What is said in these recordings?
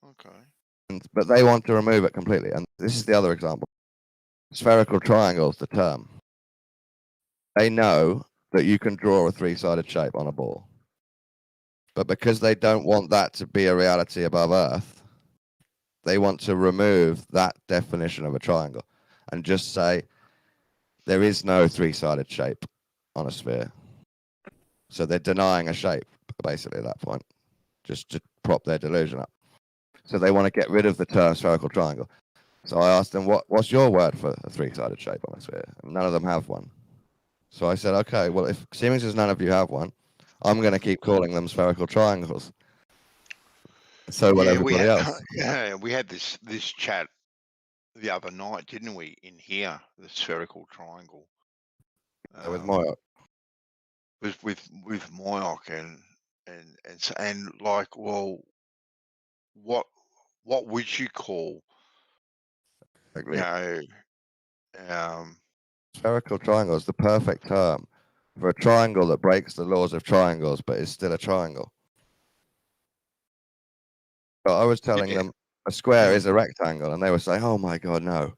Okay. But they want to remove it completely. And this is the other example. Spherical triangles, the term. They know that you can draw a three-sided shape on a ball. But because they don't want that to be a reality above Earth, they want to remove that definition of a triangle and just say there is no three-sided shape on a sphere. So they're denying a shape, basically, at that point, just to prop their delusion up. So they want to get rid of the term spherical triangle. So I asked them, what's your word for a three-sided shape on a sphere? And none of them have one. So I said, okay, well, if seeming as none of you have one, I'm going to keep calling them spherical triangles. So will everybody else. Yeah, we had this chat the other night, didn't we? In here, the spherical triangle. With Moyoc. With Moyoc and like, well, what would you call? Exactly. Spherical triangle is the perfect term for a triangle that breaks the laws of triangles, but is still a triangle. So I was telling them a square is a rectangle, and they were saying, "Oh my God, no!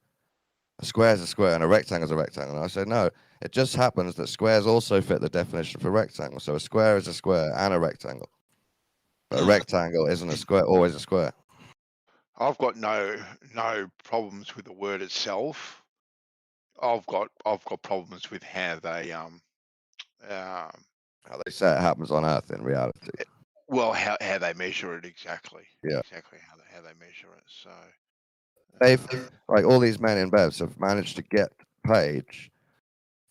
A square is a square, and a rectangle is a rectangle." And I said, "No, it just happens that squares also fit the definition for rectangle. So a square is a square and a rectangle, but a rectangle isn't a square, always a square." I've got no problems with the word itself. I've got problems with how they say it happens on Earth in reality. Well, how they measure it exactly. Yeah. Exactly how they measure it. So they've like all these men in Bevs have managed to get Paige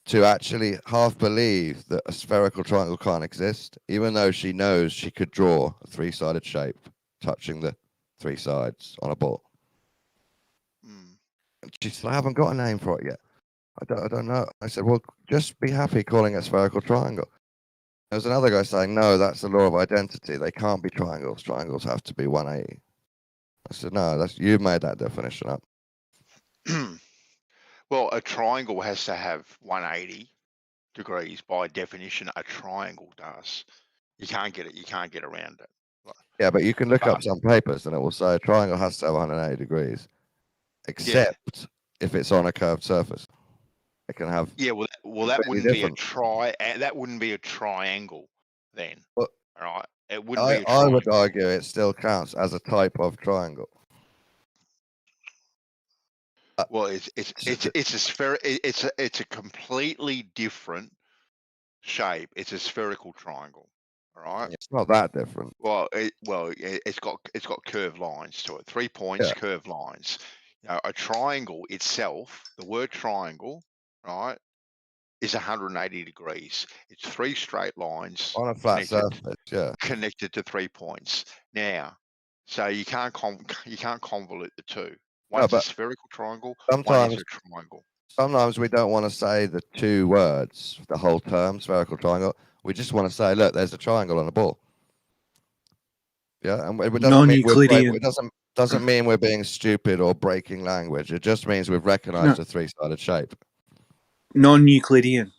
to actually half believe that a spherical triangle can't exist, even though she knows she could draw a three-sided shape touching the three sides on a ball. And she said, "I haven't got a name for it yet. I don't know." I said, "Well, just be happy calling it spherical triangle." There was another guy saying, "No, that's the law of identity. They can't be triangles. Triangles have to be 180. I said, "No, you made that definition up." Well, a triangle has to have 180 degrees by definition. A triangle does. You can't get around it. Yeah, but you can look up some papers and it will say a triangle has to have 180 degrees, except if it's on a curved surface. It can have. Yeah, well, that wouldn't be a that wouldn't be a triangle then. Well, all right, it wouldn't be a triangle. I would argue it still counts as a type of triangle. Well, it's a sphere. It's a completely different shape. It's a spherical triangle. All right. It's not that different. Well, it's got curved lines to it. 3 points, curved lines. You know, a triangle itself, the word triangle, right, is 180 degrees. It's 3 straight lines on a flat surface, connected to 3 points. Now, so you can't convolute the two. One's a spherical triangle. One is a triangle. Sometimes we don't want to say the two words, the whole term, spherical triangle. We just want to say, look, there's a triangle on a ball. Yeah, and it doesn't mean we're being stupid or breaking language. It just means we've recognized a three-sided shape. Non-Euclidean.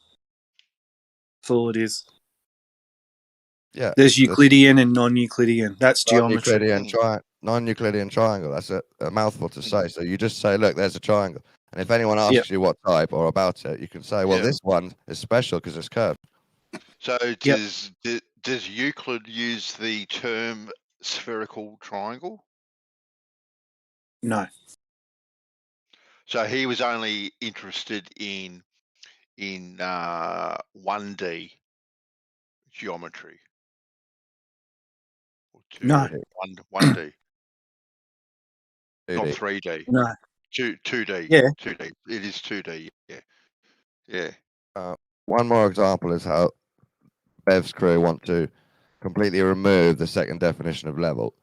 That's all it is. Yeah. There's Euclidean and non-Euclidean. That's geometry. Non-Euclidean triangle. That's a mouthful to say. So you just say, look, there's a triangle. And if anyone asks you what type or about it, you can say, well, this one is special because it's curved. So does Euclid use the term spherical triangle? No. So he was only interested in 1D geometry. Or 2D. No. 1D. Not 3D. No. 2D. Yeah. 2D. It is 2D. Yeah. One more example is how Bev's crew want to completely remove the second definition of level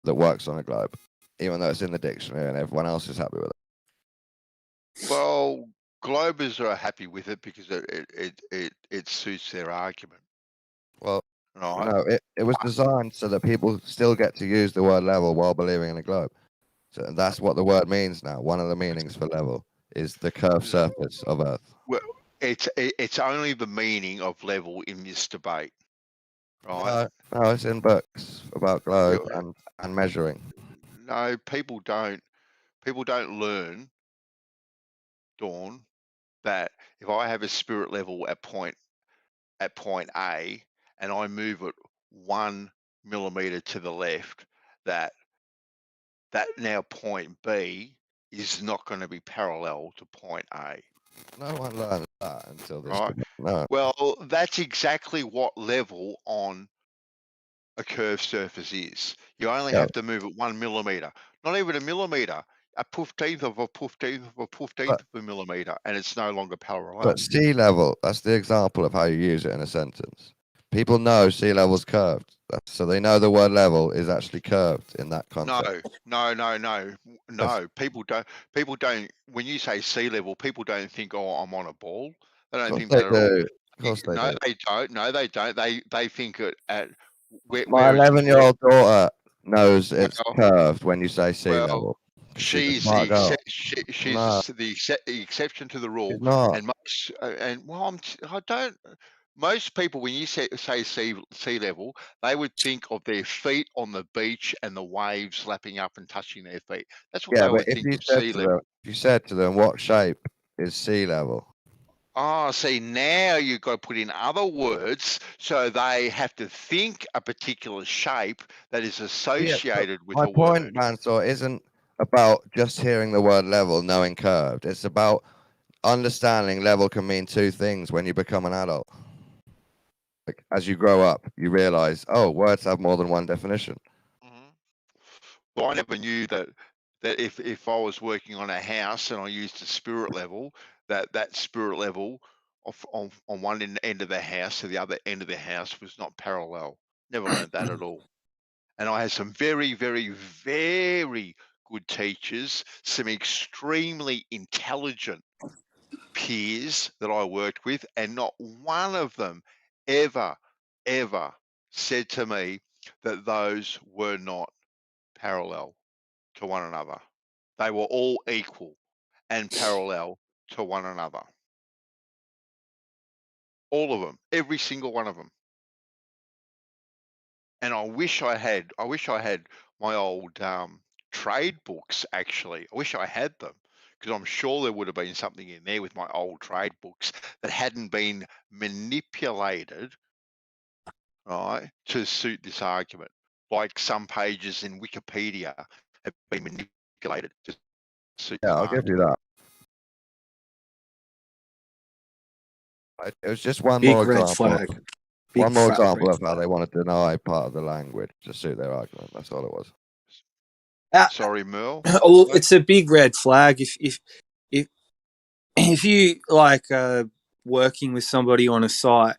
that works on a globe, even though it's in the dictionary and everyone else is happy with it. Well, globers are happy with it because it suits their argument. Well, no, it was designed so that people still get to use the word level while believing in a globe. So that's what the word means now. One of the meanings for level is the curved surface of Earth. Well, it's only the meaning of level in this debate. right? No, it's in books about globe and measuring. No, people don't learn, Dawn, that if I have a spirit level at point A and I move it 1 millimeter to the left, that now point B is not going to be parallel to point A. No one learns that until this. Right. No. Well, that's exactly what level on a curved surface is. You only have to move it 1 millimeter, not even a millimeter, a 15th of a 15th of a 15th of a millimeter, and it's no longer parallel. But sea level, that's the example of how you use it in a sentence. People know sea level's curved, so they know the word level is actually curved in that context. No. People don't. When you say sea level, people don't think, "Oh, I'm on a ball." They don't think that at all. Of course they do. They don't. No, they don't. They think it at My 11-year-old daughter knows it's curved when you say sea level. She's the exception to the rule, and most people, when you say sea level, they would think of their feet on the beach and the waves lapping up and touching their feet. That's what they would think of sea level. If you said to them, what shape is sea level? Oh, see, now you've got to put in other words, so they have to think a particular shape that is associated with a word. My point, Mansour, isn't about just hearing the word level, knowing curved. It's about understanding level can mean two things when you become an adult. Like, as you grow up, you realize, oh, words have more than one definition. Well, I never knew that if I was working on a house and I used a spirit level, that spirit level on one end of the house to the other end of the house was not parallel. Never learned that at all. And I had some very, very, very good teachers, some extremely intelligent peers that I worked with, and not one of them ever said to me that those were not parallel to one another. They were all equal and parallel to one another. All of them, every single one of them. And I wish I had my old trade books, actually. I wish I had them, because I'm sure there would have been something in there with my old trade books that hadn't been manipulated, right, to suit this argument. Like some pages in Wikipedia have been manipulated to suit the I'll give you that. It was just one Big more red example. flag. One more example of how they want to deny part of the language to suit their argument. That's all it was. Sorry, Merle. Well, it's a big red flag if you like working with somebody on a site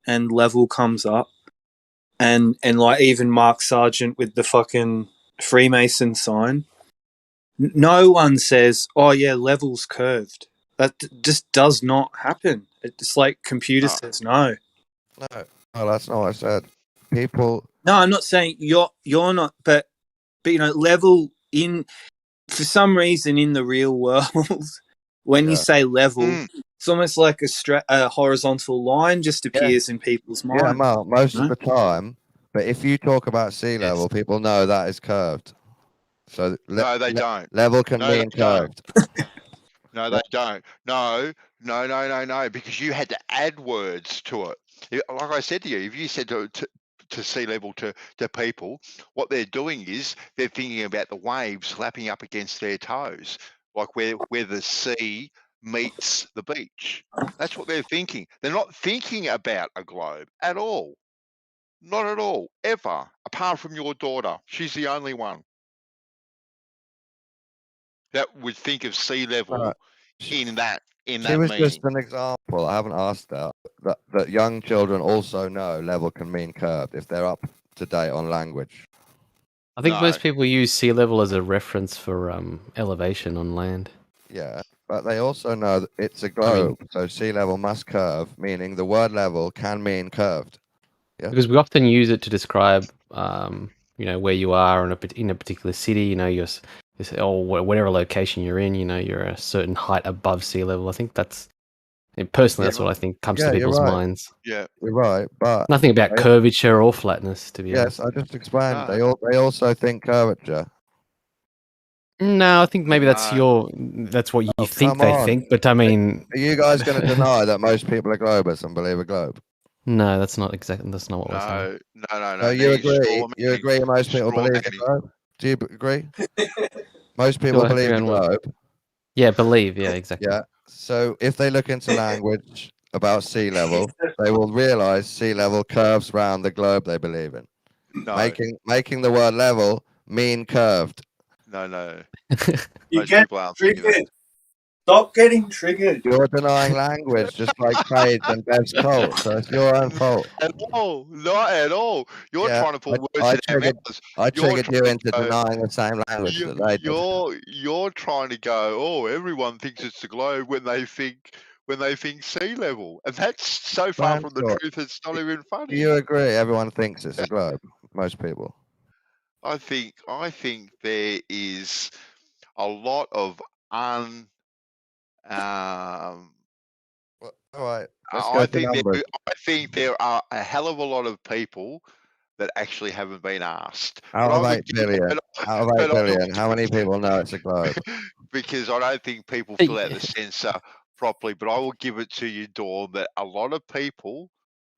and level comes up, and like even Mark Sargent with the fucking Freemason sign, no one says, "Oh yeah, level's curved." That just does not happen. It's like computer says no. No, that's not what I said. People. No, I'm not saying you're not, but you know, level in for some reason in the real world, when you say level, it's almost like a horizontal line just appears in people's minds. Yeah, Mark, most of the time. But if you talk about sea level, people know that is curved. So no, they don't. Level can mean curved. No, they don't. No, because you had to add words to it. Like I said to you, if you said to sea level to people, what they're doing is they're thinking about the waves lapping up against their toes, like where the sea meets the beach. That's what they're thinking. They're not thinking about a globe at all. Not at all, ever, apart from your daughter. She's the only one that would think of sea level in that meaning. She was just an example. I haven't asked that young children also know level can mean curved if they're up to date on language. I think most people use sea level as a reference for elevation on land. Yeah, but they also know that it's a globe, so sea level must curve, meaning the word level can mean curved. Yeah. Because we often use it to describe, where you are in a particular city. Or whatever location you're in. You're a certain height above sea level. I think that's And personally, Yeah. that's what I think comes Yeah, to you're people's right. minds. Yeah. You're right, but Nothing about I- curvature or flatness, to be yes, honest. I just explained. No. They also think curvature. No, I think maybe that's No. that's what you Oh, think come they on. think, but I mean, Are you guys going to deny that most people are globers and believe a globe? no, that's not what we're saying. No. So you They're agree? straw You manning. agree most people Straw believe the manning. globe? Do you agree? Most people I agree believe the on what? globe. Yeah, believe. Yeah, exactly. Yeah. So if they look into language about sea level, they will realize sea level curves around the globe they believe in, No. making the word level mean curved. No. You Most get people aren't thinking triggered. Stop getting triggered. You're denying language, just like Paige and Bev's cult. So it's your own fault. at all. Not at all. You're Yeah, trying to put words I in our triggered. mouths. I You're triggered you trying into to go, denying the same language that they did. you're trying to go, oh, everyone thinks it's the globe when they think sea level. And that's so far from the Francois, truth it's not even Do funny. you agree? Everyone thinks it's a globe. Most people. I think there is a lot of Well, all right. Let's I go to think numbers. there are a hell of a lot of people that actually haven't been asked. Out of 8 billion. Out of 8 but I will billion. How give many it to- people know it's a globe? because I don't think people fill out the sensor properly. But I will give it to you, Dawn, that a lot of people,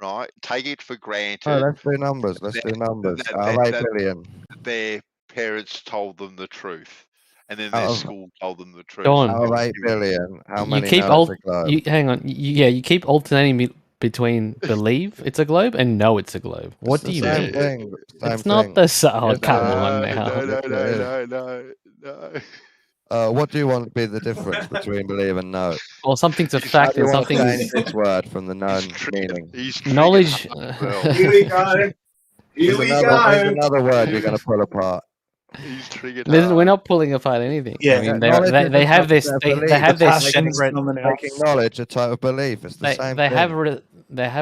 right, take it for Oh, granted let's do numbers. Let's do numbers. that, Out of 8 billion. their parents told them the truth, and then Out their of- school told them the truth. Dawn. Out of 8 billion, how You many keep know it's a globe? hang on. You keep alternating between believe it's a globe and know it's a globe. What It's do the you same mean? thing. Same It's not thing. the same. Oh, Yes, it come is. on now. No. What do you want to be the difference between believe and know? Well, something's a He's- How fact do you and want to something's change this word from the known meaning? He's triggered knowledge. hard as well. Here we go. Here we Here's go. another word you're going to pull apart. He's triggered We're hard. not pulling apart anything. Yeah. I mean, Knowledge they is have this. a They belief. have their Passion's separate. coming out. Making knowledge a type of belief. It's the same They thing. have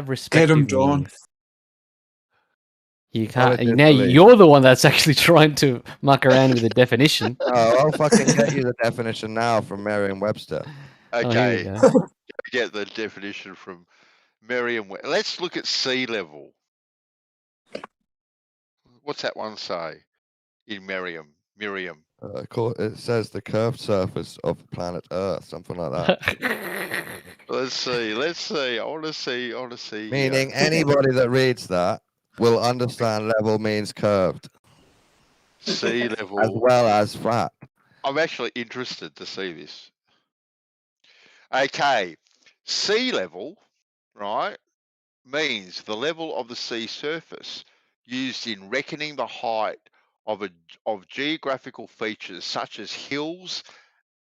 respective Dawn. meanings. You Knowledge can't. is Now belief. you're the one that's actually trying to muck around with the definition. Oh, I'll fucking get you the definition now from Merriam-Webster. Oh, here we Okay, go. get the definition from Merriam-Webster. Let's look at sea level. What's that one say in Merriam? It says the curved surface of planet Earth, something like that. Let's see. I want to see. Meaning anybody that reads that will understand level means curved sea as level. well as flat. I'm actually interested to see this. Okay, sea level, right, means the level of the sea surface used in reckoning the height of geographical features such as hills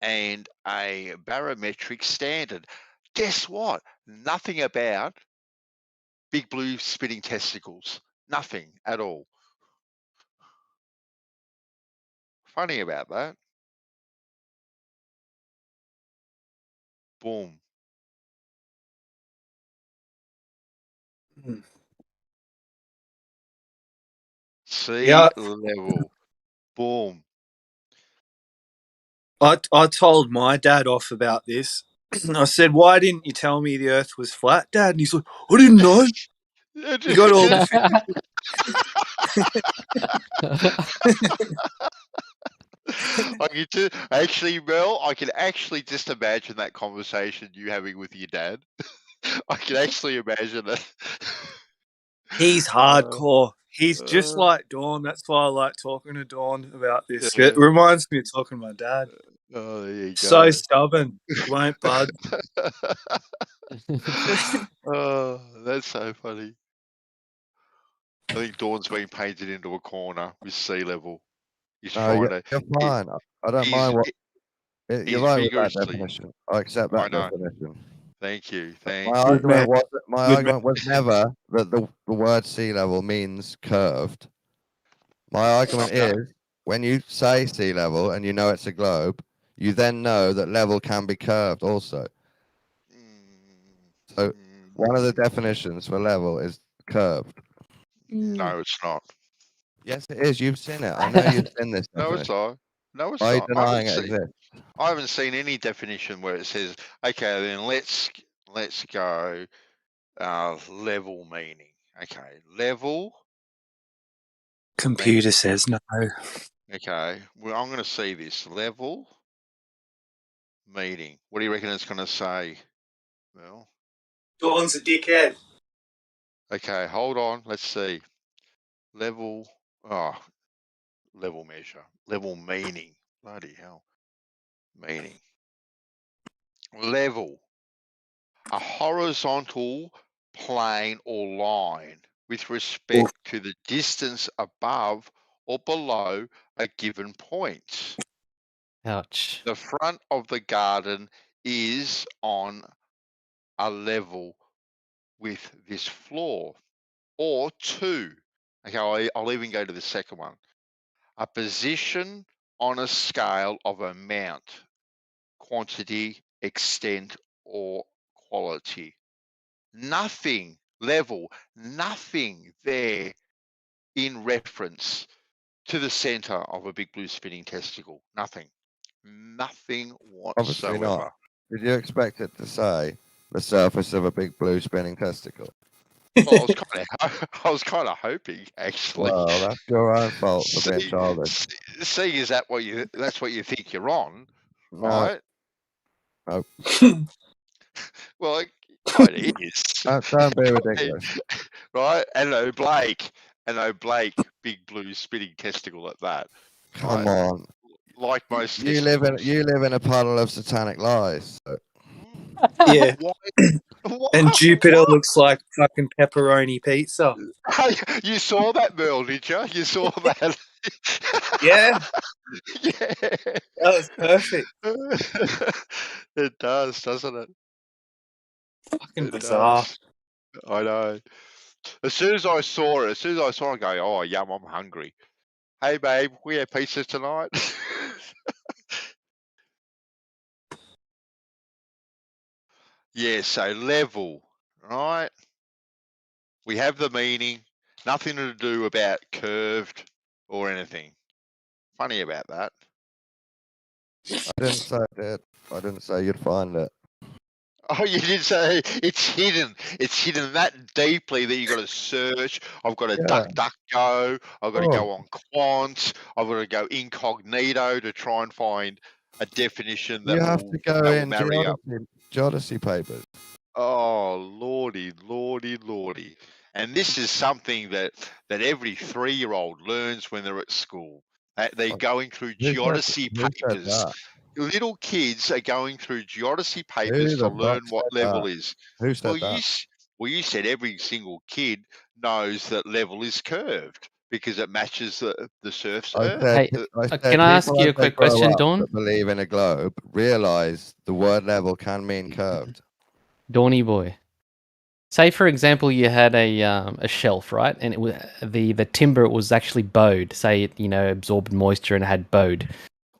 and a barometric standard. Guess what? Nothing about big blue spinning testicles. Nothing at all. Funny about that. Boom. Sea level. Boom. I told my dad off about this. I said, "Why didn't you tell me the Earth was flat, Dad?" And he's like, "I didn't know." You got all the Mel, I can actually just imagine that conversation you having with your dad. I can actually imagine it. He's hardcore. He's just like Dawn. That's why I like talking to Dawn about this. Yeah. It reminds me of talking to my dad. Oh, there you go. So stubborn. Won't budge. Oh, that's so funny. I think Dawn's been painted into a corner with sea level. He's trying to. You're fine. I don't mind what. You're right with that definition. I accept that definition. Thank you. My argument was never that the word sea level means curved. My argument is when you say sea level and you know it's a globe, you then know that level can be curved also. So one of the definitions for level is curved. No, it's not. Yes, it is. You've seen it. I know you've seen this. No, it's not. No, it's Why are you not. denying it exists? I haven't seen any definition where it says, okay, then let's let's go level meaning. Okay, level. Computer says no. Okay, well, I'm going to see this level meaning. What do you reckon it's going to say? Well, Dawn's a dickhead. okay, hold on. Let's see. Level. Oh, level measure. Level meaning. Bloody hell. Meaning. Level. A horizontal plane or line with respect to the distance above or below a given point. Ouch. The front of the garden is on a level with this floor. Or two. Okay, I'll even go to the second one. A position on a scale of amount, quantity, extent, or quality. Nothing level, nothing there in reference to the center of a big blue spinning testicle. Nothing. Nothing Obviously whatsoever. not. Did you expect it to say the surface of a big blue spinning testicle? Well, I was kind of hoping, actually. Well, that's your own fault for being childish. Seeing is that's what you think you're on, No, right? no. Well, it kind of is. Don't be ridiculous. Right? And Blake, big blue spinning testicle at that. Come Right? on. Like most You testicles. live in a puddle of satanic lies. So. Yeah. Why? And Jupiter looks like fucking pepperoni pizza. You saw that, Merle, did you? You saw that? Yeah. Yeah. That was perfect. It does, doesn't it? Fucking It bizarre. does. I know. As soon as I saw it, I go, oh, yum, I'm hungry. Hey, babe, we have pizza tonight. Yeah, so level, right? We have the meaning, nothing to do about curved or anything. Funny about that. I didn't say it did. I didn't say you'd find it. Oh, you did say it's hidden. It's hidden that deeply that you got to search. I've got to duck go. I've got to go on Quant. I've got to go incognito to try and find a definition that You have will, to go that will in marry up. geodesy papers. Oh, lordy, lordy, lordy. And this is something that every 3-year-old learns when they're at school. They're going through geodesy papers. Little kids are going through geodesy papers to learn what level is. Who said that? You said every single kid knows that level is curved because it matches the surf's Earth. Hey, can I ask you a quick question, Dawn? That believe in a globe realize the word level can mean curved. Dawny boy. Say, for example, you had a shelf, right? And it was the timber was actually bowed. Say it, absorbed moisture and had bowed.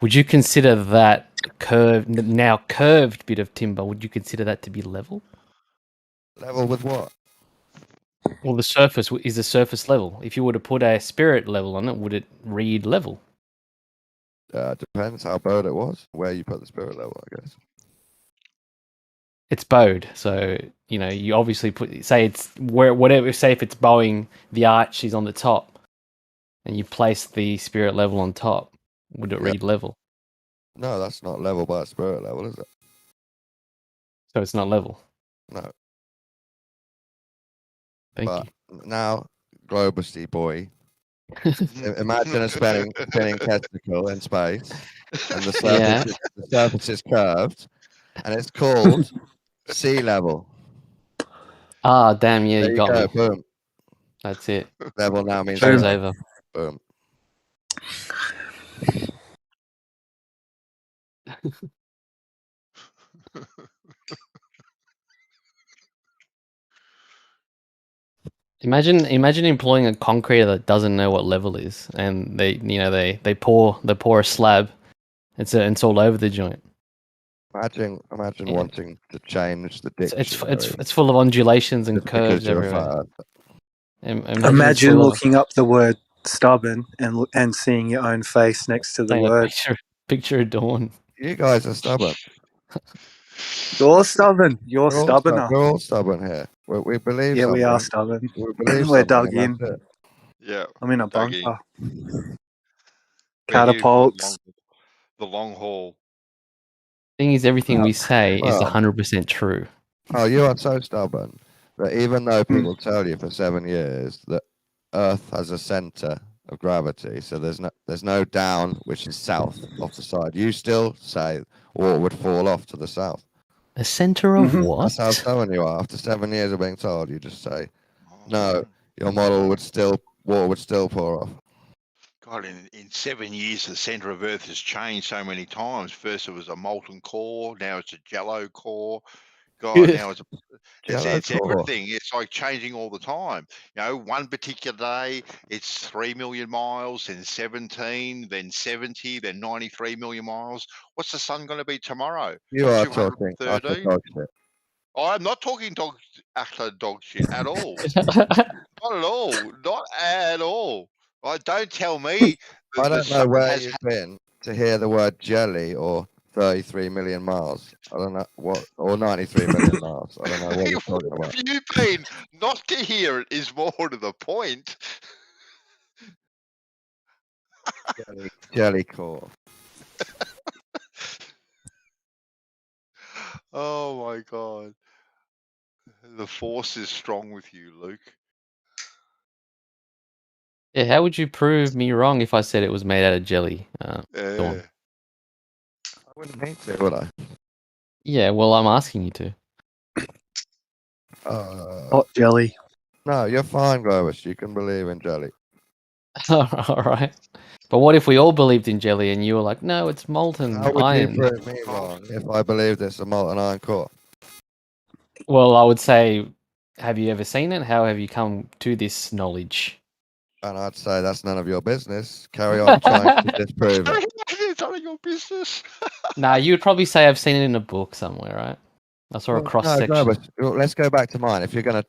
Would you consider that curved bit of timber? Would you consider that to be level? Level with what? Well, the surface is the surface level. If you were to put a spirit level on it, would it read level? Depends how bowed it was. Where you put the spirit level, I guess. It's bowed, so you obviously say it's whatever. Say if it's bowing, the arch is on the top, and you place the spirit level on top. Would it read level? No, that's not level by spirit level, is it? So it's not level. No. Thank you. Now, globusy boy, imagine a spinning testicle in space, and the surface is curved, and it's called sea level. Ah, damn! Yeah, there you got go, me. Boom. That's it. Level now means show's over. Boom. Imagine employing a concreter that doesn't know what level is, and they pour a slab. It's all over the joint. Imagine wanting to change the dictionary. It's full of undulations and curves everywhere. Imagine looking up the word stubborn and seeing your own face next to the word. Picture of Dawn. You guys are stubborn. You're stubborn. You're We're all, stubborner. we're all stubborn here. We believe Yeah, something. we are stubborn. We believe We're something, dug and in. that's it. Yeah. I'm in a dug in. bunker. We're here for Catapults. the long haul. Thing is, everything we say is well. 100% true. Oh, you are so stubborn that even though Hmm. people tell you for 7 years that Earth has a center of gravity, so there's no down, which is south off the side, you still say water would fall off to the south. A center of Mhm. what? That's how stubborn you are. After 7 years of being told, you just say no. Oh, Your model water would still pour off. God, in 7 years, the center of Earth has changed so many times. First, it was a molten core. Now it's a jello core. God, now it's Jello core. everything. It's like changing all the time. You know, one particular day it's 3 million miles, then 17, then 70, then 93 million miles. What's the sun going to be tomorrow? You are talking utter 213? dog shit. I'm not talking utter dog shit at all. Not at all. Not at all. Don't tell me that I the don't know sun where has. you've been to hear the word jelly or 33 million miles. I don't know what, or 93 million miles. I don't know what you're talking What about. have you been? Not to hear it is more to the point. Jelly core. Oh my God. The force is strong with you, Luke. Yeah, how would you prove me wrong if I said it was made out of jelly? Yeah. I wouldn't need to, would I? Yeah, well, I'm asking you to. Hot jelly. No, you're fine, Globus. You can believe in jelly. All right. But what if we all believed in jelly and you were like, no, it's molten How would iron? you prove me wrong if I believed it's a molten iron core? Well, I would say, have you ever seen it? How have you come to this knowledge? And I'd say that's none of your business. Carry on trying to disprove it. It's none of your business. Nah, you would probably say I've seen it in a book somewhere, right? I saw a cross No, section. Globus, let's go back to mine. If you're going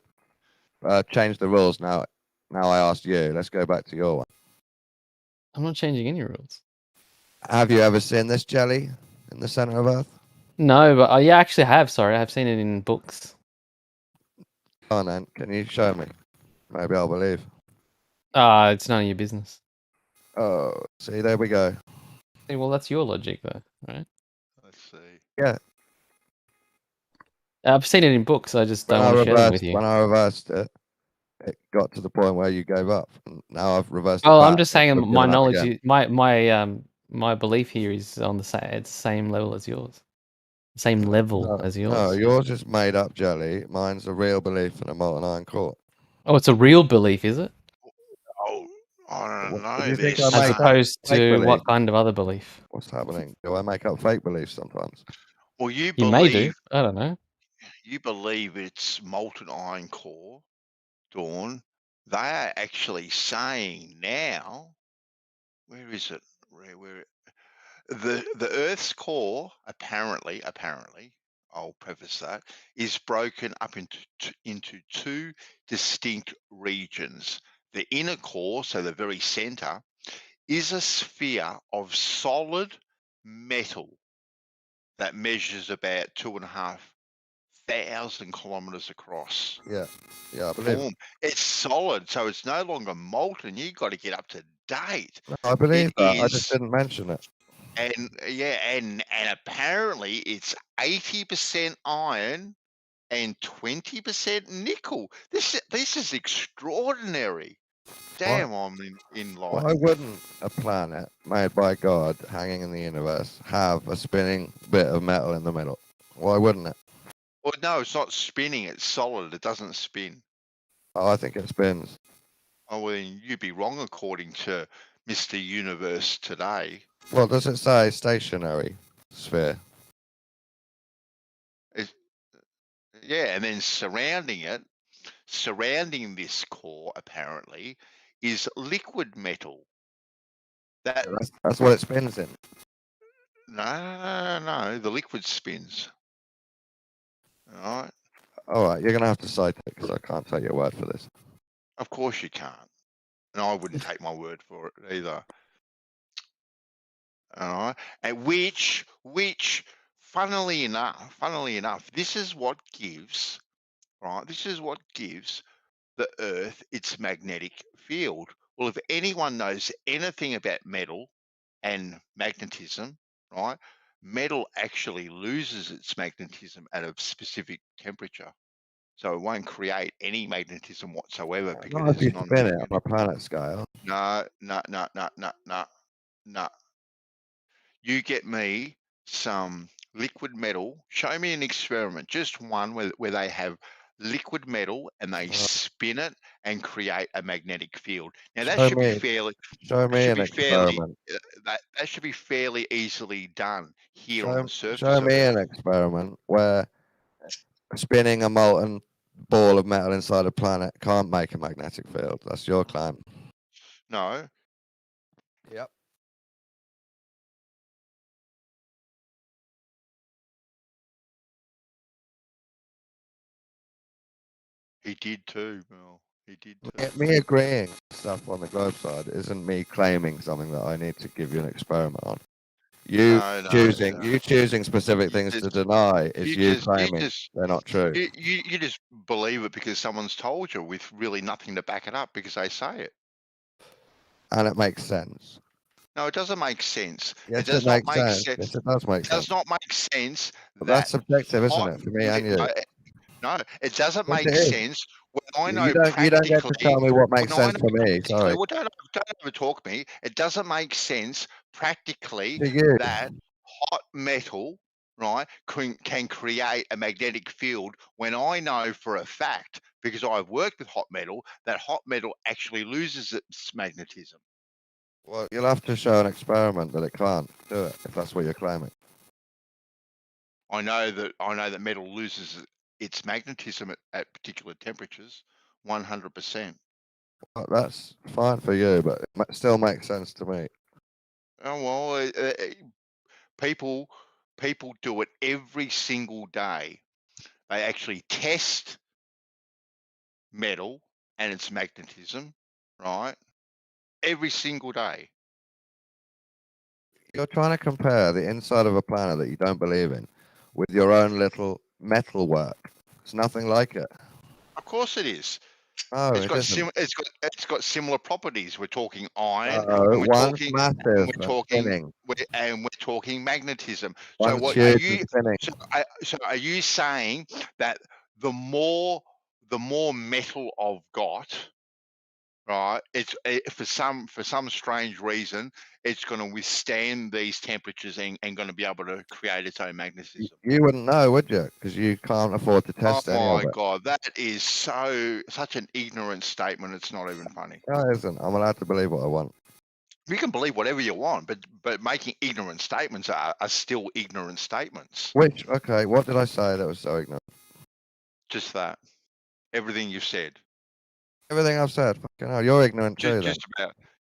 to change the rules now I asked you, let's go back to your one. I'm not changing any rules. Have you ever seen this jelly in the center of Earth? No, but yeah, I actually have. Sorry, I've seen it in books. Come on, then. Can you show me? Maybe I'll believe. It's none of your business. Oh, see, there we go. Hey, well, that's your logic, though, right? Let's see. Yeah. I've seen it in books. I just don't want to share them with you. When I reversed it, it got to the point where you gave up. And now I've reversed it Oh, back. I'm just saying I've my given up knowledge, again. my belief here is on the same. It's the same level as yours. Same level as yours. No, yours is made up jelly. Mine's a real belief in a molten iron core. Oh, it's a real belief, is it? Oh, I don't What know. do you think There's I As make up? opposed Fake to belief. what kind of other belief? What's happening? Do I make up fake beliefs sometimes? well, you You may believe do. I don't know. it's molten iron core, Dawn. They are actually saying now. Where is it? Where the Earth's core apparently, I'll preface that, is broken up into two distinct regions. The inner core, so the very center, is a sphere of solid metal that measures about 2,500 kilometers across. Yeah, I believe. Boom. It's solid, so it's no longer molten. You got to get up to date. No, I believe It that. I is- just didn't mention it. And yeah, and apparently it's 80% iron and 20% nickel. This is extraordinary. Damn, I'm Why enlightened. wouldn't a planet made by God hanging in the universe have a spinning bit of metal in the middle? Why wouldn't it? Well, no, it's not spinning. It's solid. It doesn't spin. Oh, I think it spins. Oh, well, then you'd be wrong according to Mr. Universe today. Well, does it say stationary sphere? Yeah, and then surrounding this core apparently is liquid metal. That Yeah, that's what it spins in. no, the liquid spins. All right. All right, you're gonna have to cite it because I can't take your word for this. Of course you can't. And I wouldn't take my word for it either. All right. And which funnily enough, this is what gives, right? This is what gives the Earth its magnetic field. Well, if anyone knows anything about metal and magnetism, right? Metal actually loses its magnetism at a specific temperature. So it won't create any magnetism whatsoever because Not if you it's spin it on non-magnetic. a planet scale. No. You get me some liquid metal. Show me an experiment, just one where they have liquid metal and they spin it and create a magnetic field. Now that Show should be me, fairly, show that me should an be fairly, experiment. that should be fairly easily done here on the Show surface of me Earth. an experiment where spinning a molten ball of metal inside a planet can't make a magnetic field. That's your claim. No, Yep. he did too, Mel. He did too. Me agreeing with stuff on the globe side isn't me claiming something that I need to give you an experiment on. You choosing specific things to deny is you claiming they're not true. You just believe it because someone's told you with really nothing to back it up because they say it. And it makes sense. No, it doesn't make sense. Yes, It does not make sense. Yes, it does make It sense. does not make sense But that that's subjective, isn't hot it, for me and you? No, it doesn't Yes, make it is. sense when I know You don't get to tell me what makes sense for me. Sorry. Well, don't overtalk me. It doesn't make sense practically To you. that hot metal, right, can create a magnetic field when I know for a fact, because I've worked with hot metal, that hot metal actually loses its magnetism. Well, you'll have to show an experiment that it can't do it, if that's what you're claiming. I know that metal loses its magnetism at particular temperatures, 100%. Well, that's fine for you, but it still makes sense to me. Oh well, people do it every single day. They actually test metal and its magnetism, right? Every single day. You're trying to compare the inside of a planet that you don't believe in with your own little metal work. It's nothing like it. Of course it is. No, It's it got isn't. it's got similar properties. We're talking iron, No, and one's massive we're talking magnetism. So One's what are huge you? and spinning. So are you saying that the more metal I've got, right? For some strange reason, it's going to withstand these temperatures and going to be able to create its own magnetism. You wouldn't know, would you? Because you can't afford to test any of it. Oh my God, that is such an ignorant statement. It's not even funny. No, it isn't. I'm allowed to believe what I want. You can believe whatever you want, but making ignorant statements are still ignorant statements. Okay, what did I say that was so ignorant? Just that. Everything you've said. Everything I've said. Fucking hell, you're ignorant too.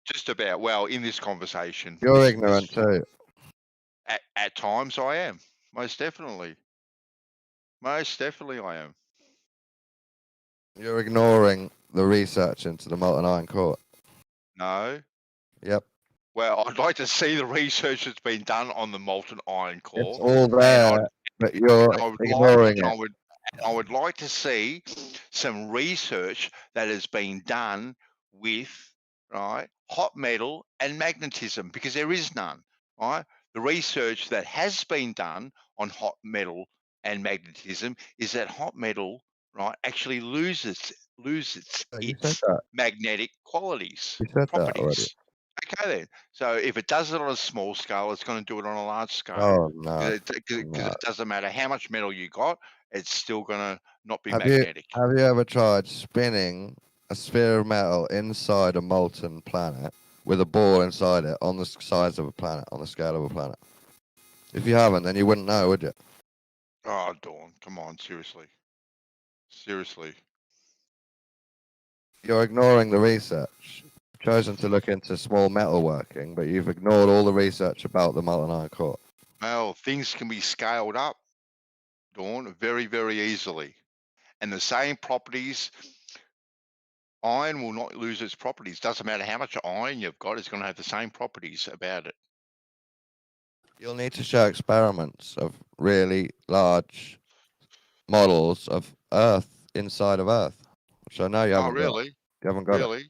Just about. Well, in this conversation, You're ignorant too. At times, I am. Most definitely. Most definitely, I am. You're ignoring the research into the molten iron core. No. Yep. Well, I'd like to see the research that's been done on the molten iron core. It's all there, but you're ignoring it. I would like to see some research that has been done with, right, hot metal and magnetism, because there is none, right? The research that has been done on hot metal and magnetism is that hot metal, right, actually loses its magnetic qualities, You said properties. that already. Okay then. So if it does it on a small scale, it's going to do it on a large scale. Oh no! Because it doesn't matter how much metal you got, it's still going to not be Have magnetic. Have you ever tried spinning a sphere of metal inside a molten planet with a ball inside it on the size of a planet, on the scale of a planet? If you haven't, then you wouldn't know, would you? Oh, Dawn, come on, seriously. Seriously. You're ignoring the research. You've chosen to look into small metal working, but you've ignored all the research about the molten iron core. Well, things can be scaled up, Dawn, very, very easily. And the same properties, iron will not lose its properties. Doesn't matter how much iron you've got, it's going to have the same properties about it. You'll need to show experiments of really large models of Earth inside of Earth, which I know you Oh, haven't got. really? You haven't got it. Really?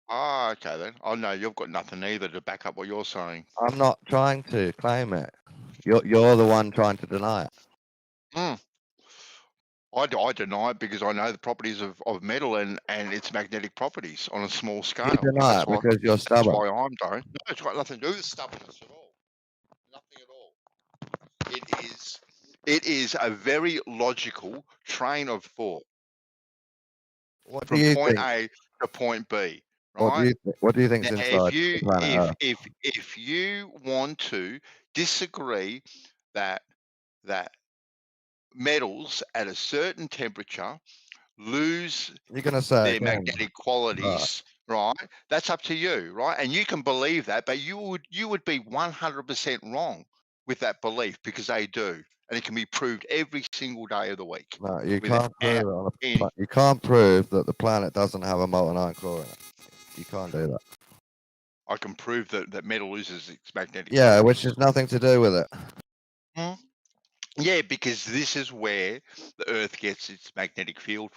Ah, okay then. Oh no, you've got nothing either to back up what you're saying. I'm not trying to claim it. You're the one trying to deny it. Hmm. I deny it because I know the properties of metal and its magnetic properties on a small scale. You deny That's it why. because you're That's stubborn. why I'm doing. No, it's got nothing to do with stubbornness at all. Nothing at all. It is a very logical train of thought What do from you point think? A to point B. What do Right? you think's Now, inside the planet Earth? if you want to disagree that that metals at a certain temperature lose You're gonna say their again. magnetic qualities, right? That's up to you, right? And you can believe that, but you would be 100% wrong with that belief because they do, and it can be proved every single day of the week. No, you without can't prove it on a any- you can't prove that the planet doesn't have a molten iron core in it. You can't do that. I can prove that metal loses its magnetic Yeah, qualities. which has nothing to do with it. Hmm? Yeah, because this is where the Earth gets its magnetic field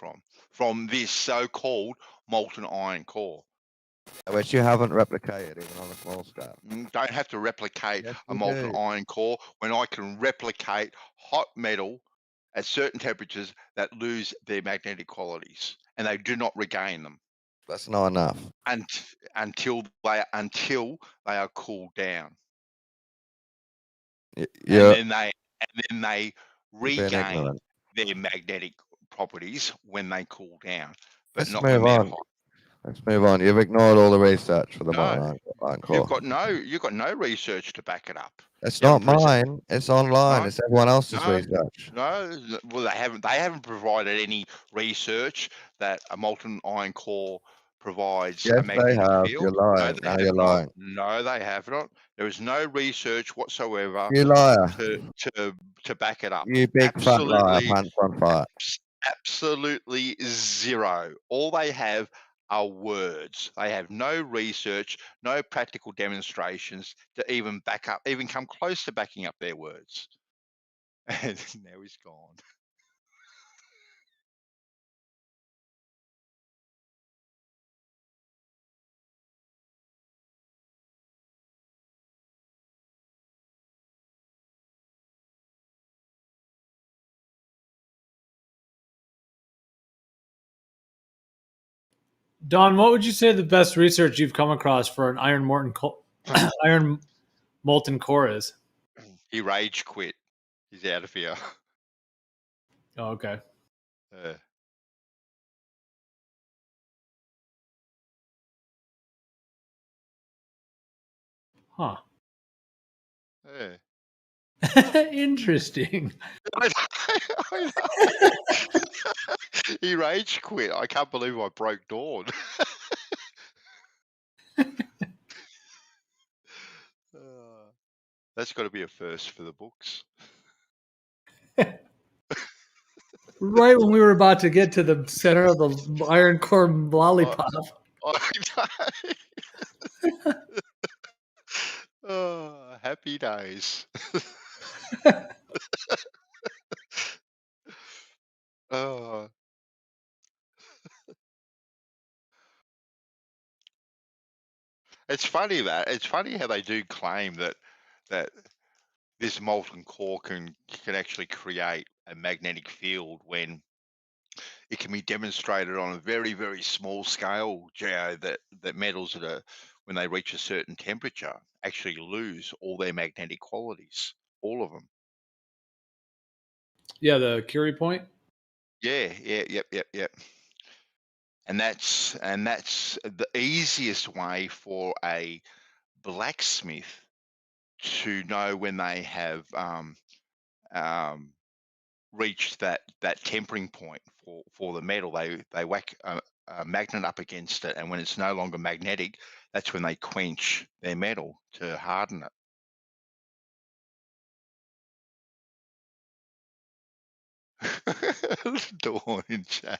from this so-called molten iron core. Which you haven't replicated even on a small scale. Don't have to replicate Yes, a you molten do. iron core when I can replicate hot metal at certain temperatures that lose their magnetic qualities, and they do not regain them That's not enough. until they are cooled down, You're and then they being regain ignorant. their magnetic properties when they cool down, but Let's not when move they're on. hot. Let's move on. You've ignored all the research for the No, molten iron core. you've got no research to back it up. It's You not haven't presented. mine. It's online. No, It's everyone else's no, research. no. Well, they haven't provided any research that a molten iron core provides a Yes, they magnetic have. field. You're No, lying. they Now have you're not. lying. No, they have not. There is no research whatsoever You liar. to back it up. You big fat liar, Absolutely, pants on fire. absolutely zero. All they have are words. They have no research, no practical demonstrations to even back up, even come close to backing up their words. And now he's gone. Don, what would you say the best research you've come across for an iron molten core is? He rage quit. He's out of here. Oh, okay. Huh. Interesting. I know. He rage quit. I can't believe I broke Dawn. That's got to be a first for the books. Right when we were about to get to the center of the iron core lollipop. Oh, happy days. Oh. It's funny how they do claim that this molten core can actually create a magnetic field when it can be demonstrated on a very, very small scale, Joe, that metals when they reach a certain temperature actually lose all their magnetic qualities, all of them. Yeah, the Curie point. Yeah, yep. And that's the easiest way for a blacksmith to know when they have reached that tempering point for the metal. They whack a magnet up against it, and when it's no longer magnetic, that's when they quench their metal to harden it. Dawn in chat.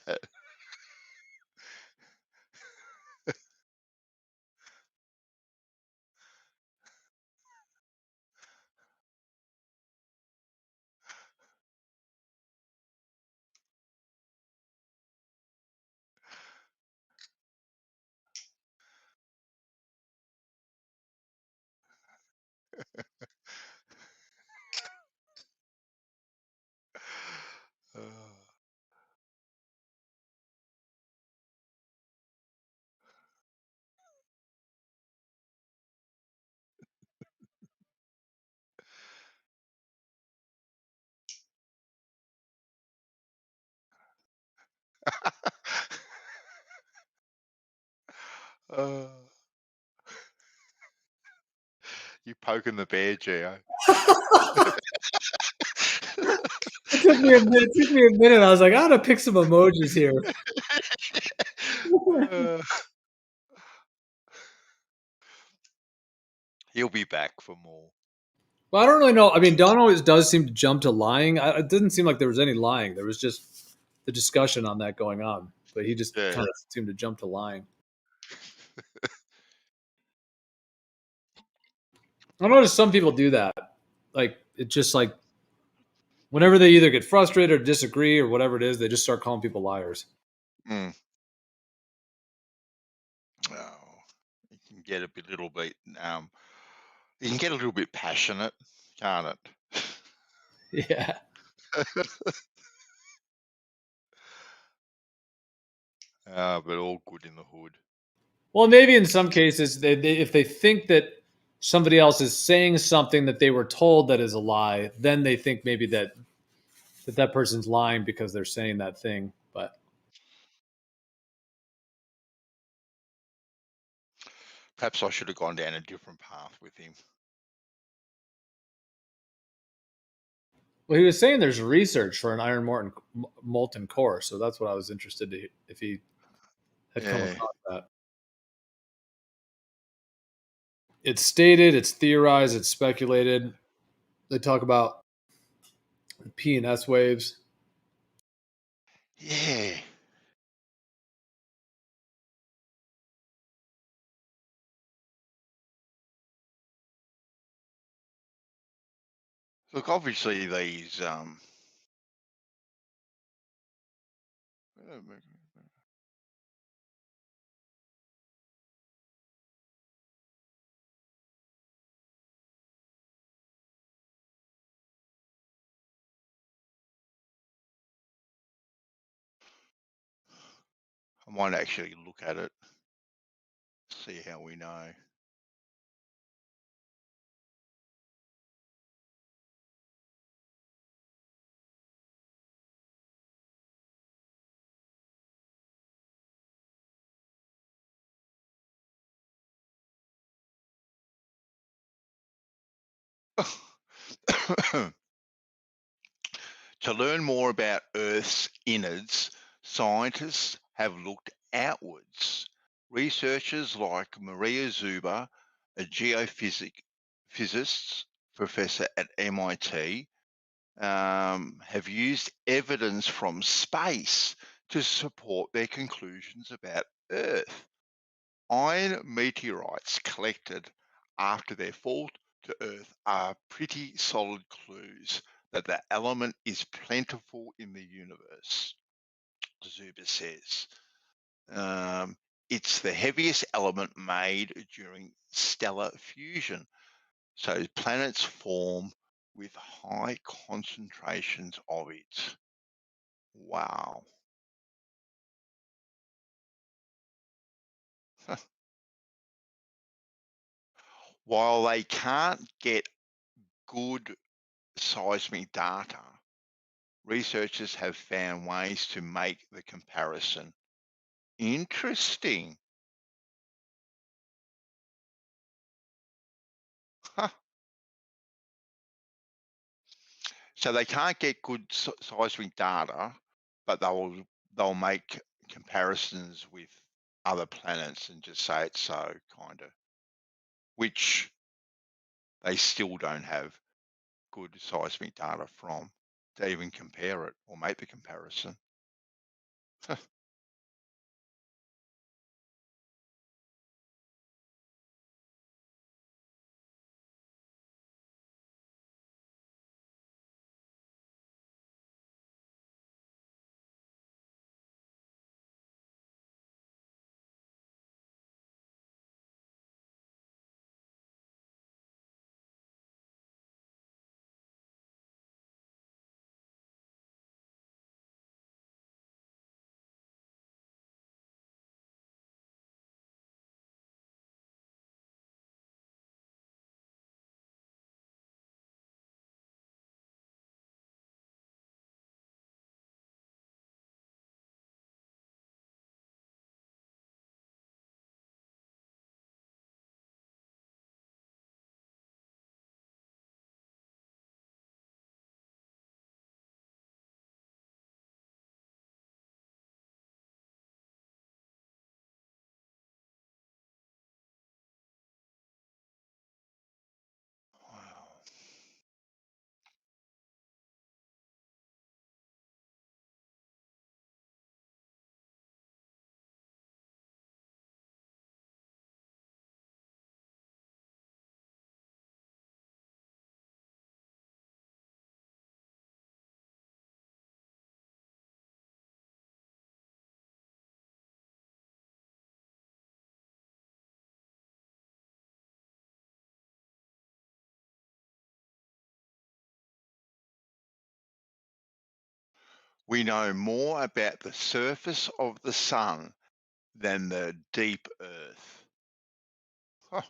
Uh, you poking the bear, Gio. It took me a minute. It took me a minute. I was like, I gotta pick some emojis here. He'll be back for more. Well, I don't really know. I mean, Don always does seem to jump to lying. It didn't seem like there was any lying. There was just the discussion on that going on. But he just Yeah. kind of seemed to jump to lying. I noticed some people do that. Like, it's just like whenever they either get frustrated or disagree or whatever it is, they just start calling people liars. Mm. Oh, you can get a little bit. You can get a little bit passionate, can't it? Yeah. But all good in the hood. Well, maybe in some cases, if they think that somebody else is saying something that they were told that is a lie, then they think maybe that person's lying because they're saying that thing. But Perhaps I should have gone down a different path with him. well, he was saying there's research for an iron molten core, so that's what I was interested to if he had come Yeah. across that. It's stated, it's theorized, it's speculated. They talk about P and S waves. Yeah. Look, obviously these I might actually look at it, see how we know. To learn more about Earth's innards, scientists have looked outwards. Researchers like Maria Zuber, a geophysicist professor at MIT, have used evidence from space to support their conclusions about Earth. Iron meteorites collected after their fall to Earth are pretty solid clues that the element is plentiful in the universe, Zuber says. It's the heaviest element made during stellar fusion. So planets form with high concentrations of it. Wow. While they can't get good seismic data, researchers have found ways to make the comparison. Interesting. Huh. So they can't get good seismic data, but they'll make comparisons with other planets and just say it's so, kind of, which they still don't have good seismic data from to even compare it or make the comparison. We know more about the surface of the sun than the deep earth. Huh.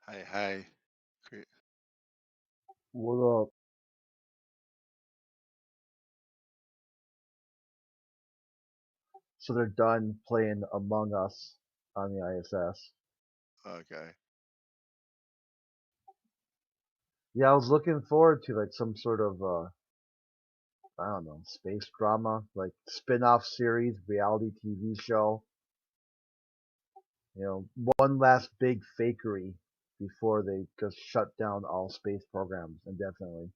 Hey. Great. What up? So they're done playing Among Us on the ISS. Okay. Yeah, I was looking forward to like some sort of I don't know, space drama, like spin-off series, reality TV show. You know, one last big fakery before they just shut down all space programs indefinitely.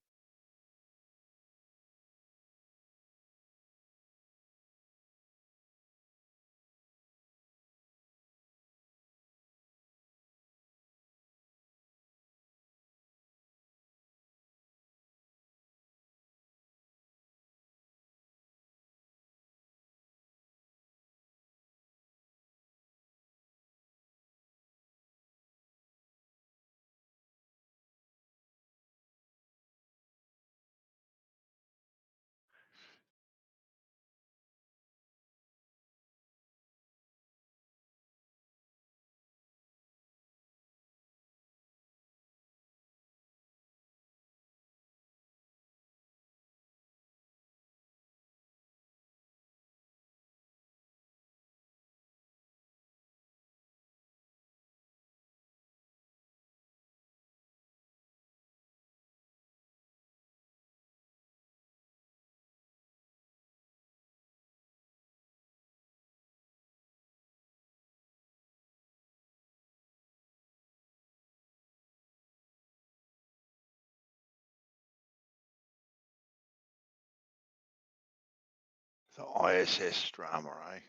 The ISS drama, eh?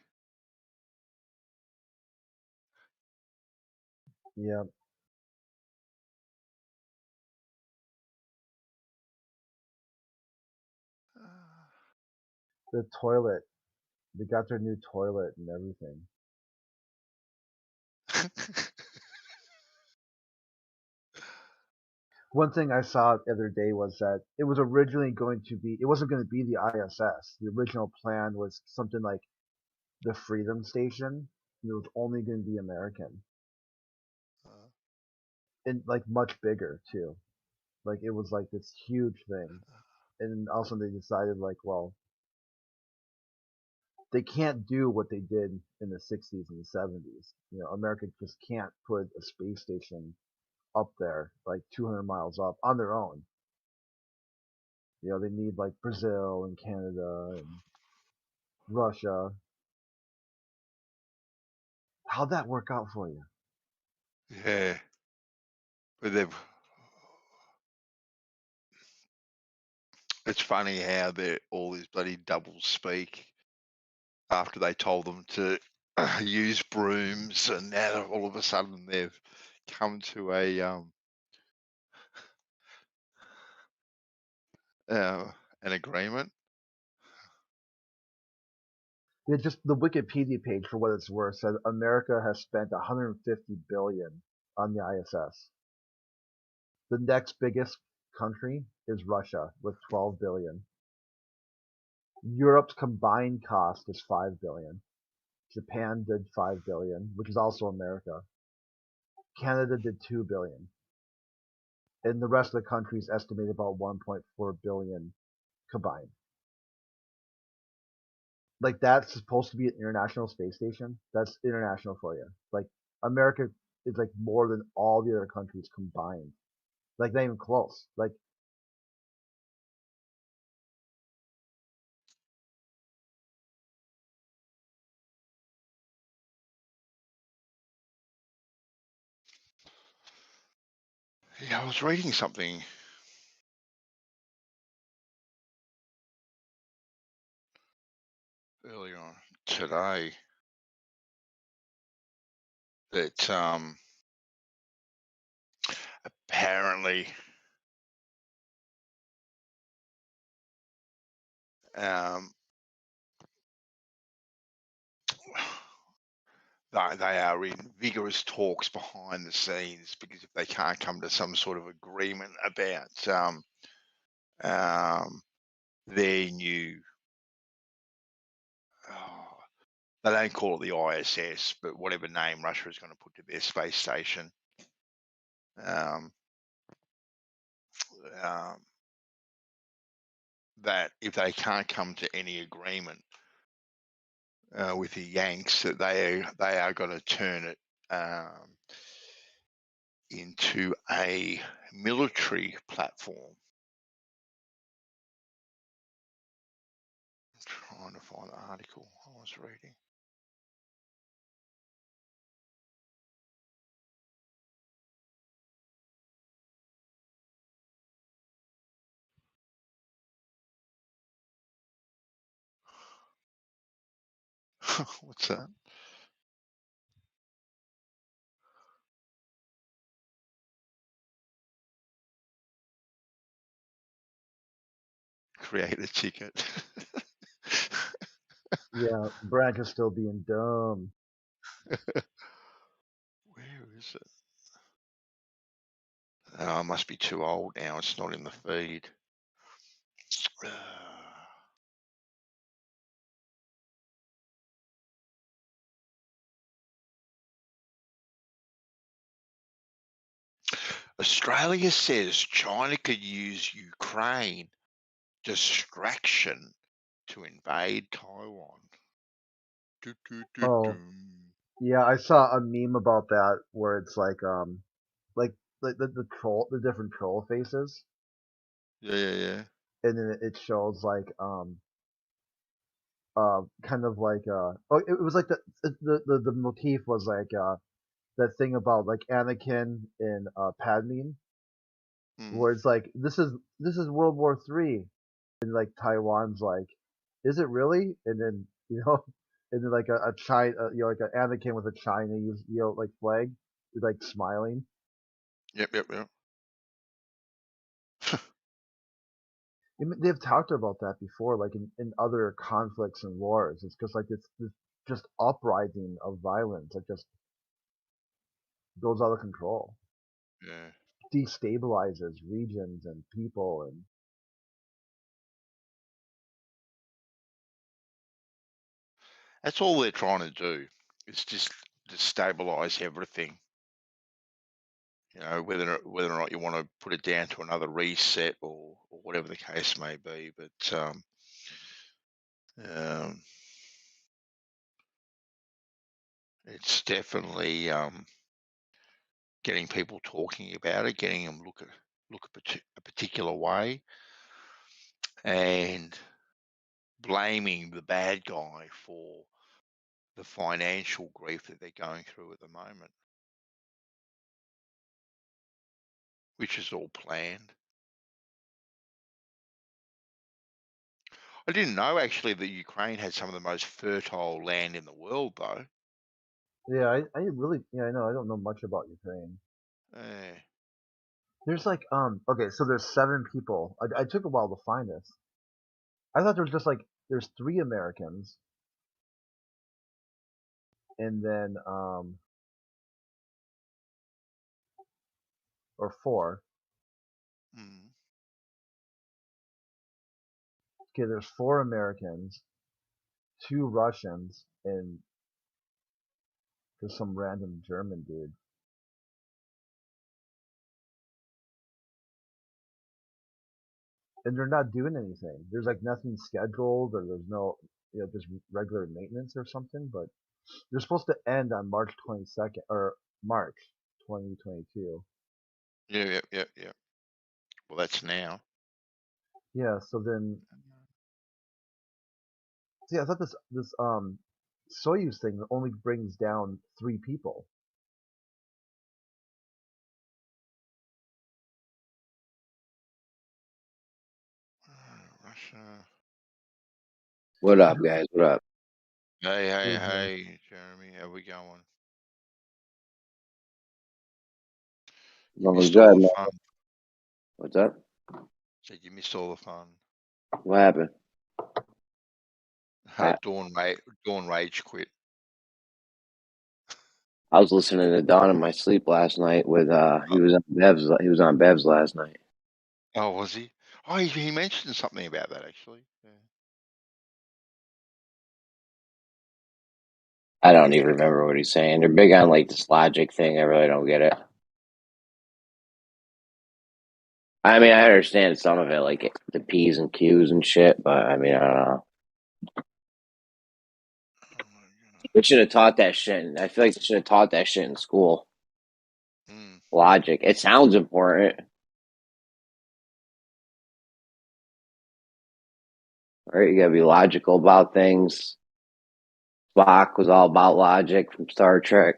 Yeah, the toilet. They got their new toilet and everything. One thing I saw the other day was that it was originally going to be, it wasn't going to be the ISS. The original plan was something like the Freedom Station. And it was only going to be American and like much bigger too. Like it was like this huge thing. And also they decided like, well, they can't do what they did in the 60s and the 70s. You know, America just can't put a space station up there like 200 miles up on their own. You know, they need like Brazil and Canada and Russia. How'd that work out for you? Yeah. But it's funny how they're all these bloody double speak after they told them to use brooms, and now all of a sudden they've come to an agreement. Yeah, just the Wikipedia page, for what it's worth, said America has spent 150 billion on the ISS. The next biggest country is Russia with 12 billion. Europe's combined cost is 5 billion. Japan did 5 billion, which is also America. Canada did 2 billion. And the rest of the countries estimate about 1.4 billion combined. Like that's supposed to be an international space station. That's international for you. Like America is like more than all the other countries combined. Like not even close. Like Yeah, I was reading something earlier on today that apparently they are in vigorous talks behind the scenes, because if they can't come to some sort of agreement about their new, they don't call it the ISS, but whatever name Russia is going to put to their space station, that if they can't come to any agreement with the Yanks, that they are going to turn it into a military platform. I'm trying to find the article I was reading. What's that? Create a ticket. Yeah, Branch is still being dumb. Where is it? Oh, I must be too old now. It's not in the feed. Australia says China could use Ukraine distraction to invade Taiwan. Oh, yeah, I saw a meme about that where it's like the troll, the different troll faces, Yeah. and then it shows like kind of like oh, it was like the motif was like that thing about like Anakin and Padme, where it's like this is World War III, and like Taiwan's like, is it really? And then and then like a China, like an Anakin with a Chinese like flag, like smiling. Yep. They've talked about that before, like in other conflicts and wars. It's just like this just uprising of violence that just goes out of control, Yeah. destabilizes regions and people, and That's all they're trying to do. It's just destabilize everything. Whether or not you want to put it down to another reset or whatever the case may be, but it's definitely getting people talking about it, getting them look a particular way, and blaming the bad guy for the financial grief that they're going through at the moment, which is all planned. I didn't know actually that Ukraine had some of the most fertile land in the world, though. yeah, I really, I know I don't know much about Ukraine. Eh. There's like okay, so there's 7 people. I took a while to find this. I thought there was just like there's 3 Americans, and then or 4. Mm. Okay, there's 4 Americans, 2 Russians, and there's some random German dude. And they're not doing anything. There's like nothing scheduled, or there's no, just regular maintenance or something. But they're supposed to end on March 22nd or March 2022. Yeah. Well, that's now. Yeah. So then, see, I thought this Soyuz thing only brings down 3 people. Russia. What up, guys? What up? Hey, Jeremy, how we going? You Nothing missed good, all the man. fun. What's up? Said you missed all the fun. What happened? Dawn Rage quit. I was listening to Dawn in my sleep last night with he was on Bev's last night. Oh, was he? Oh, he mentioned something about that actually. Yeah. I don't even remember what he's saying. They're big on like this logic thing. I really don't get it. I mean, I understand some of it, like the P's and Q's and shit, but I mean, I don't know. They should have taught that shit. I feel like they should have taught that shit in school. Mm. Logic. It sounds important. Right? You gotta be logical about things. Spock was all about logic from Star Trek.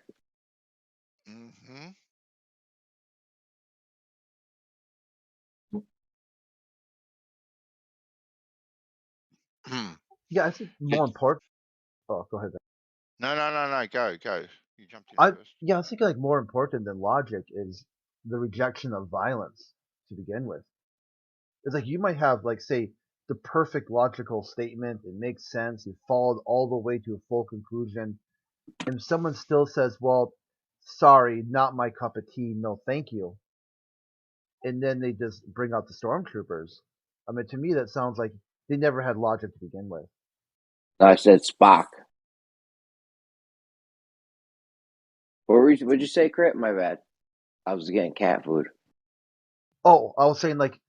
Mm-hmm. Yeah, I think more important. Oh, go ahead. No. Go. You jumped in I first. yeah, I think like more important than logic is the rejection of violence to begin with. It's like you might have like say the perfect logical statement, it makes sense, you followed all the way to a full conclusion, and someone still says, "Well, sorry, not my cup of tea, no thank you," and then they just bring out the stormtroopers. I mean, to me, that sounds like they never had logic to begin with. I said Spock. What'd you say, Crit? My bad. I was getting cat food. Oh, I was saying like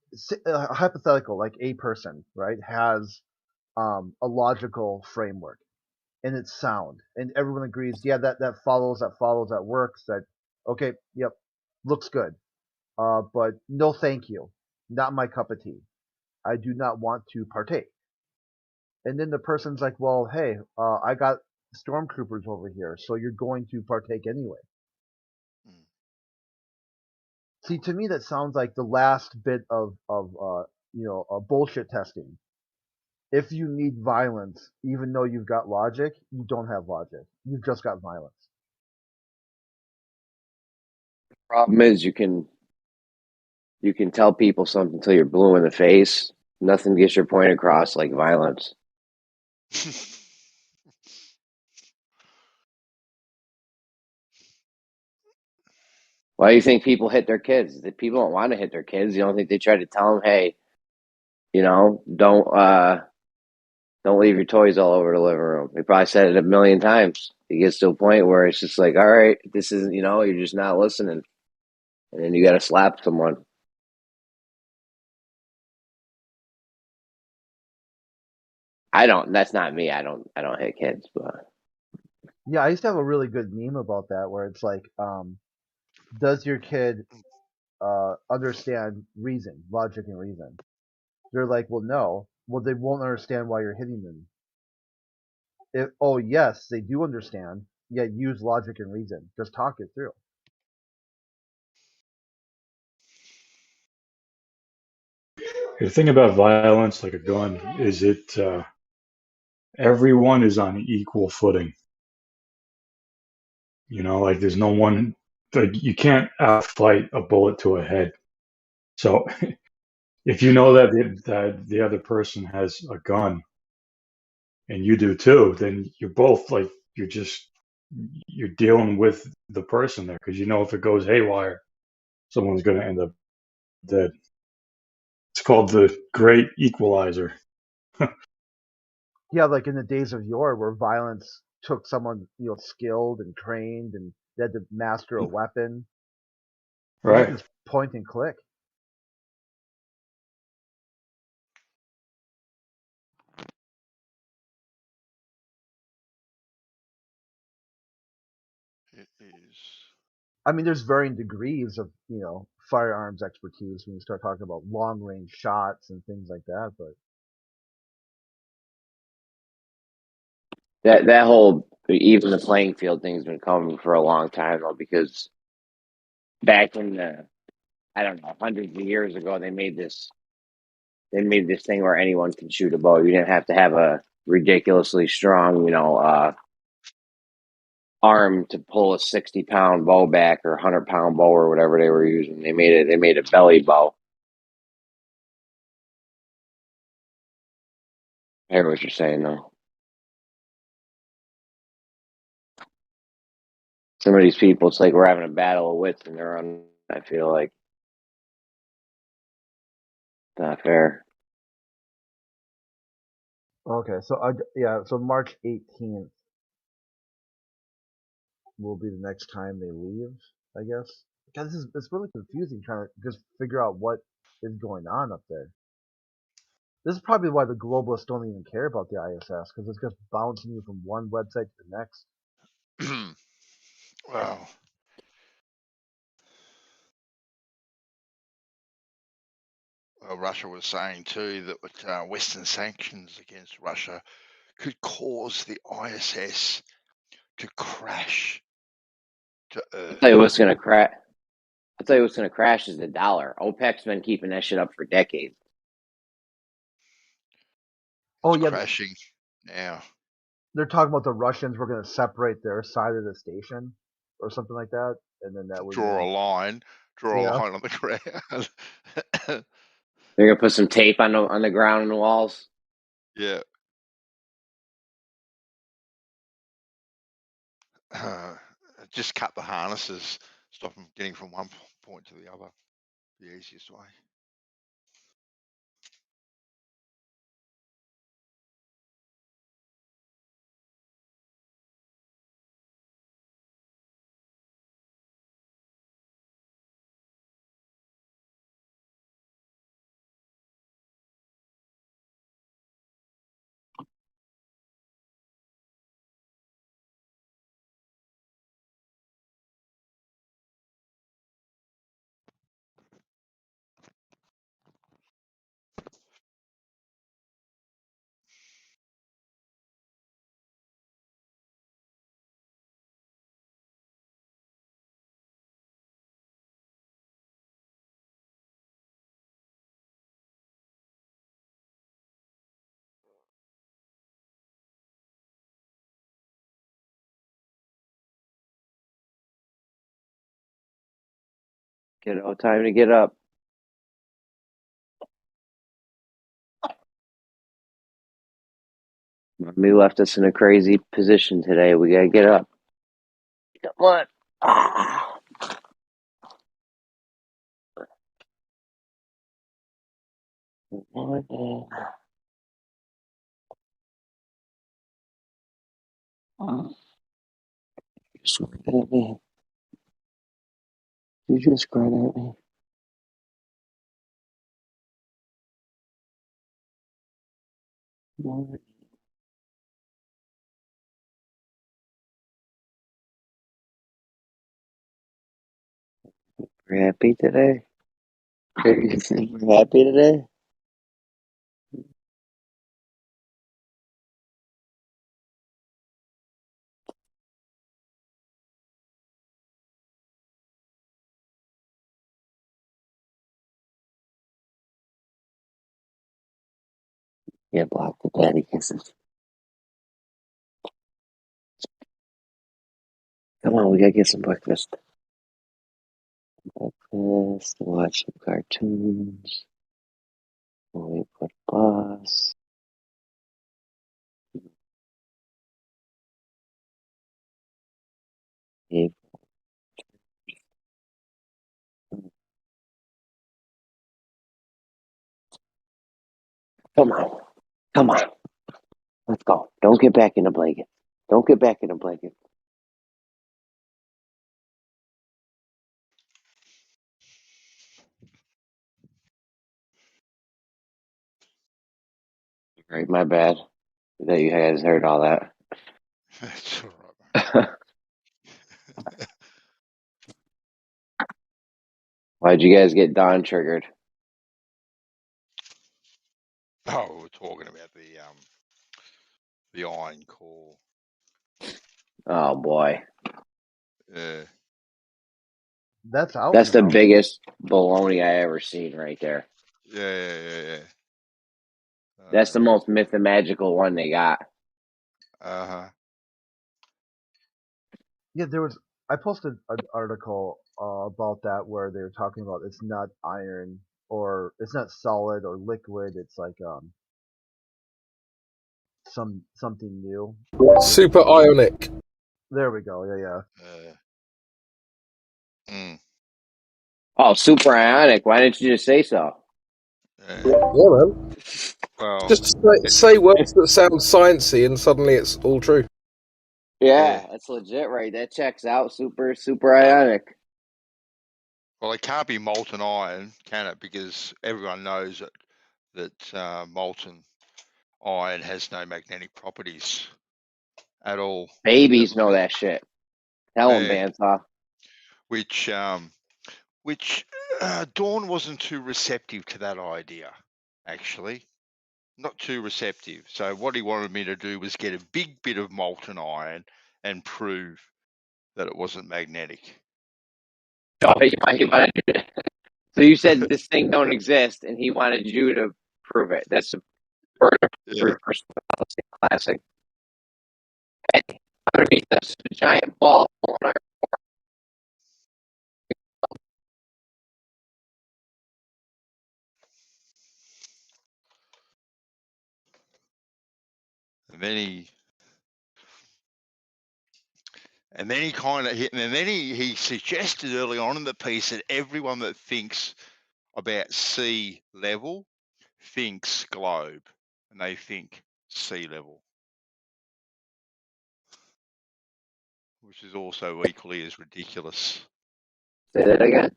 hypothetical, like a person, right, has a logical framework and it's sound and everyone agrees, yeah, that follows, that works, that okay, yep, looks good. But no thank you, not my cup of tea. I do not want to partake. And then the person's like, well, hey, I got stormtroopers over here, so you're going to partake anyway. Mm. See, to me, that sounds like the last bit of bullshit testing. If you need violence, even though you've got logic, you don't have logic. You've just got violence. Problem is, you can tell people something until you're blue in the face. Nothing gets your point across like violence. Why do you think people hit their kids? That people don't want to hit their kids. You don't think they try to tell them, hey, don't leave your toys all over the living room. They probably said it a million times. It gets to a point where it's just like, all right, this is, you're just not listening. And then you got to slap someone. That's not me. I don't hit kids, but Yeah, I used to have a really good meme about that where it's like, does your kid understand reason, logic and reason? They're like, well, no. Well, they won't understand why you're hitting them. Oh, yes, they do understand. Yeah, use logic and reason. Just talk it through. The thing about violence, like a gun, is everyone is on equal footing. Like there's no one, like you can't outfight a bullet to a head. So if you know that the other person has a gun and you do too, then you're both like you're dealing with the person there because if it goes haywire, someone's going to end up dead. It's called the great equalizer. Yeah, like in the days of yore where violence took someone, skilled and trained and they had to master a weapon. You Right. just point and click. It is. I mean, there's varying degrees of, firearms expertise when you start talking about long range shots and things like that, but that whole, even the playing field thing's been coming for a long time though, because back in the, I don't know, hundreds of years ago, they made this thing where anyone can shoot a bow. You didn't have to have a ridiculously strong, arm to pull a 60-pound bow back or 100-pound bow or whatever they were using. They made a belly bow. I hear what you're saying though. Some of these people, it's like we're having a battle of wits and they're on. I feel like it's not fair. okay. So March 18th will be the next time they leave, I guess. God, it's really confusing trying to just figure out what is going on up there. This is probably why the globalists don't even care about the ISS, because it's just bouncing you from one website to the next. Well, Russia was saying too that with, Western sanctions against Russia could cause the ISS to crash to Earth. I'll tell you what's going to crash. I'll tell you what's going to crash is the dollar. OPEC's been keeping that shit up for decades. Oh It's yeah, crashing now. they're talking about the Russians were going to separate their side of the station or something like that, and then that would Draw a mean, line Yeah. on the ground. They're going to put some tape on the ground and the walls. Yeah. Just cut the harnesses, stop them getting from one point to the other. The easiest way. Time to get up. Mommy left us in a crazy position today. We got to get up. Come on. Good morning. You screamed at me. You just cried at me. Morning. We're happy today. We're happy today. Yeah, block the daddy kisses. Come on, we gotta get some breakfast. Breakfast, watch some cartoons. Wait for the bus. Hey, come on. Come on. Let's go. Don't get back in the blanket. Don't get back in the blanket. Right, my bad. That you guys heard all that. That's all right. Why'd you guys get Don triggered? Oh, we were talking about the iron core. Oh boy. Yeah. that's out. That's the now. biggest baloney I ever seen right there. Yeah. That's the most mythological one they got. Yeah, I posted an article about that where they were talking about it's not iron or it's not solid or liquid. It's like something new. Super ionic. There we go. Yeah. Oh, super ionic. Why didn't you just say so? Yeah, man. Well, Just say words that sound sciencey and suddenly it's all true. Yeah, that's legit, right? That checks out. Super ionic. Well, it can't be molten iron, can it? Because everyone knows that molten iron has no magnetic properties at all. Babies know that shit. Tell them, Yeah. Bandsaw. Which Dawn wasn't too receptive to that idea, actually. Not too receptive. So what he wanted me to do was get a big bit of molten iron and prove that it wasn't magnetic. Oh, he wanted you to- So you said this thing don't exist, and he wanted you to prove it. That's a Yeah. classic. Hey, underneath this giant ball. And then he kind of hit, and then he suggested early on in the piece that everyone that thinks about sea level thinks globe, and they think sea level, which is also equally as ridiculous. Say that again.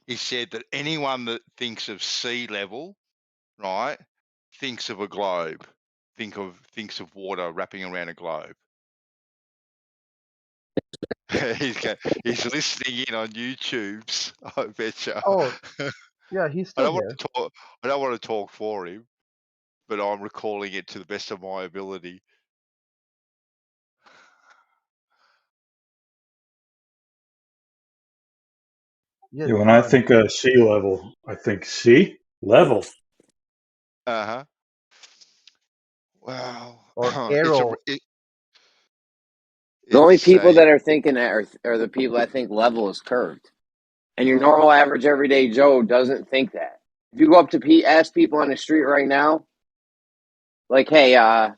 He said that anyone that thinks of sea level, right, thinks of a globe, thinks of water wrapping around a globe. He's listening in on YouTube's, I betcha. Oh, yeah, he's I still don't want here. to talk. I don't want to talk for him, but I'm recalling it to the best of my ability. Yeah, When I think of sea level, I think sea level. Uh-huh. Well, or it's arrow. The only people a that are thinking that are the people that think level is curved. And your normal, average, everyday Joe doesn't think that. If you go up to ask people on the street right now, like, hey, if I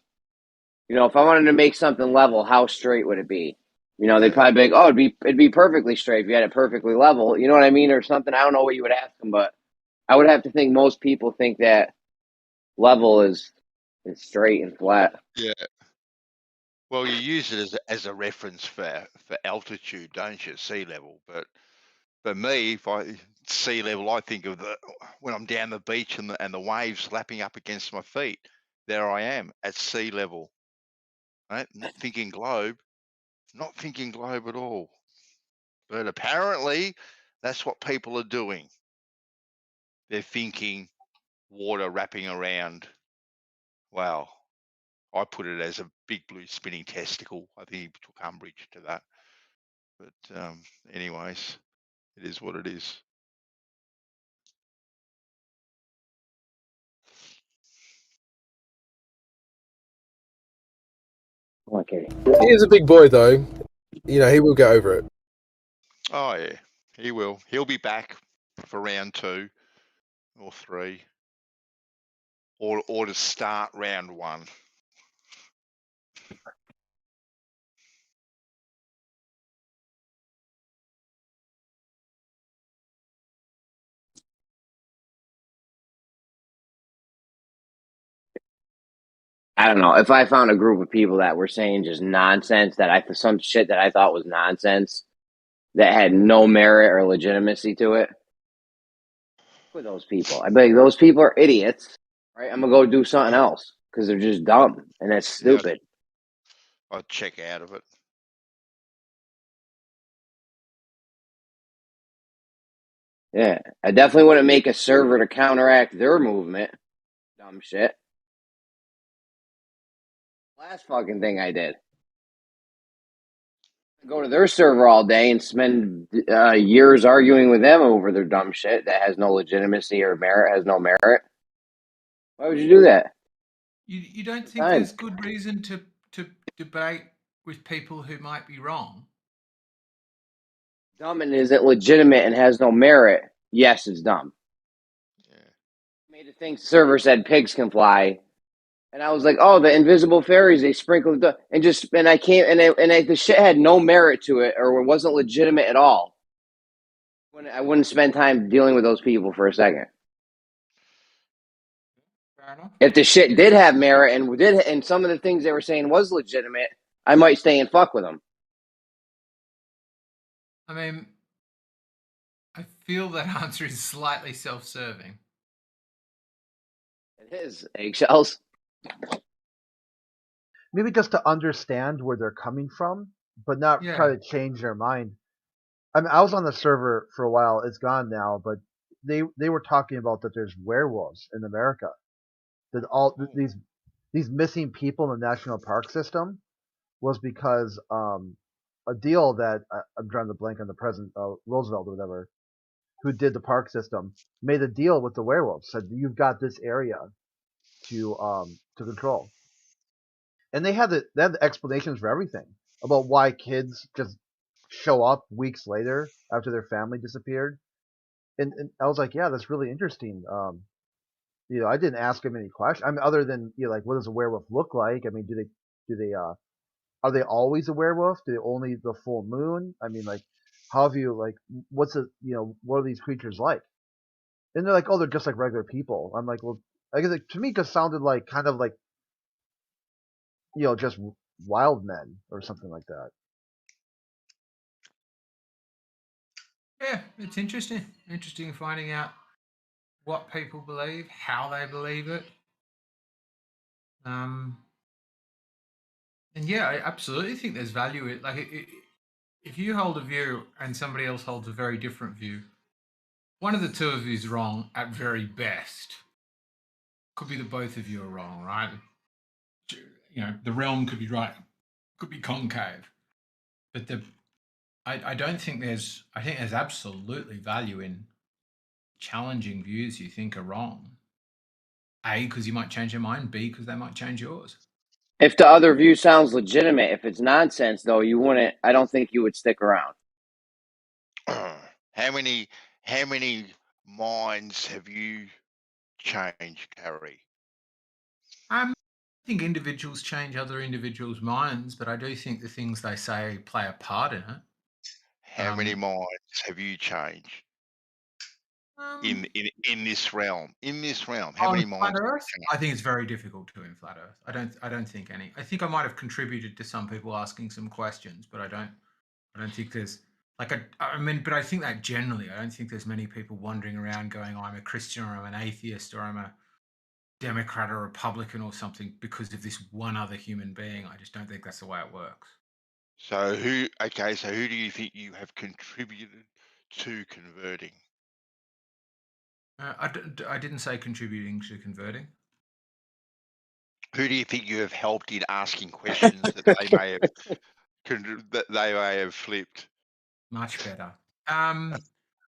wanted to make something level, how straight would it be? They'd probably be like, oh, it'd be perfectly straight if you had it perfectly level. You know what I mean? Or something. I don't know what you would ask them, but I would have to think most people think that level is straight and flat. Yeah. Well, you use it as a reference for altitude, don't you? Sea level, but for me, if I sea level, I think of when I'm down the beach and the waves lapping up against my feet. There I am at sea level, right? Not thinking globe at all. But apparently, that's what people are doing. They're thinking water wrapping around. Well, I put it as a big blue spinning testicle. I think he took umbrage to that. But anyways, it is what it is. Okay. He is a big boy, though. He will get over it. Oh yeah, he will. He'll be back for round 2 or 3, or to start round 1. I don't know. If I found a group of people that were saying just nonsense, some shit that I thought was nonsense, that had no merit or legitimacy to it, with those people, I'd be like, those people are idiots, right? I'm gonna go do something else because they're just dumb and that's stupid. Yeah, I'd check out of it. Yeah, I definitely wouldn't make a server to counteract their movement. Dumb shit. Last fucking thing I did. Go to their server all day and spend years arguing with them over their dumb shit that has no legitimacy or merit, has no merit. Why would you do that? You don't think there's good reason to debate with people who might be wrong? Dumb and isn't legitimate and has no merit. Yes, it's dumb. Yeah. Made a thing server said pigs can fly. And I was like, oh, the invisible fairies, they sprinkled the, and I came, the shit had no merit to it, or it wasn't legitimate at all. I wouldn't spend time dealing with those people for a second. Fair enough. If the shit did have merit and some of the things they were saying was legitimate, I might stay and fuck with them. I mean, I feel that answer is slightly self-serving. It is eggshells. Maybe just to understand where they're coming from, but not try to change their mind. I mean, I was on the server for a while. It's gone now, but they were talking about that there's werewolves in America. That all these missing people in the national park system was because a deal that I'm trying to blank on the president Roosevelt or whatever, who did the park system, made a deal with the werewolves. Said you've got this area to control, and they had the explanations for everything about why kids just show up weeks later after their family disappeared. And I was like, yeah, that's really interesting. I didn't ask him any questions. I mean, other than like, what does a werewolf look like? I mean, do they are they always a werewolf? Do they only the full moon? I mean, like, how have you like, what's what are these creatures like? And they're like, oh, they're just like regular people. I'm like, well, I guess to me, it just sounded like kind of like, just wild men or something like that. Yeah, it's interesting. Interesting finding out what people believe, how they believe it. And yeah, I absolutely think there's value in it. Like, if you hold a view and somebody else holds a very different view, one of the two of you is wrong at very best. Could be that both of you are wrong, right? The realm could be right, could be concave, but I don't think there's. I think there's absolutely value in challenging views you think are wrong. A, because you might change your mind. B, because they might change yours. If the other view sounds legitimate, if it's nonsense, though, you wouldn't. I don't think you would stick around. How many minds have you changed, Carrie? I think individuals change other individuals' minds, but I do think the things they say play a part in it. How many minds have you changed in this realm? In this realm, how many minds? I think it's very difficult to in flat Earth. I don't think any. I think I might have contributed to some people asking some questions, but I don't think there's but I think that generally, I don't think there's many people wandering around going, I'm a Christian or I'm an atheist or I'm a Democrat or Republican or something because of this one other human being. I just don't think that's the way it works. So who do you think you have contributed to converting? I didn't say contributing to converting. Who do you think you have helped in asking questions that they may have flipped? Much better.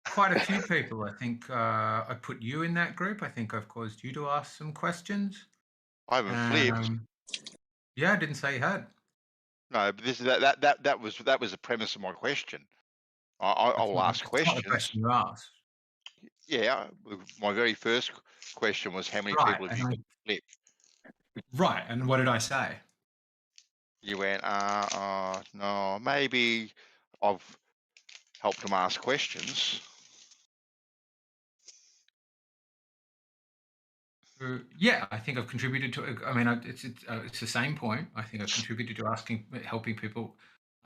Quite a few people. I think I put you in that group. I think I've caused you to ask some questions. I haven't flipped. Yeah, I didn't say you had. No, but that was the premise of my question. I'll ask questions. Not the question you asked. Yeah, my very first question was how many people have you flipped? Right, and what did I say? You went, no, maybe I've helped them ask questions. Yeah, I think I've contributed to. I mean, it's the same point. I think I've contributed to helping people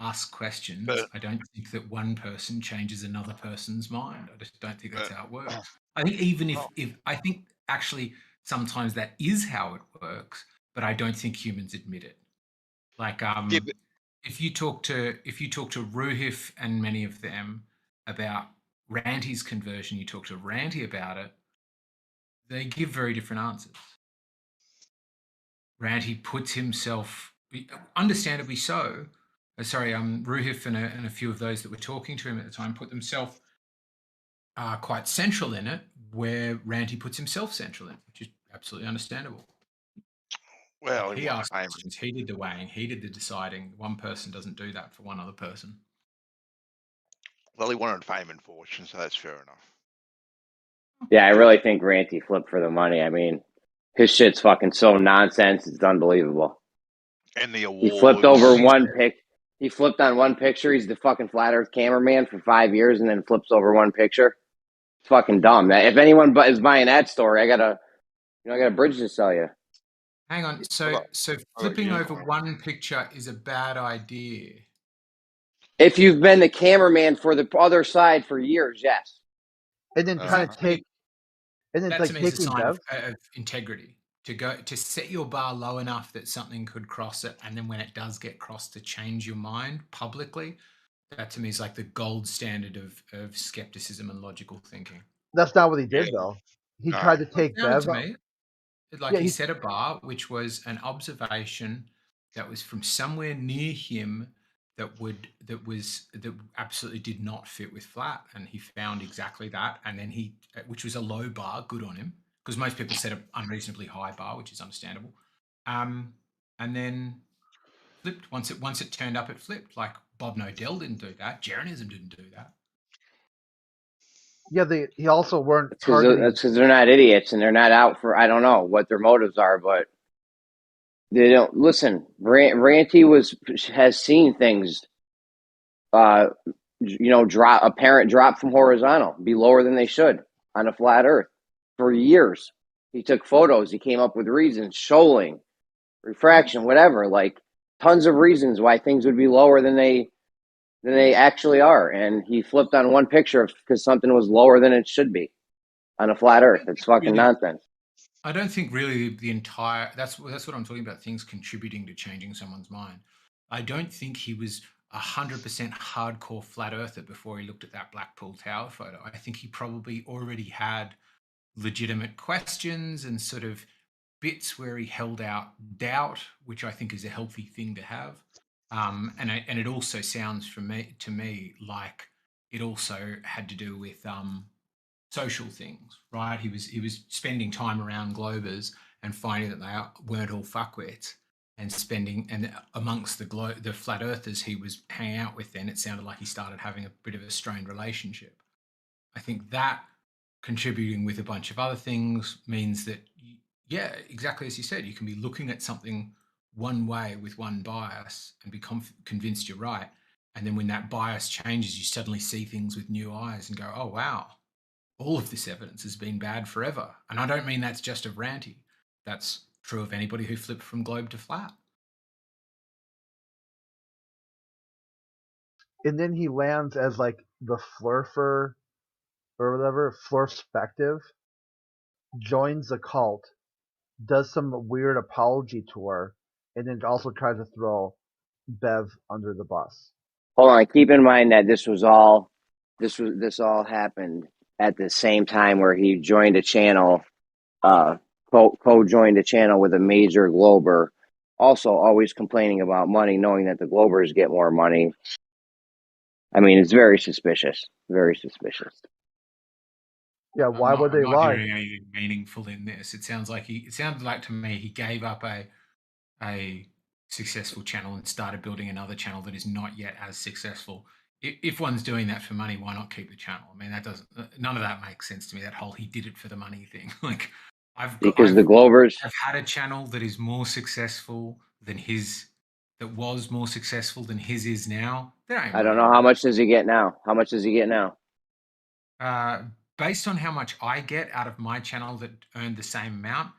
ask questions. But I don't think that one person changes another person's mind. I just don't think that's how it works. I think even if I think actually sometimes that is how it works, but I don't think humans admit it. Like if you talk to Ruhif and many of them about Ranty's conversion, you talk to Ranty about it, they give very different answers. Ranty puts himself, understandably so. Ruhif and a few of those that were talking to him at the time put themselves quite central in it, where Ranty puts himself central in, which is absolutely understandable. Well, he asked questions, he did the weighing, he did the deciding. One person doesn't do that for one other person. Well, he wanted fame and fortune, so that's fair enough. Yeah, I really think Ranty flipped for the money. I mean, his shit's fucking so nonsense, it's unbelievable. And the awards. He flipped over one pic. He flipped on one picture. He's the fucking flat Earth cameraman for 5 years, and then flips over one picture. It's fucking dumb. If anyone is buying that story, I got a bridge to sell you. Hang on. So flipping over one picture is a bad idea. If you've been the cameraman for the other side for years, yes. and then trying to take, and then That like to me is a taking sign Bev. of integrity. To set your bar low enough that something could cross it, and then when it does get crossed, to change your mind publicly. That to me is like the gold standard of skepticism and logical thinking. That's not what he did though. He tried to take Sounded Bev. to me like Yeah, he he set a bar which was an observation that was from somewhere near him that absolutely did not fit with flat, and he found exactly that, and then which was a low bar, good on him, because most people set an unreasonably high bar, which is understandable, and then flipped once it turned up, it flipped. Like Bob Nodell didn't do that, Jeranism didn't do that. Yeah, he also weren't That's targeting. because they're not idiots and they're not out for, I don't know what their motives are, but they don't listen. Ranty has seen things, drop from horizontal, be lower than they should on a flat Earth for years. He took photos. He came up with reasons, shoaling, refraction, whatever, like tons of reasons why things would be lower than they actually are. And he flipped on one picture because something was lower than it should be on a flat Earth. It's fucking nonsense. I don't think really the entire that's what I'm talking about, things contributing to changing someone's mind. I don't think he was 100% hardcore flat earther before he looked at that Blackpool Tower photo. I think he probably already had legitimate questions and sort of bits where he held out doubt, which I think is a healthy thing to have. And it also sounds to me like it also had to do with social things, right? He was spending time around Globers and finding that they weren't all fuckwits, and amongst the flat earthers he was hanging out with, then it sounded like he started having a bit of a strained relationship. I think that contributing with a bunch of other things means that, yeah, exactly as you said, you can be looking at something one way with one bias and be convinced you're right. And then when that bias changes, you suddenly see things with new eyes and go, oh, wow, all of this evidence has been bad forever. And I don't mean that's just of Ranty. That's true of anybody who flipped from globe to flat. And then he lands as like the flurfer or whatever, flurspective, joins the cult, does some weird apology tour, and then also tries to throw Bev under the bus. Hold on, keep in mind that this all happened at the same time where he joined a channel, co-joined a channel with a major Glober, also always complaining about money, knowing that the Globers get more money. I mean, it's very suspicious. Very suspicious. Yeah, why would they lie? I'm not hearing anything meaningful in this. It sounded like to me he gave up a successful channel and started building another channel that is not yet as successful. If one's doing that for money, why not keep the channel? I mean, none of that makes sense to me. That whole he did it for the money thing. Like, the Glovers have had a channel that is more successful than his, that was more successful than his is now. I don't know, how much does he get now? How much does he get now? Based on how much I get out of my channel that earned the same amount,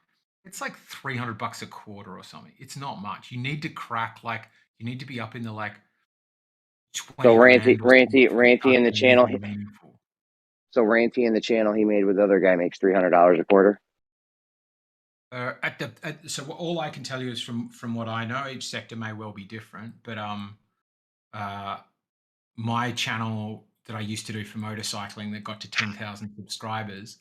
it's like $300 a quarter or something. It's not much. You need to crack, like, you need to be up in the like 20 So Ranty in the channel. Meaningful. So Ranty in the channel he made with the other guy makes $300 a quarter. So all I can tell you is from what I know, each sector may well be different, but my channel that I used to do for motorcycling that got to 10,000 subscribers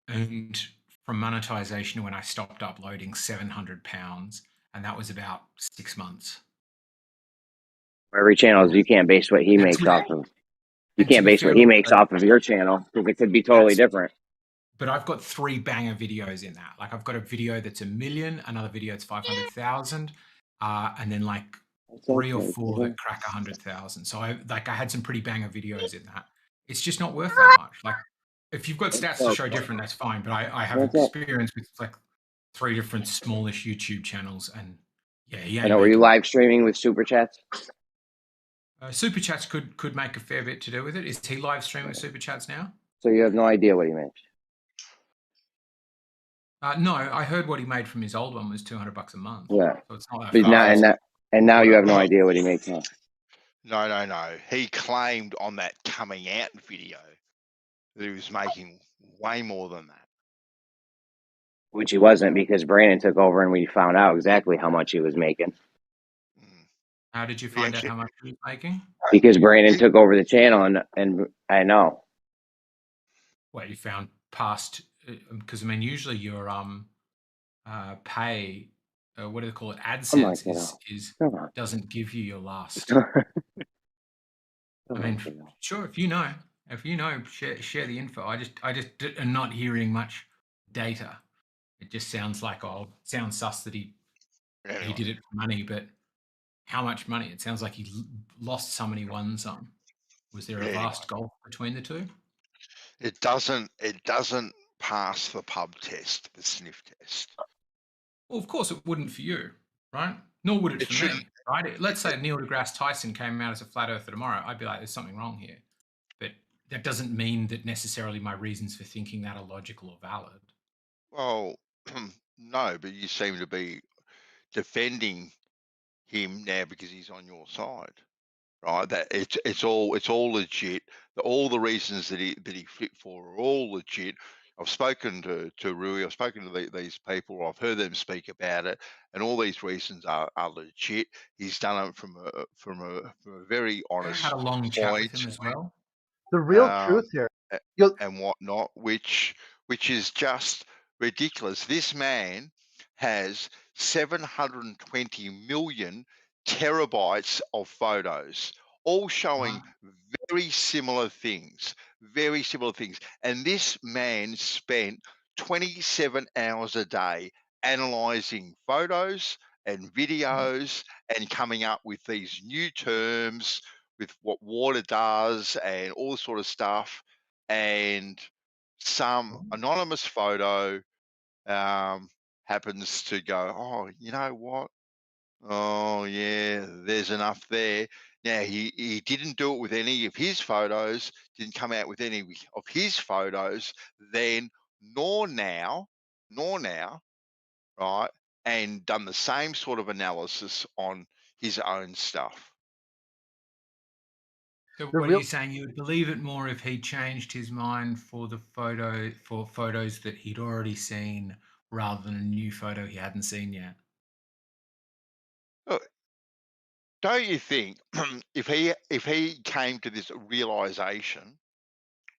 earned from monetization when I stopped uploading £700, and that was about 6 months. Every channel is, you can't base what he makes off of. You can't base what he makes off of your channel because it could be totally different. But I've got 3 banger videos in that. Like, I've got a video that's 1 million, another video that's 500,000, and then like 3 or 4 that crack 100,000. So I had some pretty banger videos in that. It's just not worth that much. Like, if you've got stats to show different, that's fine. But I have experience with like 3 different smallish YouTube channels, and yeah. I know. Were you live streaming with super chats? Super chats could make a fair bit to do with it. Is he live streaming with super chats now? So you have no idea what he makes. No, I heard what he made from his old one was $200 a month. Yeah, so it's not that far. And now you have no idea what he makes now. No. He claimed on that coming out video that he was making way more than that. Which he wasn't, because Brandon took over and we found out exactly how much he was making. How did you He find out actually- how much he was making? Because Brandon took over the channel, and I know. What you found past, because I mean, usually your pay, what do they call it? I'm like, AdSense is come on. doesn't give you your last. Come I mean, on, you know. sure, if you know, share the info. I just am not hearing much data. It just sounds like, sounds sus that he Anyway, did it for money, but how much money? It sounds like he lost some and he won some. Was there a Anyway. vast gulf between the two? it doesn't pass the pub test, the sniff test. Well, of course it wouldn't for you, right? Nor would it It for shouldn't. me, right? Let's say Neil deGrasse Tyson came out as a flat earther tomorrow. I'd be like, there's something wrong here. But that doesn't mean that necessarily my reasons for thinking that are logical or valid. Well, no, but you seem to be defending him now because he's on your side, right? That it's all legit. All the reasons that he flipped for are all legit. I've spoken to Rui. I've spoken to these people. I've heard them speak about it, and all these reasons are legit. He's done it from a very I honest had a long chat with point. him as well. The real truth here. You'll, and whatnot, which is just ridiculous. This man has 720 million terabytes of photos, all showing very similar things, And this man spent 27 hours a day analyzing photos and videos and coming up with these new terms, with what water does and all this sort of stuff. And some anonymous photo happens to go, oh, you know what? Oh, yeah, there's enough there. Now, he didn't do it with any of his photos, didn't come out with any of his photos then, nor now, right? And done the same sort of analysis on his own stuff. So what are you saying? You would believe it more if he changed his mind for photos that he'd already seen rather than a new photo he hadn't seen yet? Don't you think if he came to this realization,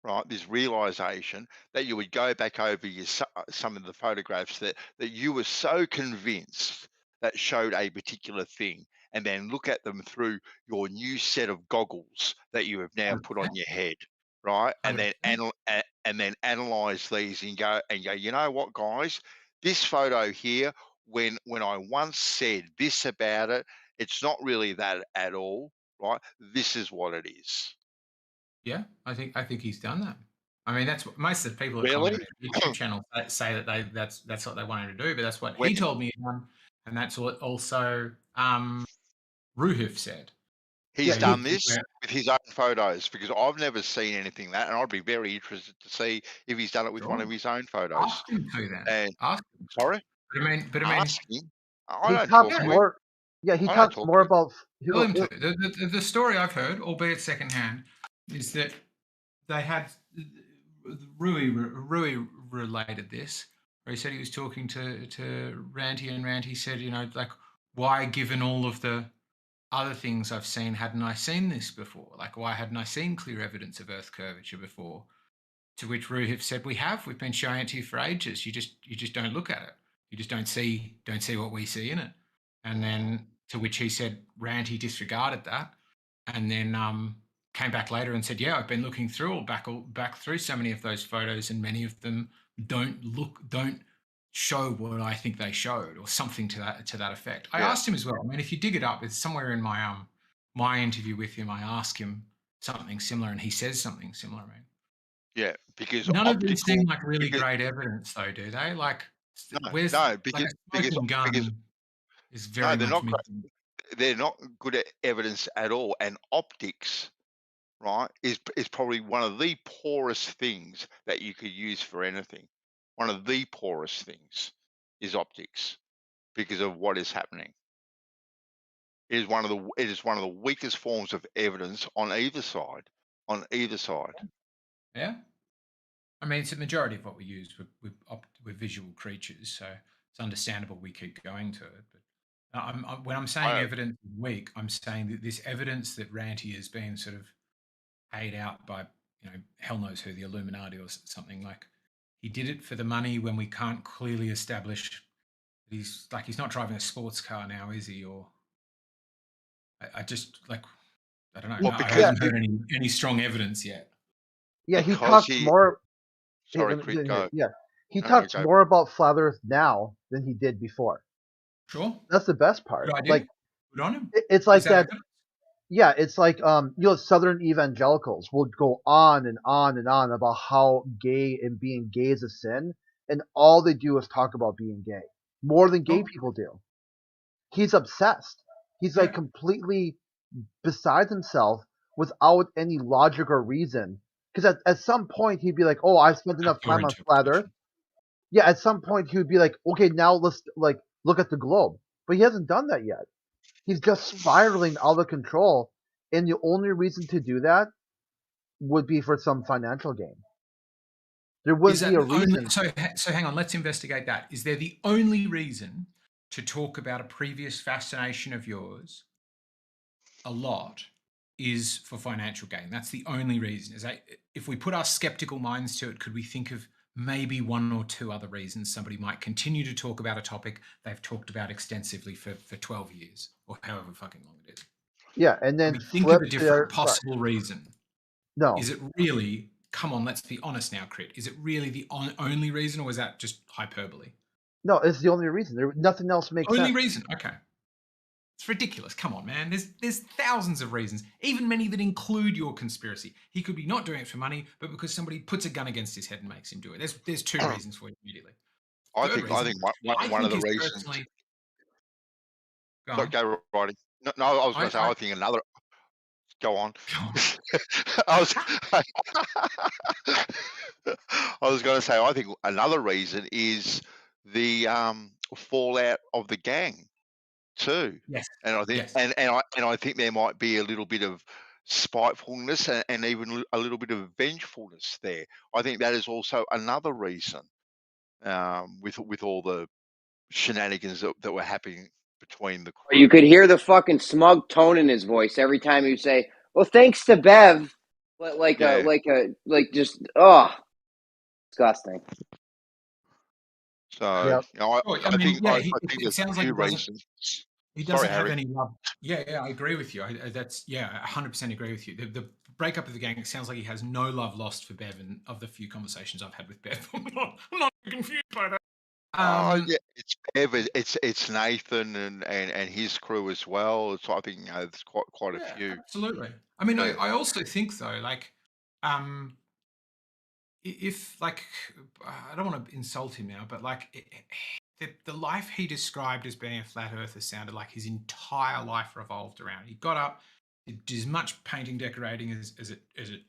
right, that you would go back over some of the photographs that you were so convinced that showed a particular thing, and then look at them through your new set of goggles that you have now put on your head, right, and then analyze these and go, you know what, guys, this photo here, when I once said this about it, it's not really that at all, right? This is what it is. Yeah, I think he's done that. I mean, that's what most of the people that Really? comment on his YouTube channel say that that's what they wanted to do, but that's what he told me, and that's what also Ruhif said. He's done this with his own photos, because I've never seen anything that, and I'd be very interested to see if he's done it with one of his own photos. Ask him to then. And Ask him. sorry, But I mean, ask him. I he don't talks talk more. Yeah, he talks more about. Tell him to. The story I've heard, albeit secondhand, is that they had Rui related this, where he said he was talking to Ranty, and Ranty said, you know, like, why, given all of the other things I've seen, hadn't I seen this before? Like, why hadn't I seen clear evidence of Earth curvature before? To which Ruhif said, we've been showing it to you for ages. You just don't look at it. You just don't see what we see in it. And then to which he said, Ranty disregarded that, and then came back later and said, yeah, I've been looking through back through so many of those photos, and many of them don't show what I think they showed, or something to that effect. I asked him as well. I mean, if you dig it up, it's somewhere in my my interview with him. I ask him something similar, and he says something similar. I mean, yeah, because none of these seem like really great evidence, though, do they? Like, because a smoking gun is very much. They're not good evidence at all, and optics, right, is probably one of the poorest things that you could use for anything. One of the poorest things is optics, because of what is happening. It is one of the weakest forms of evidence on either side. Yeah. mean, it's a majority of what we use. We're visual creatures, so it's understandable we keep going to it. But when I'm saying evidence weak, I'm saying that this evidence that Ranty has been sort of paid out by, hell knows who, the Illuminati or something, like he did it for the money when we can't clearly establish that he's not driving a sports car now, is he? Or I just like, I don't know. Well, I because- haven't heard any strong evidence yet. Yeah, he Because talks he- more. Sorry, let me- quick, go. Yeah, he No, talks go. more about flat Earth now than he did before. Sure. That's the best part. Good idea. Like, Good on him. it's like Is that. evidence? Yeah, it's like Southern evangelicals will go on and on and on about how gay and being gay is a sin, and all they do is talk about being gay more than gay Oh. people do. He's obsessed. He's like completely beside himself without any logic or reason. Because at some point he'd be like, "Oh, I've spent enough Your time on flat Earth." interpretation. Yeah, at some point he would be like, "Okay, now let's like look at the globe," but he hasn't done that yet. He's just spiraling out of control, and the only reason to do that would be for some financial gain. There Is wouldn't that be a the only, reason. so hang on, let's investigate that. Is there the only reason to talk about a previous fascination of yours a lot is for financial gain? That's the only reason. Is that if we put our skeptical minds to it, could we think of maybe one or two other reasons somebody might continue to talk about a topic they've talked about extensively for 12 years or however fucking long it is? Yeah, and then Can we think flip of a to different their possible reason? no. Is it really, come on, let's be honest now, Crit, is it really the only reason, or is that just hyperbole? No, it's the only reason. Nothing else makes Only sense. reason, okay. It's ridiculous. Come on, man. There's thousands of reasons, even many that include your conspiracy. He could be not doing it for money, but because somebody puts a gun against his head and makes him do it. There's two reasons for it immediately. I Third think reason, one of the is reasons. personally- Go Sorry, on. go right. No, I was going to say. I think another. Go on. I was going to say. I think another reason is the fallout of the gang too. Yes. And I think, Yes. and I think there might be a little bit of spitefulness and even a little bit of vengefulness there. I think that is also another reason, with all the shenanigans that were happening between the crew. You could hear the fucking smug tone in his voice every time you say, "Well, thanks to Bev," just disgusting. So Yep. I think it there's sounds a like few he doesn't- reasons. He doesn't Sorry, have Harry. any love. Yeah, I agree with you. That's 100% agree with you. The breakup of the gang, it sounds like he has no love lost for Bev, and of the few conversations I've had with Bev, I'm not confused by that. Yeah, it's Bev, it's Nathan and his crew as well. So I think there's quite a few. Absolutely. I mean, Yeah. I also think though, like, if like, I don't want to insult him now, but like, the life he described as being a flat earther sounded like his entire life revolved around. He got up, did as much painting, decorating as it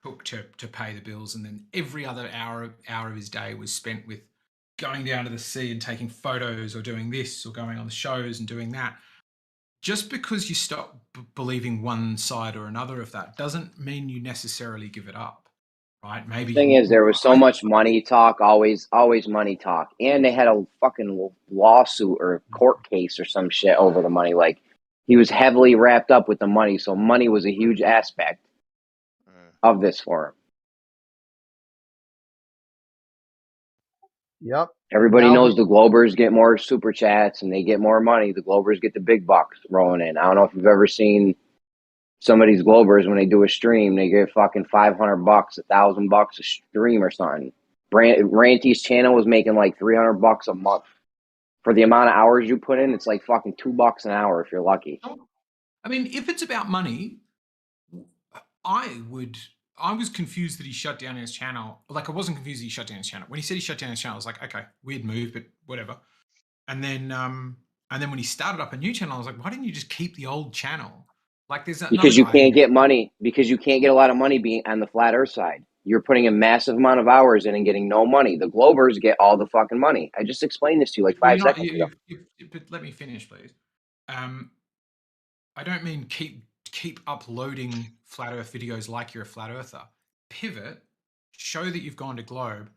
took to pay the bills, and then every other hour of his day was spent with going down to the sea and taking photos, or doing this, or going on the shows and doing that. Just because you stop believing one side or another of that doesn't mean you necessarily give it up, right? Maybe The thing is, there was so much money talk, always money talk, and they had a fucking lawsuit or court case or some shit over the money. Like, he was heavily wrapped up with the money, so money was a huge aspect of this for him. Yep. Everybody Now knows the Globers get more super chats and they get more money. The Globers get the big bucks rolling in. I don't know if you've ever seen some of these Globers when they do a stream, they get fucking $500, $1,000 a stream or something. Ranty's channel was making like $300 a month. For the amount of hours you put in, it's like fucking $2 an hour if you're lucky. I mean, if it's about money, I was confused that he shut down his channel. Like, I wasn't confused that he shut down his channel. When he said he shut down his channel, I was like, okay, weird move, but whatever. And then when he started up a new channel, I was like, why didn't you just keep the old channel? Like, there's because you can't get money, because you can't get a lot of money being on the flat earth side. You're putting a massive amount of hours in and getting no money. The Globers get all the fucking money. I just explained this to you like 5 seconds ago. But let me finish, please. I don't mean keep uploading flat earth videos like you're a flat earther. Pivot, show that you've gone to Globe,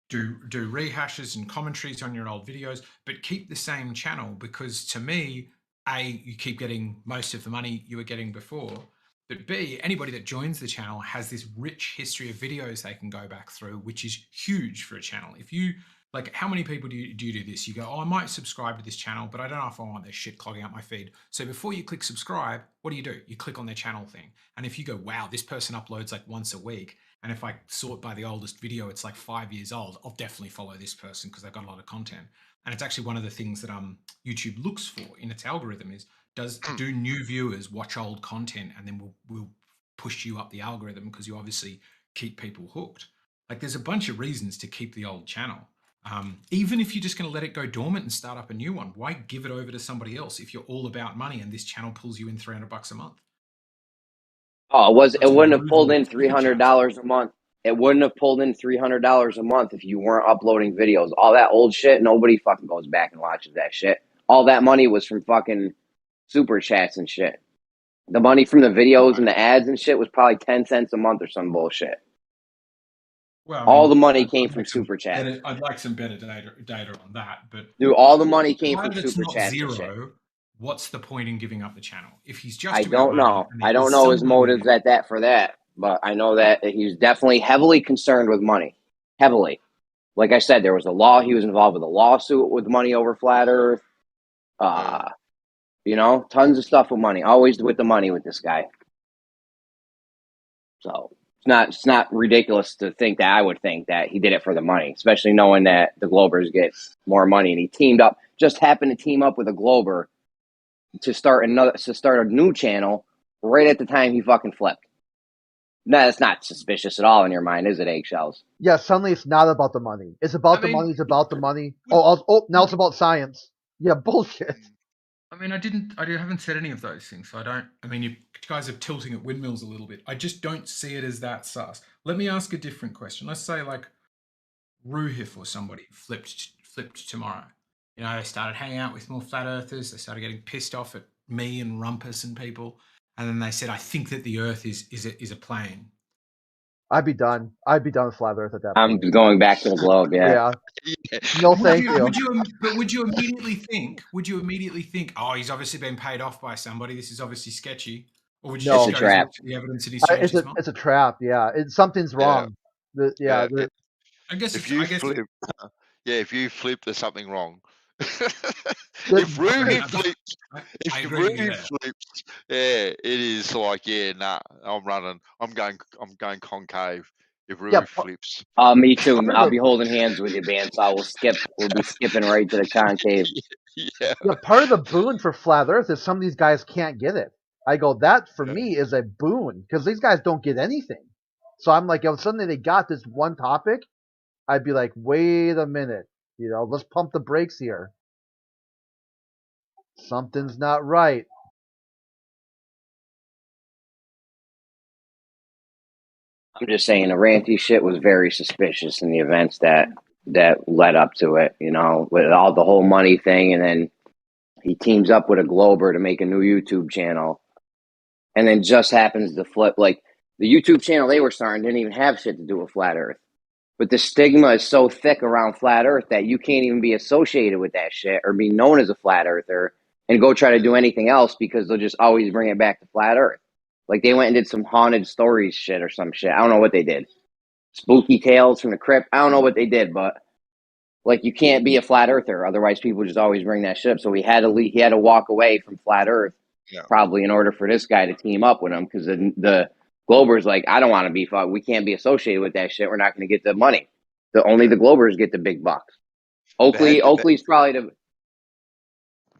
do rehashes and commentaries on your old videos, but keep the same channel, because to me, A, you keep getting most of the money you were getting before, but B, anybody that joins the channel has this rich history of videos they can go back through, which is huge for a channel. If you, like, how many people do you do this? You go, oh, I might subscribe to this channel, but I don't know if I want their shit clogging up my feed. So before you click subscribe, what do? You click on their channel thing. And if you go, wow, this person uploads like once a week, and if I sort by the oldest video, it's like 5 years old, I'll definitely follow this person because they've got a lot of content. And it's actually one of the things that YouTube looks for in its algorithm is, do new viewers watch old content, and then we'll push you up the algorithm because you obviously keep people hooked. Like, there's a bunch of reasons to keep the old channel. Even if you're just going to let it go dormant and start up a new one, why give it over to somebody else if you're all about money and this channel pulls you in $300 a month? Oh, it That's wouldn't have brutal pulled in super chats. $300 a month. It wouldn't have pulled in $300 a month if you weren't uploading videos. All that old shit, nobody fucking goes back and watches that shit. All that money was from fucking super chats and shit. The money from the videos and the ads and shit was probably 10 cents a month or some bullshit. Well, all the money came from super chats. I'd like some better data on that, but Dude, all the money came from provided it's super not chats and shit. zero, what's the point in giving up the channel? If he's just I about don't money, know. and I there don't is know his somebody motives at that for that, but I know that he's definitely heavily concerned with money. Heavily. Like I said, there was a law. He was involved with a lawsuit with money over Flat Earth. You know, tons of stuff with money. Always with the money with this guy. So it's not ridiculous to think that I would think that he did it for the money, especially knowing that the Globers get more money, and he just happened to team up with a Glober to start a new channel right at the time he fucking flipped. No, that's not suspicious at all in your mind, is it, Eggshells? Yeah, suddenly it's not about the money. It's about the money. It's about the money. Now it's about science. Yeah, bullshit. I mean, I haven't said any of those things, so I don't. I mean, you guys are tilting at windmills a little bit. I just don't see it as that sus. Let me ask a different question. Let's say like Ruhif or somebody flipped tomorrow. You know, they started hanging out with more flat earthers. They started getting pissed off at me and Rumpus and people, and then they said, "I think that the Earth is a plane." I'd be done. I'd be done with Flat Earth at that I'm point. going back to the globe. Yeah. No, thank you. Would you immediately think, oh, he's obviously been paid off by somebody. This is obviously sketchy. Or would you just go trap. to the evidence that he's changed his mind? It's a trap. Yeah, something's wrong. I guess if you flip, there's something wrong. If Ruby flips, yeah, it is like, nah, I'm going concave. If Ruby flips, me too. I'll be holding hands with you, Bandsaw. We'll be skipping right to the concave. Yeah, part of the boon for Flat Earth is some of these guys can't get it. I go, that for me is a boon because these guys don't get anything. So I'm like, if suddenly they got this one topic, I'd be like, wait a minute, let's pump the brakes here. Something's not right. I'm just saying, the ranty shit was very suspicious in the events that led up to it, with all the whole money thing, and then he teams up with a Glober to make a new YouTube channel, and then just happens to flip. Like, the YouTube channel they were starting didn't even have shit to do with Flat Earth. But the stigma is so thick around Flat Earth that you can't even be associated with that shit or be known as a Flat Earther and go try to do anything else because they'll just always bring it back to Flat Earth. Like, they went and did some haunted stories shit or some shit. I don't know what they did. Spooky tales from the crypt. I don't know what they did, but like, you can't be a Flat Earther. Otherwise, people just always bring that shit up. So he had to walk away from Flat Earth probably in order for this guy to team up with him, because the Glober's like, I don't want to be we can't be associated with that shit. We're not going to get the money. Only the Globers get the big bucks. Oakley's probably the.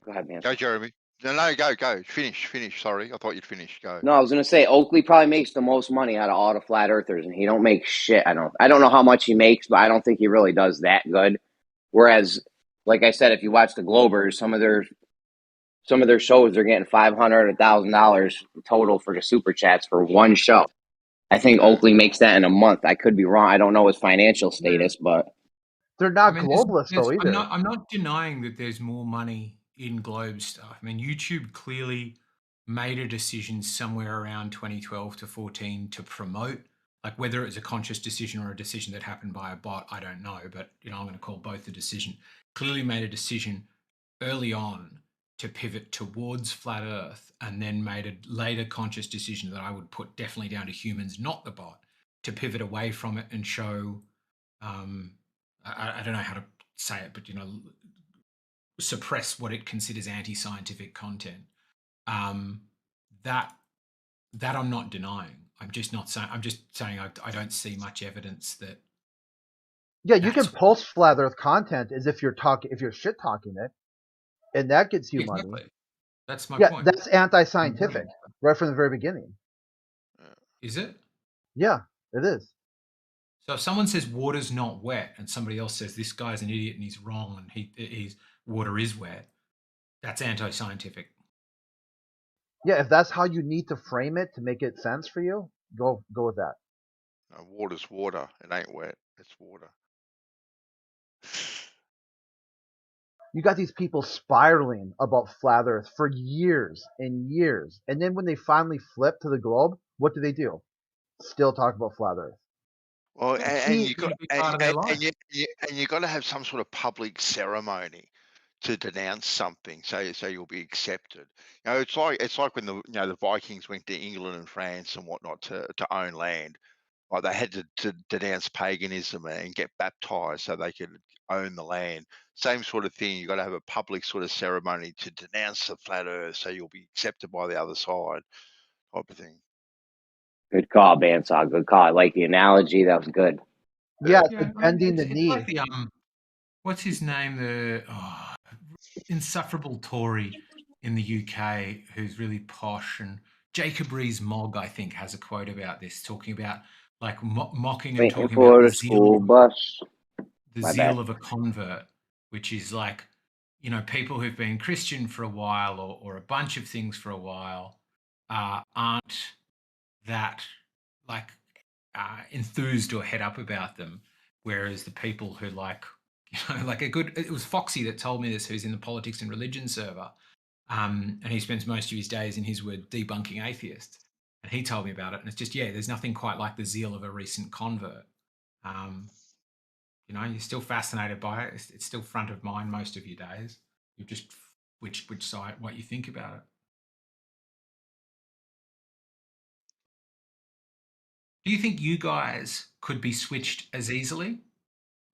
Go ahead, man. Go, Jeremy. No, go. Finish. Sorry, I thought you'd finish. Go. No, I was going to say Oakley probably makes the most money out of all the Flat Earthers, and he don't make shit. I don't know how much he makes, but I don't think he really does that good. Whereas, like I said, if you watch the Globers, some of their shows, they're getting $500, $1,000 total for the super chats for one show. I think Oakley makes that in a month. I could be wrong. I don't know his financial status, but they're not globalists though either. I'm not denying that there's more money in Globe stuff. I mean, YouTube clearly made a decision somewhere around 2012 to 14 to promote Like whether it's a conscious decision or a decision that happened by a bot, I don't know. But I'm going to call both a decision. Clearly made a decision early on to pivot towards flat Earth, and then made a later conscious decision that I would put definitely down to humans, not the bot, to pivot away from it and show. I don't know how to say it, but suppress what it considers anti-scientific content. That I'm not denying. I'm just not saying. I'm just saying I don't see much evidence that. Yeah, you can post flat Earth content as if you're shit talking it, and that gets you money. That's my Yeah, point. that's anti-scientific right from the very beginning. Is it? Yeah, it is. So if someone says water's not wet, and somebody else says this guy's an idiot and he's wrong, and he's water is wet, that's anti-scientific. Yeah, if that's how you need to frame it to make it sense for you, go with that. No, water's water. It ain't wet. It's water. You got these people spiraling about flat Earth for years and years, and then when they finally flip to the globe, what do? Still talk about flat Earth. Well, and you got and you got to have some sort of public ceremony to denounce something, so you'll be accepted. It's like when the Vikings went to England and France and whatnot to own land. Like they had to denounce paganism and get baptized so they could own the land. Same sort of thing. You got to have a public sort of ceremony to denounce the flat Earth, so you'll be accepted by the other side, type of thing. Good call, Bandsaw. Good call. I like the analogy. That was good. Yeah, depending the need. Like the what's his name? The insufferable Tory in the UK who's really posh, and Jacob Rees-Mogg, I think, has a quote about this, talking about like mocking and talking about the zeal, of a convert, which is like, people who've been Christian for a while or a bunch of things for a while aren't that like enthused or head up about them, whereas the people who like it was Foxy that told me this, who's in the politics and religion server, and he spends most of his days, in his word, debunking atheists, and he told me about it, and it's just, there's nothing quite like the zeal of a recent convert. You're still fascinated by it. It's still front of mind most of your days. You've just which side, what you think about it. Do you think you guys could be switched as easily?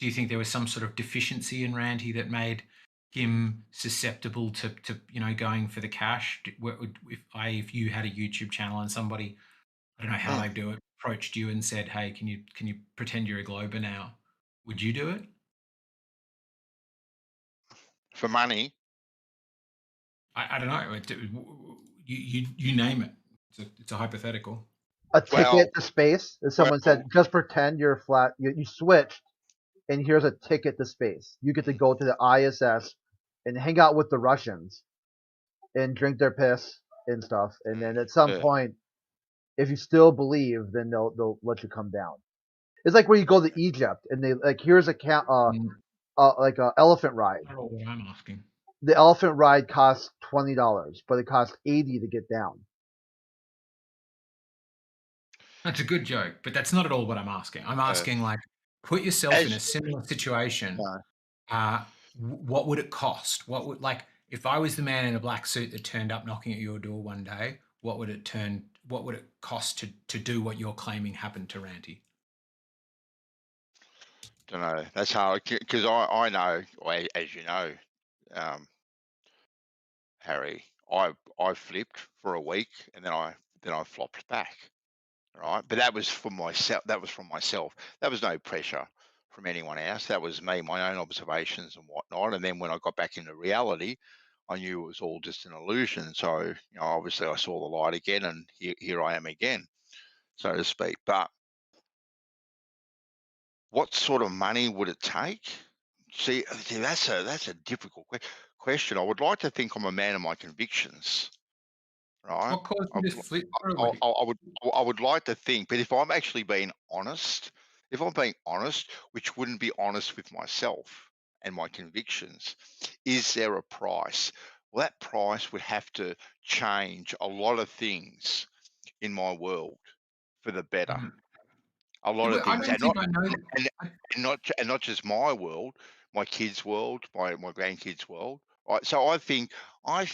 Do you think there was some sort of deficiency in Randy that made him susceptible to going for the cash? If you had a YouTube channel and somebody, I don't know how they do it, approached you and said, "Hey, can you pretend you're a Glober now?" Would you do it? For money? I don't know. You name it. It's a hypothetical. A ticket to space. If someone said, just pretend you're flat, you switched, and here's a ticket to space. You get to go to the ISS and hang out with the Russians and drink their piss and stuff. And then at some point, if you still believe, then they'll let you come down. It's like where you go to Egypt and they like, here's a like a elephant ride. I don't know what I'm asking. The elephant ride costs $20, but it costs $80 to get down. That's a good joke, but that's not at all what I'm asking. I'm asking, like, put yourself in a similar situation. What would it cost? What would, like, if I was the man in a black suit that turned up knocking at your door one day, what would it cost to do what you're claiming happened to Ranty? Don't know. That's hard because I know, as you know, Harry, I flipped for a week and then I flopped back. Right, but that was for myself. That was from myself. That was no pressure from anyone else. That was me, my own observations and whatnot. And then when I got back into reality, I knew it was all just an illusion. So, obviously I saw the light again, and here I am again, so to speak. But what sort of money would it take? See, that's a difficult question. I would like to think I'm a man of my convictions. Right. What caused you to flip? I would like to think, but if I'm actually being honest, which wouldn't be honest with myself and my convictions, is there a price? Well, that price would have to change a lot of things in my world for the better. A lot of I things, don't think I know. and not just my world, my kids' world, my grandkids' world. Right. So I think right,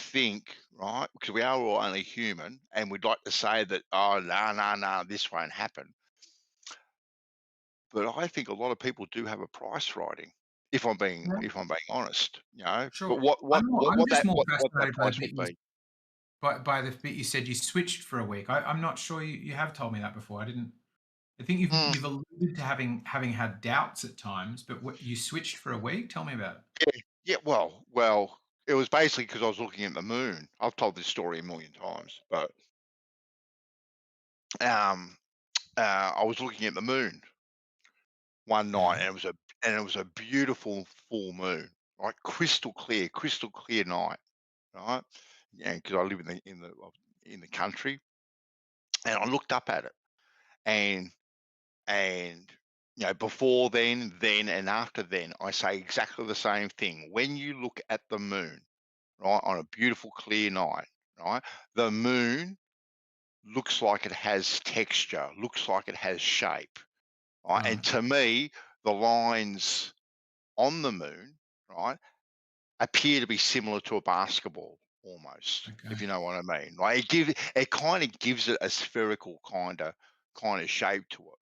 because we are all only human, and we'd like to say that no, this won't happen. But I think a lot of people do have a price writing. If I'm being honest, you know. Sure. But I'm just more what that fascinated by the price bit would be. by the bit you said you switched for a week. I'm not sure you have told me that before. I didn't. I think you've alluded to having had doubts at times, but you switched for a week. Tell me about it. Yeah. Well, it was basically because I was looking at the moon. I've told this story a million times, but I was looking at the moon one night, Yeah. and it was a beautiful full moon, like crystal clear night, right? Yeah, because I live in the country, and I looked up at it, and you know, before then, and after then, I say exactly the same thing. When you look at the moon, right, on a beautiful clear night, right, the moon looks like it has texture, looks like it has shape, right? And Right. to me, the lines on the moon, right, appear to be similar to a basketball almost, Okay. if you know what I mean. Like it kind of gives it a spherical kind of shape to it.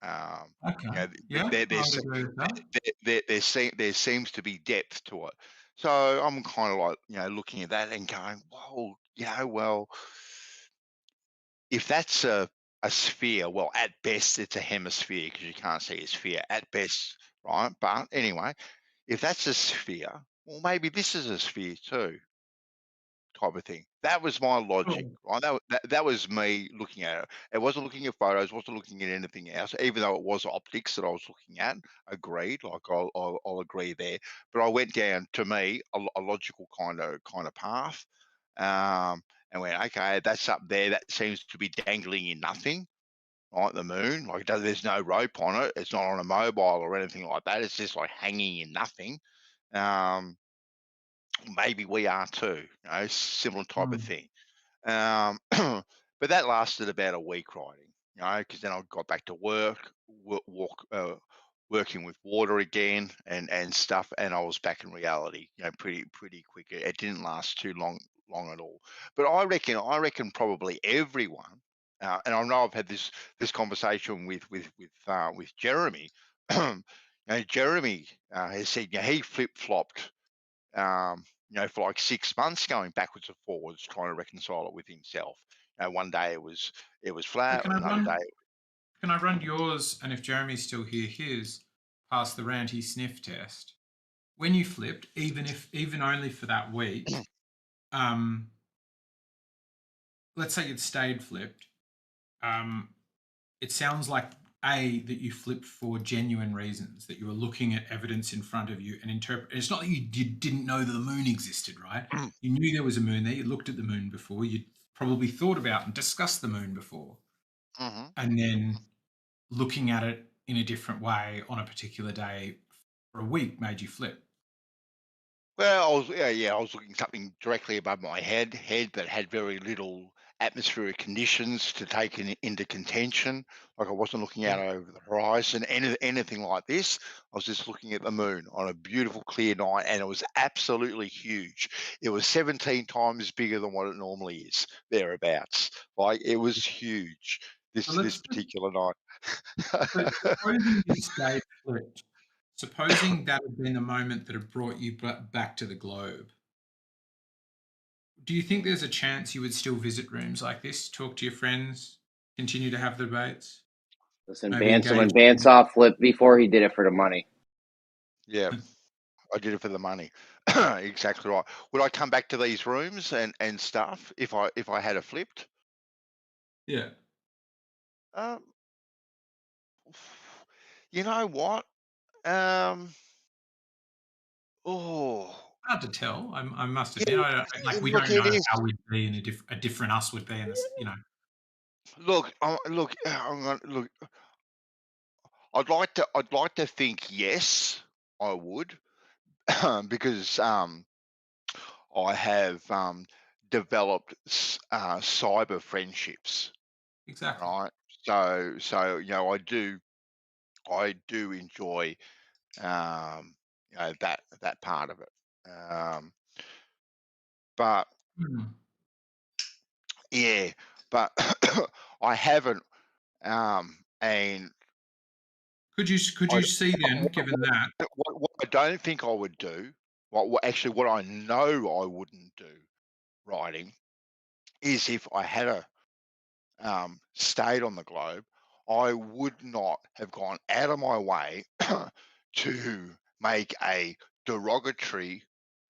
Okay. You know, Yeah, there, I there's would agree with that. there seems to be depth to it. So I'm kind of like, you know, looking at that and going, whoa, you know, well, if that's a sphere, well, at best it's a hemisphere because you can't see a sphere at best, right? But anyway, if that's a sphere, well, maybe this is a sphere too, type of thing. That was my logic, Sure. right? That was me looking at it. It wasn't looking at photos, wasn't looking at anything else, even though it was optics that I was looking at. Agreed, like I'll agree there. But I went down, to me, a logical kind of path, and went, okay, that's up there. That seems to be dangling in nothing. Right, the moon, like there's no rope on it. It's not on a mobile or anything like that. It's just like hanging in nothing. Um, Maybe we are too, you know, similar type of Mm. thing. But that lasted about a week writing, you know, because then I got back to work, working with water again and stuff, and I was back in reality, you know, pretty quick. It didn't last too long at all. But I reckon probably everyone, and I know I've had this conversation with Jeremy. You know, Jeremy has said, you know, he flip flopped, you know, for like 6 months, going backwards and forwards, trying to reconcile it with himself. You know, one day it was So flat, another day. can I run yours, and if Jeremy's still here, his past the Ranty sniff test? When you flipped, even only for that week, let's say you'd stayed flipped. It sounds like that you flipped for genuine reasons, that you were looking at evidence in front of you and interpret. It's not that you didn't know that the moon existed, right? You knew there was a moon there. You looked at the moon before. You probably thought about and discussed the moon before, and then looking at it in a different way on a particular day for a week made you flip. Well, I was looking something directly above my head that had very little atmospheric conditions to take into contention. Like I wasn't looking out over the horizon, anything like this. I was just looking at the moon on a beautiful clear night, and it was absolutely huge. It was 17 times bigger than what it normally is, thereabouts. Like it was huge. This particular night. Supposing you stayed flipped. Supposing that had been the moment that had brought you back to the globe, do you think there's a chance you would still visit rooms like this, talk to your friends, continue to have the debates? Listen, maybe when engage? Bandsaw flipped before, he did it for the money. Yeah, I did it for the money. Exactly right. Would I come back to these rooms and stuff if I had a flipped? Yeah. You know what? Oh, Hard to tell. I must admit, yeah, I don't, like we look, don't it know is. how we'd be, and a different us would be in this. You know. Look, look. I'd like to think yes, I would, because I have developed cyber friendships, Exactly. right? So I do enjoy that part of it. But yeah, but I haven't. And could you see then, given that? What I don't think I would do, what I know I wouldn't do, writing, is if I had stayed on the globe, I would not have gone out of my way to make a derogatory,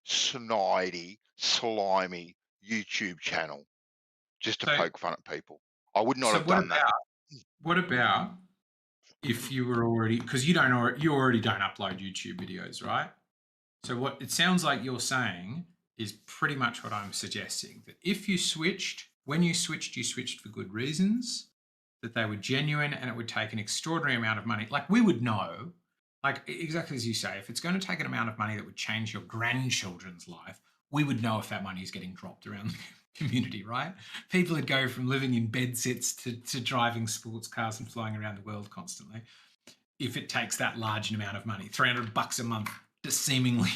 snidey, slimy YouTube channel just to poke fun at people. I would not have done that. What about if you were already, because you already don't upload YouTube videos, right? So what it sounds like you're saying is pretty much what I'm suggesting, that if you switched, when you switched for good reasons, that they were genuine, and it would take an extraordinary amount of money. Like, we would know, like exactly as you say, if it's going to take an amount of money that would change your grandchildren's life, we would know if that money is getting dropped around the community, right? People would go from living in bed sits to driving sports cars and flying around the world constantly. If it takes that large an amount of money, $300 a month, seemingly,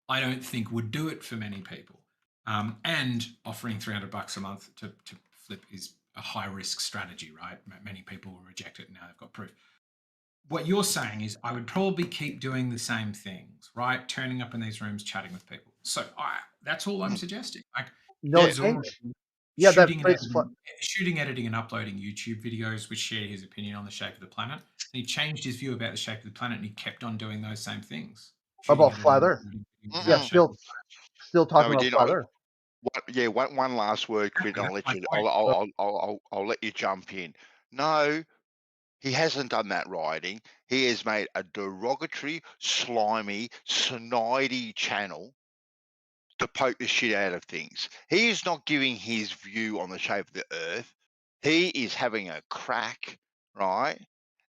I don't think would do it for many people. And offering $300 a month to flip is a high risk strategy, right? Many people will reject it, and now they've got proof. What you're saying is I would probably keep doing the same things, right? Turning up in these rooms, chatting with people. So that's all I'm suggesting. Like, shooting, editing, and uploading YouTube videos, which shared his opinion on the shape of the planet. And he changed his view about the shape of the planet, and he kept on doing those same things. About flat Earth. Yeah, still talking about flat Earth. One last word, Crit, and I'll let you jump in. No, he hasn't done that writing. He has made a derogatory, slimy, snidey channel to poke the shit out of things. He is not giving his view on the shape of the Earth. He is having a crack, right?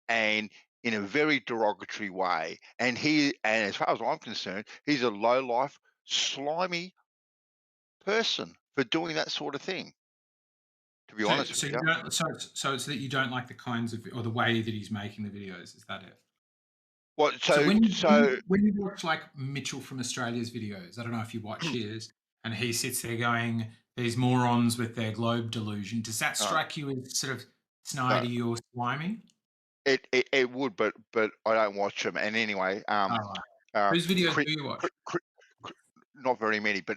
And in a very derogatory way. And as far as I'm concerned, he's a low-life, slimy person for doing that sort of thing. To be honest with you. So it's that you don't like the kinds of, or the way that he's making the videos. Is that it? What? So when you watch like Mitchell from Australia's videos, I don't know if you watch his, and he sits there going, "These morons with their globe delusion." Does that strike you as sort of snidey or slimy? It would, but I don't watch them. And anyway, whose videos do you watch? Not very many, but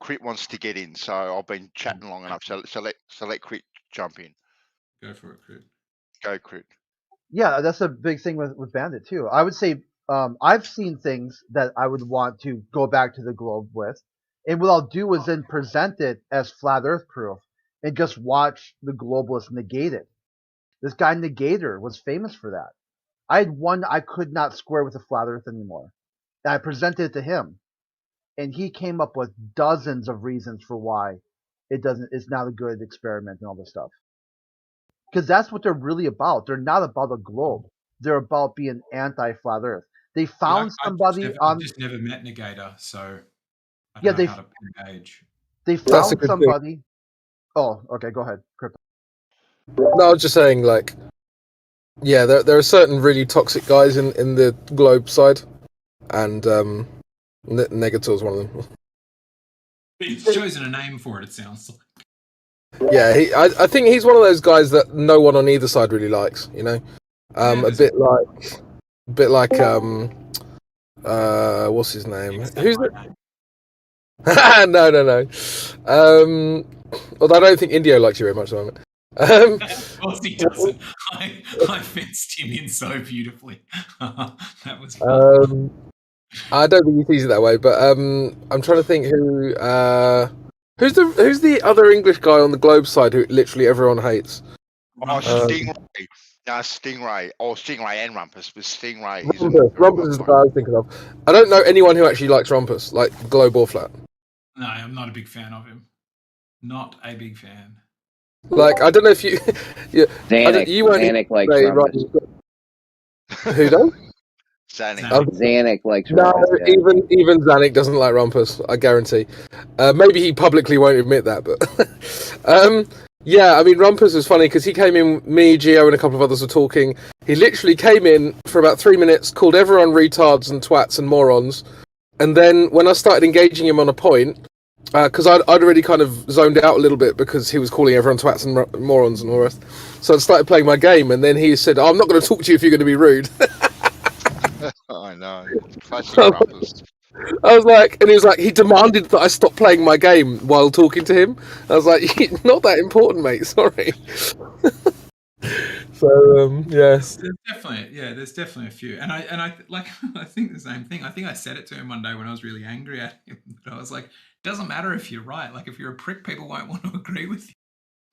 Crit wants to get in, so I've been chatting long enough. So let Crit jump in. Go for it, Crit. Go, Crit. Yeah, that's a big thing with Bandit too. I would say I've seen things that I would want to go back to the globe with, and what I'll do is then present it as flat Earth proof, and just watch the globalists negate it. This guy Negator was famous for that. I had one I could not square with the flat Earth anymore, and I presented it to him, and he came up with dozens of reasons for why it's not a good experiment and all this stuff. Because that's what they're really about. They're not about a globe. They're about being anti-flat Earth. They found somebody I've just never met Negator, so I don't know how to engage. They found somebody. Oh, okay, go ahead, Crypto. No, I was just saying, like, yeah, there are certain really toxic guys in the globe side, and Negator's one of them. He's chosen a name for it. It sounds like. Yeah, I think he's one of those guys that no one on either side really likes. You know, a bit like what's his name? Who's it? No. Although I don't think Indio likes you very much at the moment. Of course he doesn't. I fenced him in so beautifully. That was fun. I don't think he sees it that way, but I'm trying to think who's the other English guy on the globe side who literally everyone hates. Stingray. No, Stingray. Or Stingray and Rumpus, but Stingray Rumpus is the guy I was thinking of. I don't know anyone who actually likes Rumpus, like globe or flat. No, I'm not a big fan of him. Not a big fan. Like, I don't know if you... yeah, Zanuck likes Rumpus. Who does? Zanuck likes No, Rumpus. even Zanuck doesn't like Rumpus, I guarantee. Maybe he publicly won't admit that, but... Yeah, I mean, Rumpus was funny because he came in, me, Gio, and a couple of others were talking. He literally came in for about 3 minutes, called everyone retards and twats and morons, and then when I started engaging him on a point, because I'd already kind of zoned out a little bit because he was calling everyone twats and morons and all the rest, so I started playing my game, and then he said, I'm not going to talk to you if you're going to be rude. I know. Classic Rumpus. I was like, and he was like, he demanded that I stop playing my game while talking to him. I was like, not that important, mate. Sorry. So yes, there's definitely a few, and I like I think the same thing. I think I said it to him one day when I was really angry at him. But I was like, it doesn't matter if you're right. Like if you're a prick, people won't want to agree with you.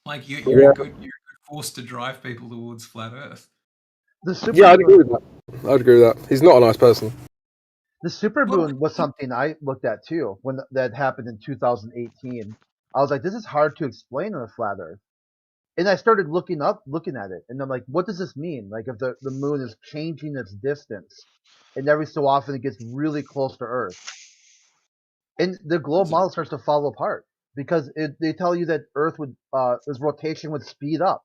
Like you're a good force to drive people towards flat Earth. Yeah, I'd agree with that. I'd agree with that. He's not a nice person. The supermoon was something I looked at too when that happened in 2018. I was like, this is hard to explain on a flat Earth. And I started looking at it, and I'm like, what does this mean? Like, if the moon is changing its distance, and every so often it gets really close to Earth, and the globe model starts to fall apart because they tell you that Earth its rotation would speed up,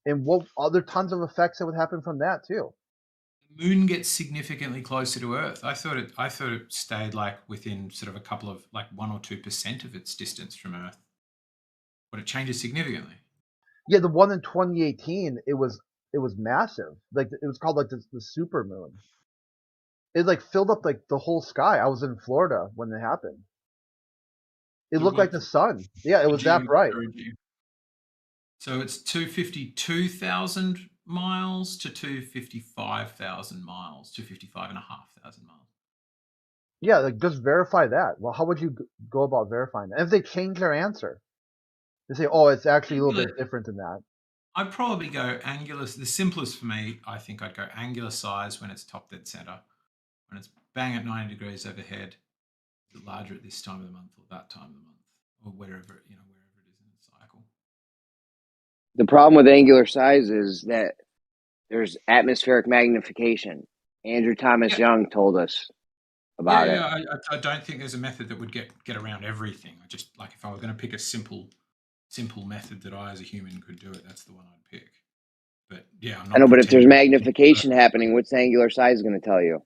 and what other tons of effects that would happen from that too. The moon gets significantly closer to Earth. I thought it stayed like within sort of a couple of like 1 or 2% of its distance from Earth, but it changes significantly. Yeah, the one in 2018, it was massive. Like it was called like the super moon. It like filled up like the whole sky. I was in Florida when it happened. It looked like the sun. Yeah, it was that bright. So it's 252,000 miles to 255,000 miles, 255,500 miles. Yeah, like just verify that. Well, how would you go about verifying that? And if they change their answer, they say, "Oh, it's actually a little bit different than that." I'd probably go angular. The simplest for me, I think I'd go angular size when it's top dead center. When it's bang at 90 degrees overhead, is it larger at this time of the month or that time of the month, or wherever it is in the cycle. The problem with angular size is that there's atmospheric magnification. Andrew Thomas Young told us about it. I don't think there's a method that would get around everything. I just like if I were going to pick a simple method that I as a human could do it, that's the one I'd pick. But yeah, I'm not. I know, but if there's magnification happening, what's the angular size going to tell you?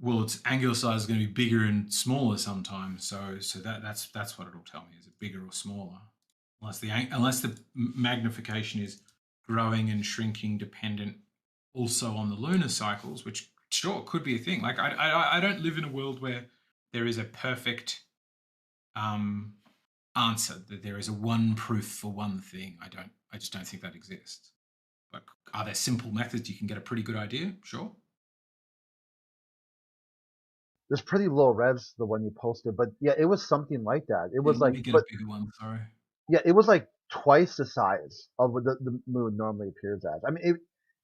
Well, its angular size is going to be bigger and smaller sometimes. So that's what it'll tell me: is it bigger or smaller? Unless the magnification is growing and shrinking dependent also on the lunar cycles, which sure could be a thing. Like I don't live in a world where there is a perfect answer, that there is a one proof for one thing. I just don't think that exists. But are there simple methods you can get a pretty good idea? Sure. There's pretty low res, the one you posted, but yeah, it was something like that. It was like, a bigger one. Sorry. Yeah, it was like twice the size of what the moon normally appears as. I mean,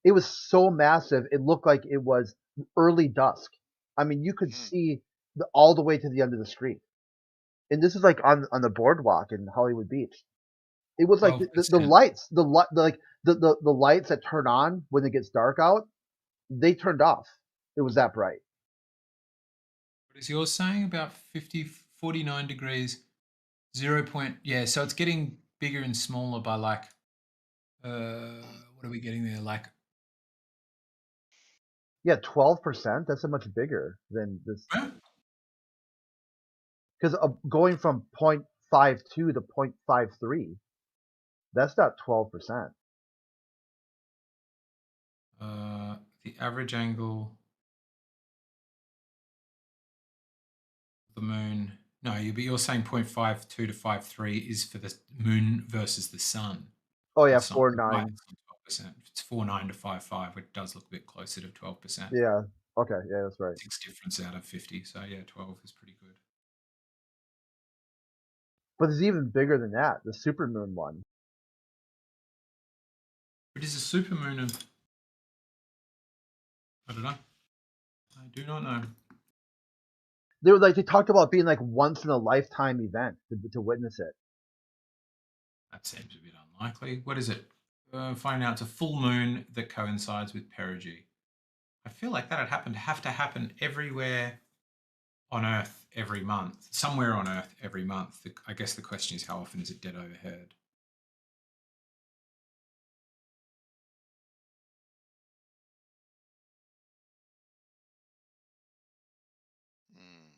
it was so massive. It looked like it was early dusk. I mean, you could see all the way to the end of the street. And this is like on the boardwalk in Hollywood Beach. It was like the lights, the lights that turn on when it gets dark out, they turned off. It was that bright. What is yours saying about 49 degrees? 0. So it's getting bigger and smaller by like what are we getting there, like 12%. That's so much bigger than this, because going from 0.52 to 0.53, that's not 12%. The average angle of the moon. No, you're saying 0.52 to 0.53 is for the moon versus the sun. Oh yeah, 4.9. It's 4.9 to 5.5, which does look a bit closer to 12%. Yeah. Okay. Yeah, that's right. 6 difference out of 50. So yeah, 12 is pretty good. But it's even bigger than that. The supermoon one. It is a supermoon of. I don't know. I do not know. They talked about being like once in a lifetime event to witness it. That seems a bit unlikely. What is it? Find out it's a full moon that coincides with perigee. I feel like that'd have to happen everywhere on Earth every month, somewhere on Earth every month. I guess the question is, how often is it dead overheard? Mm.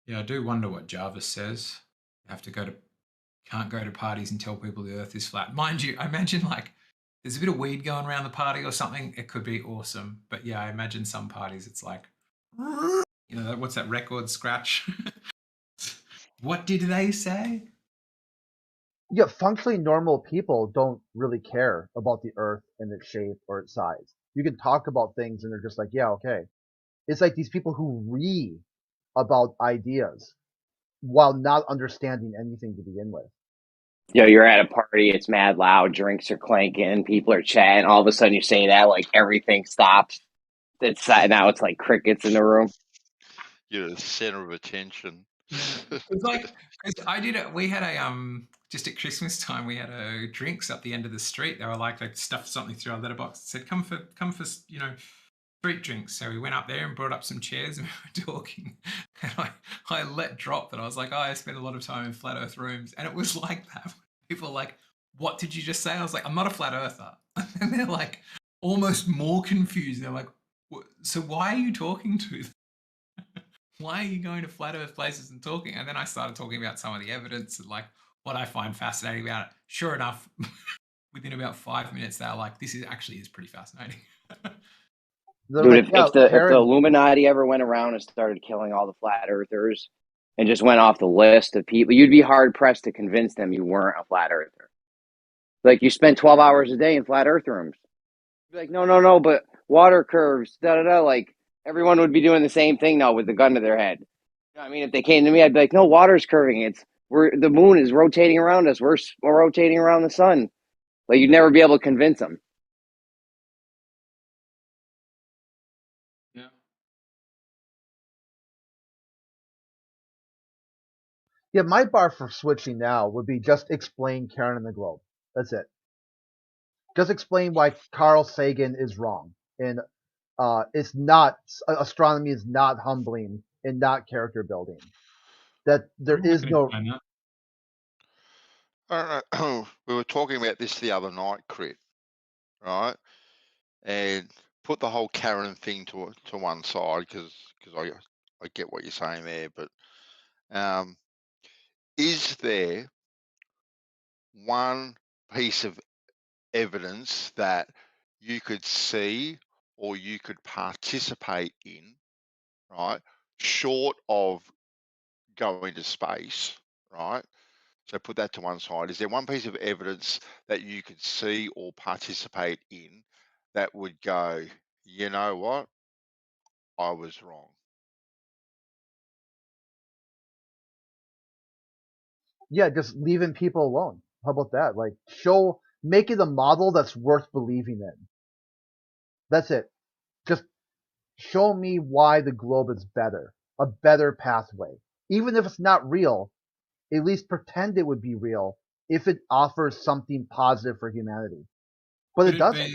Yeah, I do wonder what Jarvis says. You have to can't go to parties and tell people the Earth is flat. Mind you, I imagine like there's a bit of weed going around the party or something. It could be awesome. But yeah, I imagine some parties it's like, you know, what's that record scratch? What did they say? Yeah, functionally normal people don't really care about the Earth and its shape or its size. You can talk about things and they're just like, yeah, okay. It's like these people who read about ideas while not understanding anything to begin with. You're at a party, it's mad loud, drinks are clanking, people are chatting, all of a sudden you say that, like everything stops. Now it's like crickets in the room. You're the center of attention. It's like, I did it. We had just at Christmas time, we had drinks up the end of the street. They were like, they stuffed something through our letterbox. It said, come for, you know, street drinks. So we went up there and brought up some chairs and we were talking. And I let drop that I was like, I spent a lot of time in flat earth rooms. And it was like that. People were like, what did you just say? I was like, I'm not a flat earther. And they're like almost more confused. They're like, so why are you talking to them? Why are you going to flat earth places and talking? And then I started talking about some of the evidence and like what I find fascinating about it. Sure enough, within about 5 minutes, they're like, this is pretty fascinating. Dude, if the Illuminati ever went around and started killing all the flat earthers and just went off the list of people, you'd be hard pressed to convince them you weren't a flat earther. Like you spend 12 hours a day in flat earth rooms. You'd be like, no, but water curves, like everyone would be doing the same thing now with the gun to their head. You know what I mean, if they came to me, I'd be like, no, water's curving. The moon is rotating around us. We're rotating around the sun. Like you'd never be able to convince them. Yeah. Yeah, my bar for switching now would be just explain Karen and the Globe. That's it. Just explain why Carl Sagan is wrong. And it's not, astronomy is not humbling and not character building. That there is no. I don't know. We were talking about this the other night, Crit, right? And put the whole Karen thing to one side because I get what you're saying there, but is there one piece of evidence that you could see or you could participate in, right, short of going to space, right? So put that to one side. Is there one piece of evidence that you could see or participate in that would go, you know what, I was wrong? Yeah, just leaving people alone. How about that? Like, make it a model that's worth believing in. That's it. Just show me why the globe is better, a better pathway. Even if it's not real, at least pretend it would be real if it offers something positive for humanity. But it doesn't.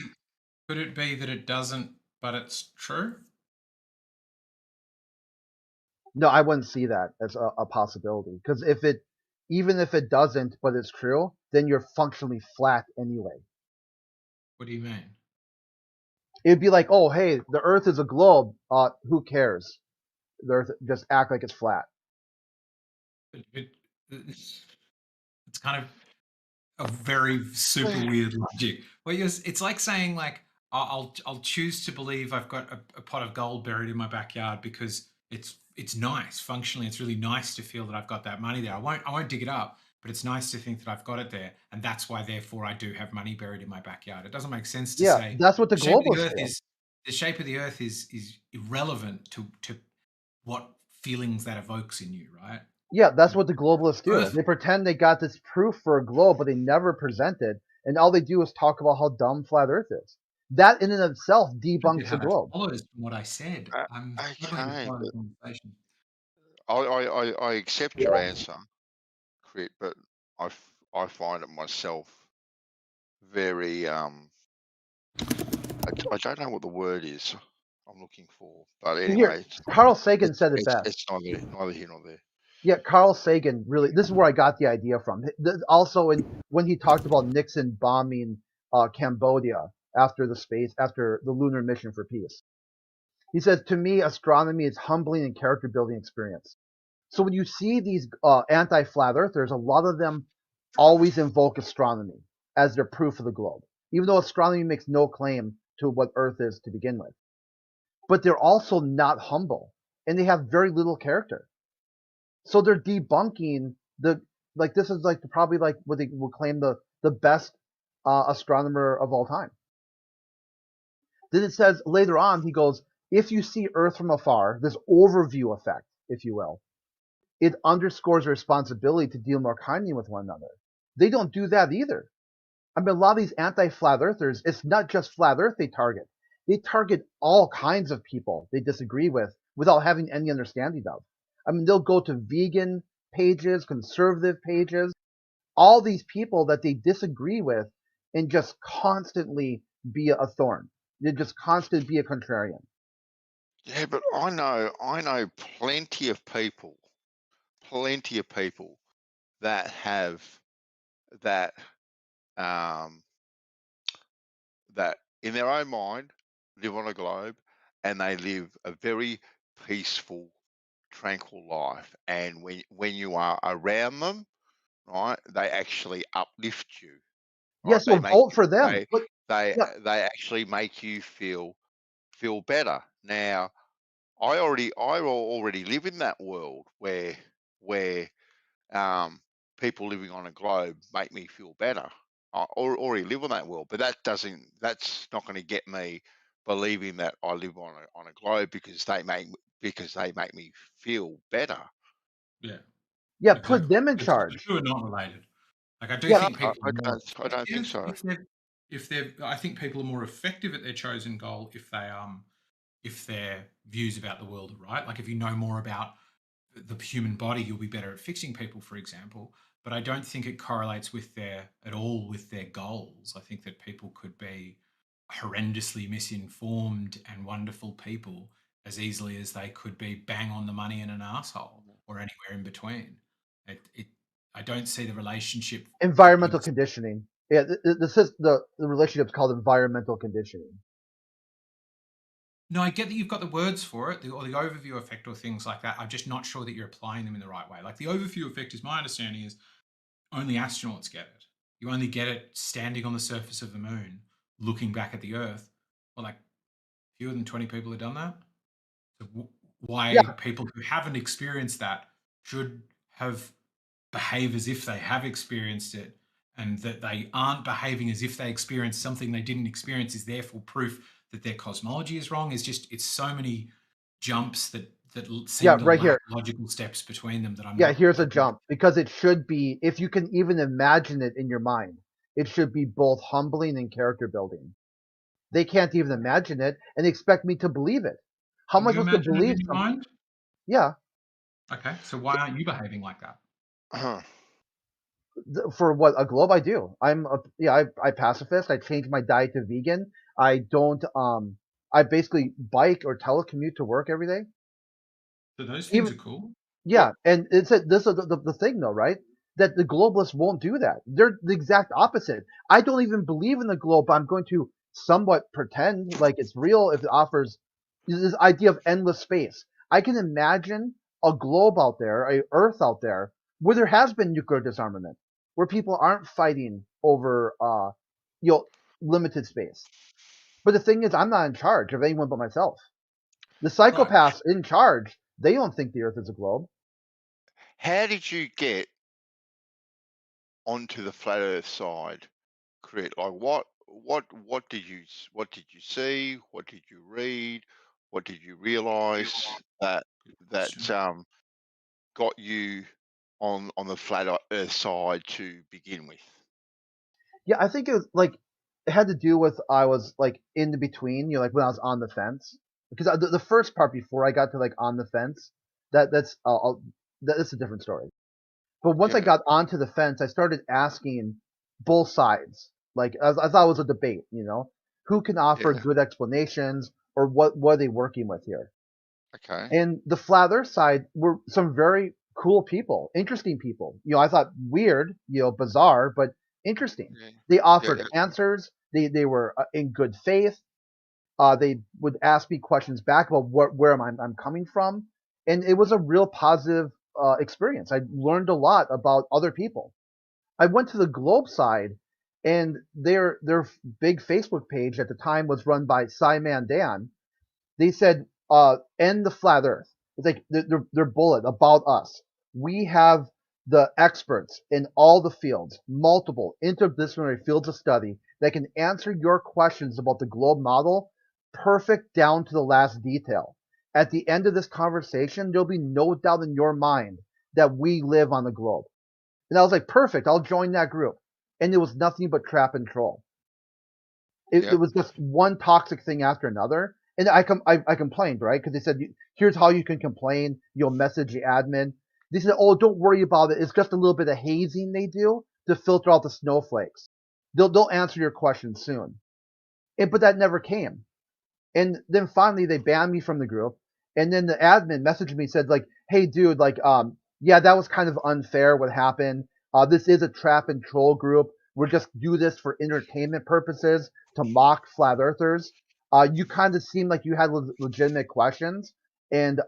Could it be that it doesn't, but it's true? No, I wouldn't see that as a possibility. Because even if it doesn't, but it's true, then you're functionally flat anyway. What do you mean? It'd be like, oh, hey, the Earth is a globe. Who cares? The Earth, just act like it's flat. It's kind of a very super weird logic. Well, it's like saying like I'll choose to believe I've got a pot of gold buried in my backyard because it's nice. Functionally, it's really nice to feel that I've got that money there. I won't dig it up, but it's nice to think that I've got it there, and that's why therefore I do have money buried in my backyard. It doesn't make sense to say that's what the globalists do. The shape of the Earth is irrelevant to what feelings that evokes in you, right? Yeah, that's what the globalists do. They pretend they got this proof for a globe, but they never present it, and all they do is talk about how dumb flat Earth is. That in and of itself debunks the globe. Follows from what I said. I'm okay, I accept your answer, Crit, but I find it myself very I don't know what the word is. I'm looking for. But Here, anyway, Carl Sagan said it best. it's neither here nor there. Yeah, Carl Sagan really. This is where I got the idea from. Also, when he talked about Nixon bombing Cambodia after the lunar mission for peace, he says, "To me, astronomy is humbling and character building experience." So when you see these anti-flat earthers, a lot of them always invoke astronomy as their proof of the globe, even though astronomy makes no claim to what Earth is to begin with. But they're also not humble, and they have very little character. So they're debunking this is probably what they would claim the best astronomer of all time. Then it says later on, he goes, if you see Earth from afar, this overview effect, if you will, it underscores a responsibility to deal more kindly with one another. They don't do that either. I mean, a lot of these anti-flat earthers, it's not just flat Earth they target. They target all kinds of people they disagree with without having any understanding of. I mean, they'll go to vegan pages, conservative pages, all these people that they disagree with, and just constantly be a thorn. They just constantly be a contrarian. Yeah, but I know plenty of people that have that that in their own mind live on a globe, and they live a very peaceful, tranquil life. And when you are around them, right, they actually uplift you. Right? Yes, so vote for them. They actually make you feel better. Now, I already live in that world where people living on a globe make me feel better. I already live on that world, but that's not going to get me believing that I live on a globe because they make me feel better. Yeah. Yeah, put them in charge. The two are not related. Like I do Yeah, think people. I don't think so. I think people are more effective at their chosen goal if their views about the world are right. Like if you know more about the human body, you'll be better at fixing people, for example. But I don't think it correlates at all with their goals. I think that people could be horrendously misinformed and wonderful people as easily as they could be bang on the money and an asshole or anywhere in between. I don't see the relationship. Environmental conditioning. Yeah, the relationship's called environmental conditioning. No, I get that you've got the words for it, or the overview effect or things like that. I'm just not sure that you're applying them in the right way. Like the overview effect is my understanding is only astronauts get it. You only get it standing on the surface of the moon, looking back at the Earth. Well, like fewer than 20 people have done that. So why people who haven't experienced that should have behave as if they have experienced it, and that they aren't behaving as if they experienced something they didn't experience is therefore proof that their cosmology is wrong. It's so many jumps that seem to lack logical steps between them that I'm not. Here's a jump, because it should be, if you can even imagine it in your mind, it should be both humbling and character building. They can't even imagine it and expect me to believe it. How am I supposed to believe in your mind? Yeah. Okay, so why aren't you behaving like that? For what, a globe? I do. I pacifist. I change my diet to vegan. I don't I basically bike or telecommute to work every day. So those things are cool. Yeah, and this is the thing though, right? That the globalists won't do that. They're the exact opposite. I don't even believe in the globe, but I'm going to somewhat pretend like it's real if it offers this idea of endless space. I can imagine a globe out there, a Earth out there, where there has been nuclear disarmament, where people aren't fighting over limited space. But the thing is, I'm not in charge of anyone but myself. The psychopaths in charge, they don't think the Earth is a globe. How did you get onto the flat Earth side, Crit? Like what did you see? What did you read? What did you realize that got you on the flat Earth side to begin with? Yeah, I think it had to do with I was like in between, like when I was on the fence. Because the first part before I got to like on the fence, that's a different story. But once I got onto the fence, I started asking both sides. Like I thought it was a debate, who can offer good explanations or what are they working with here? Okay. And the flat Earth side were some very cool people, interesting people. I thought weird, bizarre, but interesting. Yeah. They offered Yeah. answers. They were in good faith. They would ask me questions back about where I'm coming from, and it was a real positive experience. I learned a lot about other people. I went to the Globe side, and their big Facebook page at the time was run by Simon Dan. They said, end the flat Earth. It's like their bullet about us. We have the experts in all the fields, multiple interdisciplinary fields of study that can answer your questions about the globe model, perfect down to the last detail. At the end of this conversation, there'll be no doubt in your mind that we live on the globe. And I was like, perfect, I'll join that group. And it was nothing but trap and troll. It was just one toxic thing after another. And I complained, right? Because they said, here's how you can complain. You'll message the admin. They said, oh, don't worry about it. It's just a little bit of hazing they do to filter out the snowflakes. They'll answer your questions soon. But that never came. And then finally they banned me from the group. And then the admin messaged me and said, like, hey, dude, like, yeah, that was kind of unfair what happened. This is a trap and troll group. We're just do this for entertainment purposes to mock flat earthers. You kind of seem like you had legitimate questions. And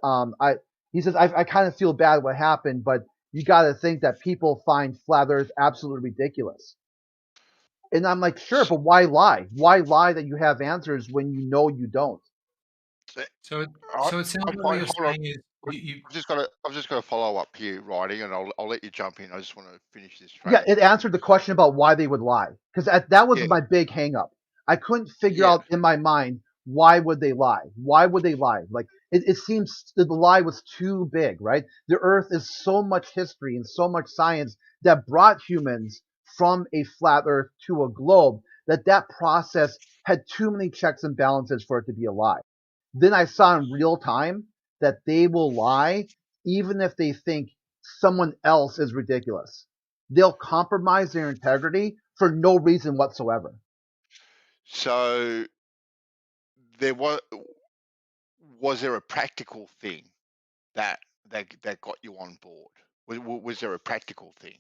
he says, I kind of feel bad what happened, but you got to think that people find flat earth absolutely ridiculous. And I'm like, sure, but why lie? Why lie that you have answers when you know you don't? So it sounds like what you're saying is I've just got to follow up here, writing, and I'll let you jump in. I just want to finish this. Yeah, it answered the question about why they would lie, because that was my big hang up. I couldn't figure out in my mind why would they lie. Why would they lie? Like it seems that the lie was too big, right? The Earth is so much history and so much science that brought humans from a flat Earth to a globe that process had too many checks and balances for it to be a lie. Then I saw in real time that they will lie even if they think someone else is ridiculous. They'll compromise their integrity for no reason whatsoever. So there was there a practical thing that got you on board? Was there a practical thing?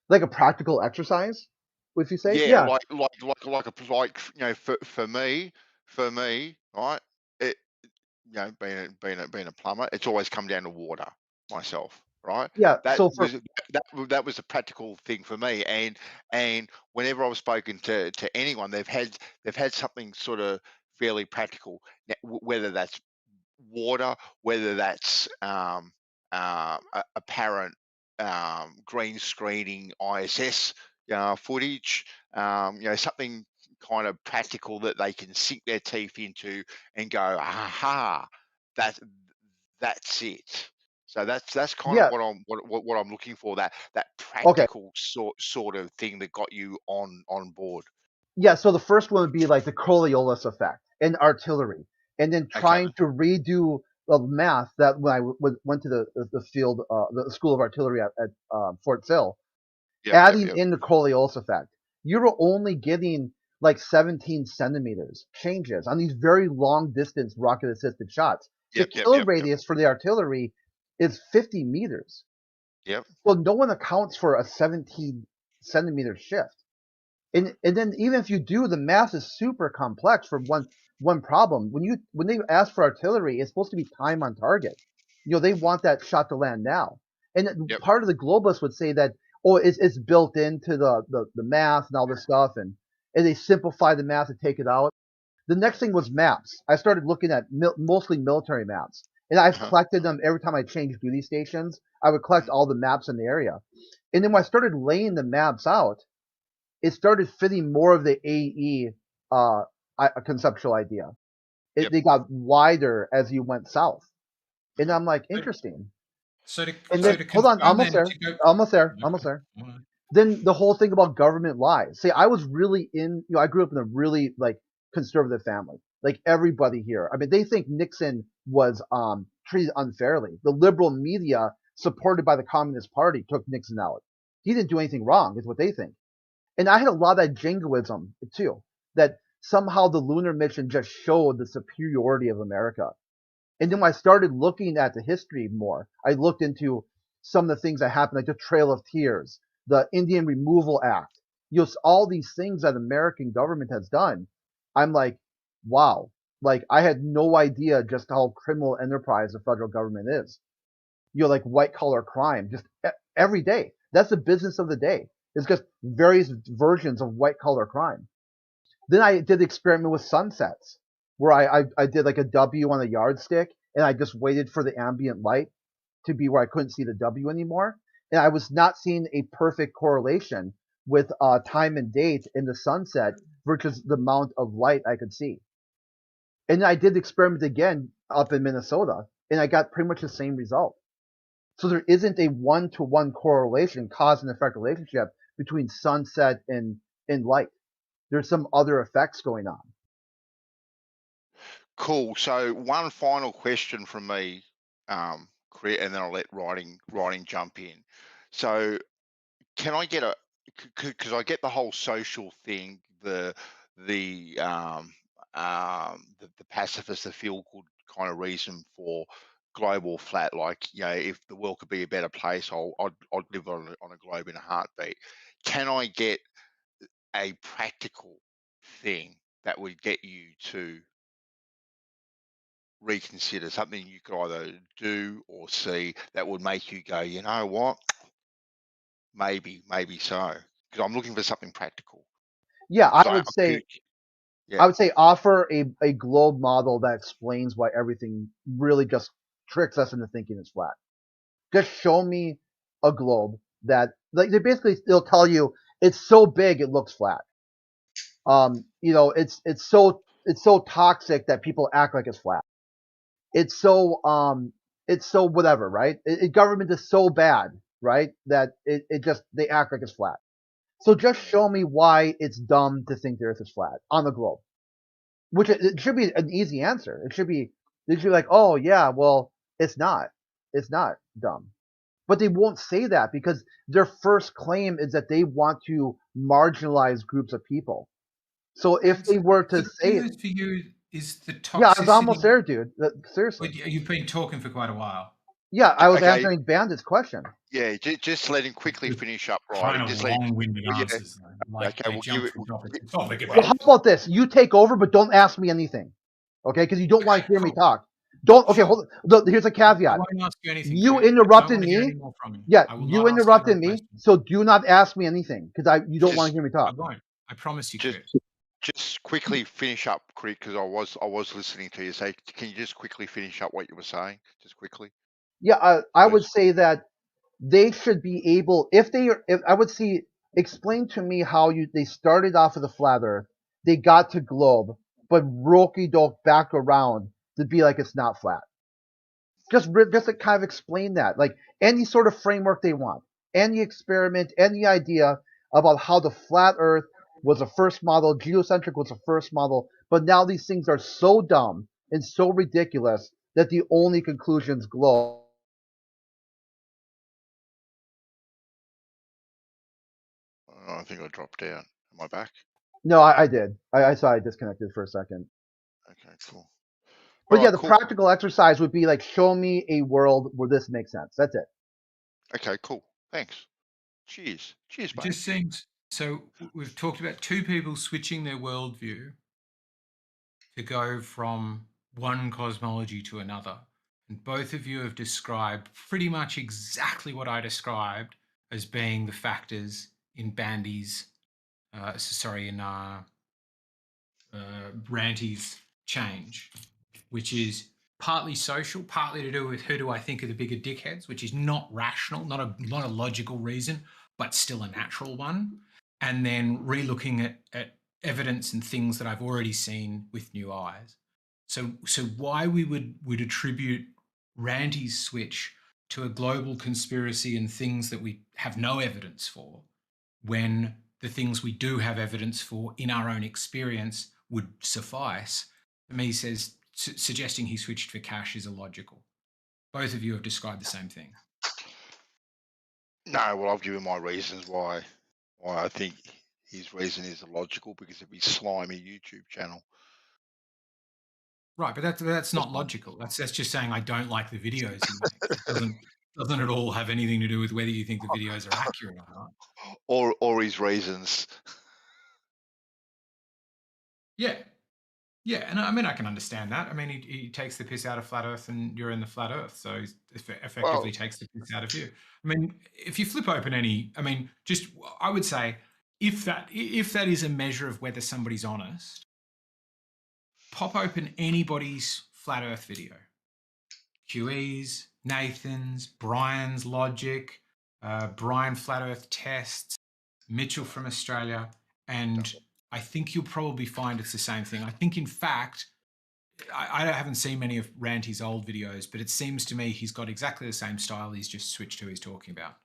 Like a practical exercise, would you say? Yeah, like for me, right? It being a plumber, it's always come down to water myself, right? Yeah. That was a practical thing for me, and whenever I've spoken to anyone, they've had something sort of fairly practical, whether that's water, whether that's apparent green screening ISS footage, something kind of practical that they can sink their teeth into and go, aha, that's it. So that's kind of what I'm looking for, that practical sort of thing that got you on board. Yeah, so the first one would be like the Coriolis effect and artillery, and then trying to redo the math that when I went to the field, the School of Artillery at Fort Sill, adding in the Coriolis effect. You were only getting like 17 centimeters changes on these very long distance rocket assisted shots. The kill radius for the artillery is 50 meters. Yep. Well, no one accounts for a 17 centimeter shift. And then even if you do, the math is super complex for one problem. When they ask for artillery, it's supposed to be time on target. They want that shot to land now. And part of the globalists would say that, oh, it's built into the math and all this stuff, and they simplify the math to take it out. The next thing was maps. I started looking at mostly military maps, and I've collected them every time I changed duty stations. I would collect all the maps in the area, and then when I started laying the maps out, it started fitting more of the AE conceptual idea. They got wider as you went south, and I'm like, interesting. Hold on, almost there. Then the whole thing about government lies. See, I was really I grew up in a really like conservative family. Like everybody here, I mean, they think Nixon was treated unfairly. The liberal media, supported by the Communist Party, took Nixon out. He didn't do anything wrong, is what they think. And I had a lot of that jingoism too. That somehow the lunar mission just showed the superiority of America. And then when I started looking at the history more, I looked into some of the things that happened, like the Trail of Tears, the Indian Removal Act, all these things that American government has done. I'm like, wow, like I had no idea just how criminal enterprise the federal government is. Like white collar crime, just every day. That's the business of the day. It's just various versions of white collar crime. Then I did the experiment with sunsets, where I did like a W on a yardstick, and I just waited for the ambient light to be where I couldn't see the W anymore. And I was not seeing a perfect correlation with time and date in the sunset versus the amount of light I could see. And I did the experiment again up in Minnesota, and I got pretty much the same result. So there isn't a one-to-one correlation, cause and effect relationship between sunset and light. There's some other effects going on. Cool. So one final question from me, and then I'll let writing jump in. So can I get because I get the whole social thing, the pacifist, the feel good kind of reason for global flat, like, if the world could be a better place, I'd live on a globe in a heartbeat. Can I get a practical thing that would get you to reconsider something you could either do or see that would make you go, you know what, maybe so? Because I'm looking for something practical. Yeah, I would say offer a globe model that explains why everything really just tricks us into thinking it's flat. Just show me a globe that, like, they'll tell you it's so big it looks flat. It's so toxic that people act like it's flat. It's so whatever, right? Government is so bad, right, that they act like it's flat. So just show me why it's dumb to think the Earth is flat on the globe. Which it should be an easy answer. They should be like, oh yeah, well, it's not dumb. But they won't say that because their first claim is that they want to marginalize groups of people. So if they were to say it, for you is the toxicity. Yeah, I was almost there, dude. Seriously. You've been talking for quite a while. Yeah, I was answering Bandit's question. Yeah, just let him quickly finish up, right? Kind of long-winded answers. Okay, we'll give it. Well, how about this? You take over, but don't ask me anything, okay? Because you don't want to hear me talk. Don't. Okay, hold on. Here's a caveat. I won't ask you anything. You interrupted me. Yeah, you interrupted me. So do not ask me anything because you don't want to hear me talk. I won't. I promise you. Just quickly finish up, Crick, because I was listening to you. So can you just quickly finish up what you were saying? Just quickly. Yeah, I would say that they should be able, explain to me how they started off with a flat Earth, they got to globe, but roky-doke back around to be like it's not flat. Just to kind of explain that, like any sort of framework they want, any experiment, any idea about how the flat Earth was the first model, geocentric was the first model, but now these things are so dumb and so ridiculous that the only conclusion's globe. I think I dropped out. Am I back? No, I did. I saw I disconnected for a second. Okay, cool. But yeah, the practical exercise would be like, show me a world where this makes sense. That's it. Okay, cool. Thanks. Cheers, mate. It just seems so. We've talked about two people switching their worldview to go from one cosmology to another, and both of you have described pretty much exactly what I described as being the factors in Ranty's change, which is partly social, partly to do with who do I think are the bigger dickheads, which is not rational, not a logical reason, but still a natural one. And then re-looking at evidence and things that I've already seen with new eyes. So why we would attribute Ranty's switch to a global conspiracy and things that we have no evidence for, when the things we do have evidence for in our own experience would suffice, to me says suggesting he switched for cash is illogical. Both of you have described the same thing. No, well, I've given my reasons why I think his reason is illogical because of his slimy YouTube channel. Right, but that's not logical. That's just saying I don't like the videos he makes. It doesn't at all have anything to do with whether you think the videos are accurate or not. Or his reasons. Yeah. Yeah, and I mean, I can understand that. I mean, he takes the piss out of Flat Earth and you're in the Flat Earth, so he effectively takes the piss out of you. I mean, if you flip open I would say, if that is a measure of whether somebody's honest, pop open anybody's Flat Earth video. QE's, Nathan's, Brian's Logic, Brian Flat Earth Tests, Mitchell from Australia, and I think you'll probably find it's the same thing. I think, in fact, I haven't seen many of Ranty's old videos, but it seems to me he's got exactly the same style. He's just switched to who he's talking about.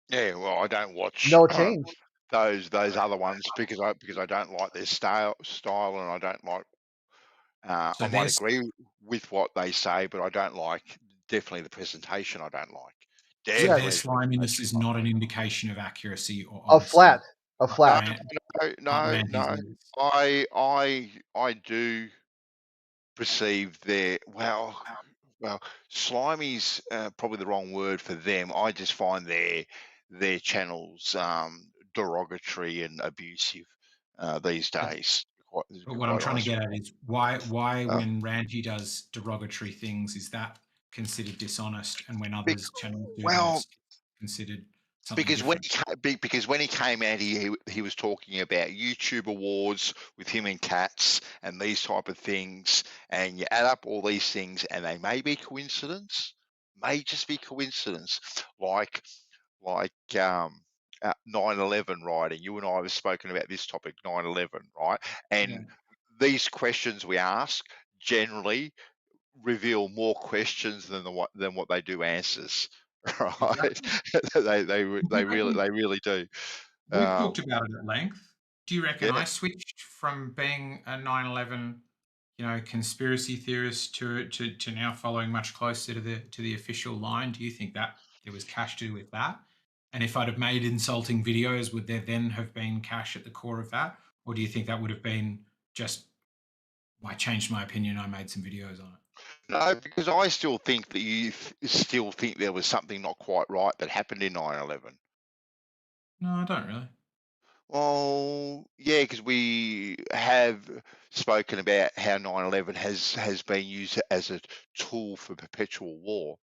Yeah, well, I don't watch No change. those other ones because I don't like their style, and I don't like. So I might agree with what they say, but I don't like definitely the presentation. I don't like. So their sliminess is not an indication of accuracy or honesty. A flat. No. I do perceive their well, slimy's probably the wrong word for them. I just find their channels derogatory and abusive these days. But what I'm trying to get at is why when Ranty does derogatory things, is that considered dishonest, and when others channels do that, considered something different? Because when he came out, he was talking about YouTube awards with him and Cats and these type of things, and you add up all these things, and they may be coincidence, may just be coincidence, like 9/11, right? And you and I have spoken about this topic, 9/11, right? And these questions we ask generally reveal more questions than what they do answers, right? they really do. We've talked about it at length. Do you reckon I switched from being a 9/11, conspiracy theorist to now following much closer to the official line? Do you think that there was cash to do with that? And if I'd have made insulting videos, would there then have been cash at the core of that? Or do you think that would have been just, I changed my opinion, I made some videos on it? No, because I still think that you still think there was something not quite right that happened in 9/11. No, I don't really. Well, yeah, because we have spoken about how 9/11 has been used as a tool for perpetual war.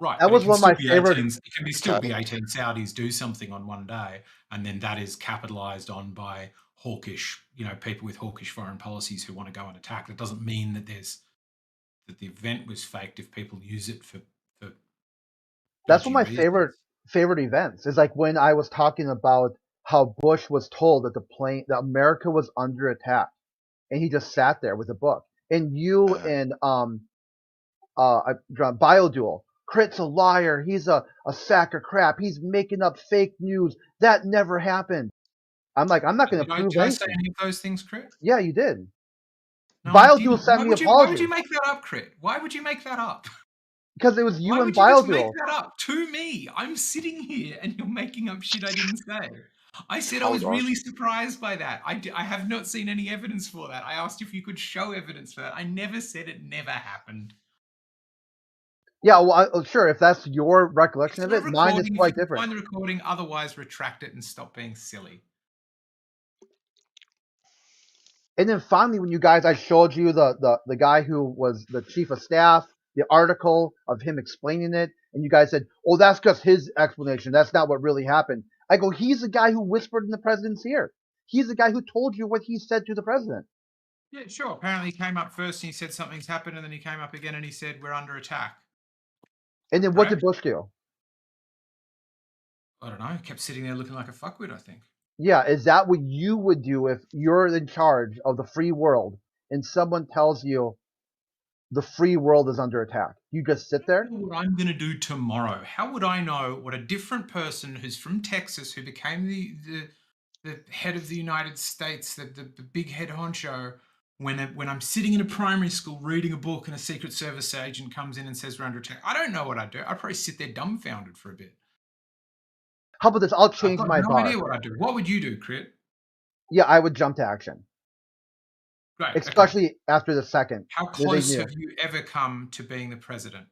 Right. That was one of my favorite. It can still be 18 Saudis do something on one day, and then that is capitalized on by hawkish, people with hawkish foreign policies who want to go and attack. That doesn't mean that the event was faked if people use it for That's one of my favorite events. Is like when I was talking about how Bush was told that America was under attack, and he just sat there with a book. And you and Biodual, Crit's a liar. He's a sack of crap. He's making up fake news. That never happened. I'm like, I'm not going to prove anything. Did I say any of those things, Crit? Yeah, you did. No, Biodual sent me apologies. Why would you make that up, Crit? Why would you make that up? Because it was you and Biodual. Why would you just make that up to me? I'm sitting here and you're making up shit I didn't say. I said I was really surprised by that. I have not seen any evidence for that. I asked if you could show evidence for that. I never said it never happened. Yeah, well, sure. If that's your recollection of it, mine is quite different. Find the recording, otherwise retract it and stop being silly. And then finally, when I showed you the guy who was the chief of staff, the article of him explaining it, and you guys said, "Oh, that's just his explanation. That's not what really happened." I go, "He's the guy who whispered in the president's ear. He's the guy who told you what he said to the president." Yeah, sure. Apparently, he came up first and he said something's happened, and then he came up again and he said we're under attack. And then what did Bush do? I don't know. He kept sitting there looking like a fuckwit, I think. Yeah, is that what you would do if you're in charge of the free world and someone tells you the free world is under attack? You just sit there? What I'm going to do tomorrow. How would I know what a different person who's from Texas, who became the head of the United States, the big head honcho, when I'm sitting in a primary school reading a book and a Secret Service agent comes in and says we're under attack? I don't know what I'd do. I'd probably sit there dumbfounded for a bit. How about this? I'll change my bar. I have no idea what I'd do. What would you do, Crit? Yeah, I would jump to action, Great. Okay. especially after the second. How they close knew. have you ever come to being the president?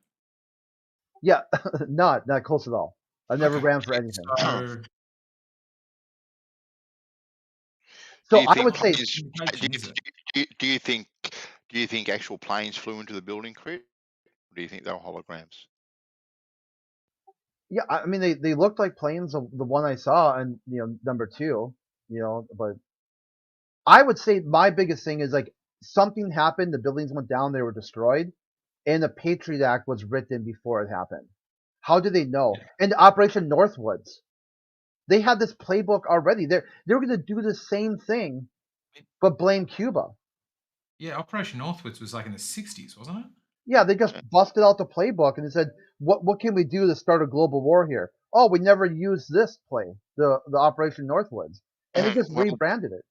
Yeah, not close at all. I've never Okay. ran for anything. So, Do So you I think would say, planes? communication, is it? Do you think actual planes flew into the building, Crit? Or do you think they were holograms? yeah, I mean they looked like planes. The one I saw, and number 2, but I would say my biggest thing is like something happened. The buildings went down. They were destroyed, and the Patriot Act was written before it happened. How do they know? And Operation Northwoods, they had this playbook already. They were going to do the same thing, but blame Cuba. Yeah, Operation Northwoods was like in the 60s, wasn't it? Yeah, they just busted out the playbook and they said, "What can we do to start a global war here?" Oh, we never used this play, the Operation Northwoods, and they just rebranded it.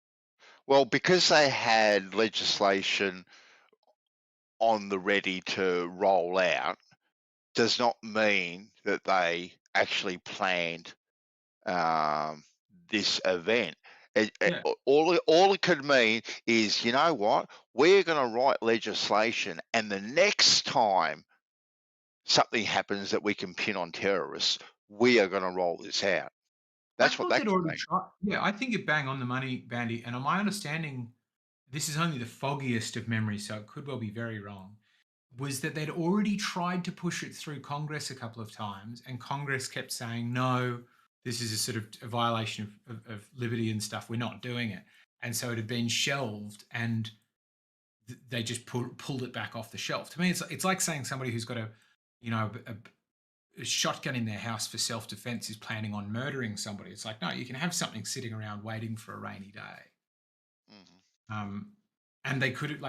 Well, because they had legislation on the ready to roll out, does not mean that they actually planned this event. All it could mean is, you know what, we're going to write legislation, and the next time something happens that we can pin on terrorists, we are going to roll this out. That's what that could mean. Yeah, I think you're bang on the money, Bandy. And on my understanding, this is only the foggiest of memories, so it could well be very wrong, was that they'd already tried to push it through Congress a couple of times, and Congress kept saying, no, this is a sort of a violation of liberty and stuff. We're not doing it. And so it had been shelved, and they just pulled it back off the shelf. To me, it's like saying somebody who's got a shotgun in their house for self-defense is planning on murdering somebody. It's like, no, you can have something sitting around waiting for a rainy day. Mm-hmm. And they could have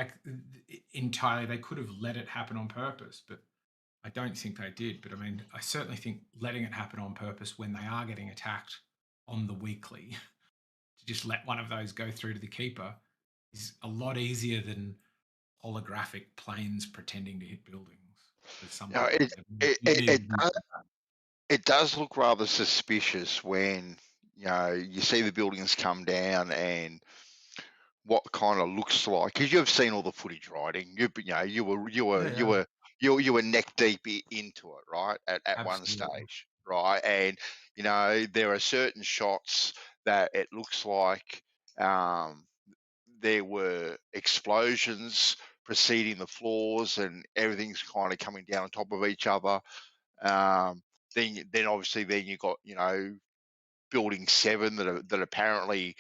they could have let it happen on purpose, but I don't think they did. But I mean, I certainly think letting it happen on purpose when they are getting attacked on the weekly, to just let one of those go through to the keeper is a lot easier than holographic planes pretending to hit buildings. No, it does look rather suspicious when you see the buildings come down and what kind of looks like, because you've seen all the footage, right? And you were neck deep into it, right? At one stage, right? And there are certain shots that it looks like there were explosions preceding the floors, and everything's kind of coming down on top of each other. Then obviously you got building 7 that apparently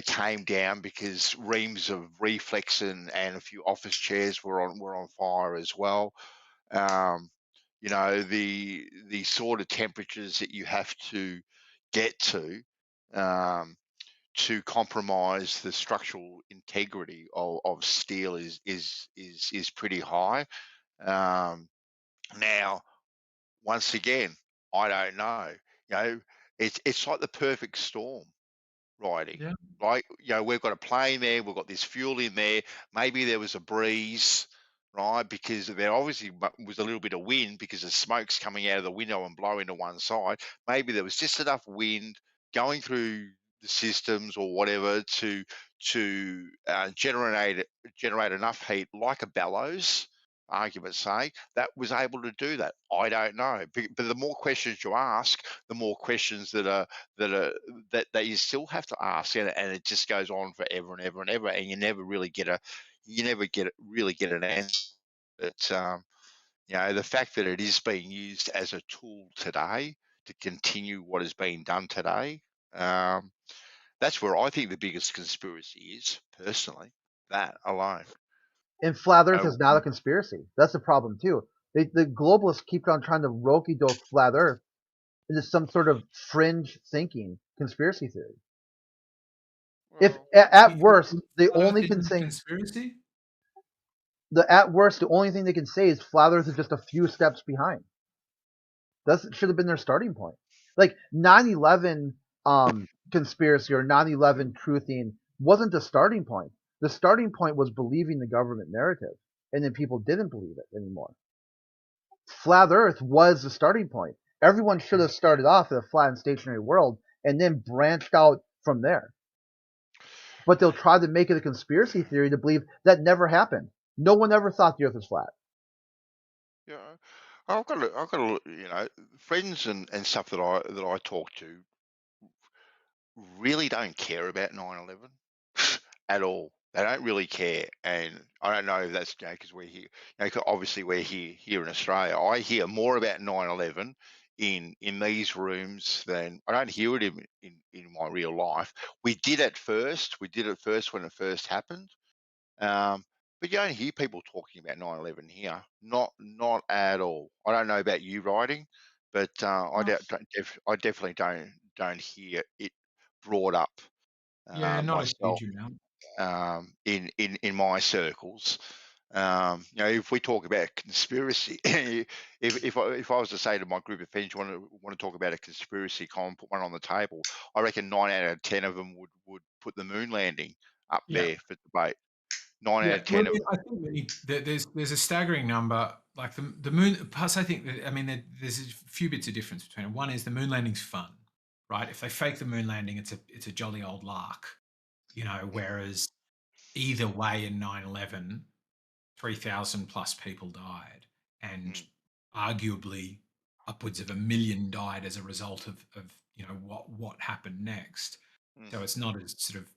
came down because reams of reflex and a few office chairs were on fire as well. The sort of temperatures that you have to get to compromise the structural integrity of steel is pretty high. Now, once again, I don't know. It's like the perfect storm riding. Yeah. Right? We've got a plane there, we've got this fuel in there. Maybe there was a breeze, right? Because there obviously was a little bit of wind because the smoke's coming out of the window and blowing to one side. Maybe there was just enough wind going through the systems or whatever to generate enough heat, like a bellows, argument's sake, that was able to do that. I don't know, but the more questions you ask, the more questions that you still have to ask, and it just goes on forever and ever and ever, and you never really get an answer. But the fact that it is being used as a tool today to continue what is being done today, that's where I think the biggest conspiracy is, personally, that alone. And Flat Earth is not a conspiracy. That's the problem too. The globalists keep on trying to roki-doke Flat Earth into some sort of fringe thinking conspiracy theory. If at worst the only can say conspiracy, at worst the only thing they can say is Flat Earth is just a few steps behind. That should have been their starting point. Like 9/11 conspiracy or 9/11 truthing wasn't the starting point. The starting point was believing the government narrative, and then people didn't believe it anymore. Flat Earth was the starting point. Everyone should have started off in a flat and stationary world and then branched out from there. but they'll try to make it a conspiracy theory to believe that never happened. No one ever thought the Earth was flat. Yeah, I've got friends and stuff that I talk to really don't care about 9/11 at all. They don't really care, and I don't know if that's because we're here. 'Cause obviously we're here in Australia. I hear more about 9/11 in these rooms than I don't hear it in my real life. We did at first. We did it first when it first happened. But you don't hear people talking about 9/11 here. Not at all. I don't know about you writing, but I definitely don't hear it brought up Yeah, not a myself huge amount. in my circles. If we talk about conspiracy, if I was to say to my group of friends, you want to talk about a conspiracy, come and put one on the table. I reckon 9 out of 10 of them would put the moon landing up Yeah. there for debate. 9 out of 10 well, of them. I think really there's a staggering number. Like the moon. Plus, I think that, there's a few bits of difference between them. One is the moon landing's fun, right? If they fake the moon landing, it's a jolly old lark, Whereas either way in 9/11, 3,000 plus people died, and arguably upwards of 1 million died as a result of what happened next. So it's not as sort of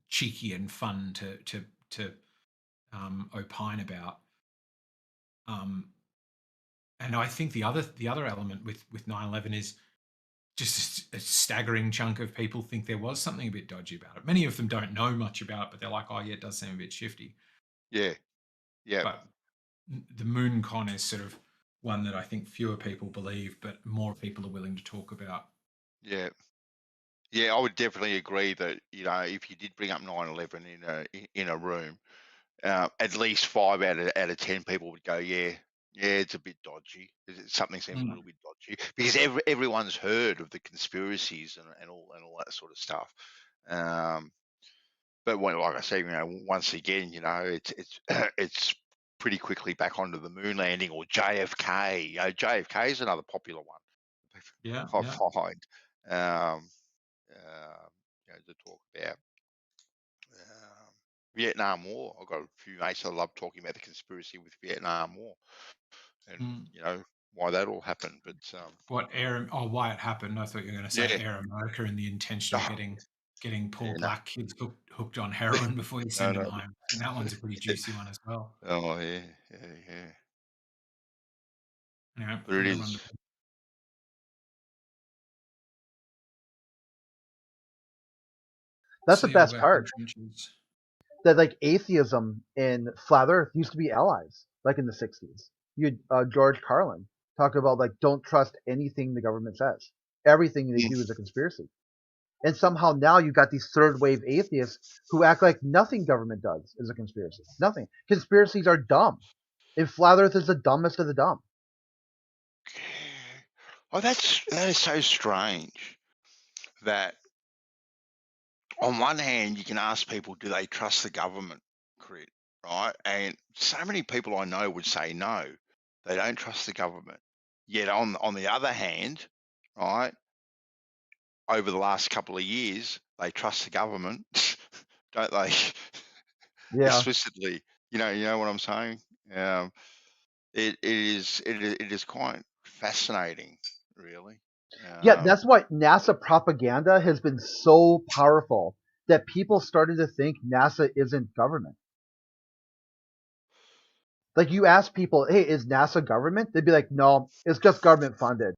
cheeky and fun to opine about. And I think the other element with 9/11 is just a staggering chunk of people think there was something a bit dodgy about it. Many of them don't know much about it, but they're like, oh yeah, it does seem a bit shifty. Yeah. But the moon con is sort of one that I think fewer people believe, but more people are willing to talk about. Yeah. I would definitely agree that if you did bring up 9/11 in a room, at least 5 out of 10 people would go, yeah, it's a bit dodgy. Something seems a little bit dodgy because everyone's heard of the conspiracies and all that sort of stuff. But like I said, once again, it's pretty quickly back onto the moon landing or JFK. JFK is another popular one. Yeah, I find to talk about. Vietnam War. I've got a few mates that love talking about the conspiracy with Vietnam War and why that all happened. But why it happened? I thought you were going to say Air America and the intention of getting poor black kids hooked on heroin before you send them home. And that one's a pretty juicy one as well. Oh yeah. But it is. That's the best part. That like atheism and flat Earth used to be allies, like in the 60s. You had George Carlin talk about like don't trust anything the government says. Everything they do is a conspiracy. And somehow now you've got these third wave atheists who act like nothing government does is a conspiracy. Nothing. Conspiracies are dumb. And flat Earth is the dumbest of the dumb. Oh, that is so strange. That on one hand, you can ask people, do they trust the government, Crit, right? And so many people I know would say no, they don't trust the government. Yet on the other hand, right, over the last couple of years, they trust the government, don't they? Yeah. Explicitly, you know what I'm saying? It is quite fascinating, really. Yeah, that's why NASA propaganda has been so powerful that people started to think NASA isn't government. Like you ask people, hey, is NASA government? They'd be like, no, it's just government funded.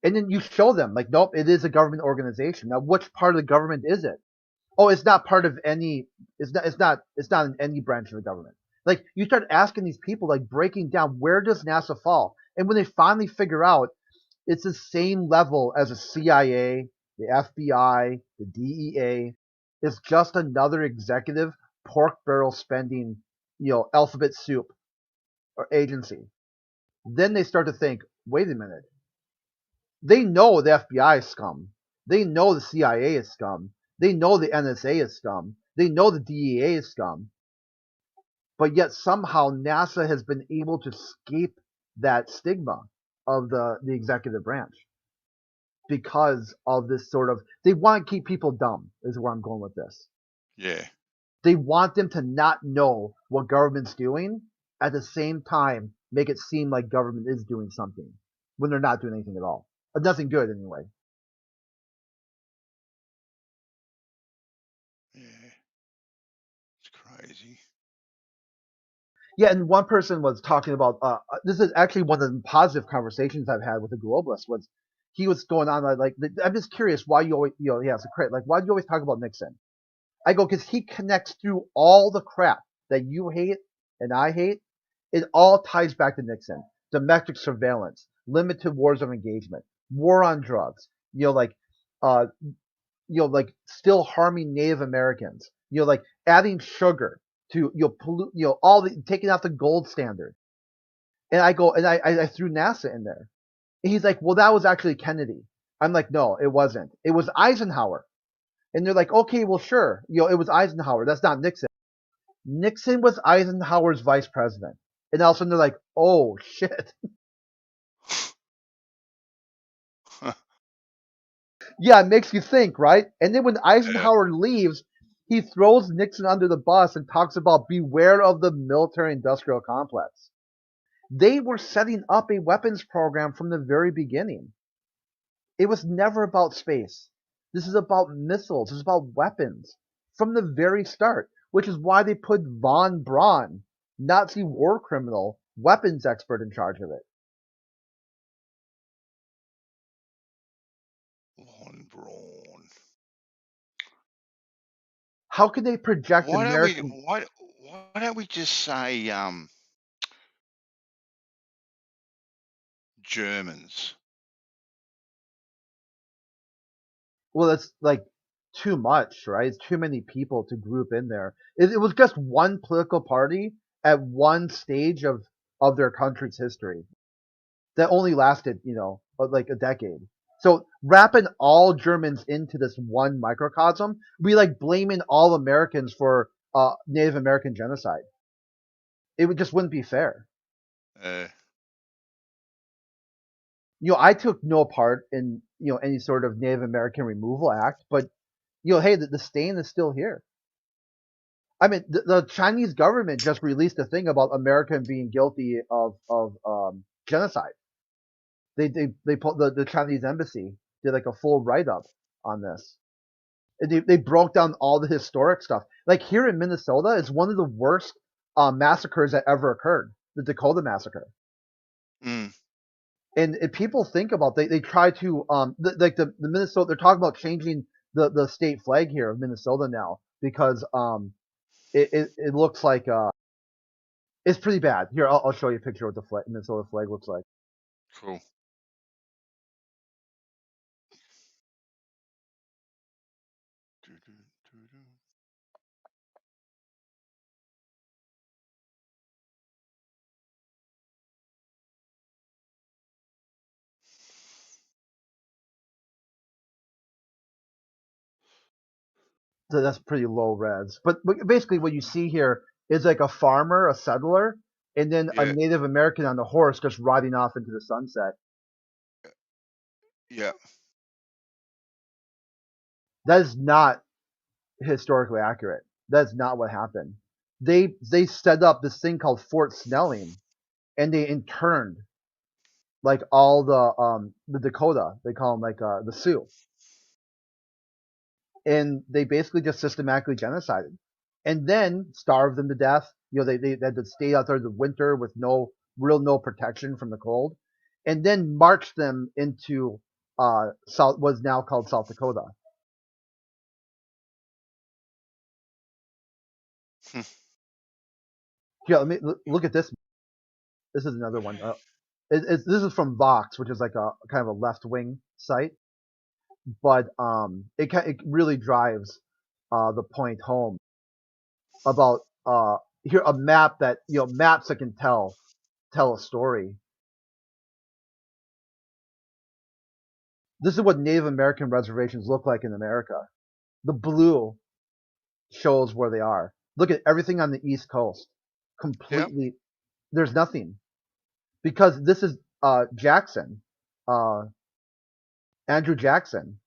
And then you show them, like, nope, it is a government organization. Now, which part of the government is it? Oh, it's not part of any. It's not in any branch of the government. Like you start asking these people, like breaking down where does NASA fall, and when they finally figure out, it's the same level as the CIA, the FBI, the DEA. It's just another executive pork barrel spending, alphabet soup or agency. Then they start to think, wait a minute. They know the FBI is scum. They know the CIA is scum. They know the NSA is scum. They know the DEA is scum. But yet somehow NASA has been able to escape that stigma of the executive branch because of this sort of, they want to keep people dumb is where I'm going with this. Yeah. They want them to not know what government's doing, at the same time make it seem like government is doing something when they're not doing anything at all. Nothing good anyway. Yeah. It's crazy. Yeah, and one person was talking about this is actually one of the positive conversations I've had with a globalist. Was he was going on like I'm just curious why you always he has a credit like why do you always talk about Nixon? I go because he connects through all the crap that you hate and I hate. It all ties back to Nixon. Domestic surveillance, limited wars of engagement, war on drugs. Uh, like still harming Native Americans. Like adding sugar to pollute. All the taking out the gold standard. And I go and I threw NASA in there. And he's like, well, that was actually Kennedy. I'm like, no, it wasn't. It was Eisenhower. And they're like, okay, well, sure. It was Eisenhower. That's not Nixon. Nixon was Eisenhower's vice president. And all of a sudden they're like, oh, shit. Yeah, it makes you think, right? And then when Eisenhower leaves, he throws Nixon under the bus and talks about beware of the military-industrial complex. They were setting up a weapons program from the very beginning. It was never about space. This is about missiles. This is about weapons from the very start, which is why they put von Braun, Nazi war criminal, weapons expert, in charge of it. Von Braun. How can they project American? Why don't we just say Germans? Well, it's like too much, right? It's too many people to group in there. It was just one political party at one stage of their country's history that only lasted, like a decade. So wrapping all Germans into this one microcosm, we like blaming all Americans for Native American genocide. It just wouldn't be fair. I took no part in any sort of Native American removal act, but hey, the stain is still here. I mean, the Chinese government just released a thing about America being guilty of genocide. They put the Chinese embassy did like a full write up on this. They broke down all the historic stuff. Like here in Minnesota, it's one of the worst massacres that ever occurred, the Dakota massacre. Mm. And if people think about they try to the Minnesota, they're talking about changing the state flag here of Minnesota now because it looks like it's pretty bad. Here, I'll show you a picture of what the Minnesota flag looks like. Cool. So that's pretty low res. But basically, what you see here is like a farmer, a settler, and then a Native American on a horse just riding off into the sunset. Yeah. That is not historically accurate. That's not what happened. They set up this thing called Fort Snelling, and they interned like all the Dakota. They call them like the Sioux, and they basically just systematically genocided, and then starved them to death. They had to stay out there the winter with no protection from the cold, and then marched them into South, what's now called South Dakota. Here, let me look at this. This is another one. This is from Vox, which is like a kind of a left wing site, but it really drives the point home about here a map that maps that can tell a story. This is what Native American reservations look like in America. The blue shows where they are. Look at everything on the East Coast. Completely, yep. There's nothing. Because this is Jackson, Andrew Jackson,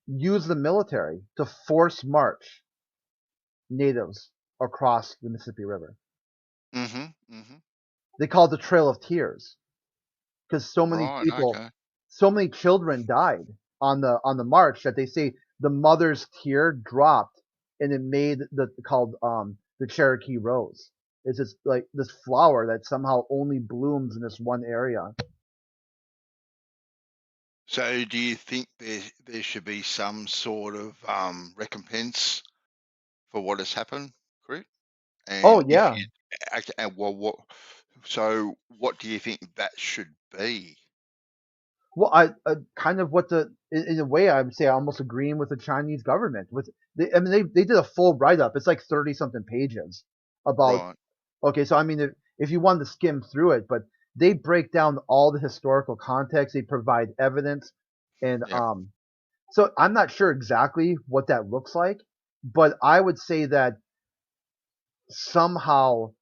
used the military to force march natives across the Mississippi River. Mm-hmm. They call it the Trail of Tears because so many Right. people, Okay. so many children died on the march that they say the mother's tear dropped and it made the Cherokee rose. It's just like this flower that somehow only blooms in this one area. So, do you think there should be some sort of recompense for what has happened, Chris? Oh And if yeah. you, okay, and well, what? So, what do you think that should be? Well, I kind of what in a way I would say almost agreeing with the Chinese government. I mean they did a full write up. It's like 30 something pages about. Right. Okay, so I mean if you wanted to skim through it, but they break down all the historical context. They provide evidence, and Yeah. so I'm not sure exactly what that looks like, but I would say that somehow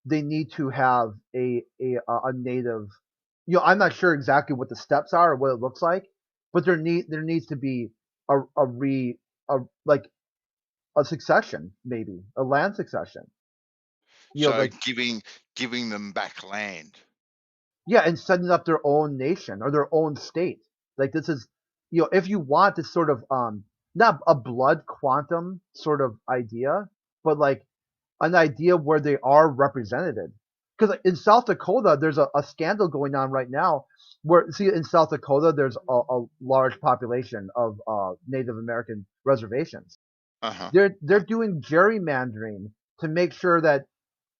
they need to have a native. I'm not sure exactly what the steps are or what it looks like, but there needs to be like a succession, maybe a land succession. So, Like giving them back land. yeah, and setting up their own nation or their own state. Like this is if you want this sort of not a blood quantum sort of idea, but like an idea where they are represented. Because in South Dakota, there's a scandal going on right now where, see, in South Dakota, there's a large population of Native American reservations. Uh-huh. They're doing gerrymandering to make sure that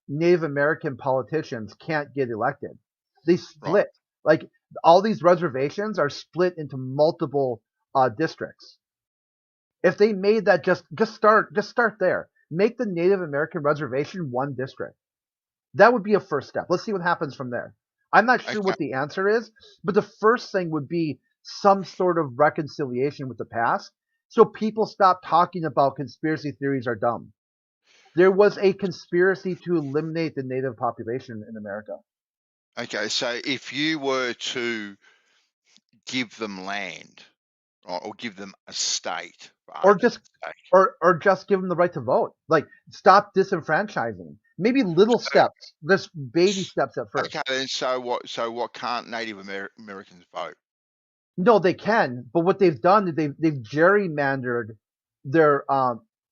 Native American politicians can't get elected. They split. Like all these reservations are split into multiple districts. If they made that just start there. Make the Native American reservation one district. That would be a first step. Let's see what happens from there. I'm not sure what the answer is, but the first thing would be some sort of reconciliation with the past so people stop talking about conspiracy theories are dumb. There was a conspiracy to eliminate the native population in America. Okay, so if you were to give them land, or give them a state, or just give them the right to vote. Like stop disenfranchising. Maybe little steps, just baby steps at first. Okay, then so what? So what? Can't Native Americans vote? No, they can, but what they've done is they've gerrymandered their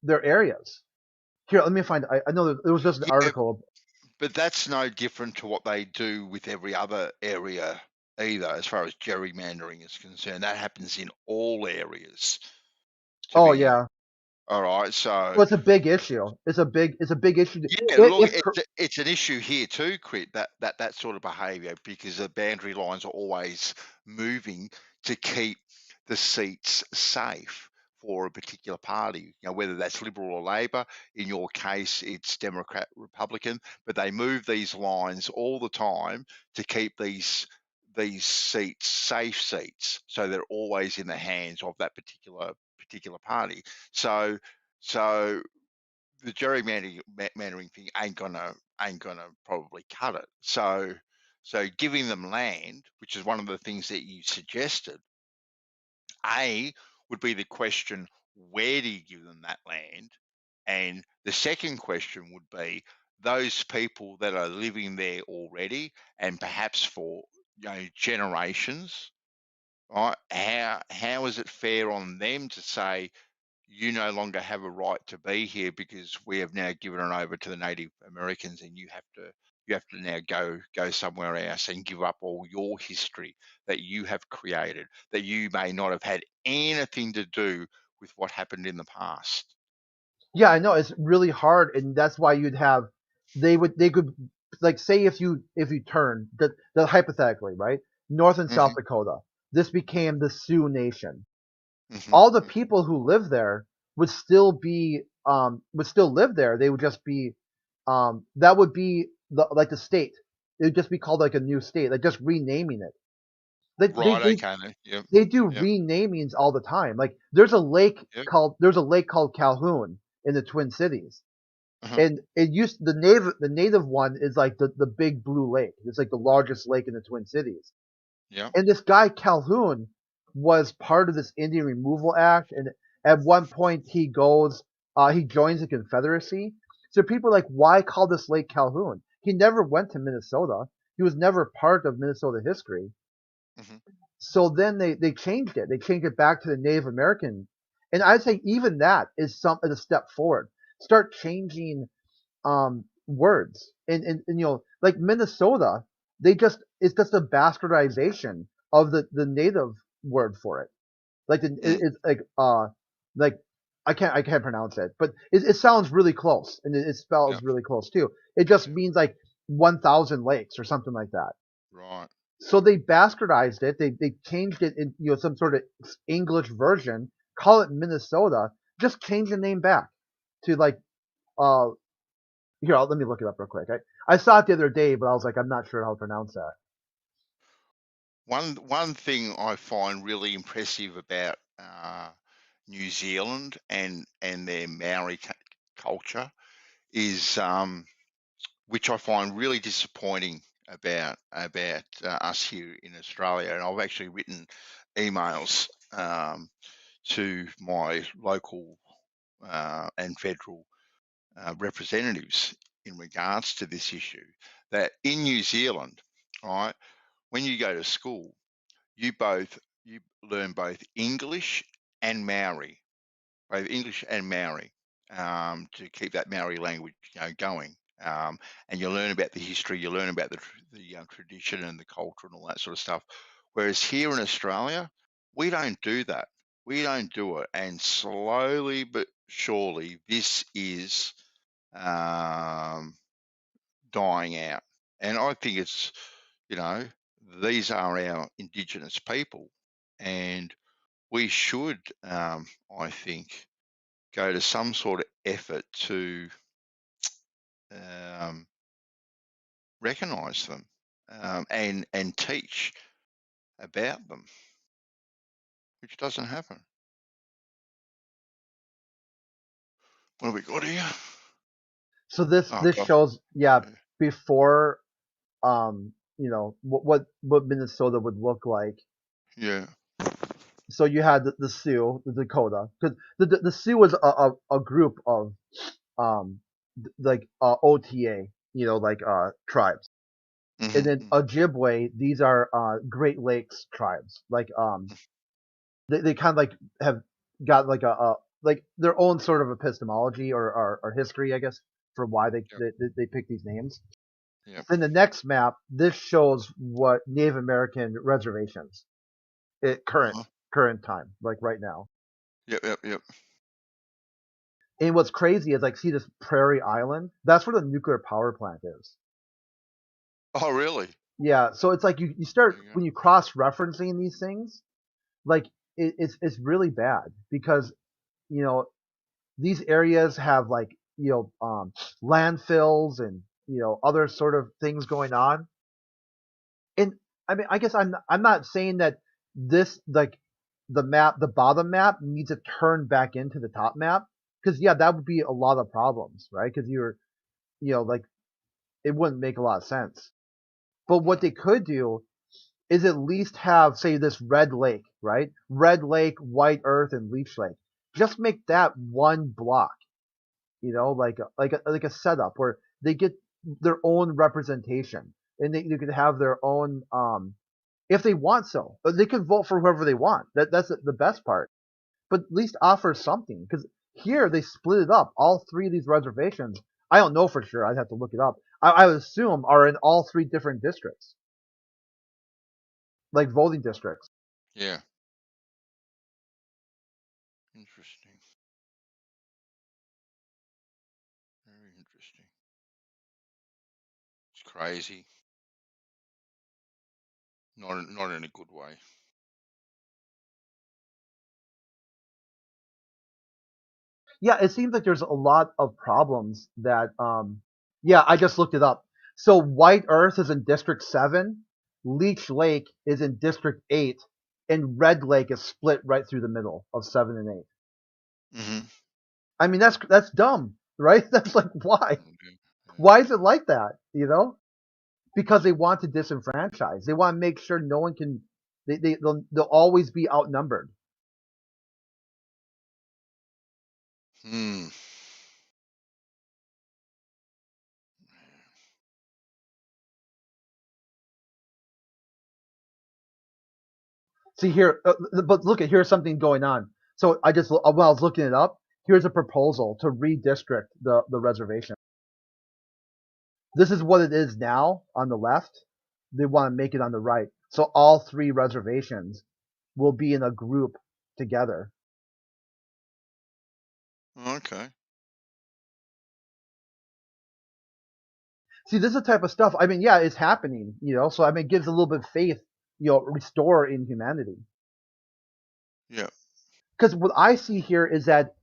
areas. Here, let me find. I know there was just an article. But that's no different to what they do with every other area either, as far as gerrymandering is concerned. That happens in all areas. Oh yeah. All right, so well, it's a big issue. It's a big issue. Yeah, look, it's an issue here too, Crit, that sort of behaviour, because the boundary lines are always moving to keep the seats safe for a particular party. Whether that's Liberal or Labor. In your case, it's Democrat, Republican, but they move these lines all the time to keep these seats safe seats, so they're always in the hands of that particular party. So the gerrymandering thing ain't gonna probably cut it. So giving them land, which is one of the things that you suggested, would be the question: where do you give them that land? And the second question would be those people that are living there already, and perhaps for generations, right? How is it fair on them to say, you no longer have a right to be here because we have now given it over to the Native Americans, and you have to now go somewhere else and give up all your history that you have created, that you may not have had anything to do with what happened in the past. Yeah, I know it's really hard, and that's why they could like say if you turn the hypothetically, right, North and South Dakota, this became the Sioux Nation. All the people who live there would still live there. They would just be that would be the state. It would just be called like a new state, like just renaming it. They do renamings all the time. Like there's a lake called Calhoun in the Twin Cities. And it used the native one is like the big blue lake. It's like the largest lake in the Twin Cities. Yeah. And this guy Calhoun was part of this Indian Removal Act, and at one point he goes he joins the Confederacy. So people are like, why call this lake Calhoun? He never went to Minnesota. He was never part of Minnesota history. hmm So then they changed it. They changed it back to the Native American. And I'd say even that is a step forward. Start changing words. And you know, like Minnesota, it's just a bastardization of the native word for it. Like it's like I can't pronounce it, but it sounds really close, and it spells Yeah. really close too. It just Yeah. means like 1,000 lakes or something like that. Right. So they bastardized it. They changed it in some sort of English version. Call it Minnesota. Just change the name back to like here. Let me look it up real quick. I saw it the other day, but I was like, I'm not sure how to pronounce that. One thing I find really impressive about New Zealand and their Maori culture is which I find really disappointing about us here in Australia. And I've actually written emails to my local and federal representatives in regards to this issue. That in New Zealand, right, when you go to school, you learn both English and Maori, both English and Maori, to keep that Maori language going. And you learn about the history, you learn about the tradition and the culture and all that sort of stuff. Whereas here in Australia, we don't do that. We don't do it. And slowly but surely, this is dying out. And I think it's, these are our Indigenous people. And we should, I think, go to some sort of effort to recognise them and teach about them, which doesn't happen. What have we got here? So this Oh, God. shows before what Minnesota would look like. Yeah. So you had the Sioux, the Dakota, because the Sioux was a group of OTA, tribes, Mhm, and then Ojibwe, these are Great Lakes tribes. Like they kind of like have got like a like their own sort of epistemology or history, I guess, for why they pick these names. Yep. Then the next map, this shows what Native American reservations, current time, like right now. Yep. And what's crazy is like, see this Prairie Island? That's where the nuclear power plant is. Oh, really? Yeah, so it's like you start There you go. when you cross referencing these things, like it's really bad because these areas have like landfills and other sort of things going on. And I mean, I guess I'm not saying that this like the bottom map needs to turn back into the top map, because that would be a lot of problems, right? Because like it wouldn't make a lot of sense. But what they could do is at least have, say, this Red Lake, right? Red Lake, White Earth, and Leech Lake. Just make that one block, like a setup where they get their own representation, and they could have their own, if they want so. But they can vote for whoever they want. That's the best part. But at least offer something, because here they split it up. All three of these reservations, I don't know for sure. I'd have to look it up. I would assume are in all three different districts, like voting districts. Yeah. Interesting. Very interesting. It's crazy. Not in a good way. Yeah, it seems like there's a lot of problems that I just looked it up. So White Earth is in District 7, Leech Lake is in District 8, and Red Lake is split right through the middle of 7 and 8. Mm-hmm. I mean, that's dumb, right? That's like, why? Okay. Why is it like that, Because they want to disenfranchise. They want to make sure no one can they'll always be outnumbered. See here, but look at here's something going on. So I just when I was looking it up, here's a proposal to redistrict the reservation. This is what it is now on the left. They want to make it on the right. So all 3 reservations will be in a group together. Okay. See, this is the type of stuff. I mean, yeah, it's happening, you know. So I mean, it gives a little bit of faith, you know, restore in humanity. Yeah. Because what I see here is that,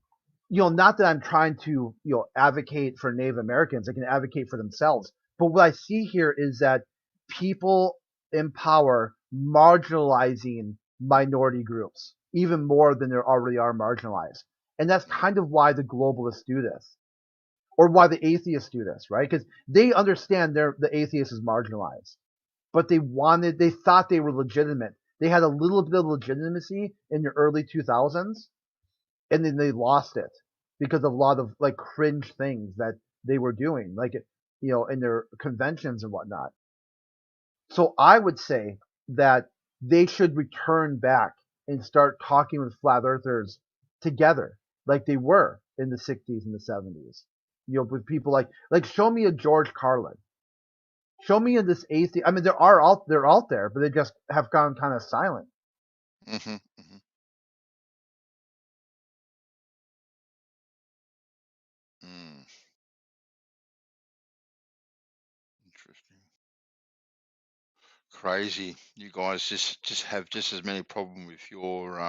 you know, not that I'm trying to, you know, advocate for Native Americans. They can advocate for themselves. But what I see here is that people in power marginalizing minority groups even more than they already are marginalized. And that's kind of why the globalists do this, or why the atheists do this, right? Because they understand the atheist is marginalized, but they thought they were legitimate. They had a little bit of legitimacy in the early 2000s, and then they lost it because of a lot of like cringe things that they were doing, like, you know, in their conventions and whatnot. So I would say that they should return back and start talking with flat earthers together, like they were in the 60s and the 70s. You know, with people like show me a George Carlin, show me this atheist. I mean, they're out there, but they just have gone kind of silent. Mm-hmm. Mm-hmm. Mm. Interesting. Crazy. You guys just have just as many problems with your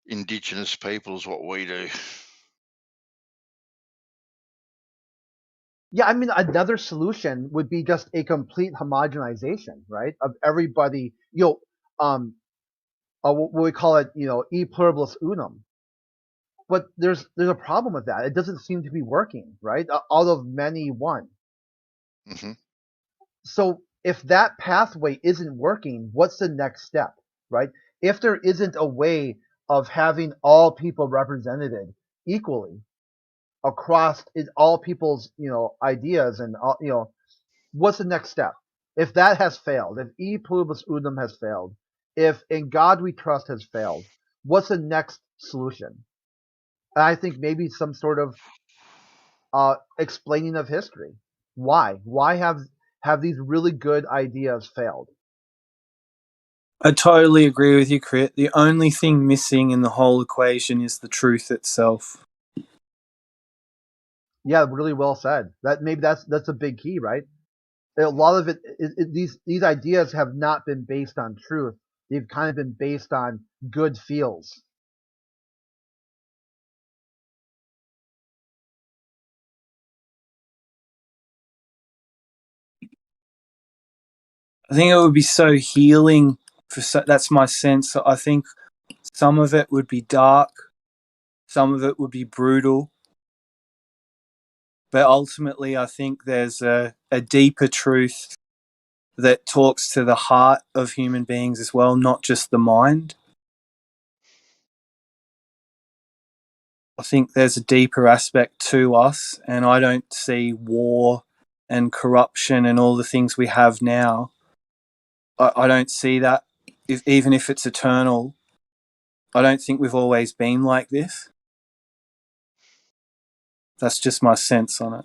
indigenous people as what we do. Yeah, I mean, another solution would be just a complete homogenization, right, of everybody. You know, what we call it, you know, e pluribus unum. But there's a problem with that. It doesn't seem to be working, right? Out of many, one. Mm-hmm. So if that pathway isn't working, what's the next step, right? If there isn't a way of having all people represented equally across all people's, you know, ideas and all, you know, what's the next step? If that has failed, if e pluribus unum has failed, if in God we trust has failed, what's the next solution? And I think maybe some sort of explaining of history. Why? Why have these really good ideas failed? I totally agree with you, Crit. The only thing missing in the whole equation is the truth itself. Yeah, really well said. That's a big key, right? A lot of these ideas have not been based on truth. They've kind of been based on good feels. I think it would be so healing. That's my sense. I think some of it would be dark, some of it would be brutal, but ultimately, I think there's a deeper truth that talks to the heart of human beings as well, not just the mind. I think there's a deeper aspect to us, and I don't see war and corruption and all the things we have now. I don't see that, even if it's eternal. I don't think we've always been like this. That's just my sense on it.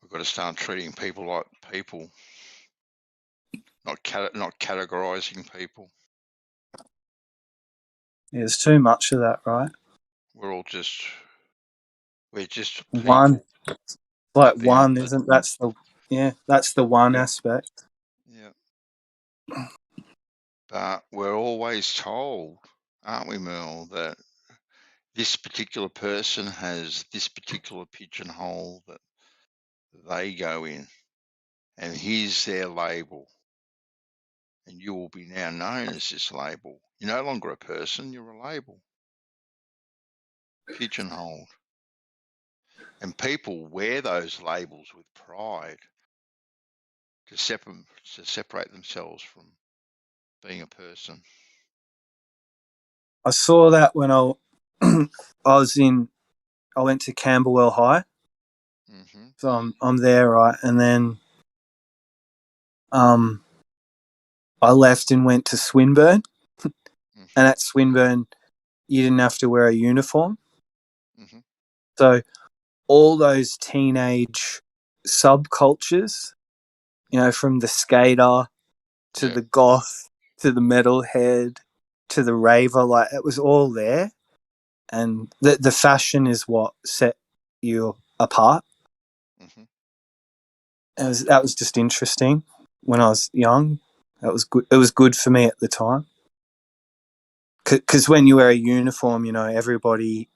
We've got to start treating people like people, not categorizing people. Yeah, there's too much of that, right? We're just One, people like at the end. one, isn't that's the one aspect. Yeah. But we're always told, aren't we, Merle, that this particular person has this particular pigeonhole that they go in, and here's their label, and you will be now known as this label. You're no longer a person, you're a label. Pigeonholed. And people wear those labels with pride to separate themselves from being a person. I saw that when I went to Camberwell High. Mm-hmm. So I'm there, right? And then I left and went to Swinburne, Mhm. and at Swinburne, you didn't have to wear a uniform. Mhm. So all those teenage subcultures, you know, from the skater to Yeah. the goth to the metalhead to the raver, like it was all there. And the fashion is what set you apart. Mhm. That was just interesting when I was young. That was good. It was good for me at the time. Because when you wear a uniform, you know, everybody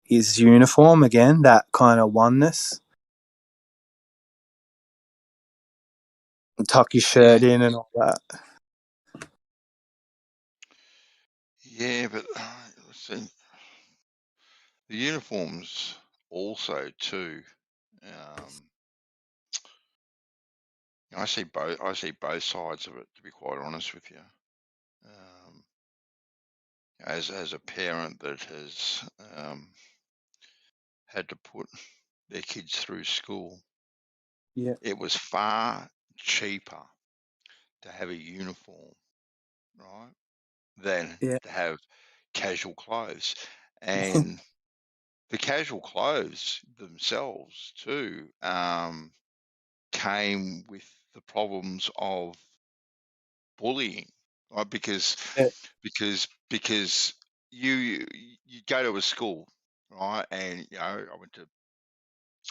is uniform again, that kind of oneness. And tuck your shirt in and all that. Yeah, but see, the uniforms also too. I see both. I see both sides of it. To be quite honest with you, as a parent that has had to put their kids through school, Yeah. it was far cheaper to have a uniform, right, than Yeah. to have casual clothes. And the casual clothes themselves too came with the problems of bullying, right? Because Yeah. because you go to a school, right? And I went to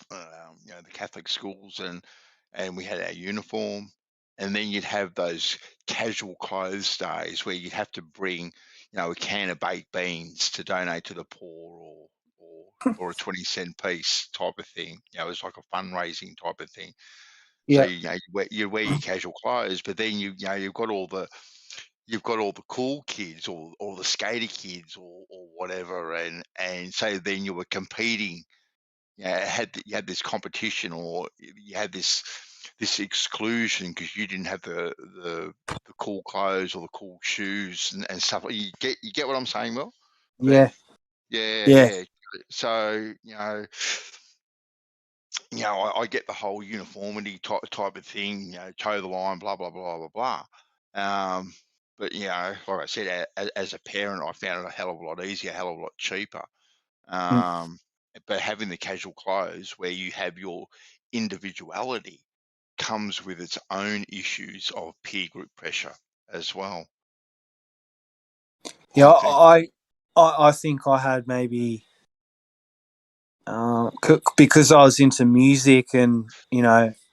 the Catholic schools, and we had our uniform, and then you'd have those casual clothes days where you'd have to bring a can of baked beans to donate to the poor, or a 20-cent piece type of thing. It was like a fundraising type of thing. So Yeah. you wear your casual clothes, but then you've got all the cool kids, or the skater kids, or whatever, and so then you were competing. You had this competition, or you had this exclusion because you didn't have the cool clothes or the cool shoes and stuff. You get what I'm saying, Will? But Yeah. yeah, Yeah. yeah. So I get the whole uniformity type of thing, toe the line, blah blah blah blah blah. But like I said, as a parent, I found it a hell of a lot easier, a hell of a lot cheaper. Mm. But having the casual clothes where you have your individuality comes with its own issues of peer group pressure as well. Yeah. I think. I think I had maybe because I was into music and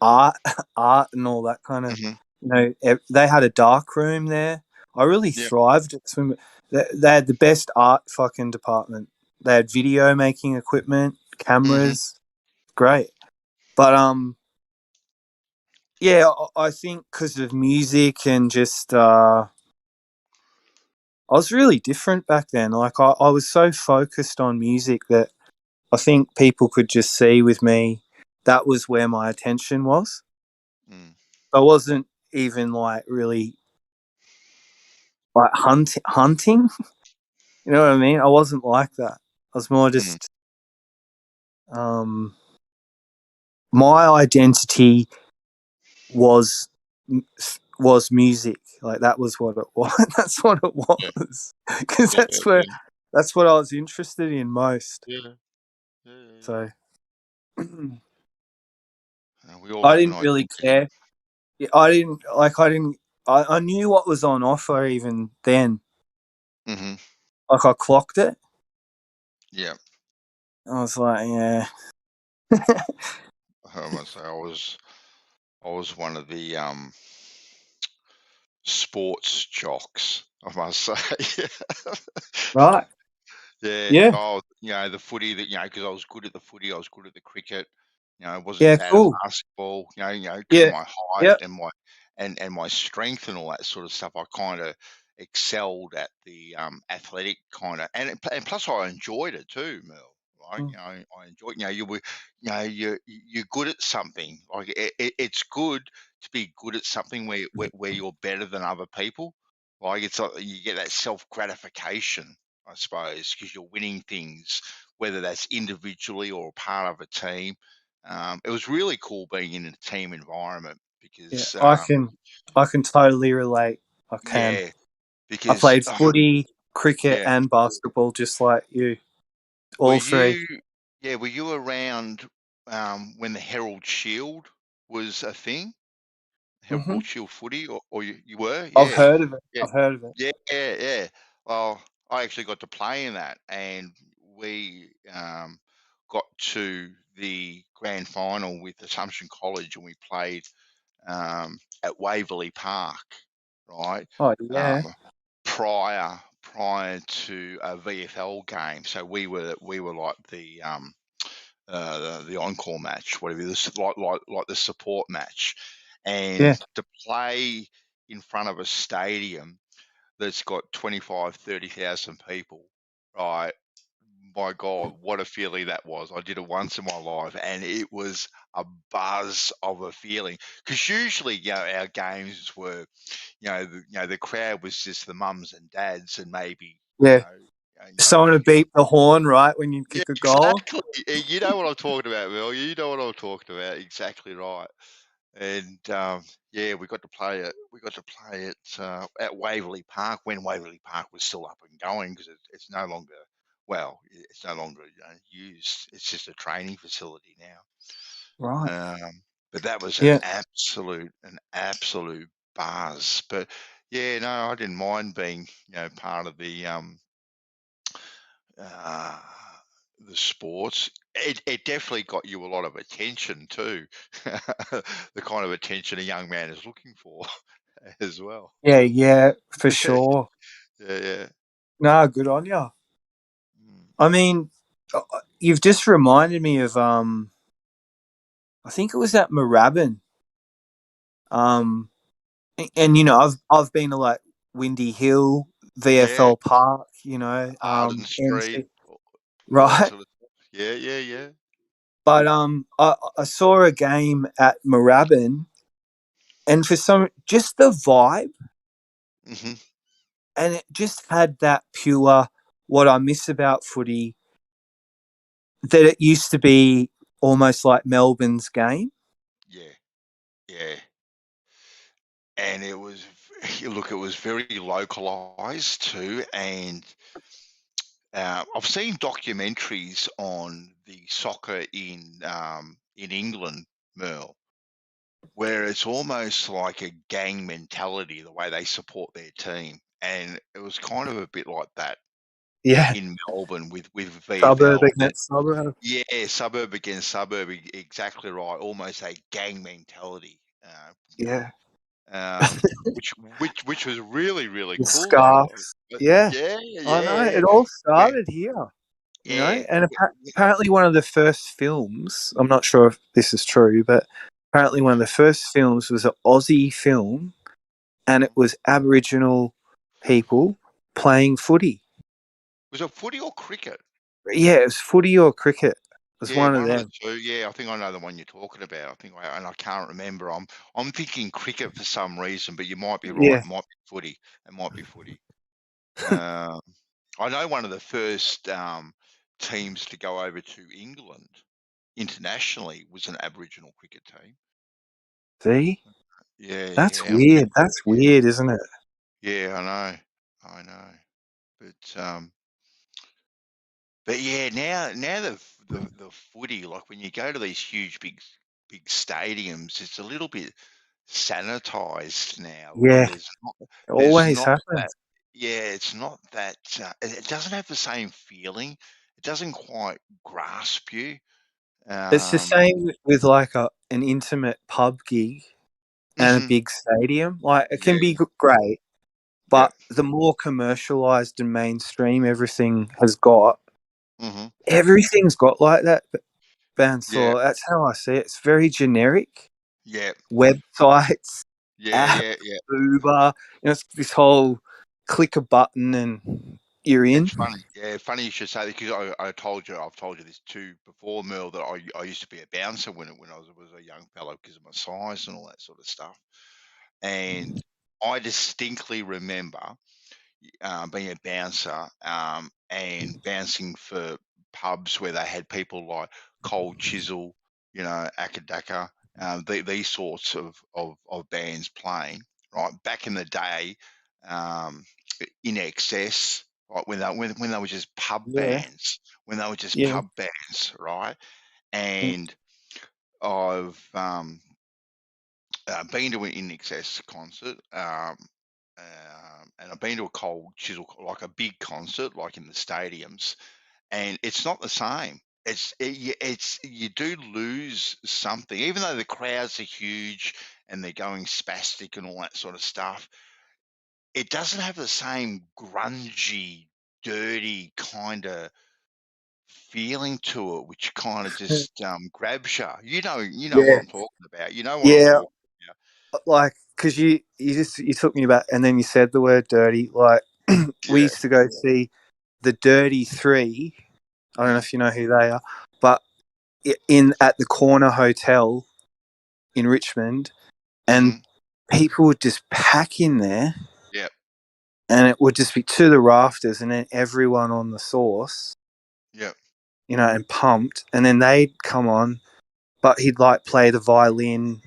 art, art and all that kind of. Hmm. They had a dark room there. I really Yeah. thrived at swim. They had the best art fucking department. They had video making equipment, Hmm. cameras, great. But yeah, I think because of music and just I was really different back then. Like I was so focused on music that I think people could just see with me that was where my attention was. Mm. I wasn't even like really like hunting. You know what I mean? I wasn't like that. I was more Mm. just my identity was was music. Like that was what it was. That's what it Yeah. was. Because Yeah. Yeah. that's what I was interested in most. Yeah. Yeah. So We all I have an didn't really identity. care. Yeah, I didn't like. I didn't. I knew what was on offer even then. Hmm. Like I clocked it. Yeah. I was like, yeah, I must say, I was one of the sports jocks, I must say. right, Yeah, yeah, oh, the footy that because I was good at the footy, I was good at the cricket. I wasn't yeah, bad at cool, basketball. Because of yeah, my height yeah, and my strength and all that sort of stuff. I kind of excelled at the athletic kind of, and plus I enjoyed it too, Mel. Right? mm, I enjoyed. You're good at something. Like it's good to be good at something where you're better than other people. Like it's like you get that self gratification, I suppose, because you're winning things, whether that's individually or part of a team. It was really cool being in a team environment yeah. because, I can totally relate. I can. Yeah, I because played footy, cricket, yeah. and basketball, just like you. Were All three. you were you around when the Herald Shield was a thing? Hmm. Herald Shield footy, or you were? I've Yeah. heard of it. Yeah. I've heard of it. Yeah. Well, I actually got to play in that, and we got to the grand final with Assumption College, and we played at Waverley Park, right? Oh yeah. Prior to a VFL game, so we were like the encore match, whatever this, like the support match, and Yeah. to play in front of a stadium that's got 30,000 people, right? My God, what a feeling that was. I did it once in my life, and it was a buzz of a feeling. Because usually, our games were, the crowd was just the mums and dads, and maybe, Yeah. a Someone to few. beep the horn, right, when you Yeah, kick a goal. exactly. You know what I'm talking about, Will. You know what I'm talking about. Exactly right. And we got to play it. We got to play it at Waverley Park when Waverley Park was still up and going, because it's no longer. Well, it's no longer used. It's just a training facility Right. now. But that was an Yeah. absolute buzz. But yeah, no, I didn't mind being part of uh, the sports. It definitely got you a lot of attention too, the kind of attention a young man is looking for as well. Yeah, for Yeah, sure. yeah. Nah, good on you. Mm. I mean, you've just reminded me of I think it was at Moorabbin. And I've been to like Windy Hill, Yeah, VFL Park, Arden Street, MC, all that right? sort of stuff. Yeah. But I saw a game at Moorabbin, and for just the vibe, Hmm. and it just had that pure what I miss about footy, that it used to be almost like Melbourne's game. Yeah. And it was, look, it was very localized too, and I've seen documentaries on the soccer in England, Merle, where it's almost like a gang mentality, the way they support their team, and it was kind of a bit like that Yeah, in Melbourne with suburb VFL. against suburb. Yeah, suburb against suburb, exactly right. Almost a gang mentality, Yeah, which was really really the cool though. scarves. Yeah, I know. Yeah. It all Where, started here. yeah, And yeah. apparently one of the first films, I'm not sure if this is true, but apparently one of the first films was an Aussie film, and it was Aboriginal people playing footy. Was it footy or cricket? Yeah, it was footy or cricket. It was Yeah, one of one of the them. two. Yeah, I think I know the one you're talking about. And I can't remember. I'm thinking cricket for some reason, but you might be right. Yeah. It might be footy. It might be footy. Um, I know one of the first teams to go over to England internationally was an Aboriginal cricket team. See? Yeah, That's yeah, weird. That's weird, isn't it? yeah. I know. But yeah, now the footy, like when you go to these huge big stadiums, it's a little bit sanitized now, where Yeah, it there's always not that. happens. Yeah, it's not that. It doesn't have the same feeling. It doesn't quite grasp you. It's the Um, same with like an intimate pub gig and a mhm, big stadium. Like it can yeah, be great, yeah, but the more commercialized and mainstream everything has got, hmm everything's got like that. yeah, Bandsaw, that's how I see it. It's very generic. yeah, Websites, apps, yeah. Uber, it's this whole click a button and you're in. It's funny. Yeah, funny you should say that, because I've told you this too before, Merle, that I used to be a bouncer when I was a young fellow, because of my size and all that sort of stuff. And I distinctly remember being a bouncer and bouncing for pubs where they had people like Cold Chisel, Akadaka, these sorts of bands playing. Right back in the day, in excess, like when they were just pub Yeah. bands, when they were just Yeah. pub bands, right? And I've been to an In Excess concert, and I've been to a Cold Chisel, like a big concert, like in the stadiums, and it's not the same. It's you do lose something, even though the crowds are huge and they're going spastic and all that sort of stuff. It doesn't have the same grungy, dirty kind of feeling to it, which kind of just grabs you. You know what Yeah. I'm talking about. You know what I'm Yeah. talking about. Like, because you took me back, and then you said the word dirty. Like, we Yeah. used to go see the Dirty Three. I don't know if you know who they are, but at the Corner Hotel in Richmond, and people would just pack in there. Yep. And it would just be to the rafters, and then everyone on the sauce. Yep. You know, and pumped, and then they'd come on, but he'd like play the violin,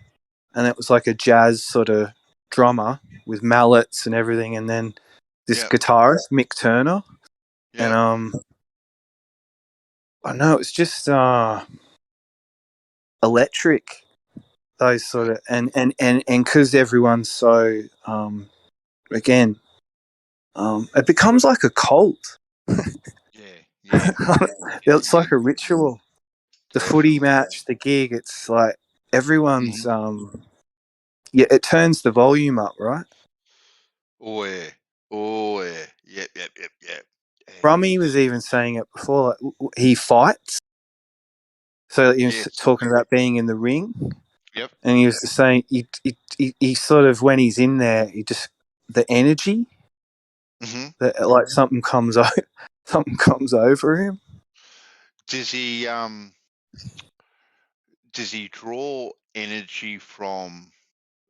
and it was like a jazz sort of drummer with mallets and everything, and then this guitarist, Mick Turner, and I know it was just electric. Those sort of and because everyone's so again, it becomes like a cult. Yeah. It's like a ritual. The footy match, the gig, it's like everyone's it turns the volume up, right? Oh yeah. Yep. Brummy was even saying it before, like, he fights. So he was talking about being in the ring. Yep. And he was saying he sort of, when he's in there, he just, the energy that like something comes over him. Does he draw energy from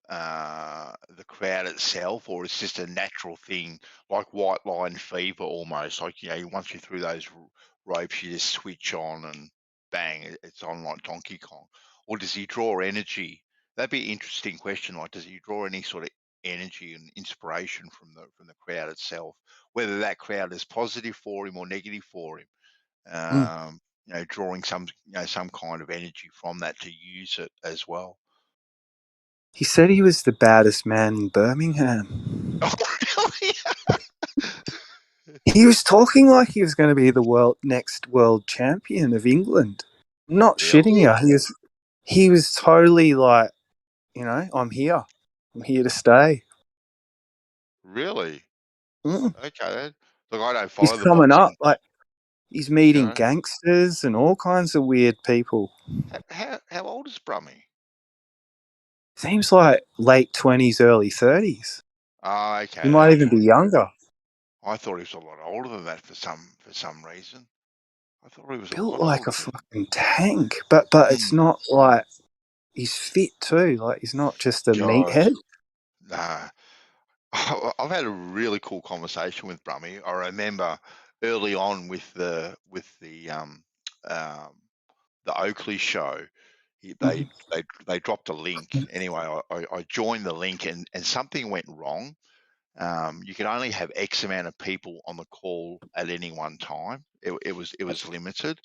the crowd itself, or it's just a natural thing, like white line fever almost? Like, once you're through those ropes, you just switch on and bang, it's on like Donkey Kong. Or does he draw energy? That'd be an interesting question. Like, does he draw any sort of energy and inspiration from the crowd itself, whether that crowd is positive for him or negative for him? Drawing some kind of energy from that to use it as well. He said he was the baddest man in Birmingham. Oh, really? He was talking like he was going to be the next world champion of England. I'm not shitting you. He was totally like, I'm here. I'm here to stay. Really? Mm. Okay, then. Look, I don't He's follow the coming boxing. up. Like, he's meeting gangsters and all kinds of weird people. How old is Brummy? Seems like late 20s, early 30s. Oh, okay. He might even be younger. I thought he was a lot older than that for some reason. I thought he was Built a lot like older. a fucking tank, but it's not like, he's fit too. Like, he's not just a meathead. Nah. I've had a really cool conversation with Brummy. I remember early on with the Oakley show, they dropped a link. Anyway, I joined the link, and something went wrong. You could only have X amount of people on the call at any one time. It was limited.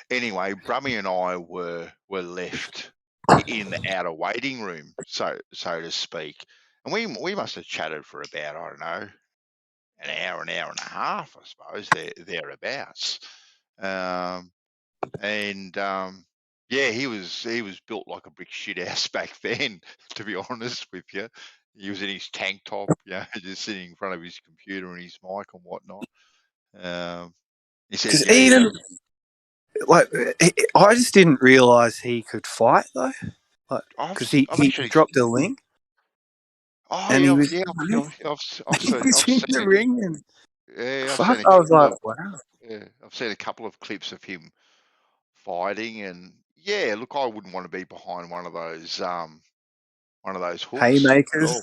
Anyway, Brummy and I were left in the outer waiting room, so to speak, and we must have chatted for about, I don't know, an hour and a half, I suppose, thereabouts. He was built like a brick shit house back then, to be honest with you. He was in his tank top, just sitting in front of his computer and his mic and whatnot. He said, I just didn't realise he could fight though. Because he dropped a link. Oh, and yeah, he was, I've seen the ring. And I was like, wow. Yeah, I've seen a couple of clips of him fighting, and look, I wouldn't want to be behind one of those hooks. Haymakers.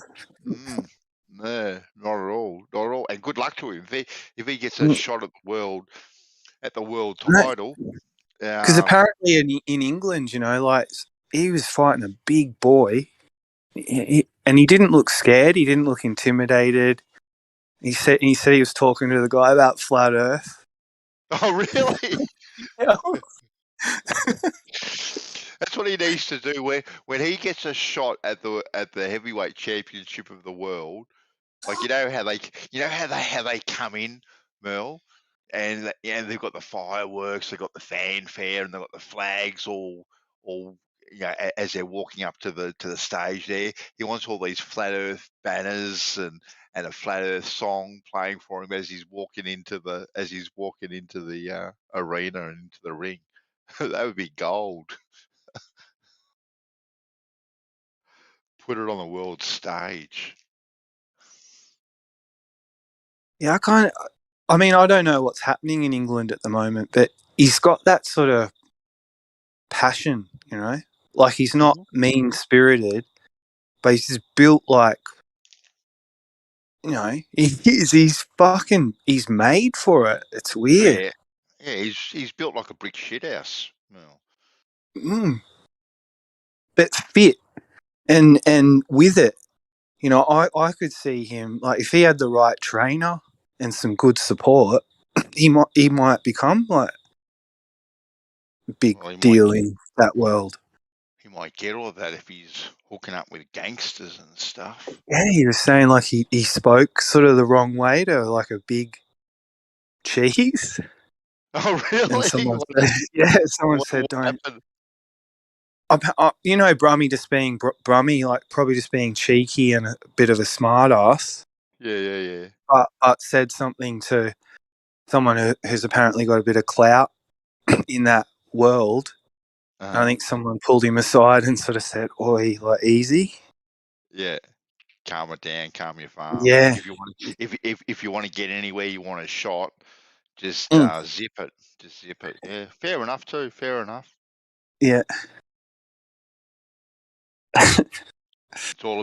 No, not at all. And good luck to him if he gets a shot at the world title. Because apparently in England, like, he was fighting a big boy, and he didn't look scared. He didn't look intimidated. He said he was talking to the guy about flat Earth. Oh, really? Yeah. That's what he needs to do. When he gets a shot at the heavyweight championship of the world, like you know how they come in, Merle, and they've got the fireworks, they've got the fanfare, and they've got the flags all as they're walking up to the stage. There, he wants all these flat Earth banners and a flat Earth song playing for him as he's walking into the arena and into the ring. That would be gold. Put it on the world stage. Yeah, I mean, I don't know what's happening in England at the moment, but he's got that sort of passion, you know? Like, he's not mean-spirited, but he's just built like, you know, he's made for it. It's weird. Yeah, he's built like a brick shithouse. Well, But fit and with it, you know, I could see him, like, if he had the right trainer and some good support, he might become like a big deal in that world. He might get all of that if he's hooking up with gangsters and stuff. Yeah, he was saying like he spoke sort of the wrong way to like a big cheese. Oh, really? And someone said don't. Happened? You know, Brummy just being Brummy, like probably just being cheeky and a bit of a smart ass. Yeah. But said something to someone who's apparently got a bit of clout in that world. I think someone pulled him aside and sort of said, "Oi, like easy." Yeah, calm it down, calm your farm. Yeah. Like if you want to get anywhere, you want a shot, just zip it. Just zip it. Yeah, fair enough too. Fair enough. Yeah. It's all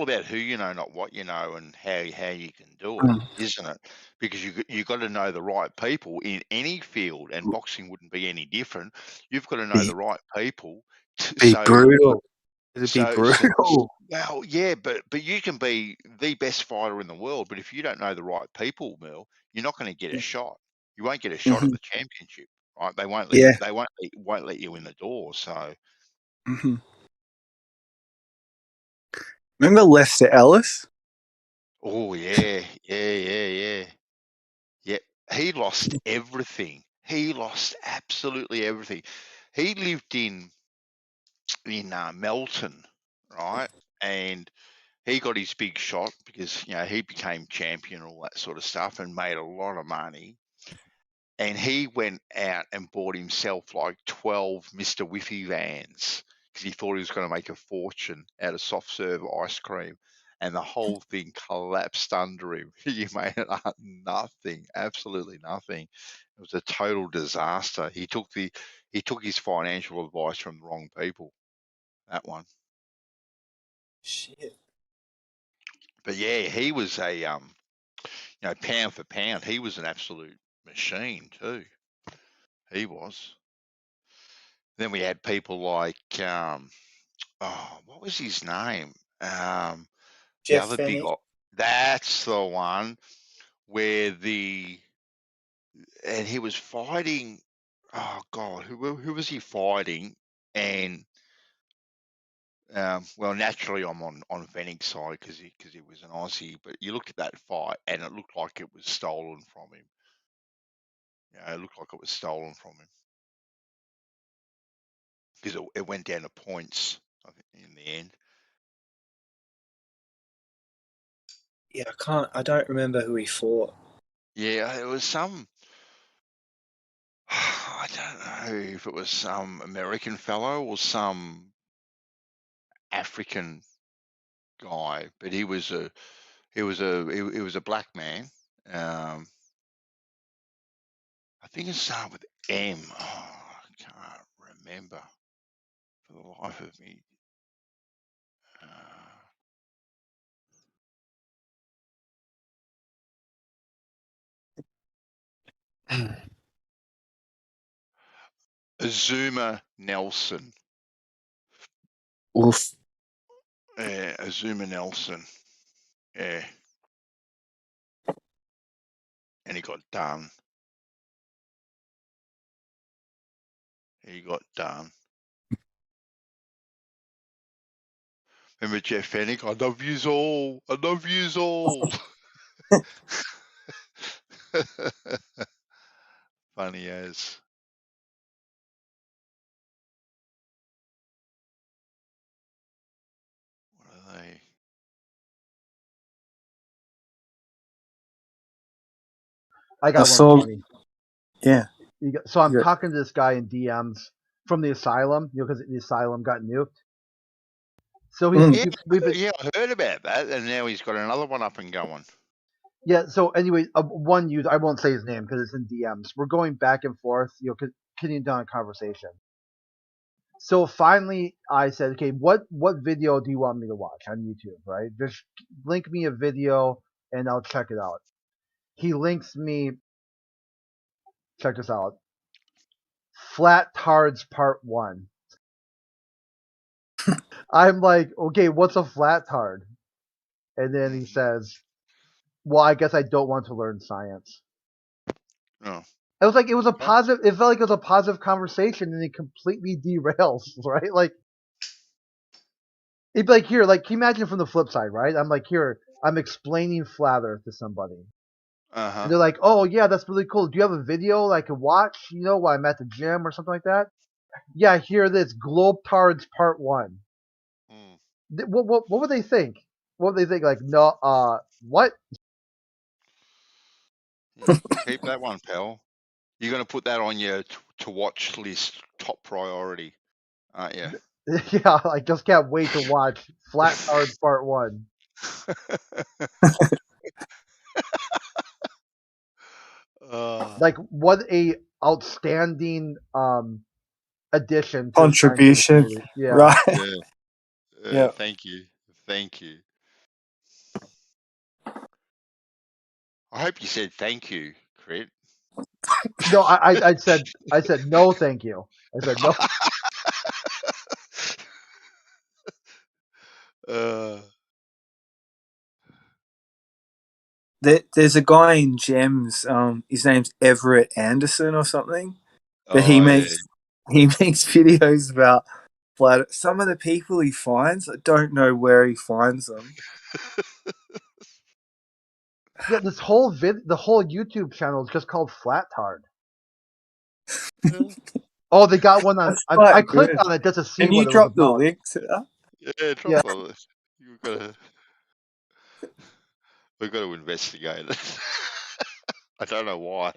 about who you know, not what you know, and how you can do it, isn't it? Because you got to know the right people in any field, and boxing wouldn't be any different. You've got to know the right people. Be brutal. It'd be brutal. Well, yeah, but you can be the best fighter in the world, but if you don't know the right people, Mel, you're not going to get a shot. You won't get a shot at the championship, right? They won't let they won't let you in the door. So. Remember Lester Ellis? Oh yeah. Yep, he lost everything. He lost absolutely everything. He lived in Melton, right? And he got his big shot because he became champion, all that sort of stuff, and made a lot of money. And he went out and bought himself like 12 Mr. Whiffy vans because he thought he was going to make a fortune out of soft serve ice cream. And the whole thing collapsed under him. He made nothing, absolutely nothing. It was a total disaster. He took his financial advice from the wrong people. That one. Shit. But yeah, he was a pound for pound, he was an absolute machine too. He was. Then we had people like what was his name? The Jeff other Fennick. that's the one where and he was fighting. Oh God, who was he fighting? And well, naturally, I'm on Fennick's side because he was an Aussie. But you looked at that fight, and it looked like it was stolen from him. It looked like it was stolen from him because it went down to points, I think, in the end. Yeah, I don't remember who he fought. Yeah, it was some. I don't know if it was some American fellow or some African guy, but he was a black man. I think it started with M. Oh, I can't remember for the life of me. Azuma Nelson. Oof. Yeah, Azuma Nelson. Yeah. and he got done. He got done. Remember Jeff Fennick? I love yous all. I love yous all. Funny as. What are they? I got one saw- funny. Yeah. So I'm Yeah. talking to this guy in DMs from the asylum, because the asylum got nuked. So Yeah, we've been, yeah, I heard about that, and now he's got another one up and going. yeah. So anyway, one user, I won't say his name because it's in DMs. We're going back and forth, continuing down a conversation. So finally, I said, okay, what video do you want me to watch on YouTube? Right? Just link me a video and I'll check it out. He links me. Check this out. Flat Tards Part 1. I'm like, okay, what's a flat tard? And then he says, well, I guess I don't want to learn science. Oh. It was like, it was a positive, it felt like it was a positive conversation, and it completely derails, right? Like, it'd be like, here, like, can you imagine from the flip side, right? I'm like, here, I'm explaining flat earth to somebody. Uh-huh. And they're like, oh, yeah, that's really cool. Do you have a video that I could watch, while I'm at the gym or something like that? Yeah, here it is, Globe Tards Part 1. What would they think? What would they think? Like, no, what? Yeah, keep that one, pal. You're going to put that on your to watch list, top priority, aren't you? Yeah, I just can't wait to watch Flat Tards Part 1. Like, what a outstanding addition to Contribution. the movie. Yeah. Right. Yeah. Yeah. Thank you. Thank you. I hope you said thank you, Crit. No, I said no, thank you. I said no. There's a guy in Gems. His name's Everett Anderson or something. But he makes videos about flat. Some of the people he finds, I don't know where he finds them. Yeah, this whole the whole YouTube channel is just called Flat Tard. Oh, they got one on. I clicked on it just to see Can what you it was drop the about. link to that? Yeah, drop the list. We've got to investigate it. I don't know why.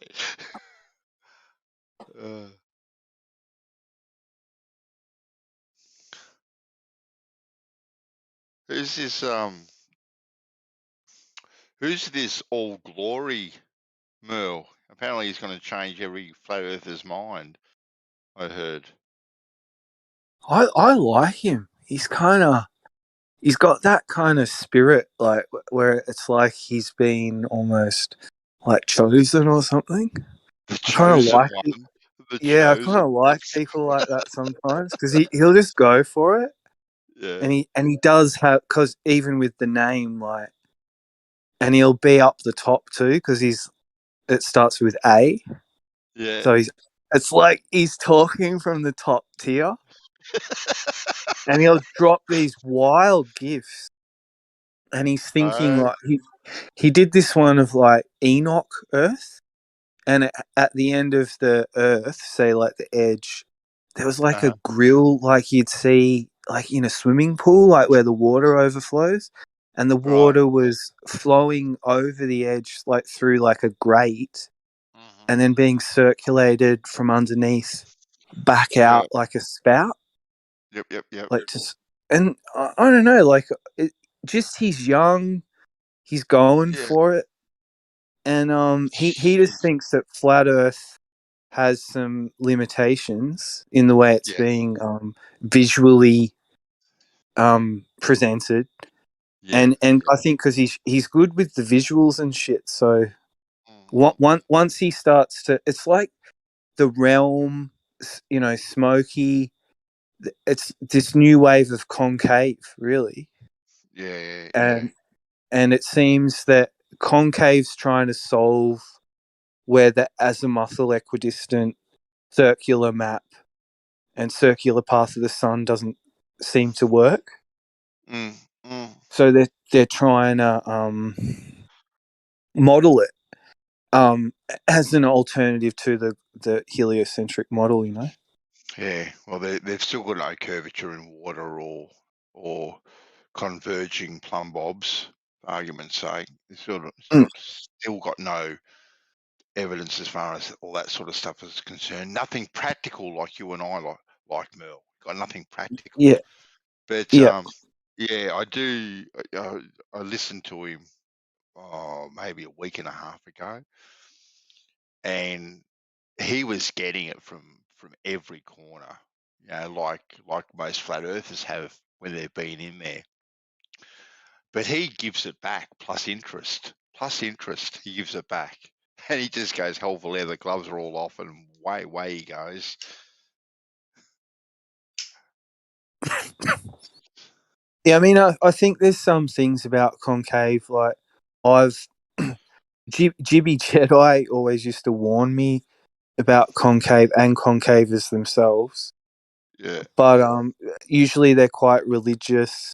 Who's this All Glory Merle? Apparently he's going to change every flat earther's mind, I heard. I like him. He's got that kind of spirit, like where it's like he's been almost like chosen or something. The I kind of chosen like it. one. Yeah, I kind of like people like that sometimes because he'll just go for it. Yeah. And he does have, because even with the name, like, and he'll be up the top too because it starts with A. Yeah. So it's like he's talking from the top tier. And he'll drop these wild gifts. And he's thinking like he did this one of like Enoch Earth. And at the end of the Earth, say like the edge, there was like a grill like you'd see like in a swimming pool, like where the water overflows. And the water was flowing over the edge like through like a grate and then being circulated from underneath back out like a spout. Yep. Like and I don't know, like he's young, he's going for it, and he just thinks that flat Earth has some limitations in the way it's being visually presented, and I think because he's good with the visuals and shit, so once he starts to, it's like the realm, smoky. It's this new wave of concave, really. Yeah. And it seems that Concave's trying to solve where the azimuthal equidistant circular map and circular path of the sun doesn't seem to work. Mm, mm. So they're trying to model it as an alternative to the heliocentric model, you know. Yeah, well, they've still got no curvature in water or converging plumb bobs, for argument's sake. They've still got no evidence as far as all that sort of stuff is concerned. Nothing practical like you and I like Merle. Got nothing practical. Yeah, But yeah, yeah, I do. I listened to him maybe a week and a half ago, and he was getting it from every corner. You know, like most flat earthers have when they've been in there. But he gives it back plus interest. Plus interest, he gives it back. And he just goes, hell for leather, gloves are all off, and away he goes. yeah. I mean, I think there's some things about concave. Like I've Jibby Jedi always used to warn me about concave and concavers themselves. Yeah. But usually they're quite religious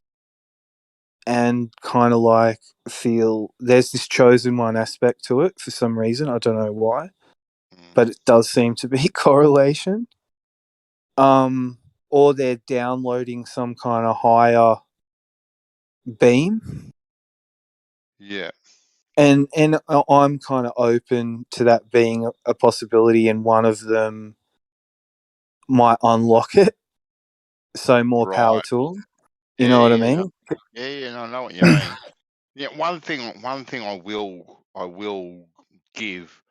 and kind of like feel there's this chosen one aspect to it for some reason. I don't know why, but it does seem to be correlation. Or they're downloading some kind of higher beam. Yeah. And I'm kind of open to that being a possibility, and one of them might unlock it. So more power Right. to them. You Yeah, know what I yeah. mean? Yeah, I know what you mean. Yeah, one thing I will give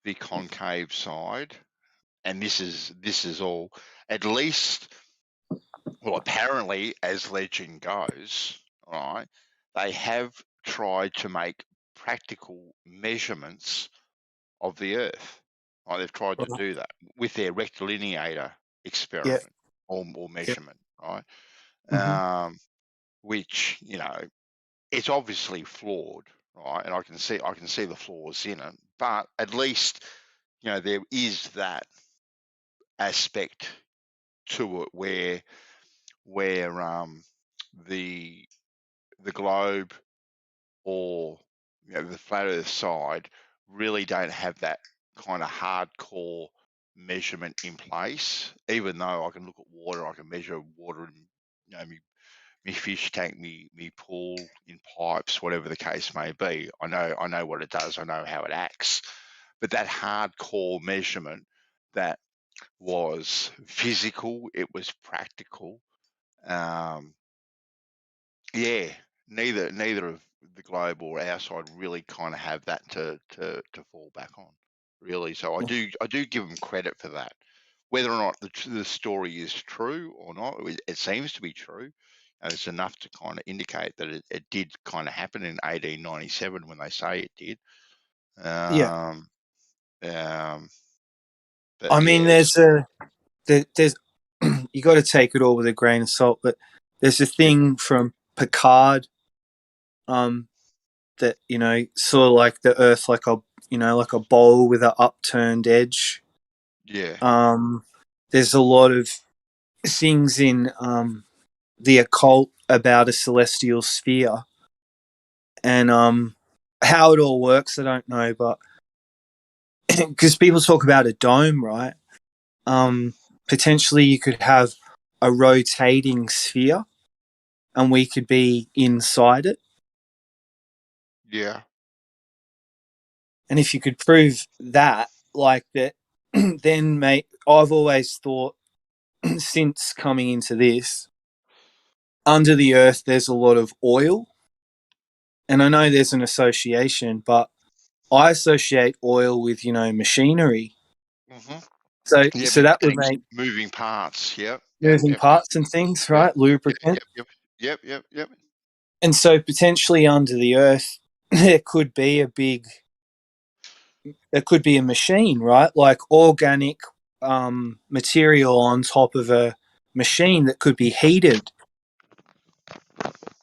the concave side, and this is all, at least, well, apparently, as legend goes, all right, they have tried to make practical measurements of the Earth. Right, they've tried to do that with their rectilineator Yeah. experiment or measurement, right? Mm-hmm. Which, you know, it's obviously flawed, right? And I can see the flaws in it, but at least, you know, there is that aspect to it where the globe or, you know, the flat Earth side really don't have that kind of hardcore measurement in place. Even though I can look at water, I can measure water in, you know, me fish tank, me pool, in pipes, whatever the case may be. I know what it does. I know how it acts. But that hardcore measurement that was physical, it was practical. Yeah, neither of the globe or our side really kind of have that to fall back on, really. So I do give them credit for that. Whether or not the story is true or not, it seems to be true. And it's enough to kind of indicate that it did kind of happen in 1897 when they say it did. Yeah. But I mean, yeah, there's you got to take it all with a grain of salt, but there's a thing from Picard, that, you know, sort of like the Earth, like like a bowl with an upturned edge. yeah, There's a lot of things in the occult about a celestial sphere, and how it all works, I don't know, but because people talk about a dome, right? Potentially you could have a rotating sphere, and we could be inside it. yeah, And if you could prove that, like that, then, mate, I've always thought since coming into this, under the earth, there's a lot of oil. And I know there's an association, but I associate oil with, machinery. hmm So, yeah. so Big that would things, make moving parts. Yep, yep, moving yep, yep, parts and things, yep, right? yep, Lubricant. yep. And so potentially under the earth, there could be a machine, right? Like organic material on top of a machine that could be heated.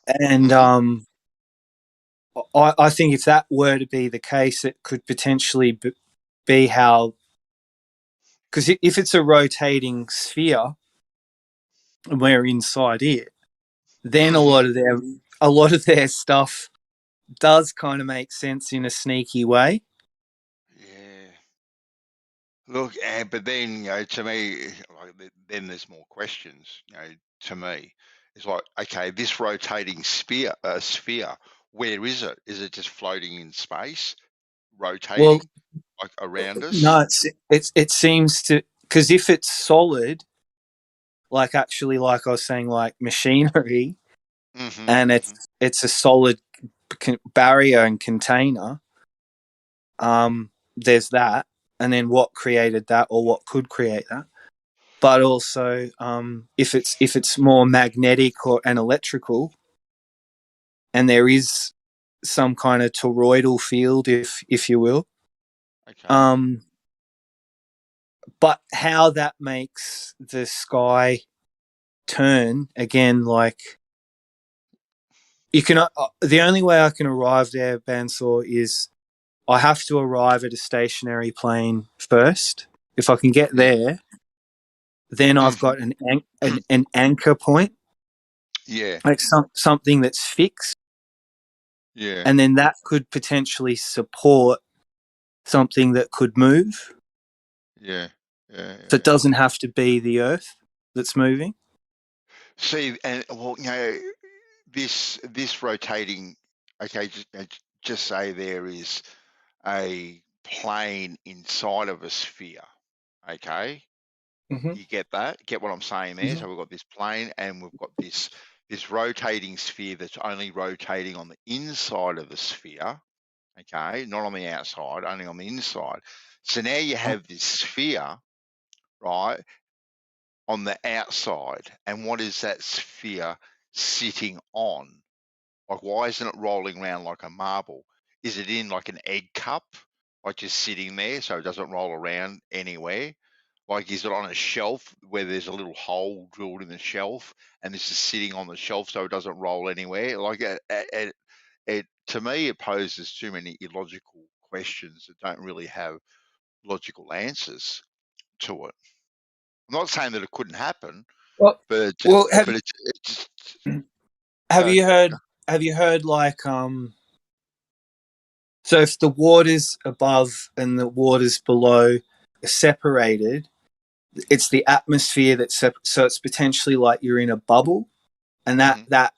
And hmm I think if that were to be the case, it could potentially be how, because if it's a rotating sphere and we're inside it, then a lot of their stuff does kind of make sense in a sneaky way. Yeah. Look, but then, to me, like, then there's more questions, to me. It's like, okay, this rotating sphere, where is it? Is it just floating in space, rotating, Well, like around us? no, it seems to, because if it's solid, like actually, like I was saying, like machinery, and it's a solid barrier and container, there's that, and then what created that, or what could create that. But also, if it's more magnetic or and electrical, and there is some kind of toroidal field, if you will. Okay. But how that makes the sky turn again, like you can. The only way I can arrive there, Bansor, is I have to arrive at a stationary plane first. If I can get there, then I've got an anchor point. Yeah. Like something that's fixed. Yeah. And then that could potentially support something that could move. Yeah. Yeah. So it doesn't have to be the Earth that's moving. See, and well, this rotating. Okay, just say there is a plane inside of a sphere. Okay, you get that? Get what I'm saying there? So we've got this plane, and we've got this rotating sphere that's only rotating on the inside of the sphere. Okay, not on the outside, only on the inside. So now you have this sphere, right, on the outside, and what is that sphere sitting on? Like, why isn't it rolling around like a marble? Is it in like an egg cup, like just sitting there so it doesn't roll around anywhere? Like, is it on a shelf where there's a little hole drilled in the shelf, and this is sitting on the shelf so it doesn't roll anywhere? Like, it to me, it poses too many illogical questions that don't really have logical answers to it. I'm not saying that it couldn't happen, Well, but have it's just you heard like so if the waters above and the waters below are separated, it's the atmosphere that's so it's potentially like you're in a bubble, and that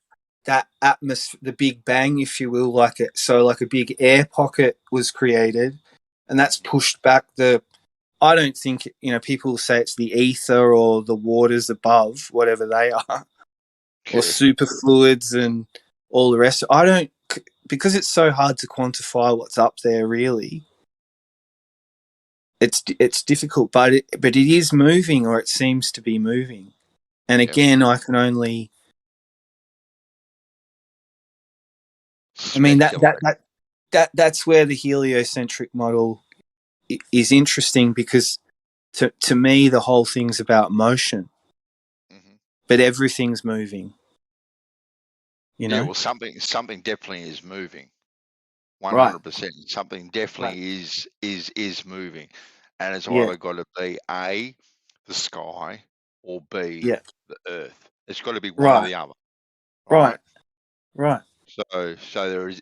atmosphere, the Big Bang, if you will, like a big air pocket was created, and that's pushed back the. I don't think people say it's the ether or the waters above, whatever they are, or superfluids and all the rest. I don't, because it's so hard to quantify what's up there. Really, it's difficult, but it is moving, or it seems to be moving. And again, I can only. I mean that's where the heliocentric model is interesting, because to me the whole thing's about motion, but everything's moving. Yeah, well, something definitely is moving. 100%. Right. Something definitely is moving, and it's Yeah. either got to be A, the sky, or B, Yeah. the Earth. It's got to be one or the other. Right. So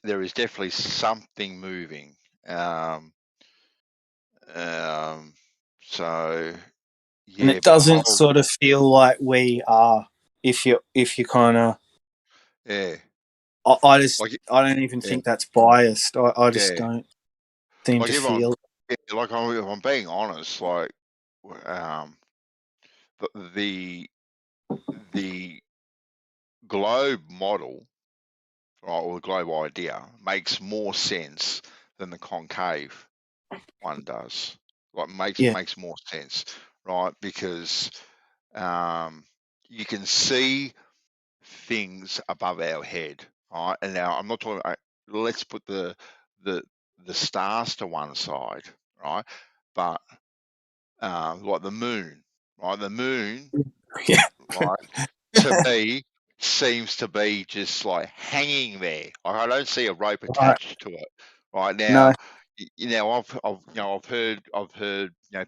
there is definitely something moving. So yeah, And it doesn't sort of feel like we are. If you kind of. Yeah. I don't even think that's biased. I just don't seem like to feel. Like, if I'm being honest, like the globe model, right, or the globe idea makes more sense than the concave one does. Like, makes more sense, right? Because you can see things above our head, right? And now I'm not talking about, let's put the stars to one side, right? But like the moon, right? The moon, right? seems to be just like hanging there. I don't see a rope Right. attached to it. Right No. now, I've heard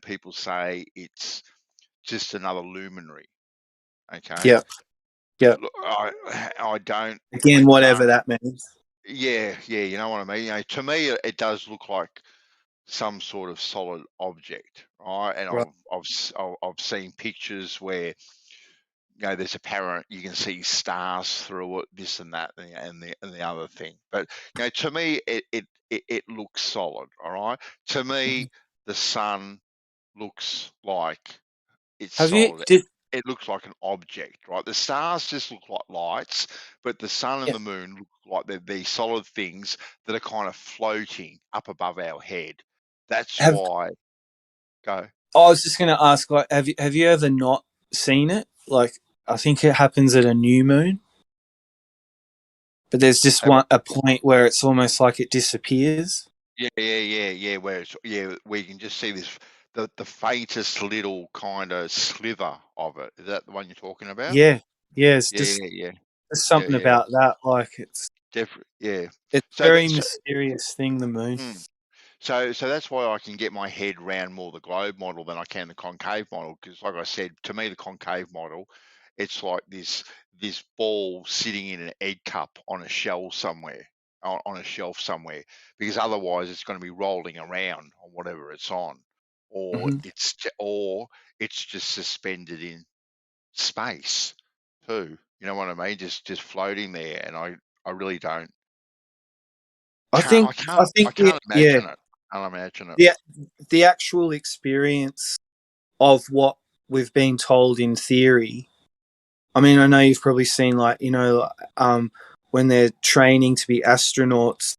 people say it's just another luminary. Okay. Yep. Yep. Look, I don't. Again, whatever that means. Yeah, you know what I mean. To me, it does look like some sort of solid object, right? And Right. I've seen pictures where there's apparent you can see stars through it, this and that, and the other thing. But to me, it looks solid. All right. To me, the sun looks like it's Have you solid. did? It looks like an object, right? The stars just look like lights, but the sun and Yeah. the moon look like they're these solid things that are kind of floating up above our head. That's Have why. Go. I was just going to ask, like, have you ever not seen it? Like, I think it happens at a new moon, but there's just a point where it's almost like it disappears. Yeah. Where you can just see this the faintest little kind of sliver of it. Is that the one you're talking about? Yeah. It's Yeah. just there's something about that. Like it's Definitely. Yeah. a So very mysterious thing. The moon. So that's why I can get my head around more the globe model than I can the concave model, because like I said, to me the concave model, it's like this ball sitting in an egg cup on a shell somewhere, on a shelf somewhere, because otherwise it's going to be rolling around on whatever it's on, or it's just suspended in space too. You know what I mean? Just floating there, and I really don't. I think can't imagine it. I'll imagine it. Yeah, the actual experience of what we've been told in theory. I mean, I know you've probably seen, like, when they're training to be astronauts,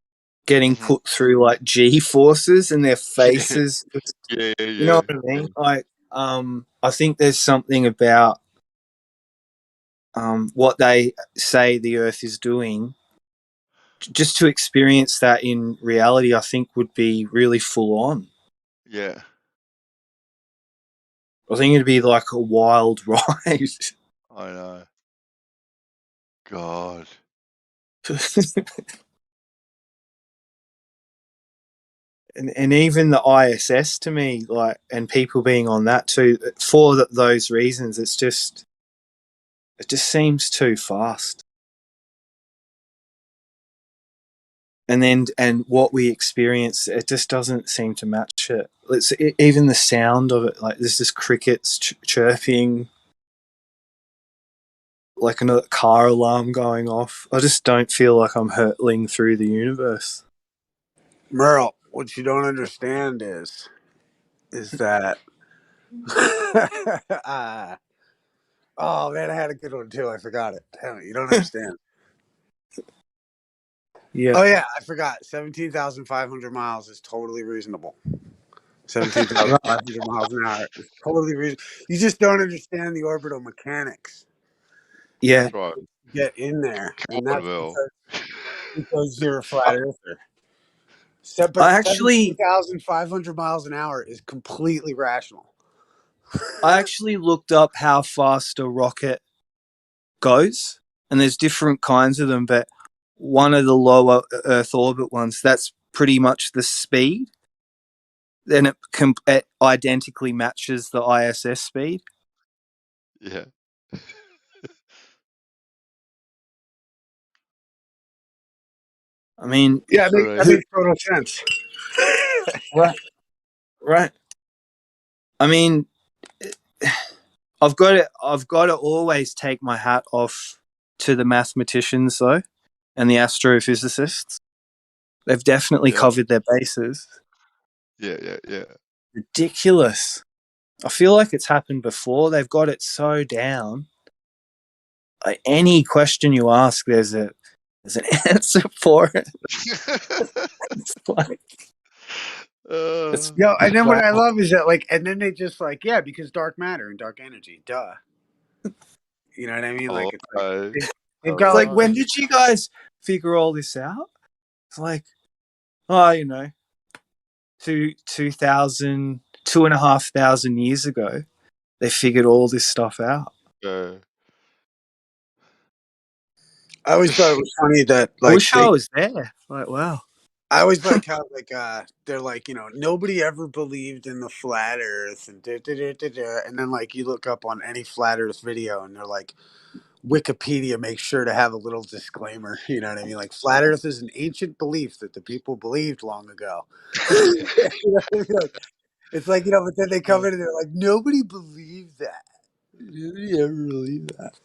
getting put through like G forces and their faces. Yeah. You know what I mean? Like, I think there's something about what they say the Earth is doing. Just to experience that in reality, I think would be really full on. Yeah. I think it'd be like a wild ride. I know. God. and even the ISS to me, like, and people being on that too, for those reasons, it just seems too fast. And what we experience, it just doesn't seem to match it. Even the sound of it, like there's just crickets chirping, like another car alarm going off. I just don't feel like I'm hurtling through the universe. Merle, what you don't understand is that oh man, I had a good one too. I forgot it. Damn it, you don't understand. Yeah. Oh yeah, I forgot. 17,500 miles is totally reasonable. 17,500 miles an hour is totally reasonable. You just don't understand the orbital mechanics. Yeah. That's right. Get in there, and that's Will. because you're a flat earther. But I actually 17,500 miles an hour is completely rational. I actually looked up how fast a rocket goes, and there's different kinds of them, but one of the lower Earth orbit ones, that's pretty much the speed. Then it identically matches the ISS speed. Yeah. I mean, yeah, that makes total sense. Right. I mean, I've got to always take my hat off to the mathematicians though, and the astrophysicists. They've definitely covered their bases. Yeah. Ridiculous. I feel like it's happened before. They've got it so down. Like, any question you ask, there's an answer for it. It's like, and then what I love is that, like, and then they just like, yeah, because dark matter and dark energy, duh. You know what I mean? Like, they've got like, when did you guys figure all this out? It's like, 2,500 years ago, they figured all this stuff out. I always thought it was funny that I like wish I was there. Like, wow. I always like how like they're like, you know, nobody ever believed in the flat Earth and and then like you look up on any flat Earth video and they're like, Wikipedia makes sure to have a little disclaimer. You know what I mean? Like flat Earth is an ancient belief that the people believed long ago. You know what I mean? Like, it's like, you know, but then they come in and they're like, nobody believed that. Nobody ever believed that.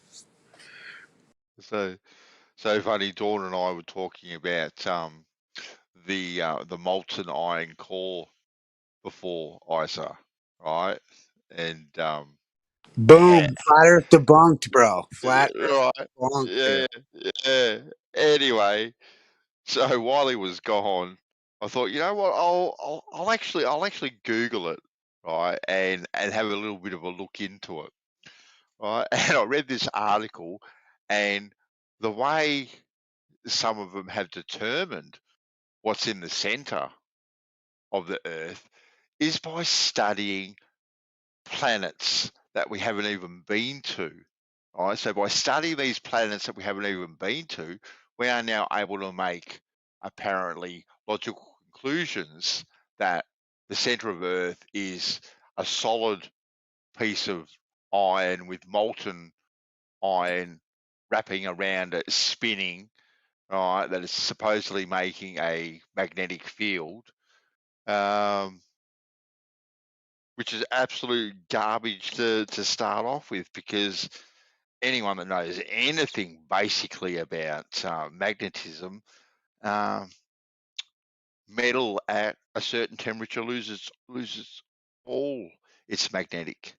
So funny. Dawn and I were talking about the molten iron core before ISA, right? And Boom, flat Earth debunked, bro. Flat Earth right, debunked. yeah. Anyway, so while he was gone, I thought, you know what? I'll actually Google it, right, and have a little bit of a look into it, right. And I read this article, and the way some of them have determined what's in the center of the Earth is by studying planets that we haven't even been to. All right, so by studying these planets that we haven't even been to, we are now able to make apparently logical conclusions that the center of Earth is a solid piece of iron with molten iron wrapping around it, spinning, right, that is supposedly making a magnetic field, which is absolute garbage to start off with, because anyone that knows anything basically about magnetism, metal at a certain temperature loses all its magnetic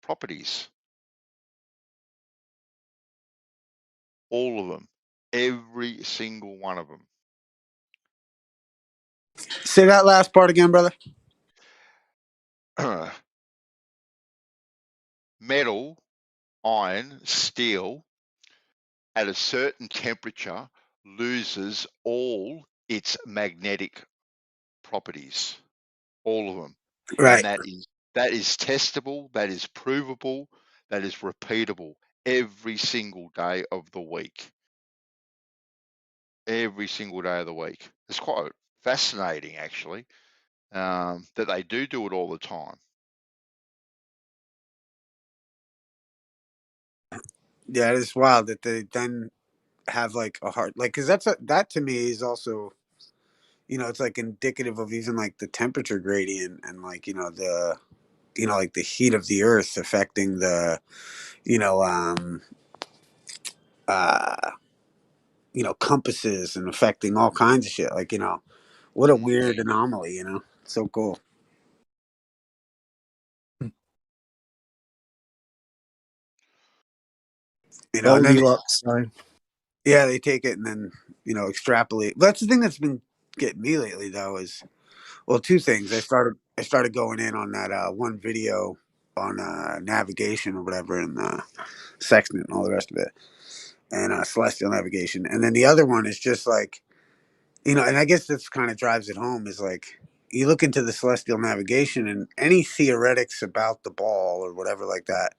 properties. All of them. Every single one of them. Say that last part again, brother. Metal, iron, steel, at a certain temperature loses all its magnetic properties. All of them. Right. And that is testable, that is provable, that is repeatable every single day of the week. Every single day of the week. It's quite fascinating, actually, that they do it all the time. Yeah, it's wild that they then have like a heart, like, because that to me is also, you know, it's like indicative of even like the temperature gradient and like, you know, the, you know, like the heat of the Earth affecting the, you know, you know, compasses and affecting all kinds of shit. Like, you know, what a weird anomaly, you know? So cool. You know, and then yeah, they take it and then, you know, extrapolate. That's the thing that's been getting me lately, though, is, well, two things. I started going in on that one video on navigation or whatever, and sextant and all the rest of it, and celestial navigation. And then the other one is just like, you know, and I guess this kind of drives it home, is like, you look into the celestial navigation and any theoretics about the ball or whatever like that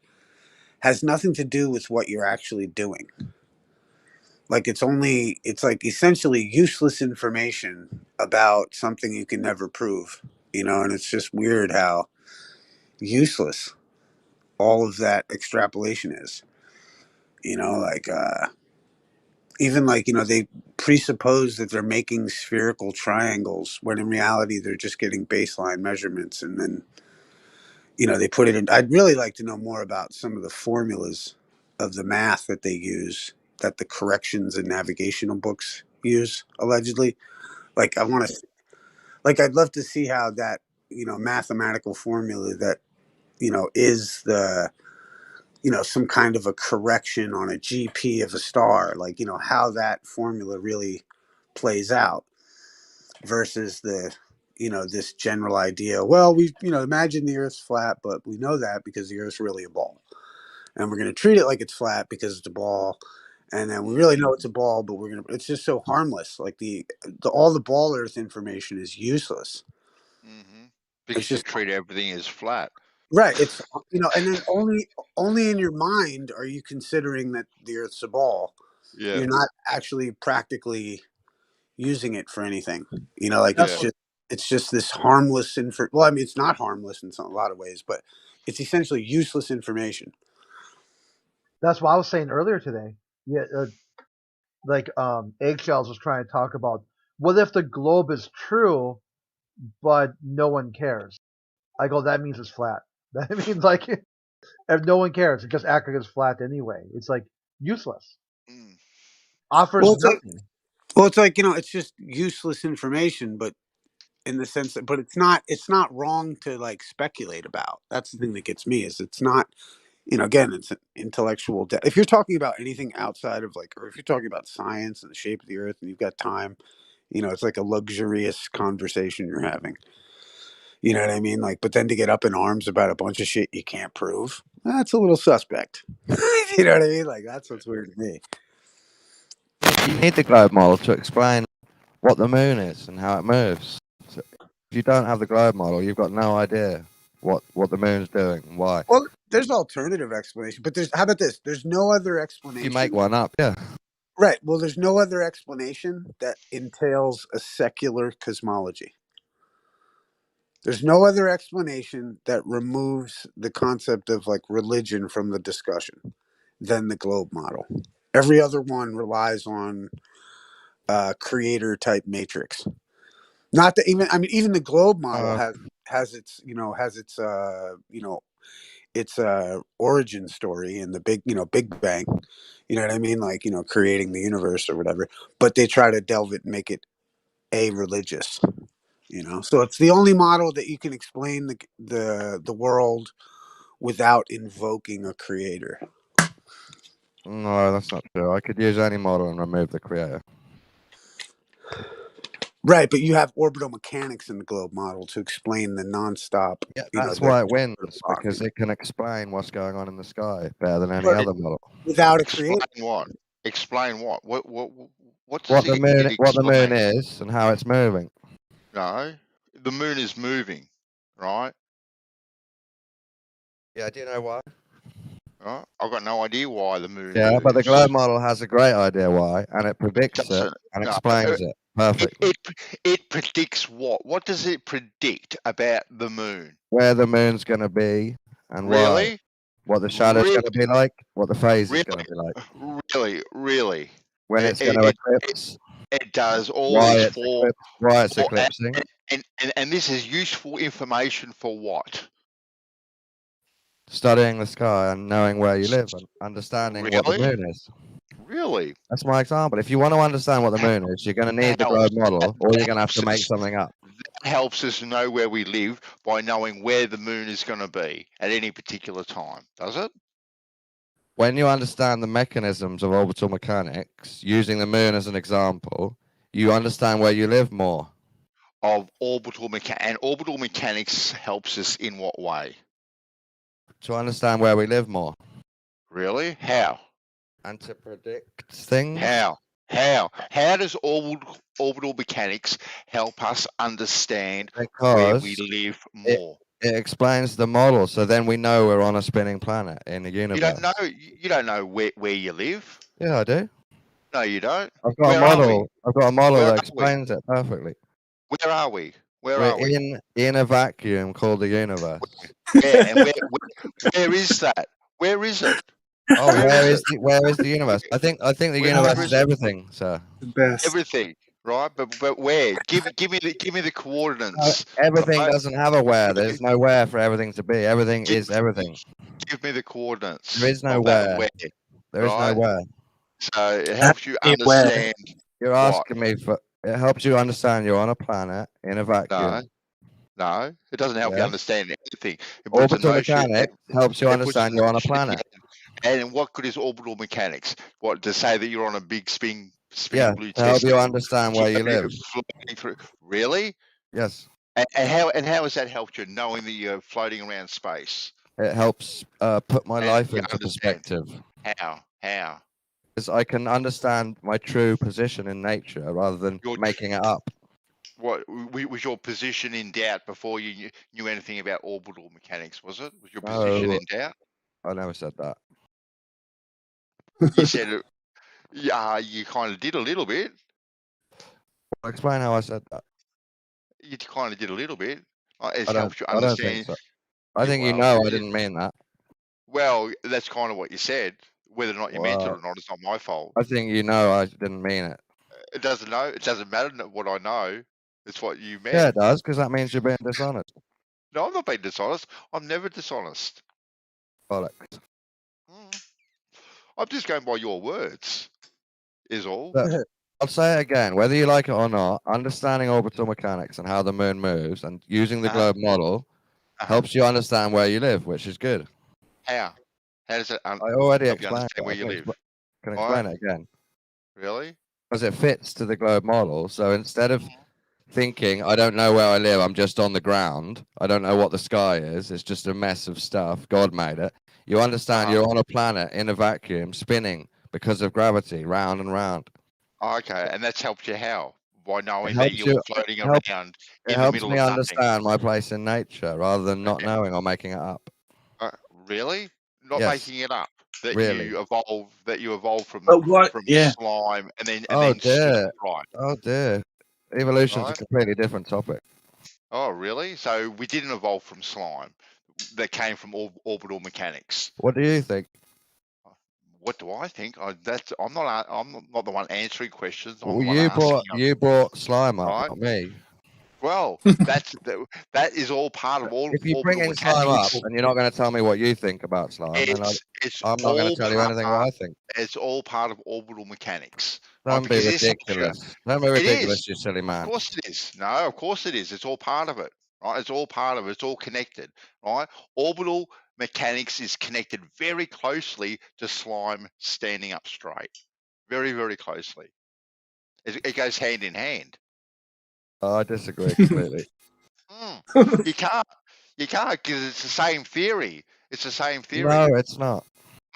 has nothing to do with what you're actually doing. Like, it's like essentially useless information about something you can never prove, you know. And it's just weird how useless all of that extrapolation is, you know. Like even like, you know, they presuppose that they're making spherical triangles when in reality they're just getting baseline measurements, and then, you know, they put it in. I'd really like to know more about some of the formulas of the math that they use, that the corrections and navigational books use, allegedly. Like, I want to, like, I'd love to see how that, you know, mathematical formula that, you know, is the, you know, some kind of a correction on a GP of a star, like, you know, how that formula really plays out versus the, you know, this general idea. Well, we, you know, imagine the Earth's flat, but we know that because the Earth's really a ball, and we're going to treat it like it's flat because it's a ball. And then we really know it's a ball, but it's just so harmless. Like all the ball Earth information is useless. Mm-hmm. Because you treat everything as flat. Right. It's, you know, and then only in your mind are you considering that the Earth's a ball. Yeah. you're not actually practically using it for anything. You know, like it's just this harmless well, I mean, it's not harmless in a lot of ways, but it's essentially useless information. That's what I was saying earlier today. Yeah, Eggshells was trying to talk about what if the globe is true, but no one cares. I go, that means it's flat. That means like if no one cares, because Africa is flat anyway. It's like useless. Offers Well, it's nothing. like it's just useless information, but in the sense that, but it's not wrong to like speculate about. That's the thing that gets me is it's not. Again, it's an intellectual if you're talking about anything outside of or if you're talking about science and the shape of the earth and you've got time, it's like a luxurious conversation you're having. You know what I mean? But then to get up in arms about a bunch of shit you can't prove, that's a little suspect. You know what I mean? That's what's weird to me. You need the globe model to explain what the moon is and how it moves. So if you don't have the globe model, you've got no idea what the moon's doing and why. Well, there's alternative explanation, but how about this? There's no other explanation. You make one up, yeah. Right. Well, there's no other explanation that entails a secular cosmology. There's no other explanation that removes the concept of religion from the discussion than the globe model. Every other one relies on creator type matrix. Not that even the globe model has its its origin story in the Big Bang. You know what I mean? Creating the universe or whatever. But they try to delve it and make it a-religious. So it's the only model that you can explain the world without invoking a creator. No, that's not true. I could use any model and remove the creator. Right, but you have orbital mechanics in the globe model to explain the nonstop. Yeah, that's why it wins, because it can explain what's going on in the sky better than any other model. Without a creator. Explain what? What the moon is and how it's moving. No, the moon is moving, right? Yeah, do you know why? Right? I've got no idea why the moon. Yeah, moves. but the globe model has a great idea why, and it predicts it and explains it perfectly. It predicts what? What does it predict about the moon? Where the moon's going to be and really? Why. What the shadow's going to be like, what the phase is going to be like. Really? When it's going to eclipse. It does all why this why it's eclipsing. And this is useful information for what? Studying the sky and knowing where you live and understanding what the moon is. Really? That's my example. If you want to understand what the moon is, you're going to need the globe model, or you're going to have to make something up. That helps us know where we live by knowing where the moon is going to be at any particular time, does it? When you understand the mechanisms of orbital mechanics, using the moon as an example, you understand where you live more. And orbital mechanics helps us in what way? To understand where we live more. Really? How? And to predict things. How? How does orbital mechanics help us understand where we live more? It explains the model, so then we know we're on a spinning planet in the universe. You don't know where you live? Yeah, I do. No, you don't. I've got a model that explains it perfectly. Where are we? We're in a vacuum called the universe. Yeah, and where is that? Where is it? Oh, where is the universe? I think the universe is everything, sir. The best. Everything, right? But where? Give me the coordinates. Everything doesn't have a where. There's no where for everything to be. Everything is everything. Give me the coordinates. There is no where. There is no where. So it helps you understand. You're asking me for. It helps you understand you're on a planet in a vacuum. No, it doesn't help you understand anything. Orbital mechanics helps you understand you're on a planet. And what good is orbital mechanics? What, to say that you're on a big spin blue to help you understand where you live. Really? Yes. And how has that helped you, knowing that you're floating around space? It helps put my life into perspective. How? Because I can understand my true position in nature rather than making it up. What was your position in doubt before you knew anything about orbital mechanics? Was it? Was your position in doubt? I never said that. You said it. Yeah, you kind of did a little bit. Explain how I said that. You kind of did a little bit. It I don't. helps you I don't think understand. so. I think you Well, know I didn't mean that. well, that's kind of what you said. Whether or not you meant it Well, or not, it's not my fault. I think you know I didn't mean it. It doesn't know. It doesn't matter what I know. It's what you meant. Yeah, it does, because that means you're being dishonest. No, I'm not being dishonest. I'm never dishonest. Bollocks. I'm just going by your words. Is all. Look, I'll say it again. Whether you like it or not, understanding orbital mechanics and how the moon moves and using the globe model helps you understand where you live, which is good. How? How does it? I already help you explained understand where it. you live? Can explain it again. Really? Because it fits to the globe model. So instead of thinking, I don't know where I live, I'm just on the ground, I don't know what the sky is, it's just a mess of stuff, God made it, you understand you're on a planet in a vacuum spinning because of gravity, round and round. Okay, and that's helped you how? By knowing that helps you're you- floating it helps- around It in the helps middle me of nothing. understand my place in nature rather than not knowing or making it up. Really? Not Yes. making it up. That Really? you evolve from But what? from Yeah. slime and then Oh dear. right. Oh dear. Evolution's a Right. completely different topic. Oh, really? So we didn't evolve from slime. That came from orbital mechanics. What do you think? What do I think? I'm not the one answering questions. I'm Well, the one you asking them. you brought slime up, Right? not me. Well, that is all part of all If you orbital bring in slime up mechanics. and you're not going to tell me what you think about slime, then It's I'm not going to tell you anything what I think. It's all part of orbital mechanics. Don't be because this helps you- ridiculous. Don't be It ridiculous, is. you silly man. Of course it is. No, of course it is. It's all part of it. Right? It's all part of it. It's all connected. Right? Orbital mechanics is connected very closely to slime standing up straight. Very, very closely. It goes hand in hand. I disagree completely. You can't because it's the same theory. It's the same theory. No, it's not.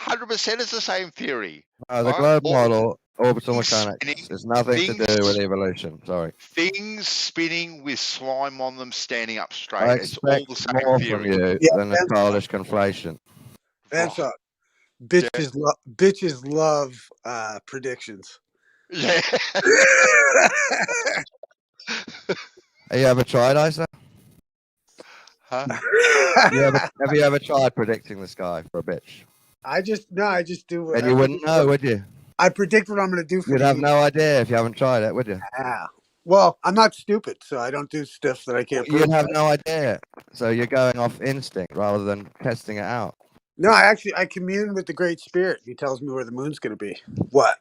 100% it's the same theory. No, the right? globe model, orbital things mechanics, spinning, has nothing to do things- with evolution. Sorry. Things spinning with slime on them standing up straight. I It's all the expect same more theory. from you Yeah, than a childish conflation. That's bitches love predictions. Yeah. Have you ever tried, Isa? Huh? Have you ever tried predicting the sky for a bitch? I just do. And you wouldn't know, would you? I predict what I'm going to do for You'd the have year. no idea if you haven't tried it, would you? Yeah. Well, I'm not stupid, so I don't do stuff that I can't prove. You'd have no idea. So you're going off instinct rather than testing it out. No, I commune with the Great Spirit. He tells me where the moon's going to be. What?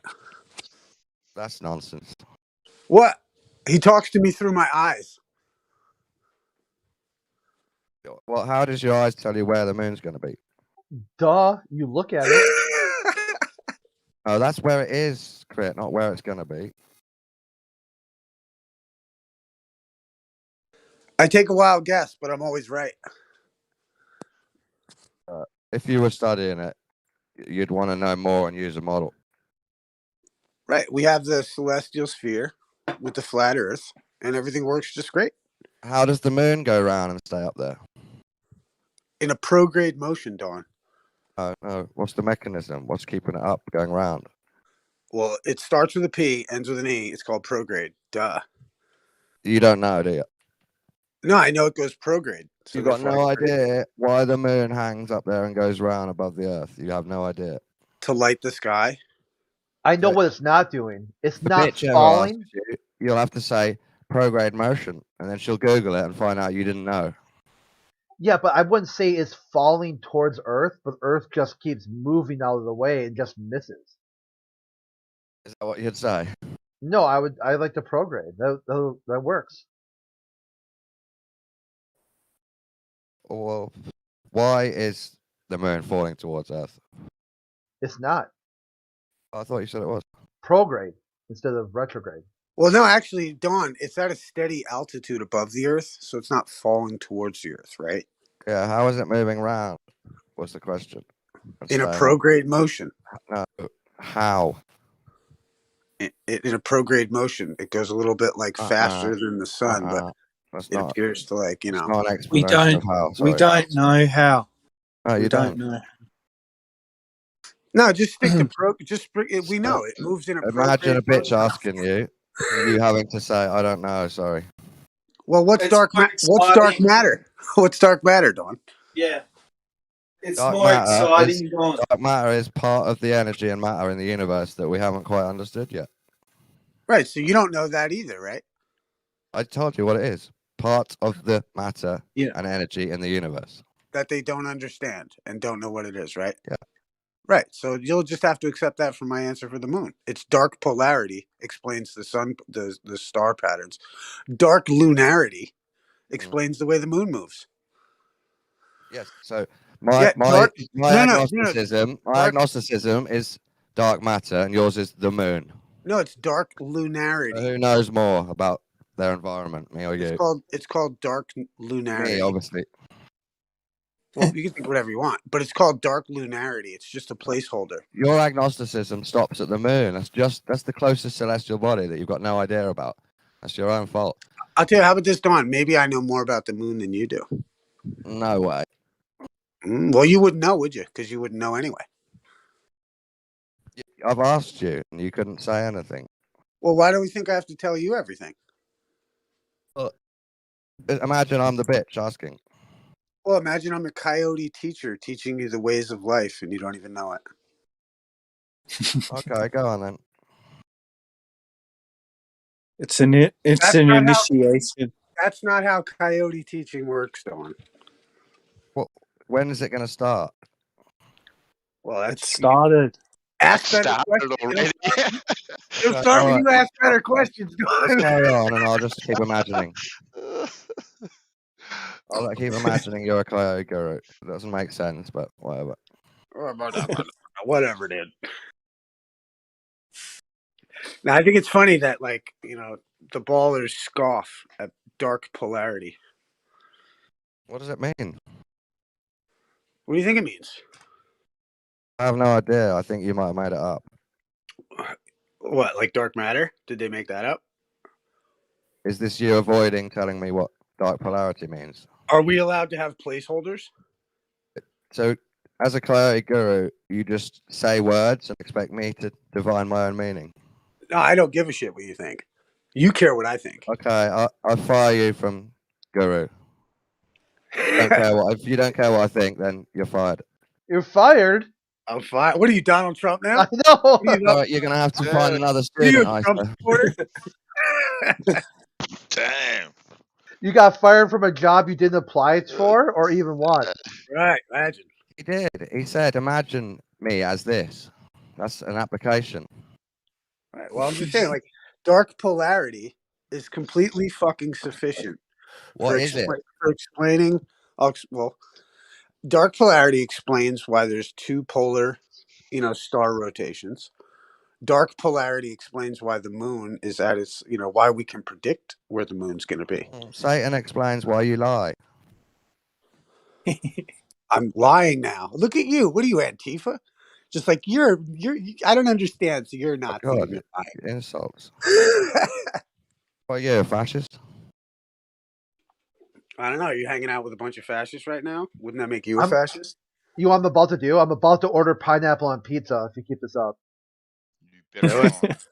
That's nonsense. What? He talks to me through my eyes. Well, how does your eyes tell you where the moon's going to be? Duh, you look at it. Oh, that's where it is, Crit, not where it's going to be. I take a wild guess, but I'm always right. If you were studying it, you'd want to know more and use a model. Right. We have the celestial sphere with the flat Earth, and everything works just great. How does the moon go round and stay up there? In a prograde motion, Dawn. Oh, no. What's the mechanism? What's keeping it up, going round? Well, it starts with a P, ends with an E. It's called prograde. Duh. You don't know, do you? No, I know it goes prograde. So You've got no idea why the moon hangs up there and goes round above the Earth. You have no idea. To light the sky. I know what it's not doing. It's The not bitch ever falling. asks you, you'll have to say prograde motion, and then she'll Google it and find out you didn't know. Yeah, but I wouldn't say it's falling towards Earth, but Earth just keeps moving out of the way and just misses. Is that what you'd say? No, I like the prograde. That works. Well, why is the moon falling towards Earth? It's not I thought you said it was. prograde instead of retrograde. Well, no, actually, Dawn, it's at a steady altitude above the Earth, so it's not falling towards the Earth, right? Yeah, how is it moving round? Was the question. In a prograde motion. No, how? In a prograde motion, it goes a little bit like faster than the sun, but That's it not, appears to like, you know. not an We explanation don't. of how. We Sorry. don't know how. Oh, you We don't? know. No, just stick to we know it moves in Imagine a bitch motion. asking you, and you having to say, "I don't know, sorry." Well, what's dark matter? What's dark matter, Don? Yeah. It's Dark more matter exciting. Dark matter is part of the energy and matter in the universe that we haven't quite understood yet. Right. So you don't know that either, right? I told you what it is. Part of the matter Yeah. and energy in the universe. That they don't understand and don't know what it is, right? Yeah. Right. So you'll just have to accept that from my answer for the moon. It's dark polarity explains the sun, the star patterns. Dark lunarity explains the way the moon moves. Yes. So my agnosticism is dark matter, and yours is the moon. No, it's dark lunarity. So who knows more about their environment, me or you? It's called dark lunarity. Me, obviously. Well, you can think whatever you want, but it's called dark lunarity. It's just a placeholder. Your agnosticism stops at the moon. That's the closest celestial body that you've got no idea about. That's your own fault. I'll tell you, how about this, Don? Maybe I know more about the moon than you do. No way. Well, you wouldn't know, would you? Because you wouldn't know anyway. I've asked you, and you couldn't say anything. Well, why do we think I have to tell you everything? Well, imagine I'm the bitch asking. Well, imagine I'm a coyote teacher teaching you the ways of life, and you don't even know it. Okay, go on then. It's an initiation. That's not how coyote teaching works, Don. Well, when is it going to start? Well, It started. Ask better questions. It'll start when you ask better questions, Don. Carry on, and I'll just keep imagining. I'll keep imagining you're a coyote guru. It doesn't make sense, but whatever. Whatever, dude. Now, I think it's funny that, like, you know, the ballers scoff at dark polarity. What does it mean? What do you think it means? I have no idea. I think you might have made it up. What, like dark matter? Did they make that up? Is this you avoiding telling me what dark polarity means? Are we allowed to have placeholders? So, as a coyote guru, you just say words and expect me to divine my own meaning? No, I don't give a shit what you think. You care what I think. Okay, I'll fire you from guru. If you don't care what I think, then you're fired. You're fired? I'm fired. What are you, Donald Trump now? I know. All right, you're going to have to find another student. Damn. You got fired from a job you didn't apply for or even want. Right, imagine. He did. He said, imagine me as this. That's an application. Right. Well, I'm just saying, like, dark polarity is completely fucking sufficient. What is it? For explaining, well, dark polarity explains why there's two polar, star rotations. Dark polarity explains why the moon is at its, why we can predict where the moon's going to be. Satan explains why you lie. I'm lying now. Look at you. What are you, Antifa? Just like you're. I don't understand. So you're not. Oh God, insults. Well, you're a fascist. I don't know. Are you hanging out with a bunch of fascists right now? Wouldn't that make you a fascist? You know what I'm about to do? I'm about to order pineapple on pizza if you keep this up. You better not.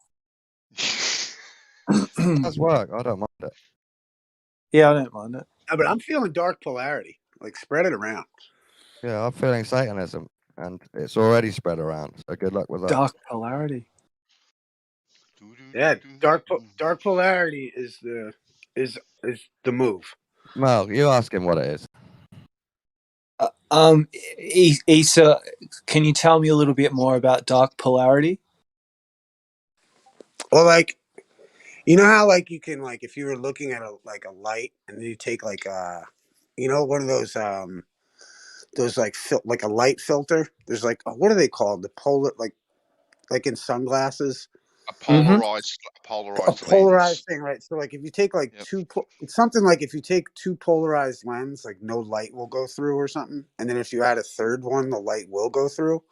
It does work. I don't mind it. Yeah, I don't mind it. No, but I'm feeling dark polarity. Like, spread it around. Yeah, I'm feeling Satanism, and it's already spread around. So good luck with that. Dark polarity. Yeah, dark polarity is the move. Mel, you ask him what it is. Issa, can you tell me a little bit more about dark polarity? Well, like, you know how, like, you can, like, if you were looking at a light, and then you take, like, one of those like like a light filter. There's, like, what are they called? The polar, like in sunglasses. A polarized thing, right? So, like, if you take it's something like if you take two polarized lens, like no light will go through or something, and then if you add a third one, the light will go through.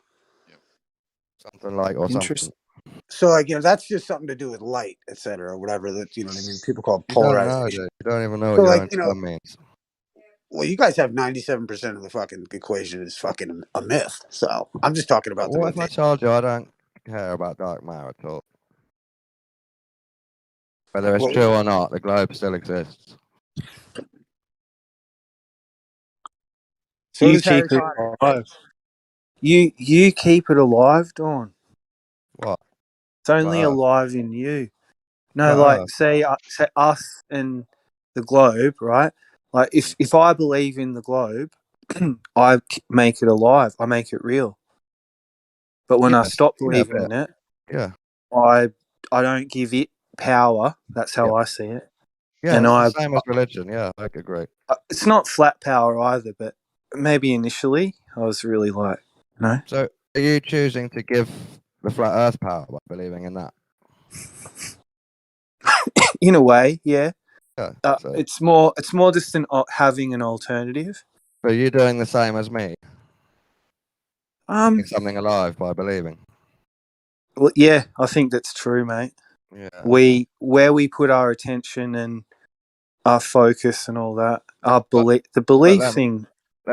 Something like or something. So, like, that's just something to do with light, etc., or whatever that what I mean. People call it polarization. You don't even know what your own term means. Well, you guys have 97% of the fucking equation is fucking a myth. So I'm just talking about the What if I told you I don't care about dark matter at all? Whether it's Well, true or not, the globe still exists. so You does Harry keep it Potter. alive. You keep it alive, Dawn. What? It's only Flat Earth. alive in you. No, Flat like Earth. say us and the globe, right? Like if I believe in the globe, I make it alive. I make it real. But when I Yes, stop yeah, believing but in it, yeah, I don't give it power. That's how yeah, I see it. yeah. And It's the same as religion. Yeah, I agree. it's not flat power either, but maybe initially I was really like, no. So, are you choosing to give the flat Earth power by believing in that? In a way, yeah. Yeah. So, It's more just having an alternative. but you're doing the same as me, Um, making something alive by believing. well, yeah, I think that's true, mate. Yeah. Where we put our attention and our focus and all that, the But belief let thing.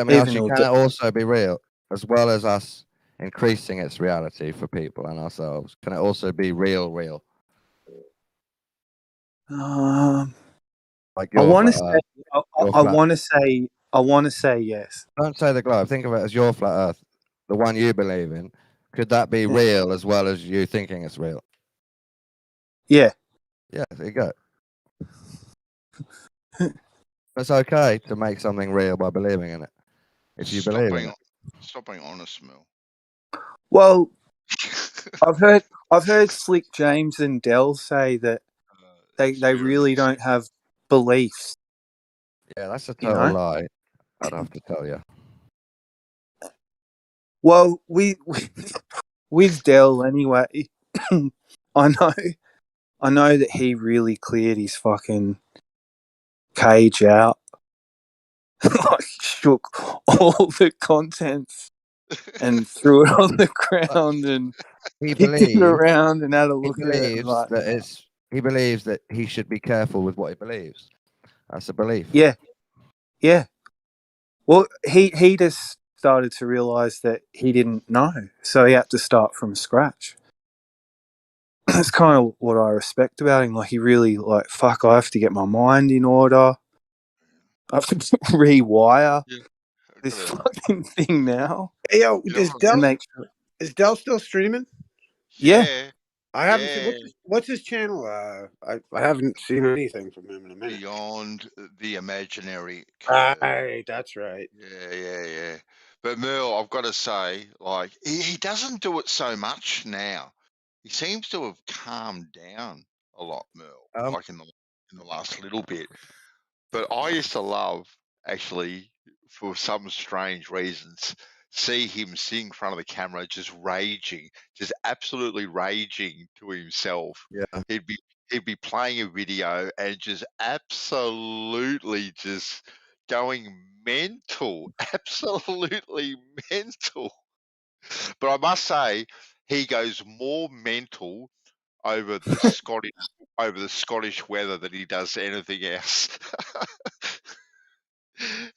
me ask Even you: though, can it also be real, as well as us increasing its reality for people and ourselves? Can it also be real? Like I your want to flat say, Earth, your I flat. want to say, yes. Don't say the globe. Think of it as your flat Earth, the one you believe in. Could that be real as well as you thinking it's real? Yeah. Yeah, there you go. It's okay to make something real by believing in it. If you believe in it. Stop being honest, Mel. Well, I've heard Slick James and Dell say that they really don't have beliefs. Yeah, that's a total lie. I'd have to tell you. Well, with Dell anyway, I know that he really cleared his fucking cage out. Like shook all the contents and threw it on the ground and He kicked it believes around and had a look at it. He believes that he should be careful with what he believes. That's a belief. Yeah. Well, he just started to realize that he didn't know, so he had to start from scratch. That's kind of what I respect about him. Like he really fuck. I have to get my mind in order. I have to rewire this fucking thing now. Hey, yo, is Dell still streaming? Yeah. I haven't seen what's his channel. I haven't seen anything from him in a minute. Beyond the Imaginary. Right, that's right. Yeah. But Merle, I've got to say, like, he doesn't do it so much now. He seems to have calmed down a lot, Merle, like in the last little bit. But I used to love, actually, for some strange reasons, see him sitting in front of the camera, just raging, just absolutely raging to himself. Yeah. He'd be playing a video and just absolutely just going mental, absolutely mental. But I must say, he goes more mental over the Scottish weather than he does anything else.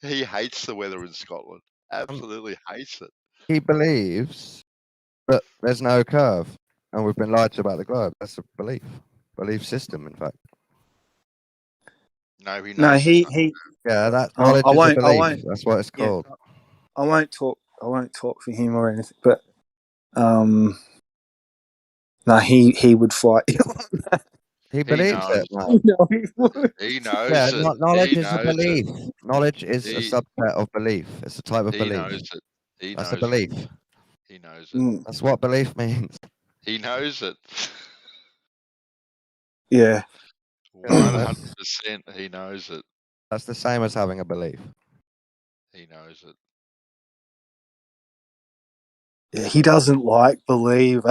He hates the weather in Scotland. Absolutely hates it. He believes that there's no curve, and we've been lied to about the globe. That's a belief system, in fact. No, he knows. No, he. Yeah, that knowledge is a belief. That's what it's called. I won't talk for him or anything, but no, he would fight you on that. He believes it. Man. No, he would. He knows Yeah, it. knowledge is a belief. Knowledge is a subset of belief. It's a type of belief. He knows it. That's a belief. He knows it. That's what belief means. He knows it. Yeah. 100% he knows it. That's the same as having a belief. He knows it. Yeah, he doesn't believe.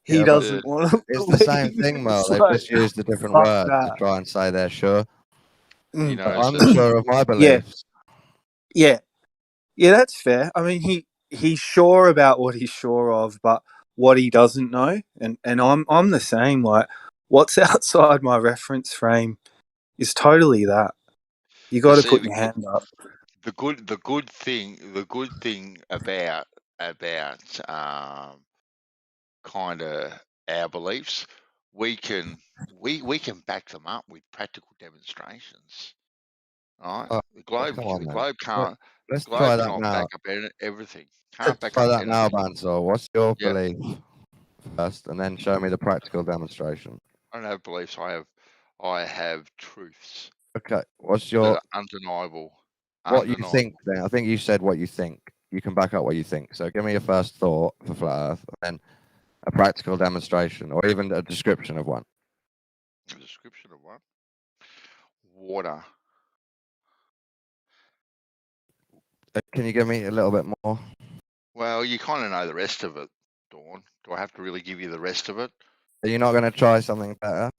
He doesn't want to. It's the same thing, Mel. They've just used a different word to try and say they're sure. He knows I'm sure of my beliefs. Yeah, that's fair. I mean, he's sure about what he's sure of, but what he doesn't know, and I'm the same. Like, what's outside my reference frame is totally that. You got to put your hand up. the good thing about kind of our beliefs, we can back them up with practical demonstrations. Right? Oh, The globe come on, the man. globe can't Let's the try globe that cannot now. back up everything. Can't back Try up that now, anything. Bansor. What's your Yeah. belief first, and then show me the practical demonstration. I don't have beliefs. I have truths Okay. What's that your are undeniable. what you Undeniable. think? Then I think you said what you think. You can back up what you think. So give me your first thought for flat Earth, and then a practical demonstration, or even a description of one. A description of what? Water. Can you give me a little bit more? Well, you kind of know the rest of it, Dawn. Do I have to really give you the rest of it? Are you not going to try something better?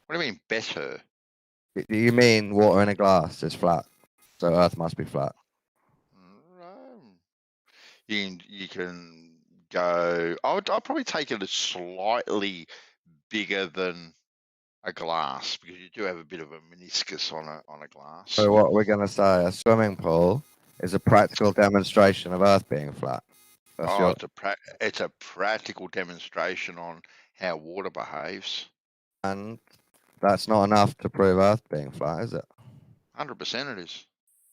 What do you mean better? Do you mean water in a glass is flat? So Earth must be flat. You can go. I'll probably take it as slightly bigger than a glass, because you do have a bit of a meniscus on a glass. So what we're going to say, a swimming pool is a practical demonstration of Earth being flat. That's it's a practical demonstration on how water behaves. And that's not enough to prove Earth being flat, is it? 100% it is.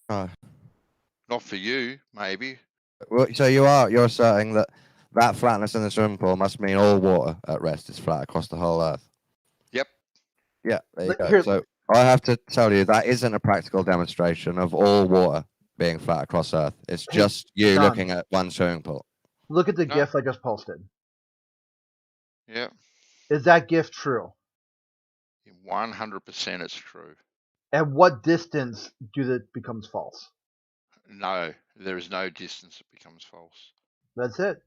No. Not for you, maybe. Well, so you're asserting that flatness in the swimming pool must mean all water at rest is flat across the whole Earth. Yep. Yeah, there you go. Here- So I have to tell you that isn't a practical demonstration of all water being flat across Earth. It's just you Don, looking at one swimming pool. Look at the No. GIF I just posted. Yeah. Is that GIF true? 100% it's true. At what distance that becomes false? No, there is no distance it becomes false. That's it.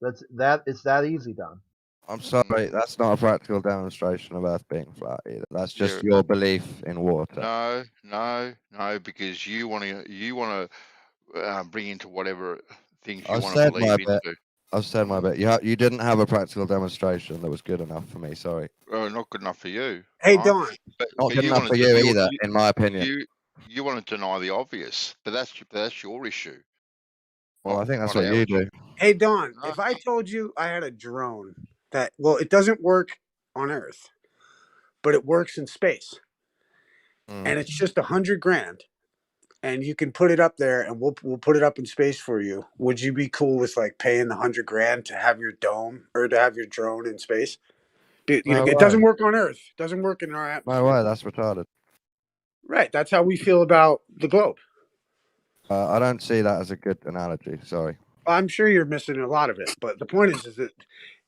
It's that easy, Don. I'm sorry, that's not a practical demonstration of Earth being flat either. That's just your belief in water. No, because you want to bring into whatever things you I've want to said believe my into. bit. I've said my bit. You didn't have a practical demonstration that was good enough for me. Sorry. Not good enough for you. Hey, right? Don. Not good enough for you either, in my opinion. You want to deny the obvious, but that's your issue. Well, I think that's what you do. Hey, Don, if I told you I had a drone it doesn't work on Earth, but it works in space, and it's just $100,000, and you can put it up there, and we'll put it up in space for you. Would you be cool with like paying the $100,000 to have your dome or to have your drone in space? It doesn't work on Earth. It doesn't work in our atmosphere. No way, that's retarded. Right, that's how we feel about the globe. I don't see that as a good analogy. Sorry. I'm sure you're missing a lot of it, but the point is that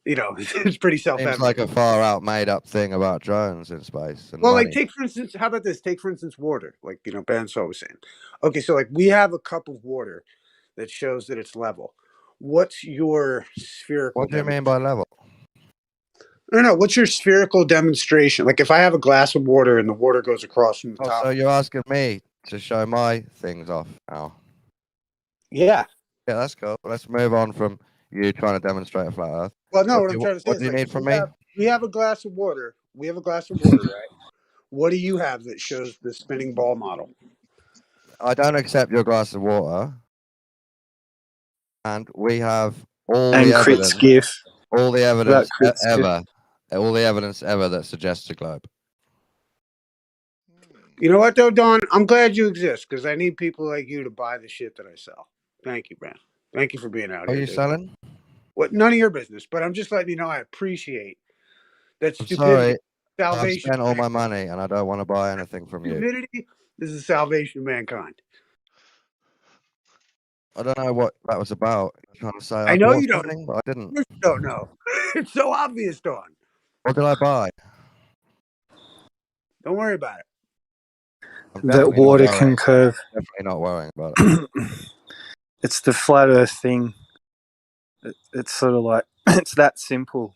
it's pretty self-evident. Seems like a far out made up thing about drones in space. And Well, money. like take for instance, how about this? Take for instance water, like Banso was saying. Okay, so like we have a cup of water that shows that it's level. What's your spherical? What do you mean by level? No. What's your spherical demonstration? Like if I have a glass of water and the water goes across from the top. So you're asking me to show my things off now? Yeah. Yeah, that's cool. Let's move on from you trying to demonstrate a flat Earth. Well, no. What I'm trying to say what is do you need from me? We have a glass of water. We have a glass of water, right? What do you have that shows the spinning ball model? I don't accept your glass of water. And we have all the evidence. GIF. All the evidence ever. All the evidence ever that suggests a globe. You know what though, Don? I'm glad you exist because I need people like you to buy the shit that I sell. Thank you, man. Thank you for being out here. Are you selling? What? None of your business, but I'm just letting you know I appreciate that I'm stupidity. sorry. I've Salvation. spent all my money and I don't want to buy anything from you. Stupidity is the salvation of mankind. I don't know what that was about. You're trying to say I know you don't. But I didn't. You don't know. It's so obvious, Don. What did I buy? Don't worry about it. That water can curve. Definitely not worrying about it. It's the flat Earth thing. It's sort of like it's that simple.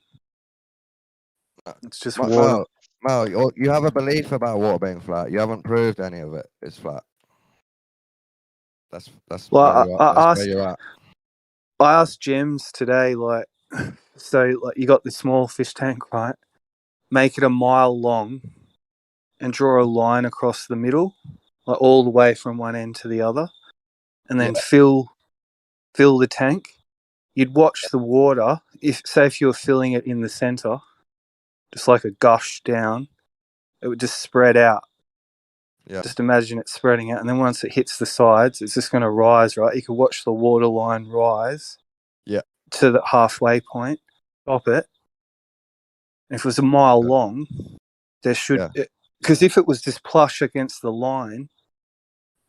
It's just water. Mo, you have a belief about water being flat. You haven't proved any of it is flat. That's well, where you're at. I asked Gems today, like, so like you got the small fish tank, right? Make it a mile long, and draw a line across the middle, like all the way from one end to the other, and then Yeah. fill the tank. You'd watch the water. If you were filling it in the center, just like a gush down, it would just spread out. Yeah. Just imagine it spreading out, and then once it hits the sides, it's just going to rise, right? You could watch the water line rise to the halfway point, stop it. And if it was a mile long, there should... Because if it was just plush against the line,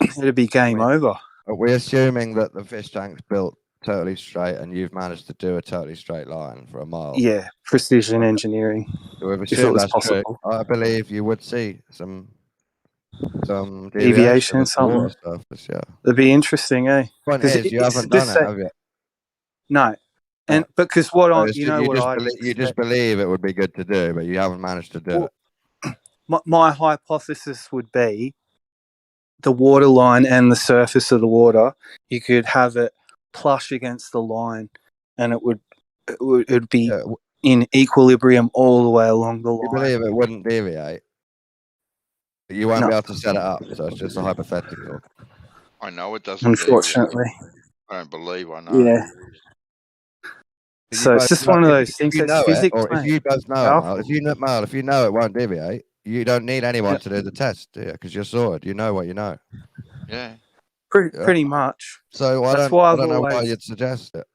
it'd be game over. Are we assuming that the fish tank's built totally straight and you've managed to do a totally straight line for a mile? Yeah, precision engineering. So if If it was that's possible. true, I believe you would see some Deviation, with the water something. surface, yeah. It'd be interesting, eh? Point 'Cause is, you haven't done it, have you? No. And because what I, you just believe it would be good to do, but you haven't managed to do it. My hypothesis would be the water line and the surface of the water, you could have it plush against the line, and it'd be in equilibrium all the way along the line. You believe it wouldn't deviate? You won't be able to set it up, so it's just a hypothetical. I know it doesn't. Unfortunately. I don't believe I know. Yeah. So it's just one of those things that's physics, or if you both know it, Mal, if you know it won't deviate, you don't need anyone to do the test, do you? Because you're sorted. You know what you know. Yeah. Pretty much. So I don't know why you'd suggest it.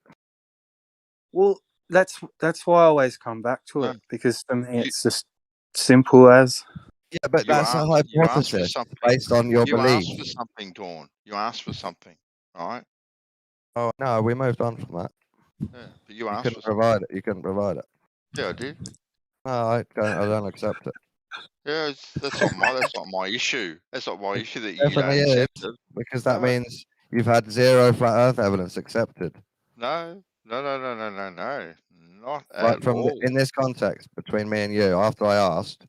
Well, that's why I always come back to it, because for me it's just simple as. Yeah, but that's a hypothesis based on your belief. You asked for something, Dawn. You asked for something, right? Oh no, we moved on from that. Yeah, but you asked couldn't provide it. You couldn't provide it. Yeah, I did. No, I don't accept it. Yeah, that's not my issue. That's not my issue that you Definitely don't is, accept it. because that means you've had zero flat Earth evidence accepted. No. Not Right, at all. In this context, between me and you, after I asked,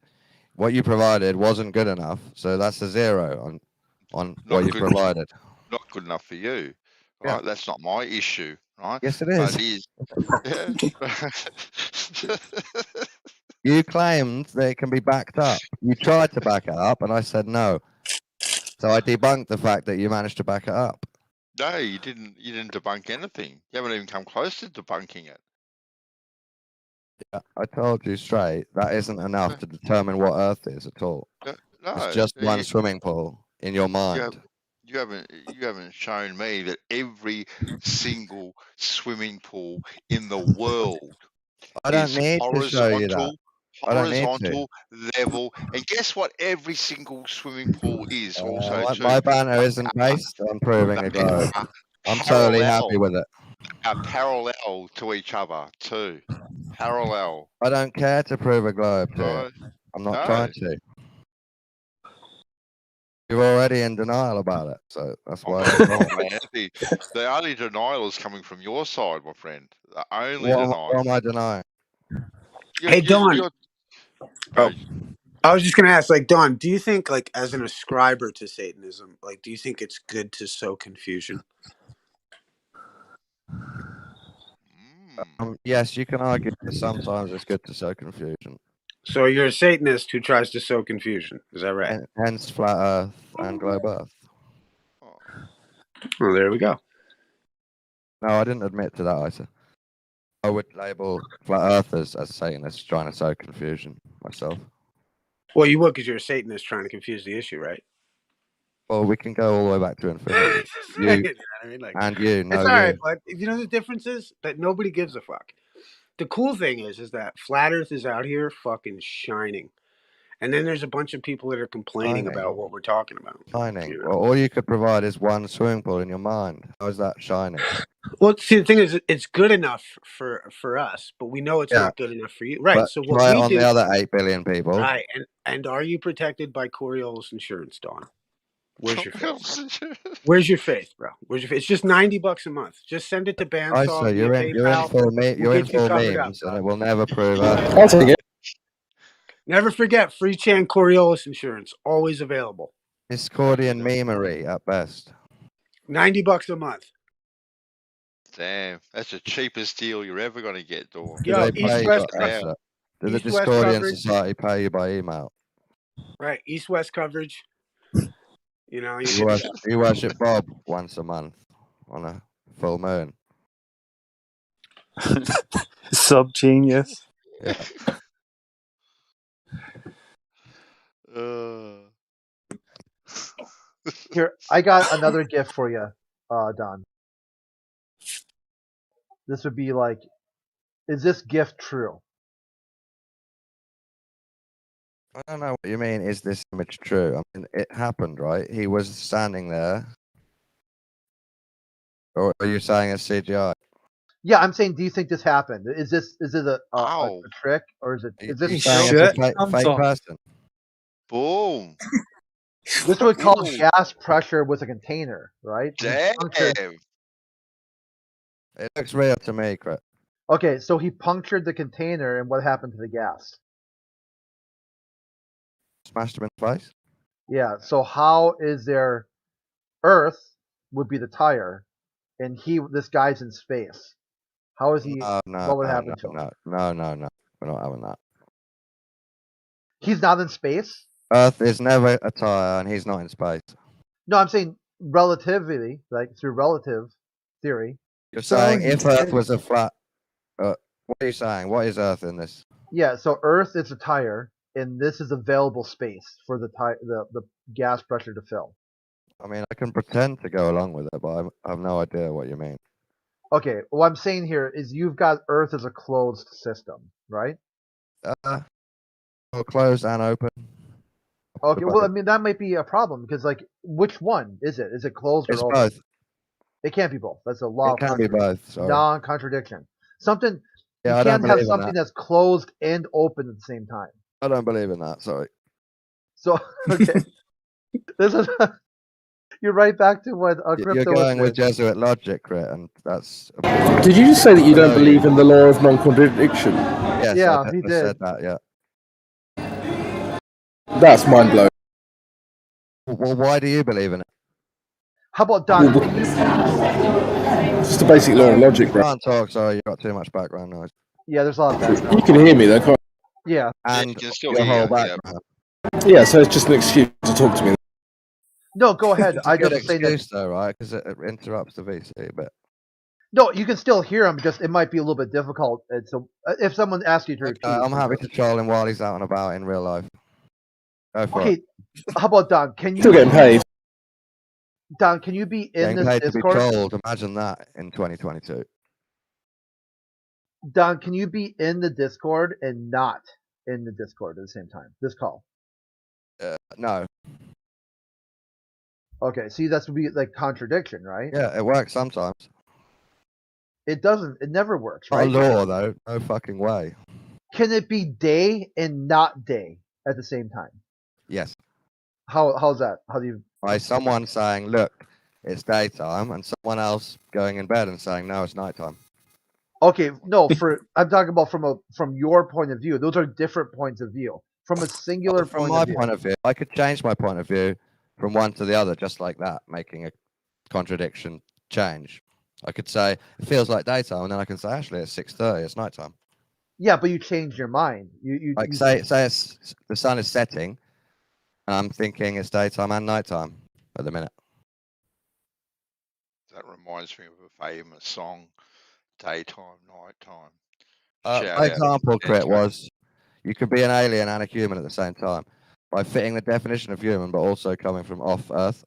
what you provided wasn't good enough, so that's a zero on what you provided. Not good enough for you, Yeah. right? That's not my issue, right? Yes, it is. But it is. You claimed that it can be backed up. You tried to back it up, and I said no. So I debunked the fact that you managed to back it up. No, you didn't. You didn't debunk anything. You haven't even come close to debunking it. Yeah, I told you straight that isn't enough to determine what Earth is at all. No, it's just one swimming pool in your mind. You haven't shown me that every single swimming pool in the world I don't need to show you that. Horizontal, level, and guess what? Every single swimming pool is also too. My banner isn't based on proving a globe. I'm totally happy with it. Are parallel to each other too. Parallel. I don't care to prove a globe. I'm not trying to. You're already in denial about it, so that's why. The only denial is coming from your side, my friend. The only denial. What am I denying? Hey, Dawn. I was just gonna ask, like, Dawn, do you think, like, as an ascriber to Satanism, like, do you think it's good to sow confusion? Yes, you can argue that sometimes it's good to sow confusion. So you're a Satanist who tries to sow confusion, is that right? Hence flat Earth and globe Earth. Well, there we go. No, I didn't admit to that, Isa. I would label flat Earthers as Satanists trying to sow confusion myself. Well, you would, because you're a Satanist trying to confuse the issue, right? Well, we can go all the way back to infinity. It's all right, but you know the difference is that nobody gives a fuck. The cool thing is that flat Earth is out here fucking shining, and then there's a bunch of people that are complaining about what we're talking about. Shining. You know? Well, all you could provide is one swimming pool in your mind. How is that shining? Well, see, the thing is, it's good enough for us, but we know it's not good enough for you, right? But so what try we it on do, the other 8 billion people, right? And are you protected by Coriolis insurance, Dawn? Where's your faith? Where's your faith, bro? Where's your faith? It's just $90 a month. Just send it to Bandsaw. So you're in for memes, and it will never prove us. I'll take it. Never forget, free Chan Coriolis insurance, always available. Discordian memery at best. $90 a month. Damn, that's the cheapest deal you're ever going to get, Dawn. Yo, East-West coverage. Does the Discordian Society pay you by email? Right, East-West coverage. You know, You worship Bob once a month on a full moon. Sub genius. Yeah. Here, I got another gift for you, Don. This would be like, is this gift true? I don't know what you mean. Is this image true? I mean, it happened, right? He was standing there. Or are you saying it's CGI? Yeah, I'm saying, do you think this happened? Is it a Ow. trick, or is it You He saying shit it's a on fake top. person? Boom. this would call Ooh. gas pressure with a container, right? He punctured- Damn. It looks real to me, Chris. Okay, so he punctured the container, and what happened to the gas? Smashed him in the face. Yeah. So how is there? Earth would be the tire, and this guy's in space. How is he? No, what would happen to him? no. We're not having that. He's not in space. Earth is never a tire, and he's not in space. No, I'm saying relativity, like through relative theory. You're saying if Earth was a flat. What are you saying? What is Earth in this? Yeah. So Earth is a tire, and this is available space for the gas pressure to fill. I mean, I can pretend to go along with it, but I have no idea what you mean. Okay. What I'm saying here is you've got Earth as a closed system, right? Well, closed and open. Okay. Well, I mean that might be a problem because, like, which one is it? Is it closed or It's open? both. It can't be both. That's a law. It can be both. Sorry. Non-contradiction. Something Yeah, you I don't can't believe have in something that. that's closed and open at the same time. I don't believe in that. Sorry. So okay, this is you're right back to what a You're crypto going with is. Jesuit logic, Crit, and that's. Did you just say that you don't believe in the law of non-contradiction? Yes, Yeah, I he just did. said that. Yeah. That's mind blowing. Well, why do you believe in it? How about Don? Well, Can you, It's just a basic law of logic, You bro. can't talk. Sorry, you got too much background noise. yeah, there's a lot of You background. can hear me though, can't Yeah. And you can still your hear, whole yeah. background. you? Yeah, so it's just an excuse to talk to me. No, go ahead. It's a I good just saying that. excuse, though, right? Because it interrupts the VC a bit. No, you can still hear him. Just it might be a little bit difficult. So if someone asks you to repeat, I'm happy to troll him while he's out and about in real life. Go for it. Okay. How about Don? Can Still you getting paid. Don? Can you be in Getting this paid to be Discord? trolled. Imagine that in 2022. Don, can you be in the Discord and not in the Discord at the same time? This call. No. Okay, see, that's would be like contradiction, right? Yeah, it works sometimes. It doesn't. It never works, Not right? a law, though. No fucking way. Can it be day and not day at the same time? Yes. How's that? How do you? By someone saying, look, it's daytime, and someone else going in bed and saying, no, it's nighttime. Okay, no. I'm talking about from your point of view. Those are different points of view. From a singular From point my of view. point of view, I could change my point of view from one to the other just like that, making a contradiction change. I could say it feels like daytime, and then I can say actually it's 6:30, it's nighttime. Yeah, but you changed your mind. You Like say the sun is setting, and I'm thinking it's daytime and nighttime at the minute. That reminds me of a famous song, Daytime, Nighttime. My example, Crit, Benjamin. was you could be an alien and a human at the same time by fitting the definition of human, but also coming from off Earth.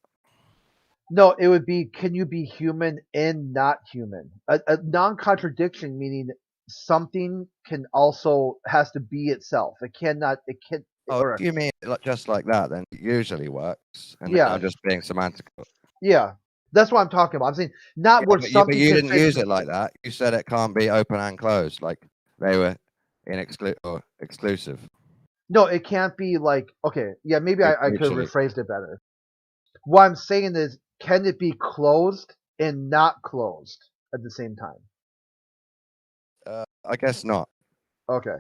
No, it would be, can you be human and not human? A non-contradiction meaning something can also has to be itself. It cannot. It can. Oh, Or, if you mean it just like that, then it usually works. And Yeah. I'm just being semantical. yeah, that's what I'm talking about. I'm saying not where But something. you can didn't fit- use it like that. You said it can't be open and closed, like they were exclusive. No, it can't be like. Okay, yeah, maybe I could have Mutually. rephrased it better. What I'm saying is, can it be closed and not closed at the same time? I guess not. Okay,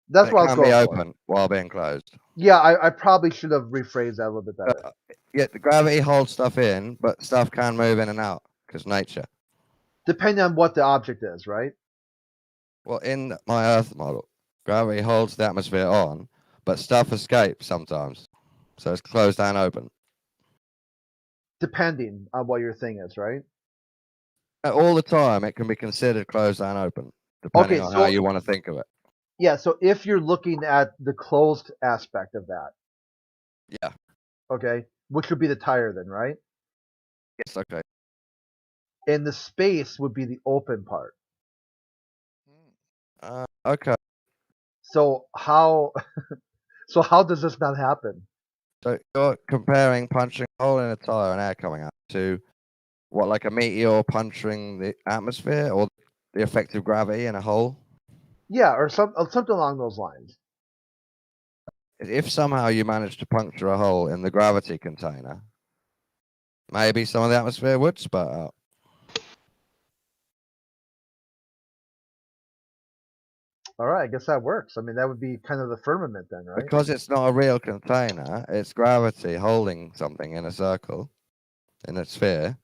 that's It what I was can going be for. open while being closed. Yeah, I probably should have rephrased that a little bit better. Yeah, the gravity holds stuff in, but stuff can move in and out because nature. Depending on what the object is, right? Well, in my Earth model, gravity holds the atmosphere on, but stuff escapes sometimes. So it's closed and open. depending on what your thing is, right? All the time, it can be considered closed and open, depending Okay, on so how you want to think of it. yeah, so if you're looking at the closed aspect of that, Yeah. okay, which would be the tire then, right? Yes. Okay. And the space would be the open part. Okay. So how so how does this not happen? So you're comparing punching a hole in a tire and air coming out to what, like a meteor puncturing the atmosphere, or the effect of gravity in a hole? Yeah, or something along those lines. If somehow you manage to puncture a hole in the gravity container, maybe some of the atmosphere would spurt out. All right, I guess that works. I mean, that would be kind of the firmament then, right? Because it's not a real container, it's gravity holding something in a circle, in a sphere.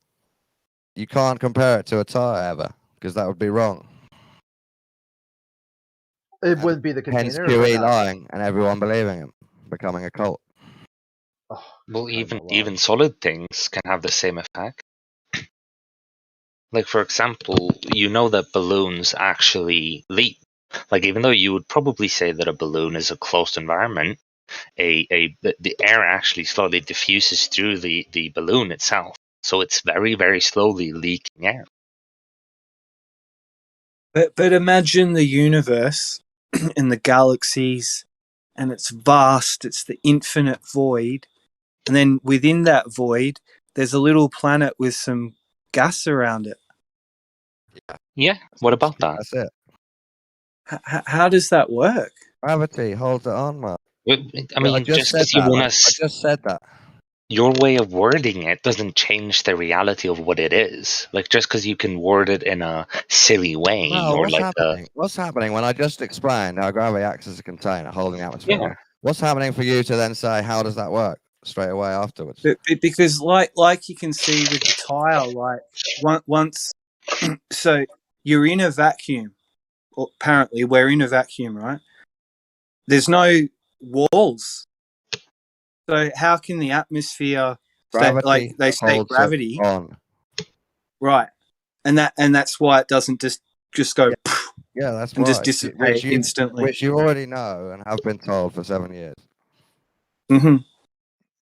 You can't compare it to a tire ever, because that would be wrong. It wouldn't be the Hence container. QE lying and everyone believing him, becoming a cult. Oh, Well, even solid things can have the same effect. Like, for example, you know that balloons actually leak. Like, even though you would probably say that a balloon is a closed environment, the air actually slowly diffuses through the balloon itself. So it's very, very slowly leaking air. But imagine the universe and the galaxies, and it's vast, it's the infinite void. And then within that void, there's a little planet with some gas around it. Yeah, what about that? That's it. How does that work? Gravity holds it on, man. I mean, just because you want to... I just said that. Your way of wording it doesn't change the reality of what it is. Like, just because you can word it in a silly way, No, or what's like happening? What's happening when I just explained how gravity acts as a container holding the atmosphere? Yeah. What's happening for you to then say, how does that work straight away afterwards? Because like you can see with the tire, like once, so you're in a vacuum. Or apparently, we're in a vacuum, right? There's no walls. So how can the atmosphere Gravity like they say holds gravity it on. right? And that's why it doesn't just go Yeah, that's and right. just dissipate instantly. Which you already know and have been told for 7 years. Mm-hmm.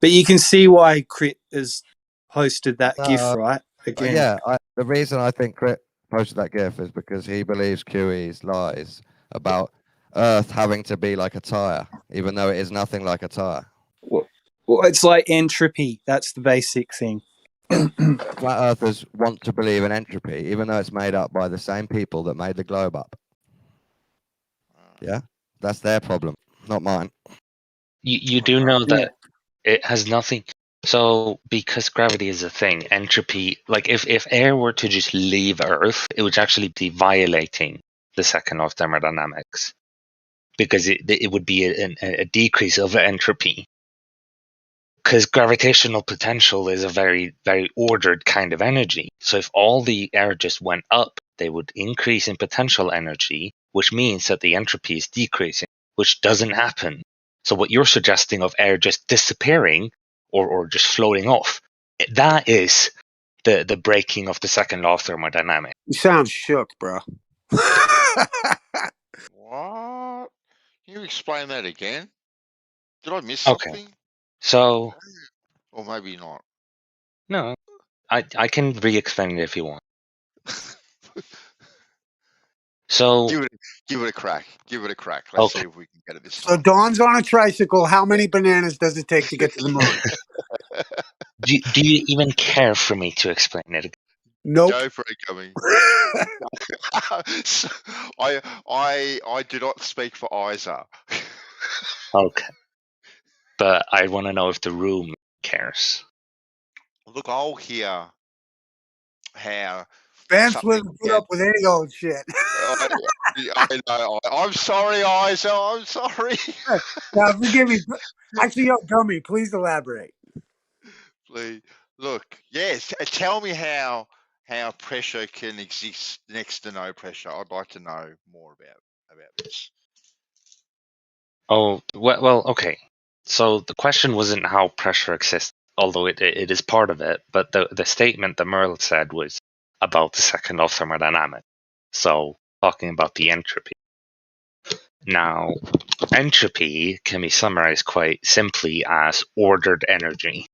But you can see why Crit has posted that GIF, right? Again. Yeah, the reason I think Crit posted that GIF is because he believes QE's lies about Earth having to be like a tire, even though it is nothing like a tire. Well, it's like entropy. That's the basic thing. Flat Earthers want to believe in entropy, even though it's made up by the same people that made the globe up. Yeah, that's their problem, not mine. You do know that it has nothing. So because gravity is a thing, entropy, like if air were to just leave Earth, it would actually be violating the second law of thermodynamics, because it would be a decrease of entropy. Because gravitational potential is a very, very ordered kind of energy. So if all the air just went up, they would increase in potential energy, which means that the entropy is decreasing, which doesn't happen. So what you're suggesting of air just disappearing or just floating off, that is the breaking of the second law of thermodynamics. You sound shook, bro. What? Can you explain that again? Did I miss Okay. something? So... Or maybe not. No, I can re-explain it if you want. So give it a crack. Give it a crack. Let's see if we can get it this So time. Dawn's on a tricycle. How many bananas does it take to get to the moon? do you even care for me to explain it? Nope. Go for it, Gummy. I do not speak for Isa. Okay. But I want to know if the room cares. Look, I'll hear how Vance wouldn't put up with any old shit. I know. I'm sorry, Isa. I'm sorry. Now, forgive me. Actually, yo, Gummy, please elaborate. Please. Look, yes. Tell me how pressure can exist next to no pressure. I'd like to know more about this. Oh, well, okay. So the question wasn't how pressure exists. although it is part of it. But the statement that Merle said was about the second law of thermodynamics. So talking about the entropy. Now, entropy can be summarized quite simply as ordered energy.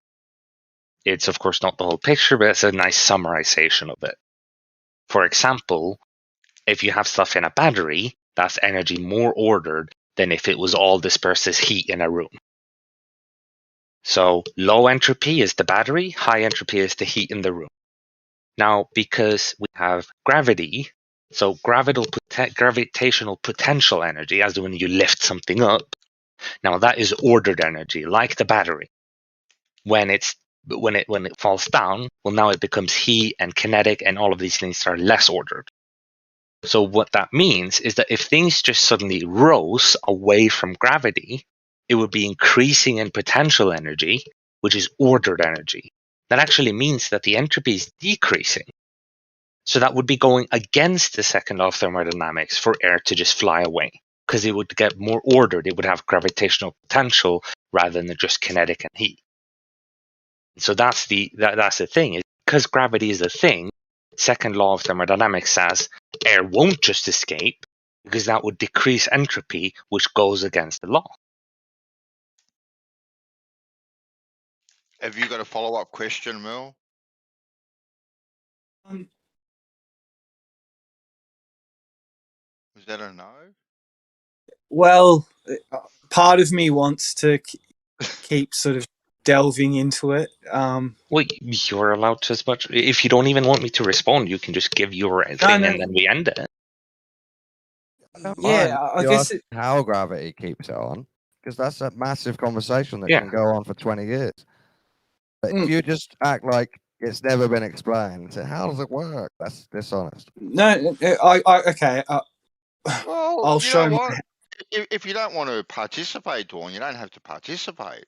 It's, of course, not the whole picture, but it's a nice summarization of it. For example, if you have stuff in a battery, that's energy more ordered than if it was all dispersed as heat in a room. So low entropy is the battery, high entropy is the heat in the room. Now, because we have gravity, so gravitational potential energy, as when you lift something up, now that is ordered energy, like the battery. When it falls down, well, now it becomes heat and kinetic, and all of these things are less ordered. So what that means is that if things just suddenly rose away from gravity, it would be increasing in potential energy, which is ordered energy. That actually means that the entropy is decreasing. So that would be going against the second law of thermodynamics for air to just fly away, because it would get more ordered. It would have gravitational potential rather than just kinetic and heat. So that's the thing. Is because gravity is a thing, second law of thermodynamics says air won't just escape, because that would decrease entropy, which goes against the law. Have you got a follow-up question, Mel? Was that a no? Well, part of me wants to keep sort of delving into it. Well, you're allowed to as much. If you don't even want me to respond, you can just give your thing and then we end it. Yeah, I guess how gravity keeps it on, because that's a massive conversation that Yeah. can go on for 20 years. But if you just act like it's never been explained, so how does it work? That's dishonest. No, okay. Well, I'll you show know my. what? If you don't want to participate, Dawn, you don't have to participate.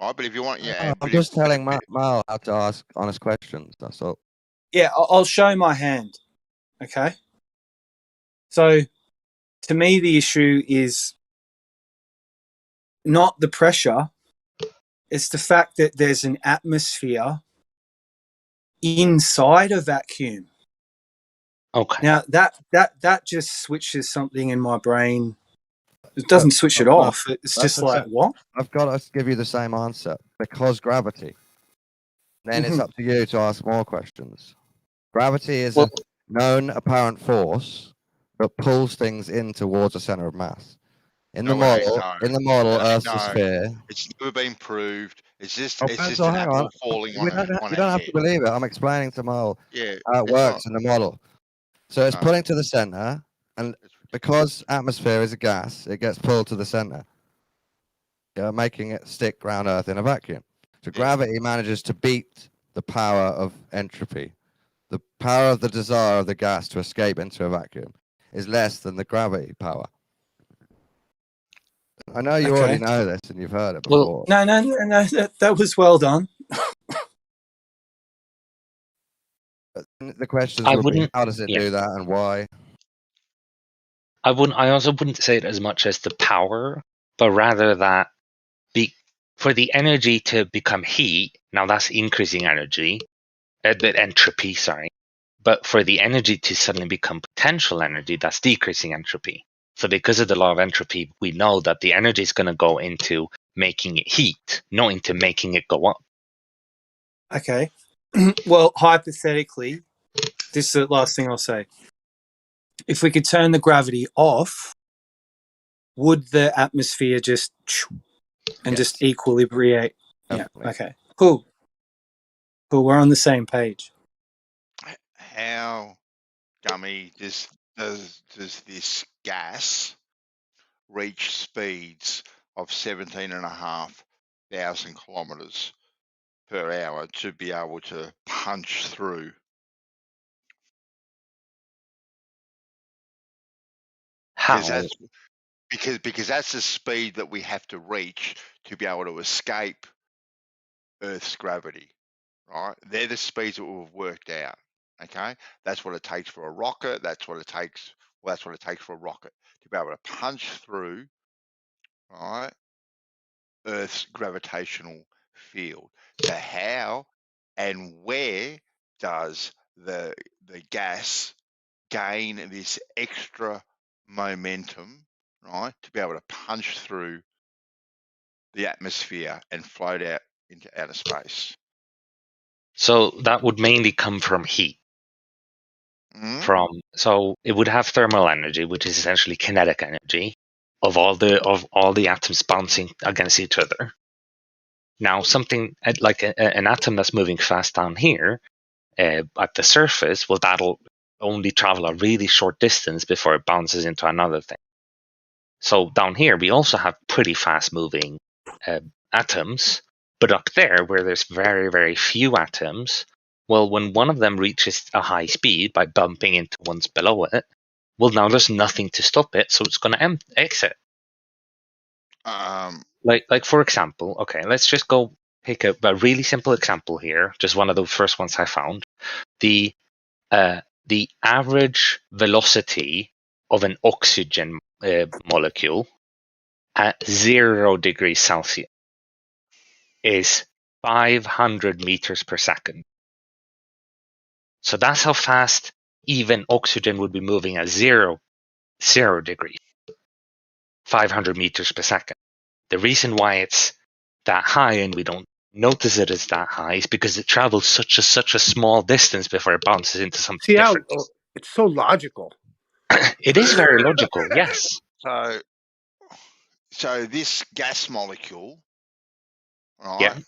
Right? But if you want, yeah. I'm just telling Mal how to ask honest questions. That's all. Yeah, I'll show my hand. Okay. So, to me, the issue is not the pressure. It's the fact that there's an atmosphere inside a vacuum. Okay. Now that just switches something in my brain. It doesn't switch it off. It's just like, what? I've got to give you the same answer. Because gravity. Then it's up to you to ask more questions. Gravity is a known apparent force that pulls things in towards the center of mass. In the model, Earth's a sphere. It's never been proved. It's just Oh, it's just so an hang apple on. falling You on don't our have head. to believe it. I'm explaining to Mal Yeah, how it it's works not. in the model. So it's pulling to the center, and because atmosphere is a gas, it gets pulled to the center, making it stick around Earth in a vacuum. So gravity manages to beat the power of entropy. The power of the desire of the gas to escape into a vacuum is less than the gravity power. I know you already know this and you've heard it before. No. That was well done. But the questions would be, how does it do that and why? I also wouldn't say it as much as the power, but rather that for the energy to become heat, now that's increasing energy, the entropy, sorry. But for the energy to suddenly become potential energy, that's decreasing entropy. So because of the law of entropy, we know that the energy is going to go into making it heat, not into making it go up. Okay. Well, hypothetically, this is the last thing I'll say. If we could turn the gravity off, would the atmosphere just just equilibrate? Definitely. Yeah. Okay. Cool. We're on the same page. How, Gummy, does this gas reach speeds of 17,500 kilometers per hour to be able to punch through? How? Because that's the speed that we have to reach to be able to escape Earth's gravity, right? They're the speeds that we've worked out. Okay, that's what it takes for a rocket. That's what it takes for a rocket to be able to punch through, right, Earth's gravitational field. So how and where does the gas gain this extra momentum, right, to be able to punch through the atmosphere and float out into outer space? So that would mainly come from heat. Mm? So it would have thermal energy, which is essentially kinetic energy of all the atoms bouncing against each other. Now, something like an atom that's moving fast down here at the surface, well, that'll only travel a really short distance before it bounces into another thing. So down here, we also have pretty fast moving atoms, but up there, where there's very, very few atoms, well, when one of them reaches a high speed by bumping into ones below it, well, now there's nothing to stop it, so it's going to exit. Like for example, okay, let's just go pick a really simple example here, just one of the first ones I found. The average velocity of an oxygen molecule at 0 degrees Celsius is 500 meters per second. So that's how fast even oxygen would be moving at 0 degrees, 500 meters per second. The reason why it's that high and we don't notice it as that high is because it travels such a small distance before it bounces into something See how different. it's so logical. It is very logical, yes. So this gas molecule, right? Yeah.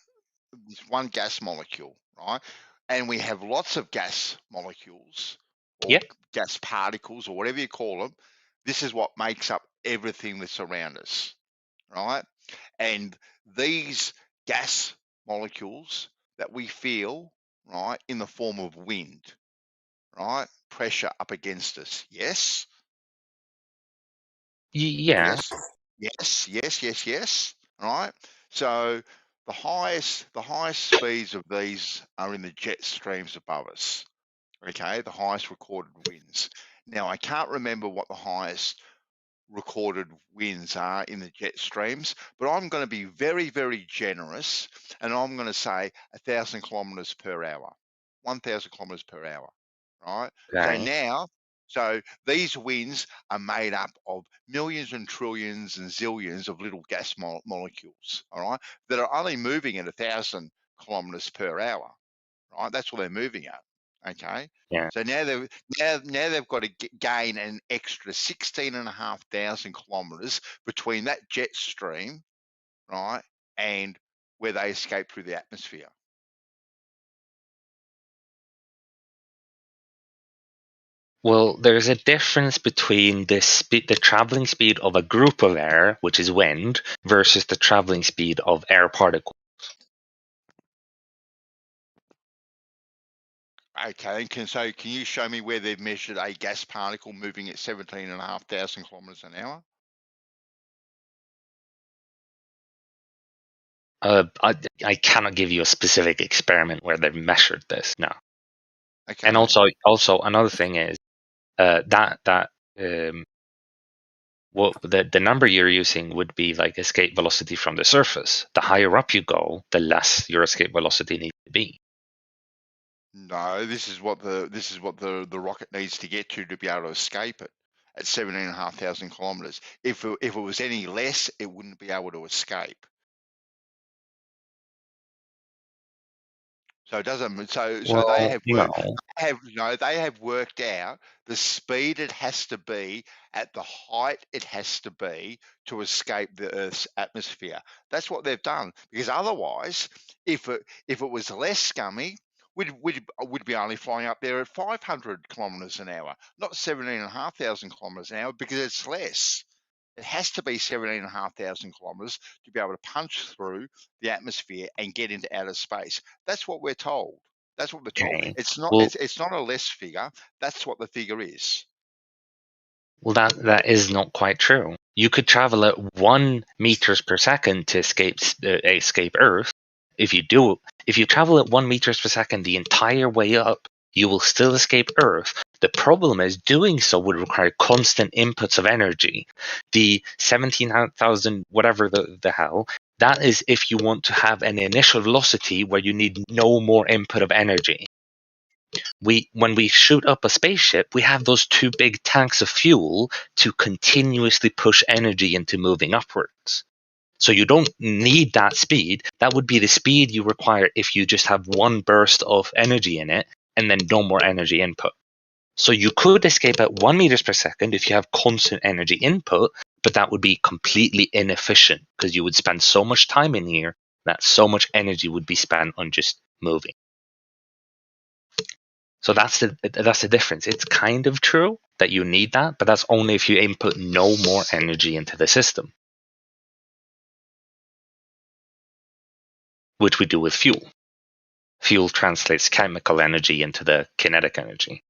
This one gas molecule, right? And we have lots of gas molecules or gas particles or whatever you call them. This is what makes up everything that's around us, right? And these gas molecules that we feel, right, in the form of wind, right? Pressure up against us. Yes? Yeah. Yes. Right? So the highest speeds of these are in the jet streams above us. Okay, the highest recorded winds. Now I can't remember what the highest recorded winds are in the jet streams, but I'm going to be very, very generous, and I'm going to say 1,000 kilometers per hour, 1,000 kilometers per hour, right? Okay. So these winds are made up of millions and trillions and zillions of little gas molecules, all right, that are only moving at 1,000 kilometers per hour, right? That's what they're moving at. Okay. Yeah. So now they've got to gain an extra 16,500 kilometers between that jet stream, right, and where they escape through the atmosphere. Well, there's a difference between the traveling speed of a group of air, which is wind, versus the traveling speed of air particles. Okay, can you show me where they've measured a gas particle moving at 17,500 kilometers an hour? I cannot give you a specific experiment where they've measured this. No. Okay. And also another thing is the number you're using would be like escape velocity from the surface. The higher up you go, the less your escape velocity needs to be. No, this is what the rocket needs to get to be able to escape it at 17,500 kilometers. If it was any less, it wouldn't be able to escape. So it doesn't. So they have worked out the speed it has to be at the height it has to be to escape the Earth's atmosphere. That's what they've done. Because otherwise, if it was less scummy, we'd be only flying up there at 500 kilometers an hour, not 17,500 kilometers an hour, because it's less. It has to be 17,500 kilometers to be able to punch through the atmosphere and get into outer space. That's what we're told. That's what we're told. Okay. It's not. It's not a less figure. That's what the figure is. Well, that is not quite true. You could travel at 1 meters per second to escape Earth. If you travel at 1 meters per second the entire way up, you will still escape Earth. The problem is doing so would require constant inputs of energy. The 17,000 whatever the hell That is if you want to have an initial velocity where you need no more input of energy. When we shoot up a spaceship, we have those two big tanks of fuel to continuously push energy into moving upwards. So you don't need that speed. That would be the speed you require if you just have one burst of energy in it and then no more energy input. So you could escape at 1 meters per second if you have constant energy input, but that would be completely inefficient because you would spend so much time in here that so much energy would be spent on just moving. So that's the difference. It's kind of true that you need that, but that's only if you input no more energy into the system, which we do with fuel. Fuel translates chemical energy into the kinetic energy.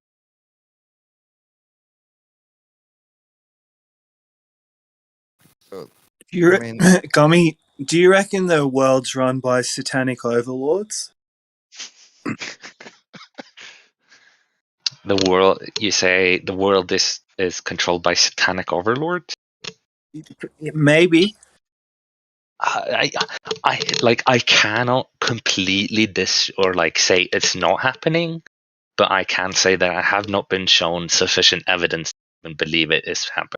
So, You I mean, Gummy, do you reckon the world's run by satanic overlords? The world, you say the world is controlled by satanic overlords? Maybe. I cannot completely say it's not happening, but I can say that I have not been shown sufficient evidence to even believe it is happening.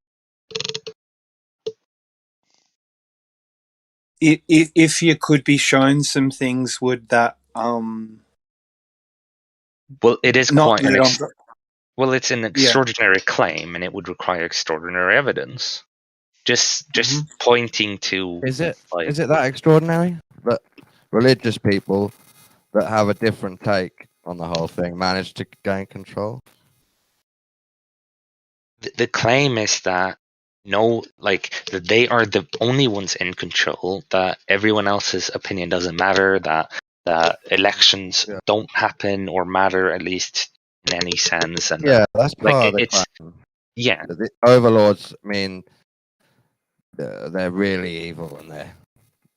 If you could be shown some things, would that Well, it is not quite lead on? well, it's an extraordinary claim, and it would require extraordinary evidence. Just pointing to is it that extraordinary that religious people that have a different take on the whole thing manage to gain control? The claim is that that they are the only ones in control, that everyone else's opinion doesn't matter, that elections don't happen or matter, at least in any sense. And that's part of the claim. Yeah. The overlords mean they're really evil and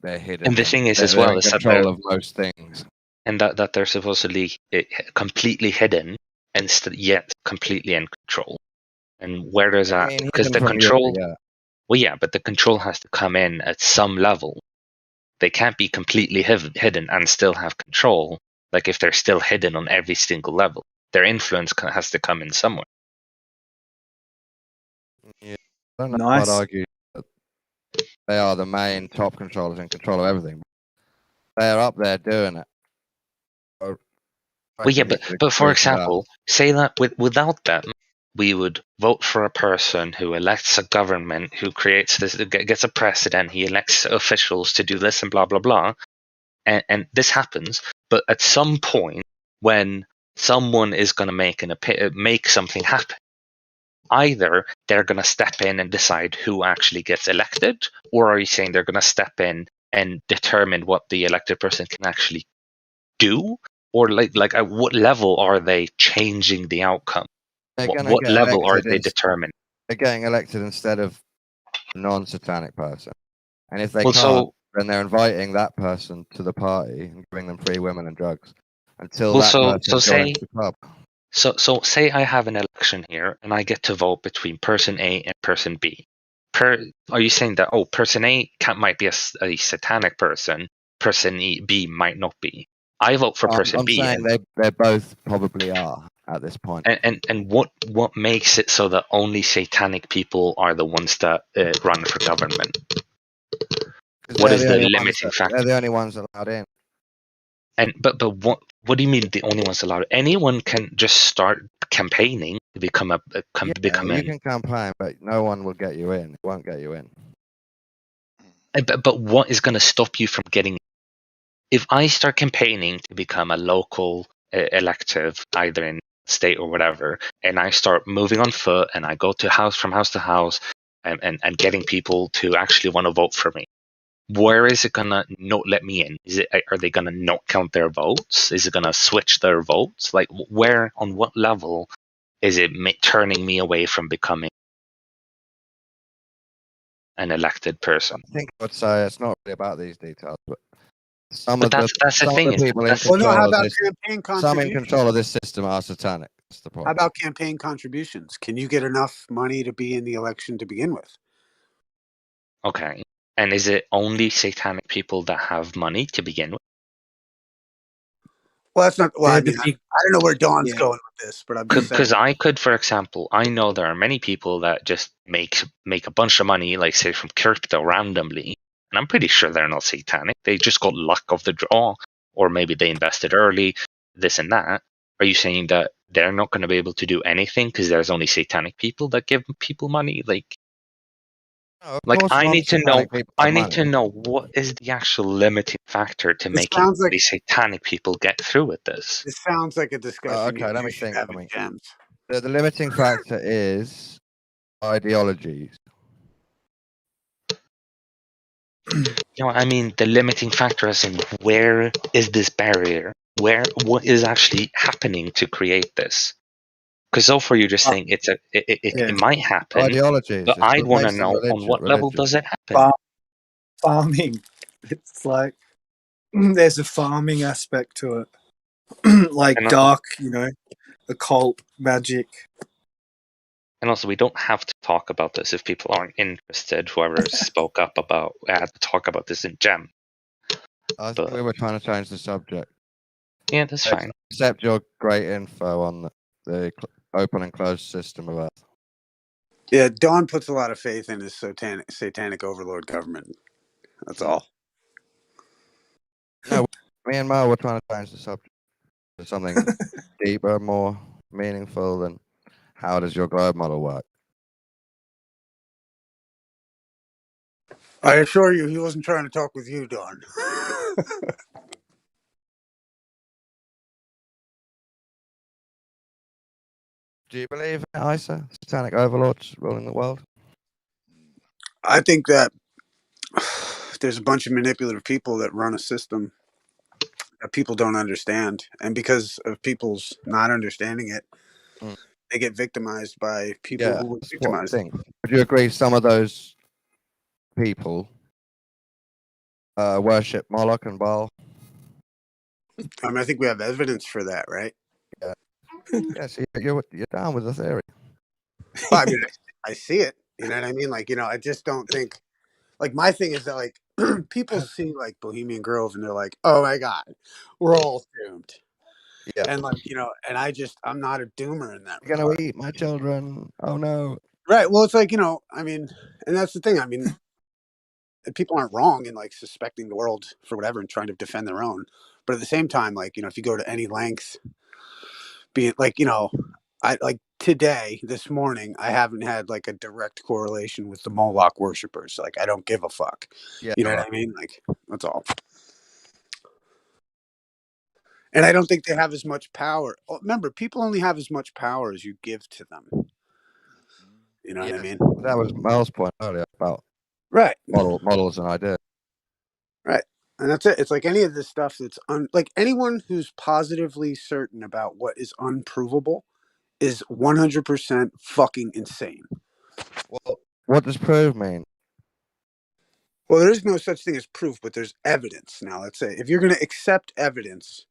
they're hidden. And the thing is, as they're well, in is that control of most things, and that they're supposedly completely hidden and yet completely in control. And where does that? Because the control, but the control has to come in at some level. They can't be completely hidden and still have control. Like if they're still hidden on every single level, their influence has to come in somewhere. Yeah, I don't know. I'd argue that they are the main top controllers in control of everything. They're up there doing it. Well, yeah, but for example, say that without them, we would vote for a person who elects a government, who creates this, gets a president, he elects officials to do this and blah, blah, blah. And this happens. But at some point, when someone is going to make something happen, either they're going to step in and decide who actually gets elected, or are you saying they're going to step in and determine what the elected person can actually do? Or like at what level are they changing the outcome? What level are they determining? They're getting elected instead of a non-satanic person. And if they can't, then they're inviting that person to the party and giving them free women and drugs until that person joins the club. So say I have an election here and I get to vote between person A and person B. Are you saying that, person A might be a satanic person, person B might not be? I vote for person B. I'm saying they both probably are at this point. And what makes it so that only satanic people are the ones that run for government? What is the limiting factor? They're the only ones allowed in. But what do you mean the only ones allowed? Anyone can just start campaigning to become You can campaign, but no one will get you in. It won't get you in. But what is going to stop you from getting? If I start campaigning to become a local elective, either in state or whatever, and I start moving on foot and I go from house to house and getting people to actually want to vote for me, where is it gonna not let me in? Are they gonna not count their votes? Is it gonna switch their votes? Like on what level is it turning me away from becoming an elected person? I think I would say it's not really about these details, but that's the thing. Some in control of this system are satanic. That's the point. How about campaign contributions? Can you get enough money to be in the election to begin with? Okay. And is it only satanic people that have money to begin with? Well, that's not. Well, Yeah, I the mean, I big, don't know where Dawn's yeah. going with this, but I'm just saying. Because I could, for example, I know there are many people that just make a bunch of money, like say from crypto randomly, and I'm pretty sure they're not satanic. They just got luck of the draw, or maybe they invested early, this and that. Are you saying that they're not going to be able to do anything because there's only satanic people that give people money? No, of Like course I need to know. non-satanic people I have need to money. know what is the actual limiting factor to It making sounds like these satanic people get through with this. this sounds like a discussion Okay, let you me should think. have in Gems. The limiting factor is ideologies. You know, I mean, the limiting factor is in where is this barrier? What is actually happening to create this? Because so far you're just saying Yeah. it might happen, Ideologies. but It's I'd want to based on know on what level religion. does it happen? Farming. It's like there's a farming aspect to it, like And dark, occult magic. and also, we don't have to talk about this if people aren't interested. Whoever spoke up about had to talk about this in Gem. I think we were trying to change the subject. Yeah, that's fine. Accept your great info on the open and closed system of Earth. Yeah, Dawn puts a lot of faith in his satanic overlord government. That's all. No, me and Mo were trying to change the subject to something deeper, more meaningful than how does your globe model work? I assure you, he wasn't trying to talk with you, Dawn. Do you believe in Isa, satanic overlords ruling the world? I think that there's a bunch of manipulative people that run a system that people don't understand, and because of people's not understanding it, they get victimized by people who would victimize them. Would you agree some of those people worship Moloch and Baal? I mean, I think we have evidence for that, right? Yeah. Yes, you're down with the theory. Well, I mean, I see it. You know what I mean? Like, I just don't think. Like, my thing is that, like, people see, like, Bohemian Grove and they're like, oh my God, we're all doomed. Yeah. And, like, and I'm not a doomer in that You're going to eat my children. Oh, no. Right. Well, it's like, I mean, and that's the thing. I mean, people aren't wrong in, like, suspecting the world for whatever and trying to defend their own. But at the same time, like, if you go to any length, be it like, I like today, this morning, I haven't had like a direct correlation with the Moloch worshippers. Like, I don't give a fuck. Yeah, you know what I mean? Like, that's all. And I don't think they have as much power. Remember, people only have as much power as you give to them. You know what I mean? That was Mel's point earlier about right models and ideas. Right. And that's it. It's like any of this stuff that's like anyone who's positively certain about what is unprovable is 100% fucking insane. Well, what does prove mean? Well, there is no such thing as proof, but there's evidence. Now, let's say if you're going to accept evidence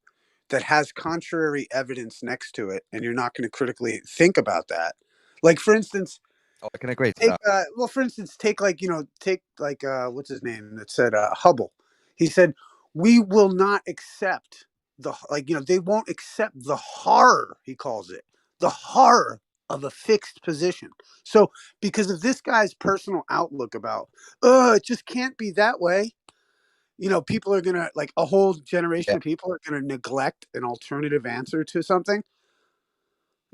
that has contrary evidence next to it, and you're not going to critically think about that, like, for instance, I can agree to that. Well, for instance, take what's his name that said Hubble. He said, we will not accept they won't accept the horror, he calls it, the horror of a fixed position. So because of this guy's personal outlook about, it just can't be that way, people are going to, like, a whole generation of people are going to neglect an alternative answer to something.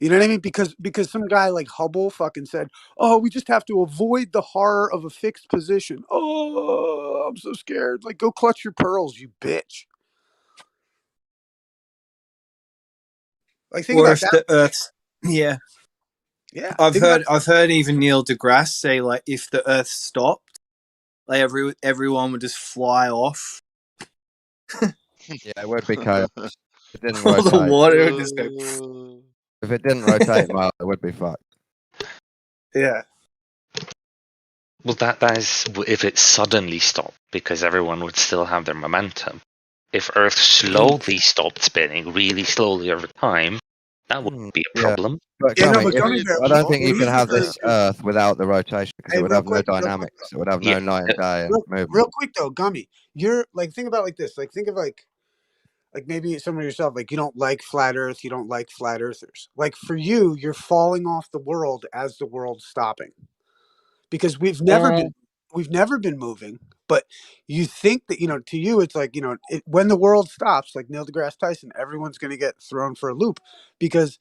You know what I mean? Because some guy like Hubble fucking said, oh, we just have to avoid the horror of a fixed position. Oh, I'm so scared. Like, go clutch your pearls, you bitch. Like, think about that. The Earth's, yeah. Yeah. I've heard even Neil deGrasse say, like, if the Earth stopped, like everyone would just fly off. Yeah, it would be chaos. It didn't All rotate. the water would just go. If it didn't rotate, well, it would be fucked. Yeah. Well, that is if it suddenly stopped, because everyone would still have their momentum. If Earth slowly stopped spinning, really slowly over time, That wouldn't be a Yeah. problem. But Yeah, no, Gummy, but if- Gummy Bear, I don't what think you do can you have think this Earth without the rotation because Hey, it would real have no quick, dynamics. It would have no Yeah. night and day and movement. real quick though, Gummy, you're like, think about it like this. Like, think of like maybe some of yourself, like you don't like flat Earth, you don't like flat Earthers. Like for you, you're falling off the world as the world's stopping because we've never been moving. But you think that to you, it's like when the world stops, like Neil deGrasse Tyson, everyone's going to get thrown for a loop because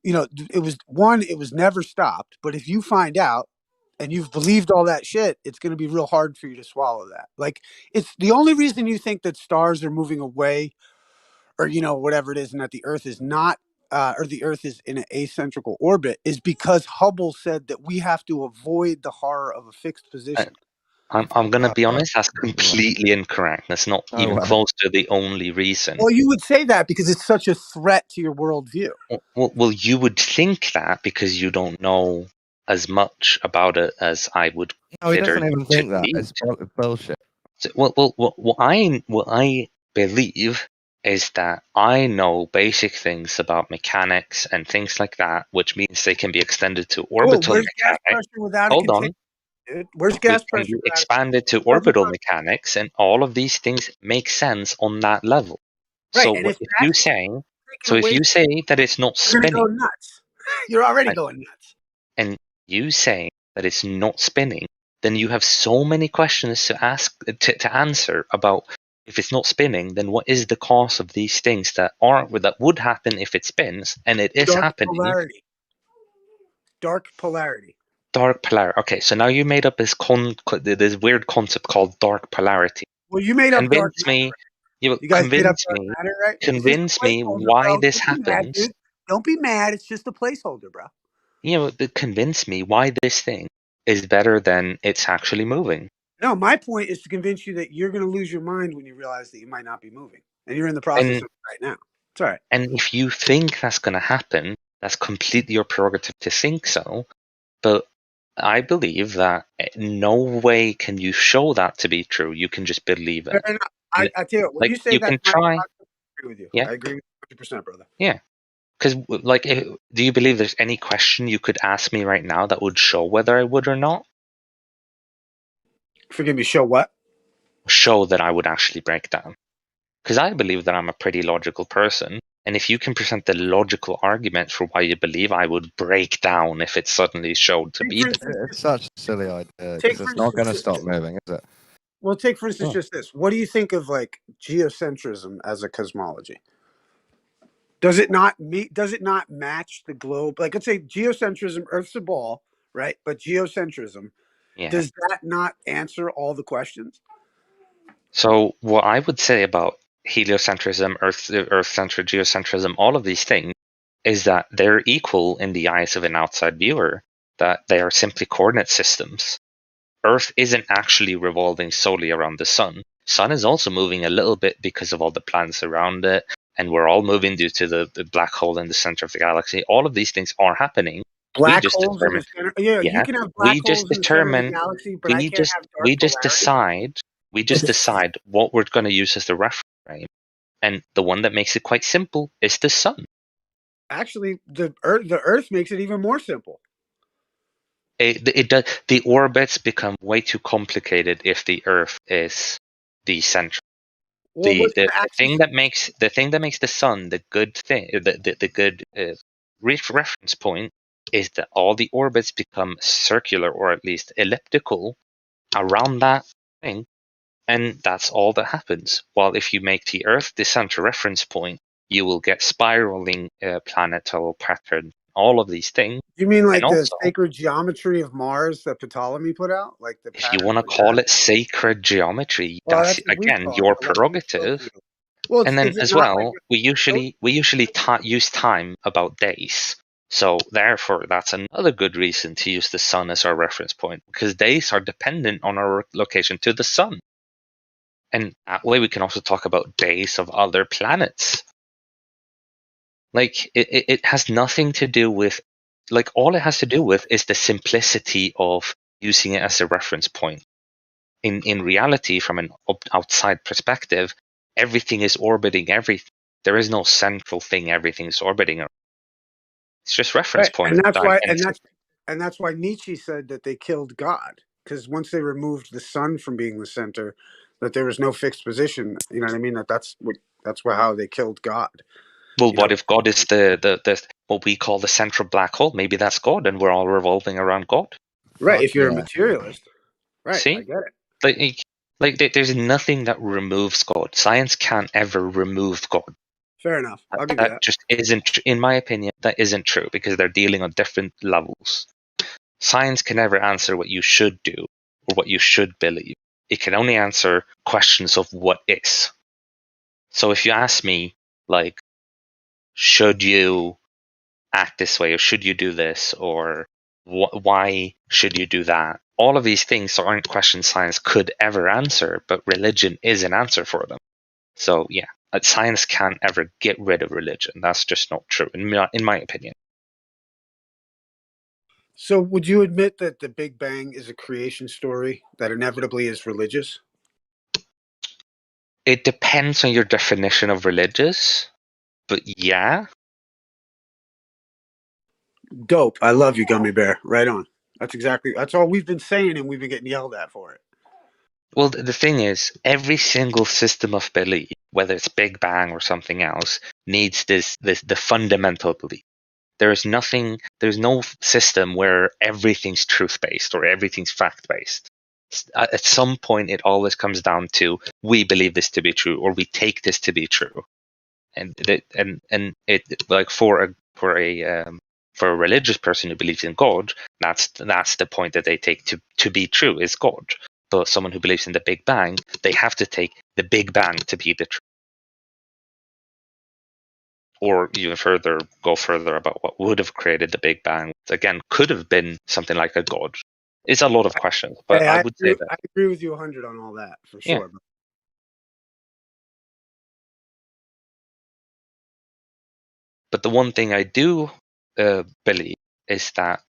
it was never stopped. But if you find out and you've believed all that shit, it's going to be real hard for you to swallow that. Like, it's the only reason you think that stars are moving away or, whatever it is, and that the Earth is not, or the Earth is in an asymmetrical orbit is because Hubble said that we have to avoid the horror of a fixed position. I'm going to be honest, that's completely incorrect. That's not Oh, even wow. close to the only reason. Well, you would say that because it's such a threat to your worldview. Well, you would think that because you don't know as much about it as I would No, he consider doesn't even you think to that. need. It's bullshit. So, what I believe is that I know basic things about mechanics and things like that, which means they can be extended to orbital Where's gas mechanics. pressure without a Hold container? on. Dude? Where's Which gas can pressure be without a expanded to orbital mechanics, and all of these things make sense on that level. Right, So and if if you that's say, taken away, that it's not you're gonna go spinning, nuts. You're already and, going nuts. and you say that it's not spinning, then you have so many questions to ask to answer about if it's not spinning. Then what is the cause of these things that would happen if it spins, and it is happening? Polarity. Dark polarity. Dark polarity. Okay, so now you made up this weird concept called dark polarity. Well, you made up dark Convince me. You guys made up Convince dark me. matter, right? Convince me why this Don't be mad, happens. dude. Don't be mad. It's just a placeholder, bro. Convince me why this thing is better than it's actually moving. No, my point is to convince you that you're going to lose your mind when you realize that you might not be moving, and you're in the process of it right now. It's all right. And if you think that's going to happen, that's completely your prerogative to think so. But I believe that no way can you show that to be true. You can just believe it. I tell you, when you say you that, can try. I agree with you. Yeah, I agree with you 100%, brother. Yeah. Because, do you believe there's any question you could ask me right now that would show whether I would or not? Forgive me, show what? Show that I would actually break down. Because I believe that I'm a pretty logical person. And if you can present the logical argument for why you believe, I would break down if it suddenly showed to be there. It's such a silly idea because it's not going to stop moving, is it? Well, take for instance just this. What do you think of like geocentrism as a cosmology? Does it not match the globe? Like, let's say geocentrism, Earth's a ball, right? But geocentrism, does that not answer all the questions? So what I would say about heliocentrism, Earth-centric, geocentrism, all of these things, is that they're equal in the eyes of an outside viewer, that they are simply coordinate systems. Earth isn't actually revolving solely around the sun. Sun is also moving a little bit because of all the planets around it, and we're all moving due to the black hole in the center of the galaxy. All of these things are happening. Black holes in the center. Yeah, you can have black holes in the center of the galaxy, but I can't have dark we just decide what we're going to use as the reference frame, and the one that makes it quite simple is the sun. Actually, the Earth makes it even more simple. It does. The orbits become way too complicated if the Earth is the center. Well, the thing that makes the sun the good thing, the good reference point, is that all the orbits become circular or at least elliptical around that thing, and that's all that happens. While if you make the Earth the center reference point, you will get spiraling planetal pattern, all of these things. You mean like the sacred geometry of Mars that Ptolemy put out? Like the if you want to call it sacred geometry, that's again your prerogative. Well, and then as well, we usually use time about days. So therefore, that's another good reason to use the sun as our reference point, because days are dependent on our location to the sun. And that way we can also talk about days of other planets. Like, it has nothing to do with, like, all it has to do with is the simplicity of using it as a reference point. In reality, from an outside perspective, everything is orbiting everything. There is no central thing everything is orbiting around. It's just reference Right. points. And that's why Nietzsche said that they killed God, because once they removed the sun from being the center, that there was no fixed position. You know what I mean? That's how they killed God. Well, You what know? if God is the what we call the central black hole? Maybe that's God, and we're all revolving around God. Right. Fuck If you're a yeah. materialist, right? I See, get it. there's nothing that removes God. Science can't ever remove God. Fair enough. I'll give you That that. just isn't, in my opinion, that isn't true because they're dealing on different levels. Science can never answer what you should do or what you should believe. It can only answer questions of what is. So if you ask me, like, should you act this way or should you do this or why should you do that? All of these things aren't questions science could ever answer, but religion is an answer for them. So yeah, science can't ever get rid of religion. That's just not true, in my opinion. So, would you admit that the Big Bang is a creation story that inevitably is religious? It depends on your definition of religious, but yeah. Dope. I love you, Gummy Bear. Right on. That's all we've been saying, and we've been getting yelled at for it. Well, the thing is, every single system of belief, whether it's Big Bang or something else, needs the fundamental belief. There's no system where everything's truth-based or everything's fact-based. At some point, it always comes down to we believe this to be true or we take this to be true, and it like for a religious person who believes in God, that's the point that they take to be true is God. But someone who believes in the Big Bang, they have to take the Big Bang to be the truth. Or even go further about what would have created the Big Bang. Again, could have been something like a god. It's a lot of questions, but Hey, I would say that. I agree with you 100 on all that for Yeah. sure. But the one thing I do believe is that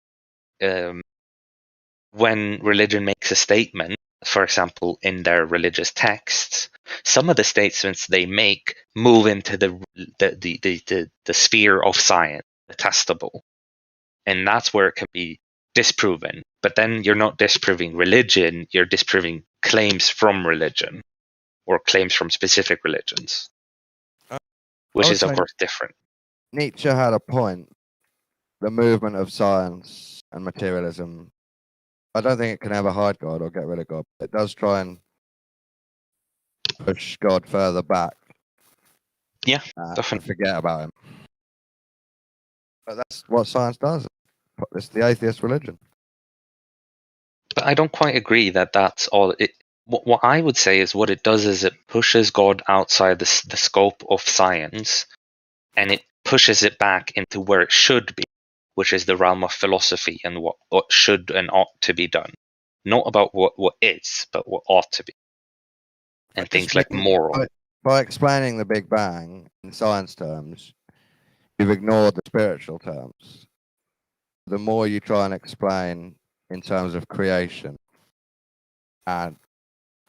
when religion makes a statement, for example, in their religious texts, some of the statements they make move into the sphere of science, the testable, and that's where it can be disproven. But then you're not disproving religion; you're disproving claims from religion or claims from specific religions, which is of course different. Nietzsche had a point. The movement of science and materialism, I don't think it can ever hide God or get rid of God. It does try and push God further back. Yeah, and definitely. forget about him. But that's what science does. It's the atheist religion. But I don't quite agree that that's all it. What I would say is what it does is it pushes God outside the scope of science, and it pushes it back into where it should be, which is the realm of philosophy and what should and ought to be done. Not about what is, but what ought to be. And things like moral. By explaining the Big Bang in science terms, you've ignored the spiritual terms. The more you try and explain in terms of creation and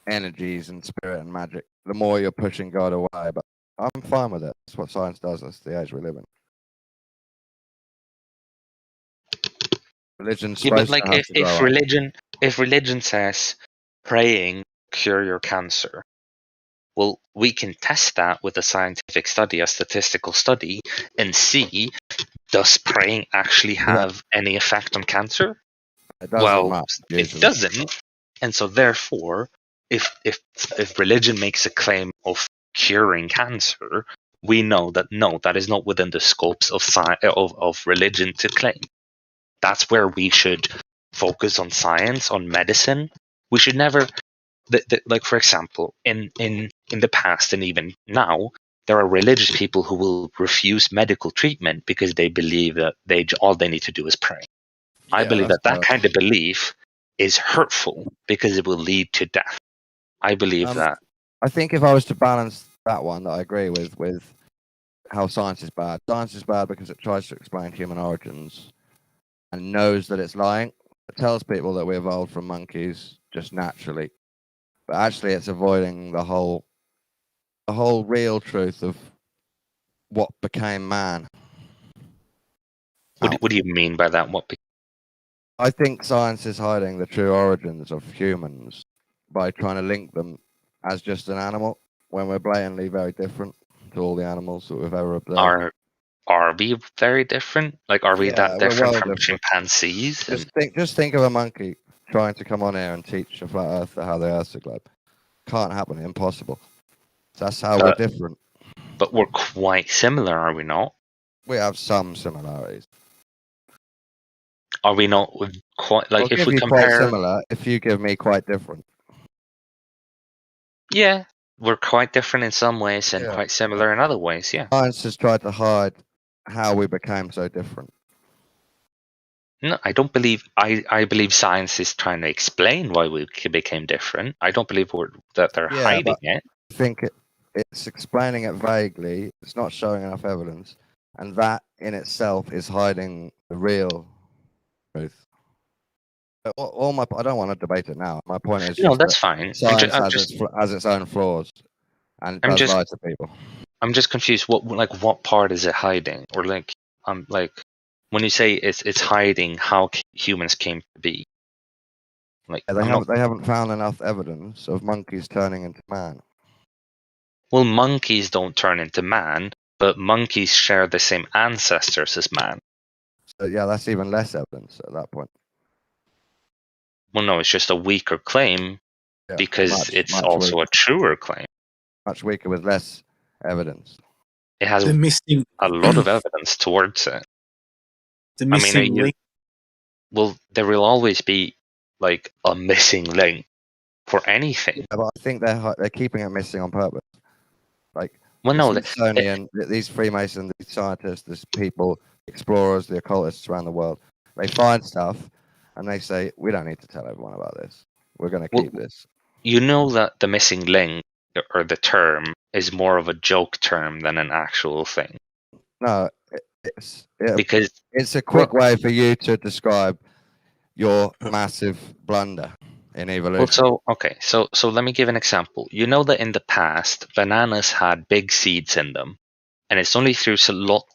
energies and spirit and magic, the more you're pushing God away. But I'm fine with it. That's what science does. That's the age we live in. Religion's Yeah, but supposed like to have to grow up. if religion says praying cure your cancer, well, we can test that with a scientific study, a statistical study, and see, does praying actually have any effect on cancer? It doesn't Well, much, it usually. doesn't. And so therefore, if religion makes a claim of curing cancer, we know that no, that is not within the scopes of religion to claim. That's where we should focus on science, on medicine. We should never, like for example, in the past and even now, there are religious people who will refuse medical treatment because they believe that all they need to do is pray. I believe that kind of belief is hurtful because it will lead to death. I believe that. I think if I was to balance that one, that I agree with how science is bad. Science is bad because it tries to explain human origins and knows that it's lying. It tells people that we evolved from monkeys just naturally, but actually it's avoiding the whole real truth of what became man. What do you mean by that? I think science is hiding the true origins of humans by trying to link them as just an animal when we're blatantly very different to all the animals that we've ever observed. Are we very different? Like, are we that we're different well from different. chimpanzees? Just think of a monkey trying to come on here and teach a flat earther how the Earth's a globe. Can't happen. Impossible. That's how we're different. But we're quite similar, are we not? We have some similarities. Are we not quite like I'll if we give you compare? quite similar. If you give me quite different. Yeah, we're quite different in some ways and Yeah. quite similar in other ways. Yeah. Science has tried to hide how we became so different. No, I don't believe. I believe science is trying to explain why we became different. I don't believe that they're hiding it. I think it's explaining it vaguely. It's not showing enough evidence, and that in itself is hiding the real truth. But I don't want to debate it now. My point is, No, that's fine. Science has its own flaws, and does lie to people. I'm just confused. What part is it hiding, or like when you say it's hiding how humans came to be? Like they haven't found enough evidence of monkeys turning into man. Well, monkeys don't turn into man, but monkeys share the same ancestors as man. So, yeah, that's even less evidence at that point. Well, no, it's just a weaker claim because it's also weaker. a truer claim. Much weaker with less evidence. It has a lot of evidence towards it. The missing link. Well, there will always be like a missing link for anything. Yeah, but I think they're keeping it missing on purpose. Like, well, no, these Freemasons, these scientists, these people, explorers, the occultists around the world, they find stuff and they say, we don't need to tell everyone about this. We're going to keep this. You know that the missing link or the term is more of a joke term than an actual thing. No, because it's a quick way for you to describe your massive blunder in evolution. Well, so let me give an example. You know that in the past, bananas had big seeds in them, and it's only through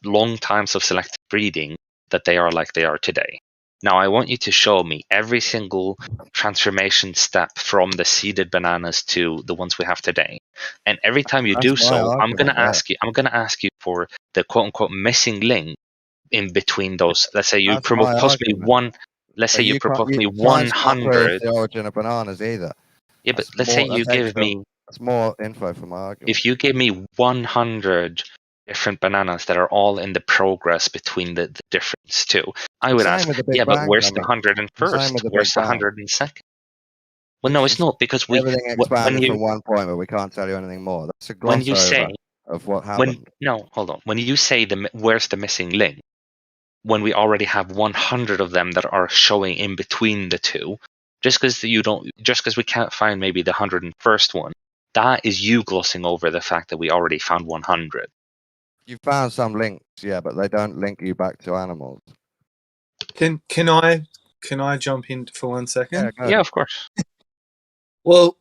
long times of selective breeding that they are like they are today. Now, I want you to show me every single transformation step from the seeded bananas to the ones we have today. And every time you do so, I'm going to ask you for the quote unquote missing link in between those. Let's say you propose me one. Let's say you propose me 100. The origin of bananas either. Yeah, but let's say you give me. That's more info for my argument. If you give me 100 different bananas that are all in the progress between the difference too, I would ask, yeah, but where's the 101st? Where's the 102nd? Well, no, it's not because everything expanded from one point, but we can't tell you anything more. That's a gloss over of what happened. Hold on. When you say where's the missing link, when we already have 100 of them that are showing in between the two, just because we can't find maybe the 101st one, that is you glossing over the fact that we already found 100. You found some links, yeah, but they don't link you back to animals. Can I jump in for 1 second? Yeah, of course. Well,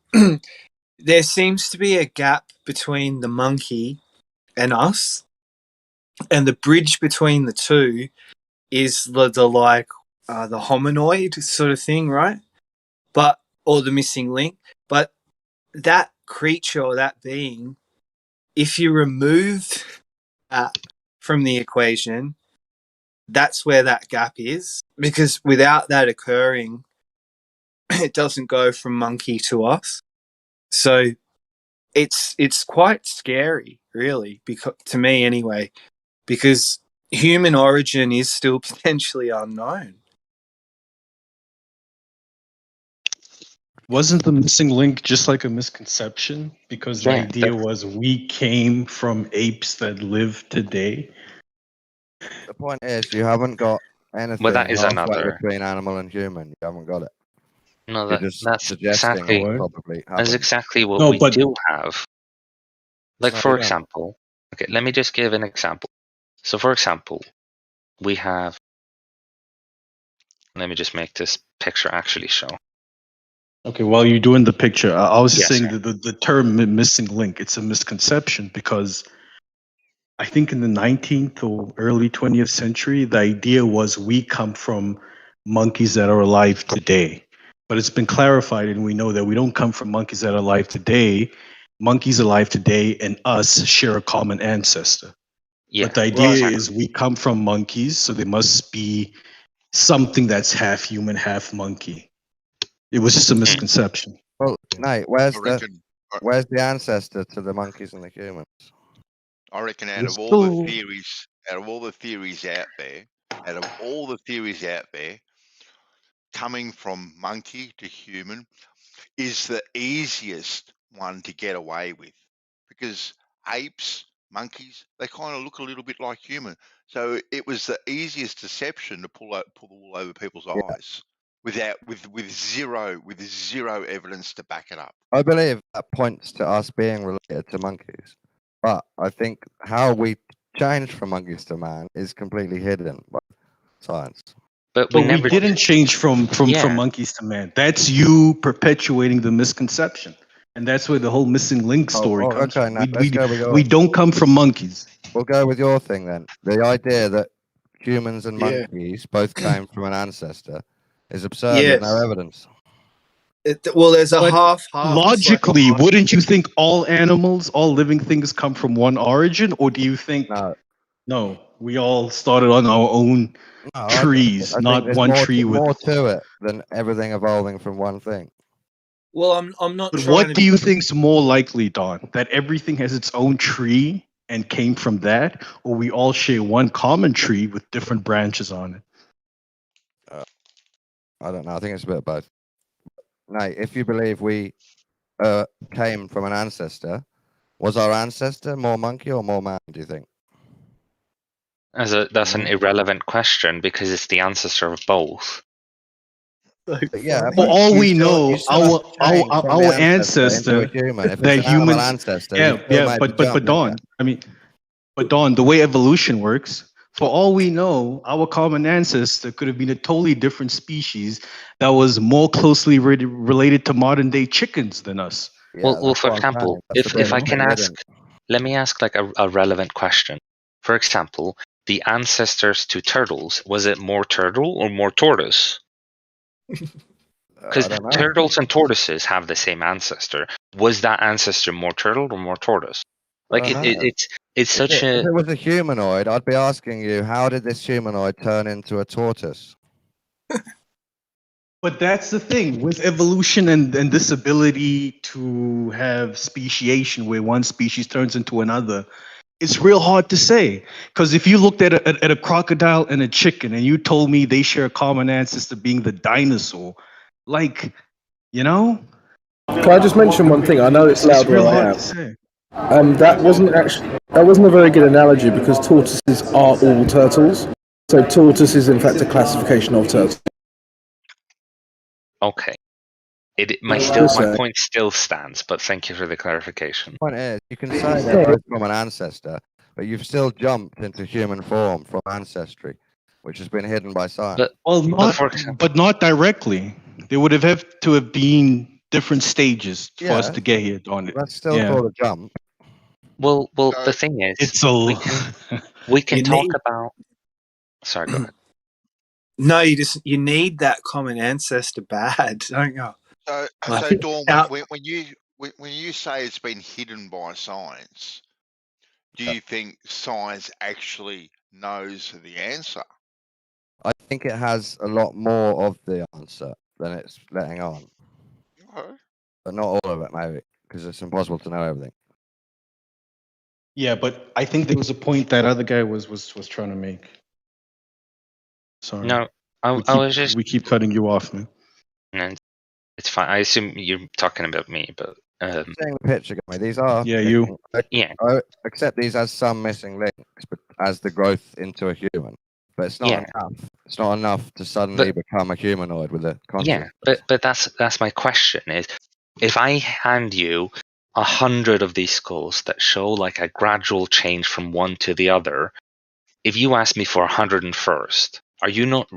there seems to be a gap between the monkey and us, and the bridge between the two is the hominoid sort of thing, right? Or the missing link. But that creature or that being, if you remove that from the equation, that's where that gap is. Because without that occurring, it doesn't go from monkey to us. So it's quite scary, really, because to me anyway, because human origin is still potentially unknown. Wasn't the missing link just like a misconception? Because the idea was we came from apes that live today. The point is, you haven't got anything between animal and human. You haven't got it. No, that's exactly what we do have. Like, for example, okay, let me just give an example. So, for example, we have. Let me just make this picture actually show. Okay, while you're doing the picture, I was saying that the term missing link, it's a misconception because I think in the 19th or early 20th century, the idea was we come from monkeys that are alive today. But it's been clarified, and we know that we don't come from monkeys that are alive today. Monkeys alive today and us share a common ancestor. Yeah, but the idea right. is we come from monkeys, so there must be something that's half human, half monkey. It was just a misconception. Well, Nate, where's I reckon, the ancestor to the monkeys and the humans? I reckon out We're of all the still- theories, out there, coming from monkey to human is the easiest one to get away with, because apes, monkeys, they kind of look a little bit like human. So it was the easiest deception to pull the wool over people's eyes with zero evidence to back it up. I believe that points to us being related to monkeys, but I think how we changed from monkeys to man is completely hidden by science. But we didn't change from monkeys to man. That's you perpetuating the misconception, and that's where the whole missing link story comes okay, from. now let's go with yours. We don't come from monkeys. We'll go with your thing then. The idea that humans and Yeah. monkeys both came from an ancestor is absurd. Yes. With no evidence. Well, there's a But half. Logically, wouldn't you think all animals, all living things come from one origin? Or do you think, no, we all started on our own trees, I think not there's one more tree with... more to it than everything evolving from one thing. Well, I'm not. But trying what to do you think's more likely, Don? That everything has its own tree and came from that? Or we all share one common tree with different branches on it? I don't know. I think it's a bit of both. Nate, if you believe we came from an ancestor, was our ancestor more monkey or more man, do you think? That's an irrelevant question because it's the ancestor of both. Yeah, For all we know, our into ancestor, a human. If it's that an animal humans, ancestor, yeah, you still yeah, made but the jump, Don, I mean, but Don, the way evolution works, for all we know, our common ancestor could have been a totally different species that was more closely related to modern day chickens than us. Well, for example, if I can ask, let me ask like a relevant question. For example, the ancestors to turtles, was it more turtle or more tortoise? Because turtles and tortoises have the same ancestor. Was that ancestor more turtle or more tortoise? Like it's such a. If it was a humanoid, I'd be asking you, how did this humanoid turn into a tortoise? But that's the thing with evolution and this ability to have speciation where one species turns into another. It's real hard to say, because if you looked at a crocodile and a chicken and you told me they share a common ancestor being the dinosaur, like, you know? Can I just mention one thing? I know it's loud real where I hard am. to say. That wasn't a very good analogy because tortoises are all turtles. So tortoise is in fact a classification of turtle. Okay. My point still stands, but thank you for the clarification. The point is, you can say they're both from an ancestor, but you've still jumped into human form from ancestry, which has been hidden by science. But not directly. There would have to have been different stages for us to get here on it. That's still called a jump. Well, the thing is, it's a we can talk about. Sorry, go ahead. No, you need that common ancestor bad, don't you? So Dawn, when you say it's been hidden by science, do you think science actually knows the answer? I think it has a lot more of the answer than it's letting on. Okay. But not all of it, maybe, because it's impossible to know everything. Yeah, but I think there was a point that other guy was trying to make. Sorry. No, we keep cutting you off, man. No, it's fine. I assume you're talking about me, but Seeing the picture, guy. These are you. Yeah. I accept these as some missing links, but as the growth into a human. But it's not enough. It's not enough to suddenly become a humanoid with a consciousness. Yeah, but that's my question is, if I hand you 100 of these skulls that show like a gradual change from one to the other, if you ask me for 101st, are you not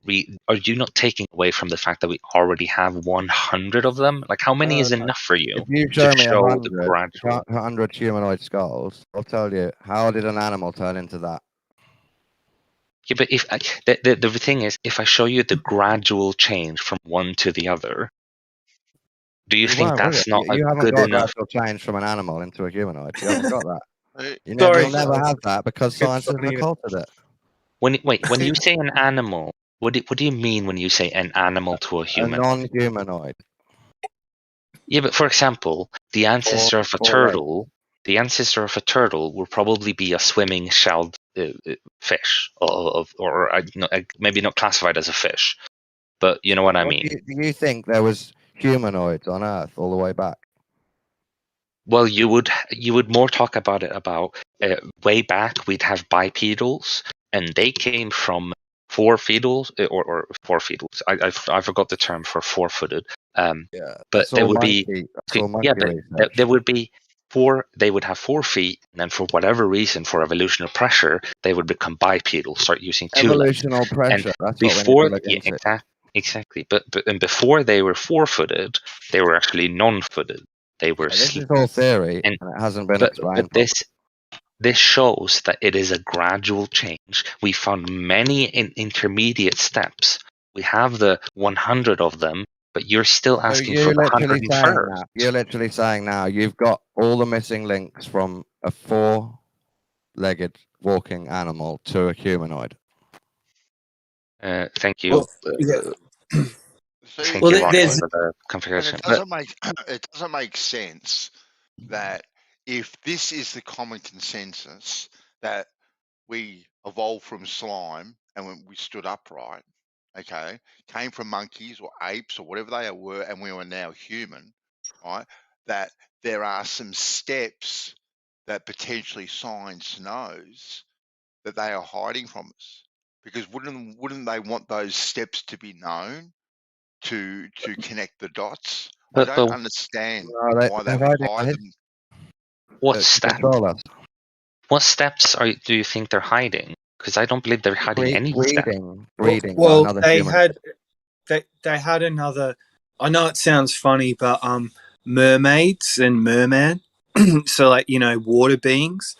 taking away from the fact that we already have 100 of them? Like, how many is enough for you If you to show me show the gradual? 100 humanoid skulls, I'll tell you, how did an animal turn into that? Yeah, but if the thing is, if I show you the gradual change from one to the other, do you think won't, will that's not a you haven't good got a enough? gradual change from an animal into a humanoid. You haven't got that. You'll Sorry. never have that because Good science has funny. occulted it. When you say an animal, what do you mean when you say an animal to a A human? non-humanoid. Yeah, but for example, the ancestor of a turtle, will probably be a swimming shelled fish, or maybe not classified as a fish, but you know what I mean. Do you think there was humanoids on Earth all the way back? Well, you would more talk about it about way back. We'd have bipedals, and they came from fourfeedals or fourfeedals. I forgot the term for four-footed. But there would be there would be four. They would have 4 feet, and then for whatever reason, for evolutionary pressure, they would become bipedal, start using 2 legs. Evolutional pressure. And That's before, what we need to look into. exactly. But and before they were 4-footed, they were actually non-footed. They were. This is all theory, and it hasn't been explained. But this shows that it is a gradual change. We found many intermediate steps. We have the 100 of them, but you're still asking for the 101st. You're literally saying now you've got all the missing links from a 4-legged walking animal to a humanoid. Thank you. See, Thank you, Ronnie, for the configuration. It doesn't make sense that if this is the common consensus that we evolved from slime and when we stood upright, okay, came from monkeys or apes or whatever they were, and we are now human, right? That there are some steps that potentially science knows that they are hiding from us, because wouldn't they want those steps to be known to connect the dots? I don't understand why they would hide them. What steps do you think they're hiding? Because I don't believe they're hiding any steps. Breeding. Well, they had another. I know it sounds funny, but mermaids and merman. So, like, water beings,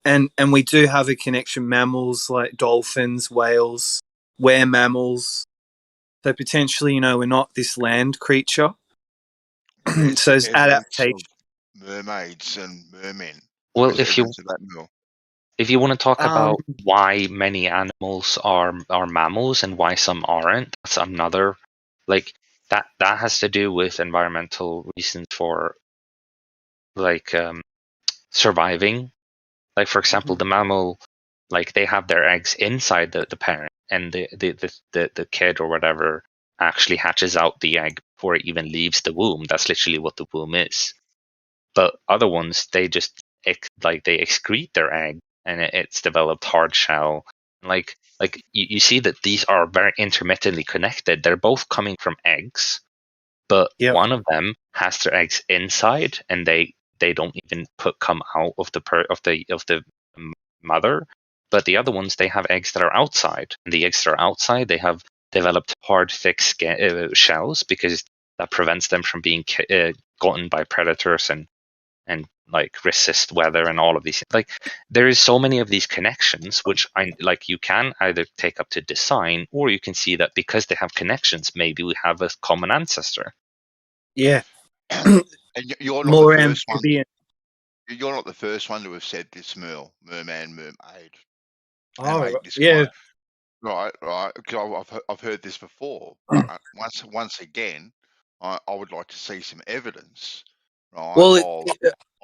and we do have a connection. Mammals like dolphins, whales, we're mammals. So potentially, we're not this land creature. So it's adaptation. Mermaids and mermen. Well, if you want to talk about why many animals are mammals and why some aren't, that's another, like, that has to do with environmental reasons for, like, surviving. Like, for example, the mammal, like, they have their eggs inside the parent, and the kid or whatever actually hatches out the egg before it even leaves the womb. That's literally what the womb is. But other ones, they just they excrete their egg, and it's developed hard shell. Like you see that these are very intermittently connected. They're both coming from eggs, but one of them has their eggs inside, and they don't even come out of the mother. But the other ones, they have eggs that are outside, and the eggs that are outside, they have developed hard, thick shells, because that prevents them from being gotten by predators and like resist weather and all of these. Like, there is so many of these connections, which you can either take up to design, or you can see that because they have connections, maybe we have a common ancestor. Yeah. And you're not More the first amphibian. one. You're not the first one to have said this, merman, mermaid. Oh, yeah. Right. Because I've heard this before. But once again, I would like to see some evidence, right? Well,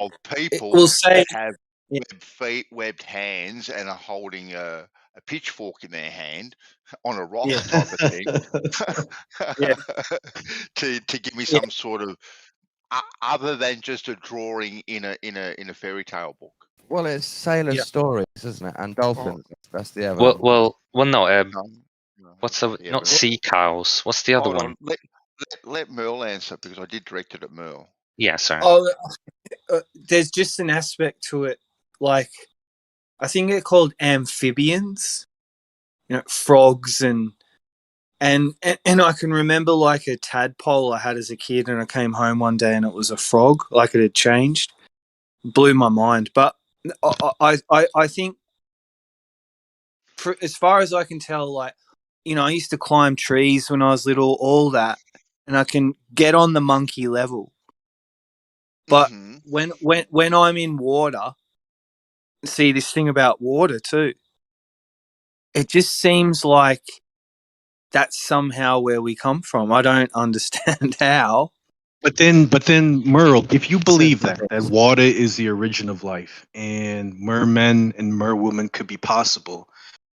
of people that have webbed feet, webbed hands, and are holding a pitchfork in their hand on a rock type of thing, to give me some sort of other than just a drawing in a fairy tale book. Well, it's sailor stories, isn't it? And dolphins. That's the evidence. Well, no. What's not sea cows? What's the other one? Let Merle answer, because I did direct it at Merle. Yeah, sorry. Oh, there's just an aspect to it, like, I think they're called amphibians. Frogs and And I can remember like a tadpole I had as a kid, and I came home one day and it was a frog, like it had changed. Blew my mind. But I think, for as far as I can tell, like, you know, I used to climb trees when I was little, all that, and I can get on the monkey level. But when I'm in water, see this thing about water too. It just seems like that's somehow where we come from. I don't understand how. But then, Merle, if you believe that water is the origin of life and mermen and merwomen could be possible,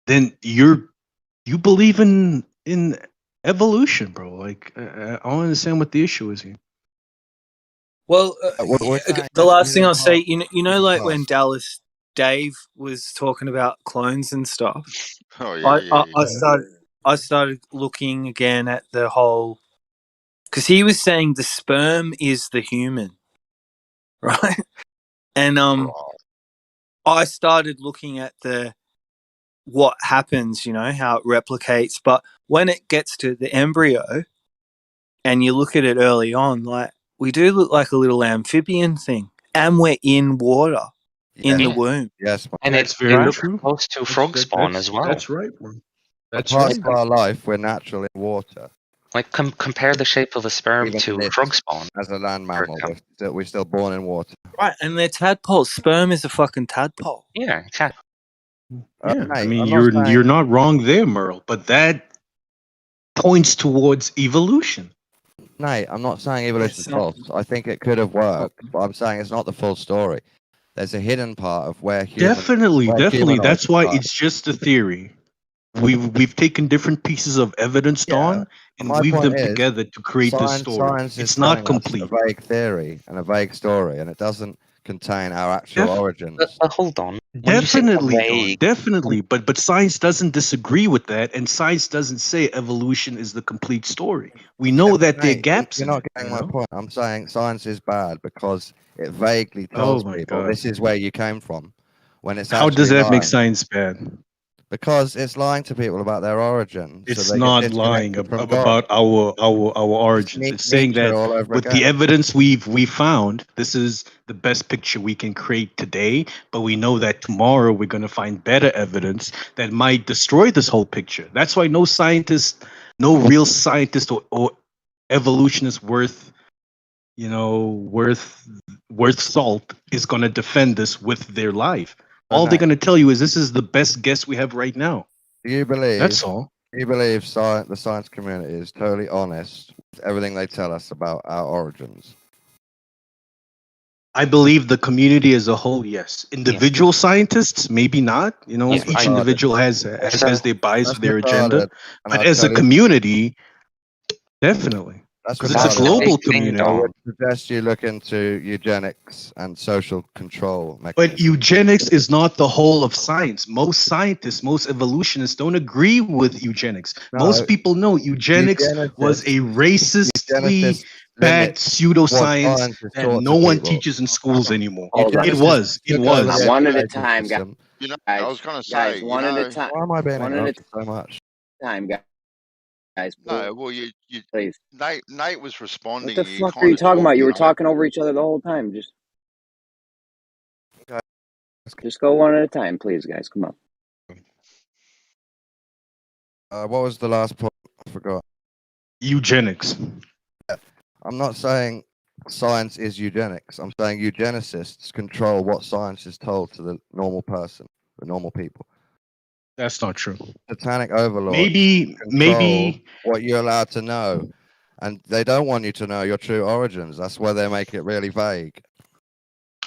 then you believe in evolution, bro. Like I don't understand what the issue is here. Well, saying the that last thing you I'll say, can't- you know, like when Well, Dallas Dave was talking about clones and stuff. Oh yeah. I started looking again at the whole, because he was saying the sperm is the human, right? And I started looking at what happens, you know, how it replicates. But when it gets to the embryo and you look at it early on, like, we do look like a little amphibian thing, and we're in water in the Yeah. womb. Yes, And That's it very looks true. close to frog spawn as well. That's right, bro. That's part right. of our life, we're naturally in water. Like compare the shape of a sperm Even to this, frog spawn. as a land for mammal, example. we're still born in water. Right, and they're tadpoles. Sperm is a fucking tadpole. Yeah, exactly. Yeah, I Mate, mean I'm not saying you're not wrong there, Merle. But that points towards evolution. Nate, I'm not saying evolution is It's not- false. I think it could have worked, but I'm saying it's not the full story. There's a hidden part of where humans. Definitely. That's humanoids why started. it's just a theory. We've taken different pieces of evidence, Don, and My weaved point them is, together to create this story. Science is It's not telling us complete. a vague theory and a vague story, and it doesn't contain our actual origins. But hold on. Definitely, Don. vague, Definitely. But science doesn't disagree with that, and science doesn't say evolution is the complete story. We know that there are Mate, gaps you're in not it. getting you my know? point. I'm saying science is bad because it vaguely Oh tells my people God. this is where you came from, when it's How does actually that make lying. science bad? Because it's lying to people about their origin. It's so they not get lying disconnected from about God. our origins. It's saying Nietzsche that all over with again. the evidence we found, this is the best picture we can create today. But we know that tomorrow we're going to find better evidence that might destroy this whole picture. That's why no real scientist or evolutionist worth salt is going to defend this with their life. All they're going to tell you is this is the best guess we have right now. Do you believe? That's all. Do you believe the science community is totally honest with everything they tell us about our origins? I believe the community as a whole, yes. Individual scientists, maybe not. You know, That's each retarded. individual has their bias That's or their retarded, agenda. and But I'll as a tell you- community, definitely. That's Because it's a retarded. global Big thing, community. I Dom. would suggest you look into eugenics and social control But mechanisms. eugenics is not the whole of science. Most scientists, most evolutionists don't agree with eugenics. No, Most people know eugenics was a racistly eugenicists bad limit pseudoscience what science is that taught no to one people. teaches in schools anymore. Hold on. It was. It took over was. the One at a education time, system. You know, guys. I was going to Guys, say, one at a time. Why am I being One at a interrupted so much? time, guys. no. Well, you Please. Nate was responding. What the You fuck are kind you of talking about? You were over. talking over each other the whole time. Okay. Just go one at a time, please, guys. Come on. What was the last point? I forgot. Eugenics. I'm not saying science is eugenics. I'm saying eugenicists control what science is told to the normal person, the normal people. That's not true. Satanic overlords Maybe control what you're allowed to know, and they don't want you to know your true origins. That's why they make it really vague.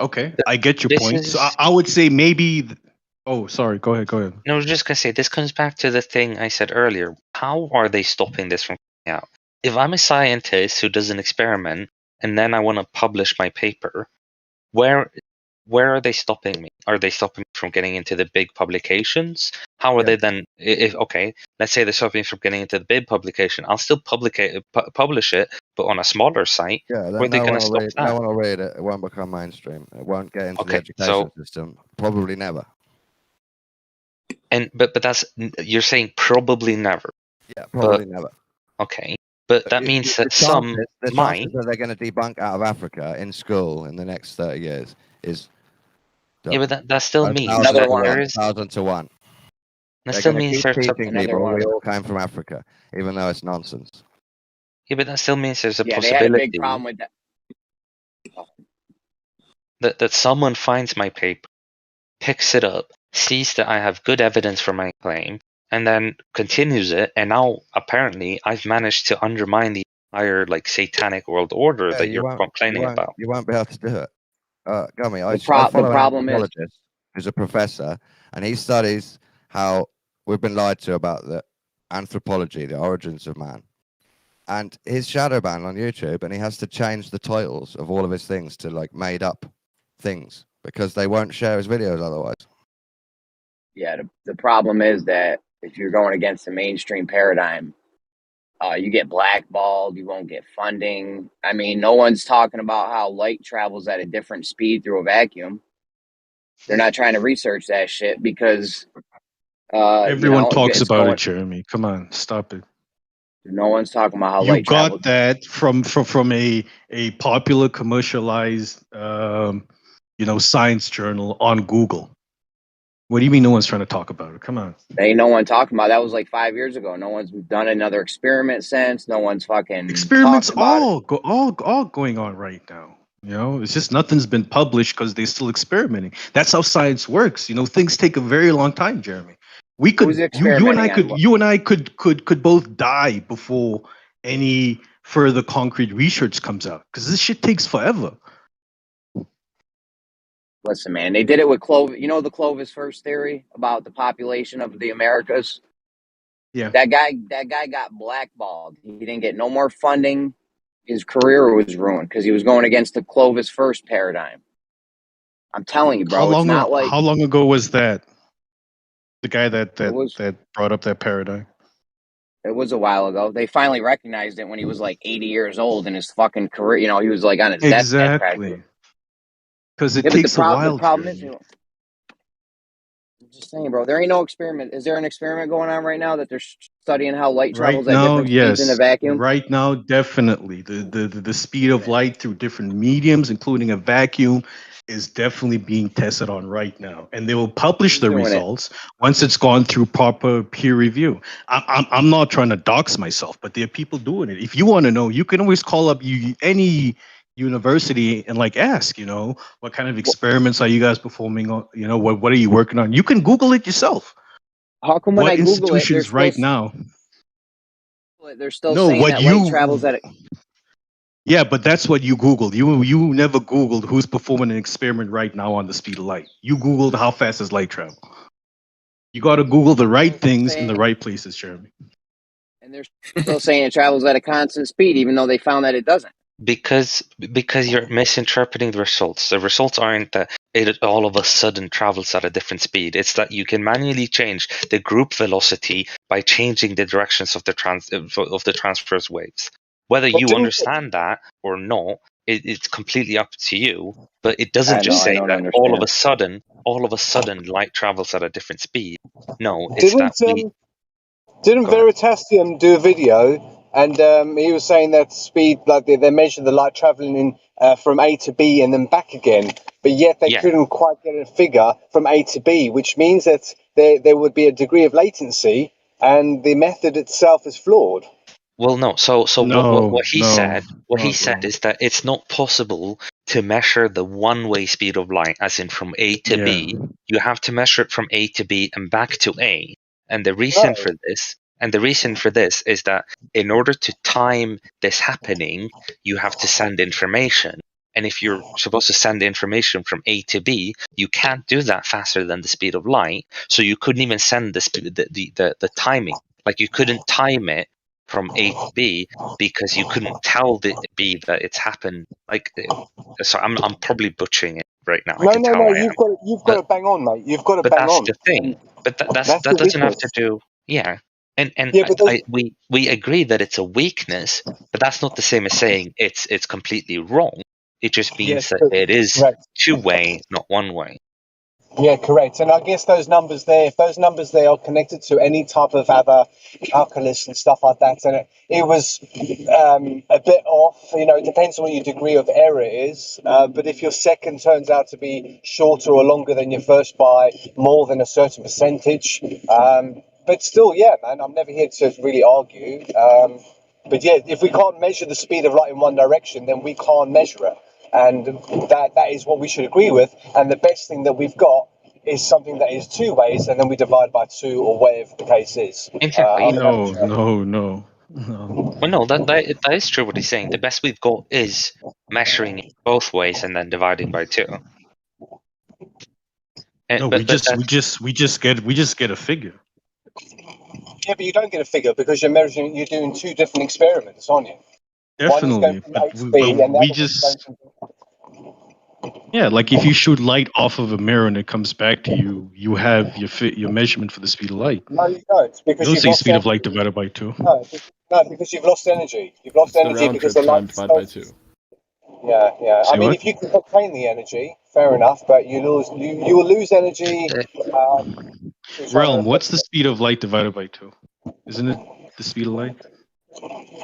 Okay, I get your This point. is- So I would say maybe. Oh, sorry. Go ahead. Go ahead. No, I was just gonna say this comes back to the thing I said earlier. How are they stopping this from coming out? If I'm a scientist who does an experiment and then I want to publish my paper, where are they stopping me? Are they stopping me from getting into the big publications? How are they then? If okay, let's say they're stopping me from getting into the big publication, I'll still publish it, but on a smaller site. Yeah, Where are then they no going one to will stop read. that? No one will read it. It won't become mainstream. It won't get into the Okay, education system. Probably never. But that's you're saying probably never. Yeah, probably never. Okay, but that means that some the might. chances that they're going to debunk out of Africa in school in the next 30 years is Yeah, but that still means Another that one. there is. 1,000 to 1. That They're still going to means keep there's teaching Another people one. we all came from Africa, even though it's nonsense. Yeah, but that still means there's a Yeah, they had a possibility big problem with that. that someone finds my paper, picks it up, sees that I have good evidence for my claim, and then continues it. And now apparently I've managed to undermine the entire like satanic world order that you're complaining about. You won't be able to do it. Gummy, I The follow an problem is anthropologist who's a professor, and he studies how we've been lied to about the anthropology, the origins of man. And he's shadow banned on YouTube, and he has to change the titles of all of his things to like made up things because they won't share his videos otherwise. yeah, the problem is that if you're going against the mainstream paradigm, you get blackballed, you won't get funding. I mean, no one's talking about how light travels at a different speed through a vacuum. They're not trying to research that shit because Everyone talks it's about going. it, Jeremy. Come on, stop it. No one's talking about how You light travels. got that from a popular commercialized science journal on Google. What do you mean no one's trying to talk about it? Come on. There ain't no one talking about it. That was like 5 years ago. No one's done another experiment since. No one's fucking Experiments talked about it. all going on right now. It's just nothing's been published because they're still experimenting. That's how science works. Things take a very long time, Jeremy. We could Who's you and I experimenting could you and I could both die before any further concrete research comes out because this shit takes forever. Listen, man, they did it with Clovis. You know the Clovis first theory about the population of the Americas? Yeah. That guy got blackballed. He didn't get no more funding. His career was ruined because he was going against the Clovis first paradigm. I'm telling you, bro, it's not like How long ago was that? The guy that was brought up that paradigm. It was a while ago. They finally recognized it when he was like 80 years old in his fucking career. He was like on his deathbed practically. Exactly. Because it Yeah, takes a while. The problem is, I'm just saying, bro, there ain't no experiment. Is there an experiment going on right now that they're studying how light travels Right at now, different speeds in a yes. vacuum? Right now, definitely. The speed of light through different mediums, including a vacuum, is definitely being tested on right now. And they will publish the results once it's gone through proper peer review. I'm not trying to dox myself, but there are people doing it. If you want to know, you can always call up any university and ask, what kind of experiments are you guys performing on, what are you working on? You can Google it yourself. How come when What I Google it, institutions right now? They're still saying that light travels at Yeah, but that's what you Googled. You never Googled who's performing an experiment right now on the speed of light. You Googled how fast does light travel. You got to Google the right things in the right places, Jeremy. And they're still saying it travels at a constant speed, even though they found that it doesn't. Because you're misinterpreting the results. The results aren't that it all of a sudden travels at a different speed. It's that you can manually change the group velocity by changing the directions of the transverse waves. Whether you understand that or not, it's completely up to you. But it doesn't just say that all of a sudden light travels at a different speed. No, it's Didn't Veritasium do a video and he was saying that speed, like they measured the light traveling in from A to B and then back again, but yet they couldn't quite get a figure from A to B, which means that there would be a degree of latency and the method itself is flawed. Well, no. So what he said is that it's not possible to measure the one-way speed of light, as in from A to B. You have to measure it from A to B and back to A. And the reason for this is that in order to time this happening, you have to send information. And if you're supposed to send information from A to B, you can't do that faster than the speed of light. So you couldn't even send the timing. Like you couldn't time it from A to B because you couldn't tell the B that it's happened. So I'm probably butchering it right now. No, you've got it bang on, mate. You've got it bang on. But that's the thing. But that doesn't have to do. Yeah, and we agree that it's a weakness, but that's not the same as saying it's completely wrong. It just means that it is two-way, not one-way. Yeah, correct. And I guess those numbers there, if those numbers there are connected to any type of other calculus and stuff like that, and it was a bit off, it depends on what your degree of error is. But if your second turns out to be shorter or longer than your first by more than a certain percentage, but still, yeah, man, I'm never here to really argue. But yeah, if we can't measure the speed of light in one direction, then we can't measure it. And that is what we should agree with. And the best thing that we've got is something that is two ways, and then we divide by two or whatever the case is. Exactly. No. Well, no, that is true what he's saying. The best we've got is measuring it both ways and then dividing by 2. No, we just get a figure. Yeah, but you don't get a figure because you're doing two different experiments, aren't you? Definitely, but we just like if you shoot light off of a mirror and it comes back to you, you have your measurement for the speed of light. No, you don't, because you don't you've say lost speed of energy. light divided by 2. No, because you've lost energy. You've lost The energy round because trip the time light divided by 2. Yeah. I Say mean, what? if you can contain the energy, fair enough, but you will lose energy. Realm, what's the speed of light divided by 2? Isn't it the speed of light?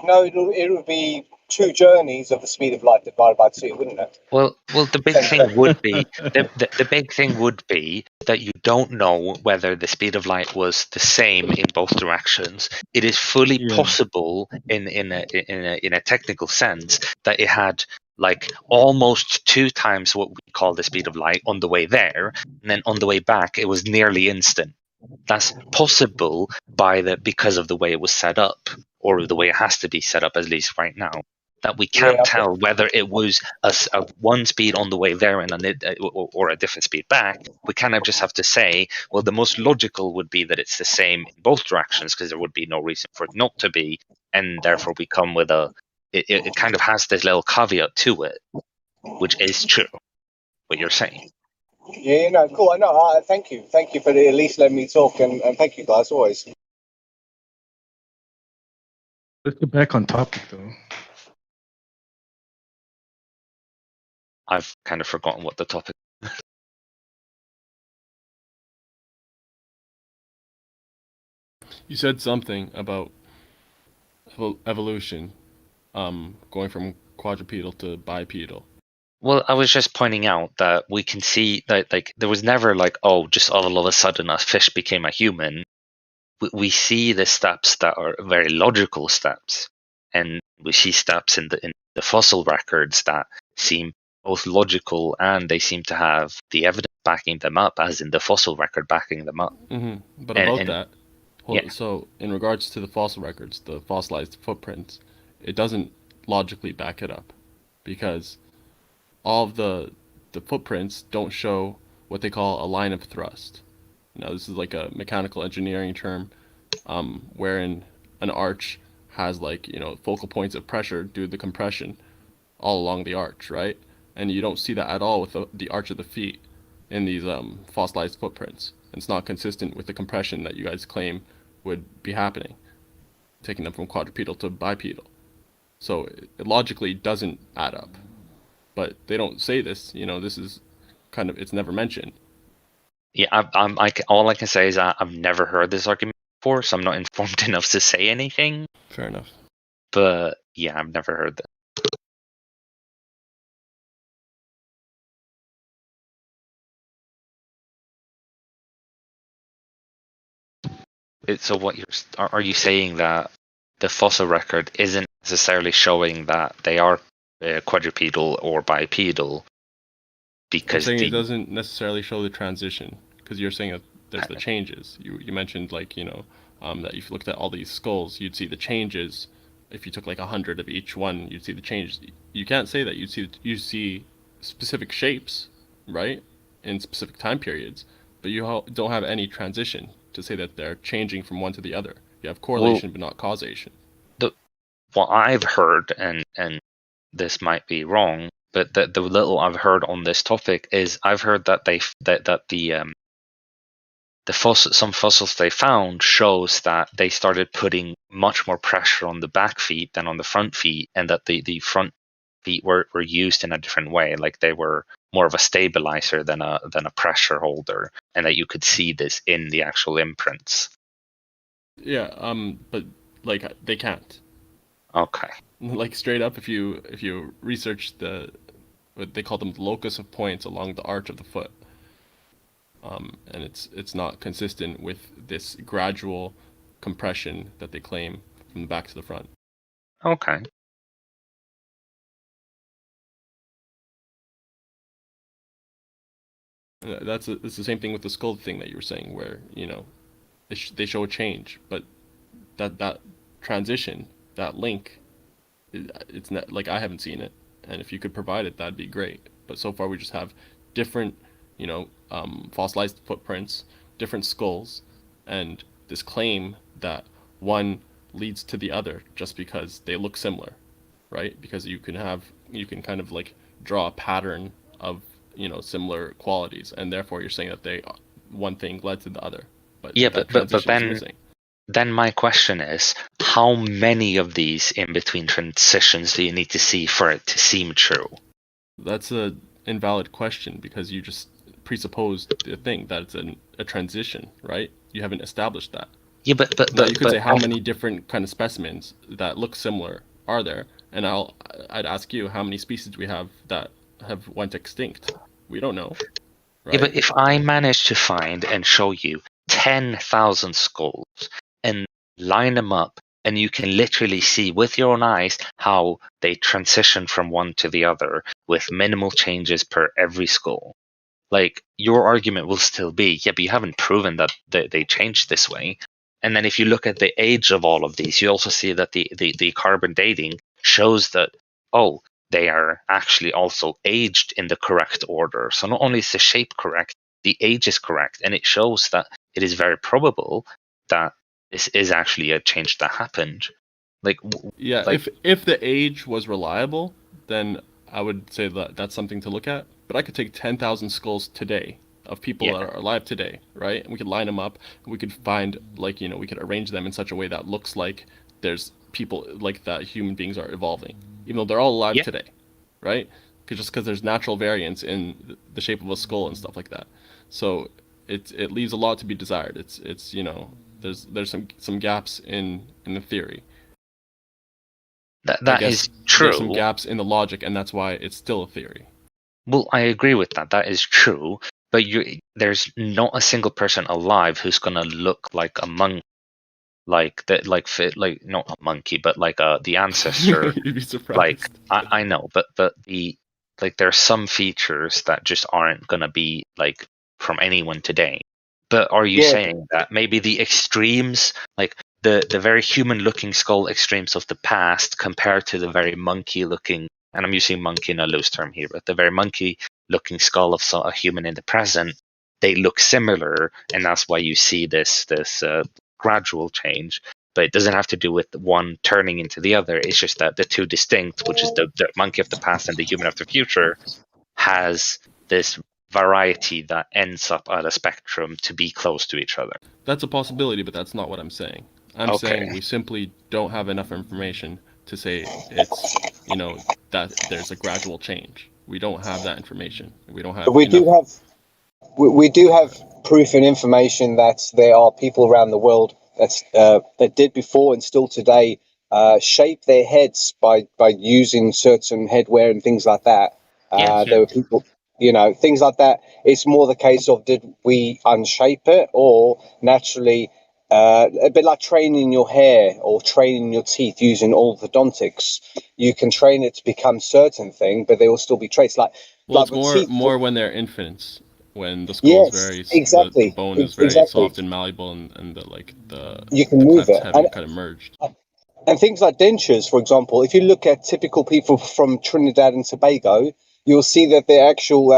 No, it would be 2 journeys of the speed of light divided by 2, wouldn't it? Well, the big thing would be the big thing would be that you don't know whether the speed of light was the same in both directions. It is fully possible in a technical sense that it had like almost 2 times what we call the speed of light on the way there, and then on the way back it was nearly instant. That's possible because of the way it was set up, or the way it has to be set up, at least right now. That we can't tell whether it was a one speed on the way there and or a different speed back. We kind of just have to say, well, the most logical would be that it's the same in both directions, because there would be no reason for it not to be, and therefore we come with it kind of has this little caveat to it, which is true, what you're saying. Yeah, no, cool. No, thank you for at least letting me talk, and thank you guys always. Let's get back on topic though. I've kind of forgotten what the topic is. You said something about evolution, going from quadrupedal to bipedal. Well, I was just pointing out that we can see that like there was never like, oh, just all of a sudden a fish became a human. We see the steps that are very logical steps, and we see steps in the fossil records that seem both logical, and they seem to have the evidence backing them up, as in the fossil record backing them up. Mm-hmm. But about that, yeah. So in regards to the fossil records, the fossilized footprints, it doesn't logically back it up, because all of the footprints don't show what they call a line of thrust. Now, this is like a mechanical engineering term, wherein an arch has like, focal points of pressure due to the compression all along the arch, right? And you don't see that at all with the arch of the feet in these fossilized footprints. It's not consistent with the compression that you guys claim would be happening, taking them from quadrupedal to bipedal. So it logically doesn't add up. But they don't say this, this is kind of, it's never mentioned. Yeah, all I can say is I've never heard this argument before, so I'm not informed enough to say anything. Fair enough. But yeah, I've never heard that. So what are you saying that the fossil record isn't necessarily showing that they are quadrupedal or bipedal? Because I'm saying it doesn't necessarily show the transition, because you're saying that there's the changes. You mentioned like, that if you looked at all these skulls, you'd see the changes. If you took like 100 of each one, you'd see the changes. You can't say that. You see specific shapes, right, in specific time periods, but you don't have any transition to say that they're changing from one to the other. You have correlation, but not causation. What I've heard, and this might be wrong, but the little I've heard on this topic is I've heard that some fossils they found shows that they started putting much more pressure on the back feet than on the front feet, and that the front feet were used in a different way, like they were more of a stabilizer than a pressure holder, and that you could see this in the actual imprints. Yeah, but like they can't. Okay. Like straight up, if you research what they call them, the locus of points along the arch of the foot, and it's not consistent with this gradual compression that they claim from the back to the front. Okay. It's the same thing with the skull thing that you were saying, where they show a change, but that transition, that link, it's not like I haven't seen it, and if you could provide it, that'd be great. But so far we just have different, fossilized footprints, different skulls, and this claim that one leads to the other just because they look similar, right? Because you can kind of like draw a pattern of similar qualities, and therefore you're saying that one thing led to the other. But yeah, that but transition is missing. Then my question is, how many of these in-between transitions do you need to see for it to seem true? That's an invalid question, because you just presupposed the thing that it's a transition, right? You haven't established that. Yeah, but you could say how many different kind of specimens that look similar are there, and I'd ask you how many species we have that have went extinct. We don't know. Right? Yeah, but if I manage to find and show you 10,000 skulls and line them up, and you can literally see with your own eyes how they transition from one to the other with minimal changes per every skull, like, your argument will still be, yeah, but you haven't proven that they changed this way. And then if you look at the age of all of these, you also see that the carbon dating shows that, oh, they are actually also aged in the correct order. So not only is the shape correct, the age is correct, and it shows that it is very probable that this is actually a change that happened. If the age was reliable, then I would say that that's something to look at. But I could take 10,000 skulls today of people that are alive today, right? And we could line them up, and we could find, we could arrange them in such a way that looks like there's people, like that human beings are evolving, even though they're all alive today, right? Just because there's natural variance in the shape of a skull and stuff like that. So it leaves a lot to be desired. It's there's some gaps in the theory. That is true. There's some gaps in the logic, and that's why it's still a theory. Well, I agree with that. That is true. But there's not a single person alive who's gonna look like a monk, not a monkey, but like the ancestor. You'd be surprised. I know, but there's some features that just aren't gonna be like from anyone today. But are you saying that maybe the extremes, like the very human-looking skull extremes of the past, compared to the very monkey-looking, and I'm using monkey in a loose term here, but the very monkey-looking skull of a human in the present, they look similar, and that's why you see this gradual change. But it doesn't have to do with one turning into the other. It's just that the two distinct, which is the monkey of the past and the human of the future, has this variety that ends up at a spectrum to be close to each other. That's a possibility, but that's not what I'm saying. I'm saying we simply don't have enough information to say it's, that there's a gradual change. We don't have that information. We don't have. We do have proof and information that there are people around the world that did before and still today shape their heads by using certain headwear and things like that. There were people, things like that. It's more the case of, did we unshape it, or naturally, a bit like training your hair or training your teeth using orthodontics. You can train it to become certain thing, but there will still be traits. It's more when they're infants, when the skull is very the bone is very soft and malleable, and you can move it haven't kind of merged. And things like dentures, for example, if you look at typical people from Trinidad and Tobago, you'll see that their actual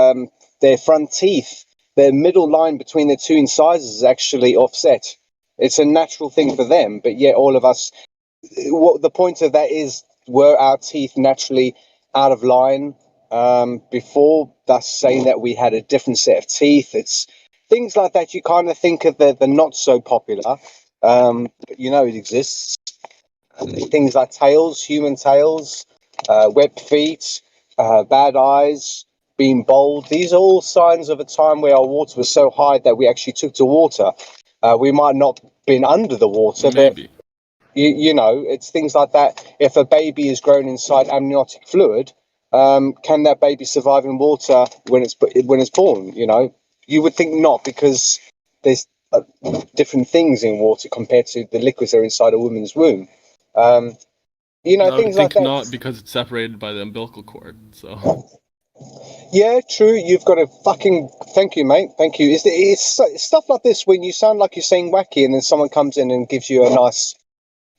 their front teeth, their middle line between the two incisors is actually offset. It's a natural thing for them, but yet all of us, what the point of that is, were our teeth naturally out of line before, thus saying that we had a different set of teeth. It's things like that. You kind of think of the not so popular, but it exists. Things like tails, human tails, webbed feet, bad eyes, being bold. These are all signs of a time where our water was so high that we actually took to water. We might not have been under the water, Maybe. but you know, it's things like that. If a baby is grown inside amniotic fluid, can that baby survive in water when it's born? You know, you would think not, because there's different things in water compared to the liquids that are inside a woman's womb. You know, I would things like think that. not, because it's separated by the umbilical cord. So Yeah, true. You've got to fucking thank you, mate. Thank you. It's stuff like this when you sound like you're saying wacky, and then someone comes in and gives you a nice,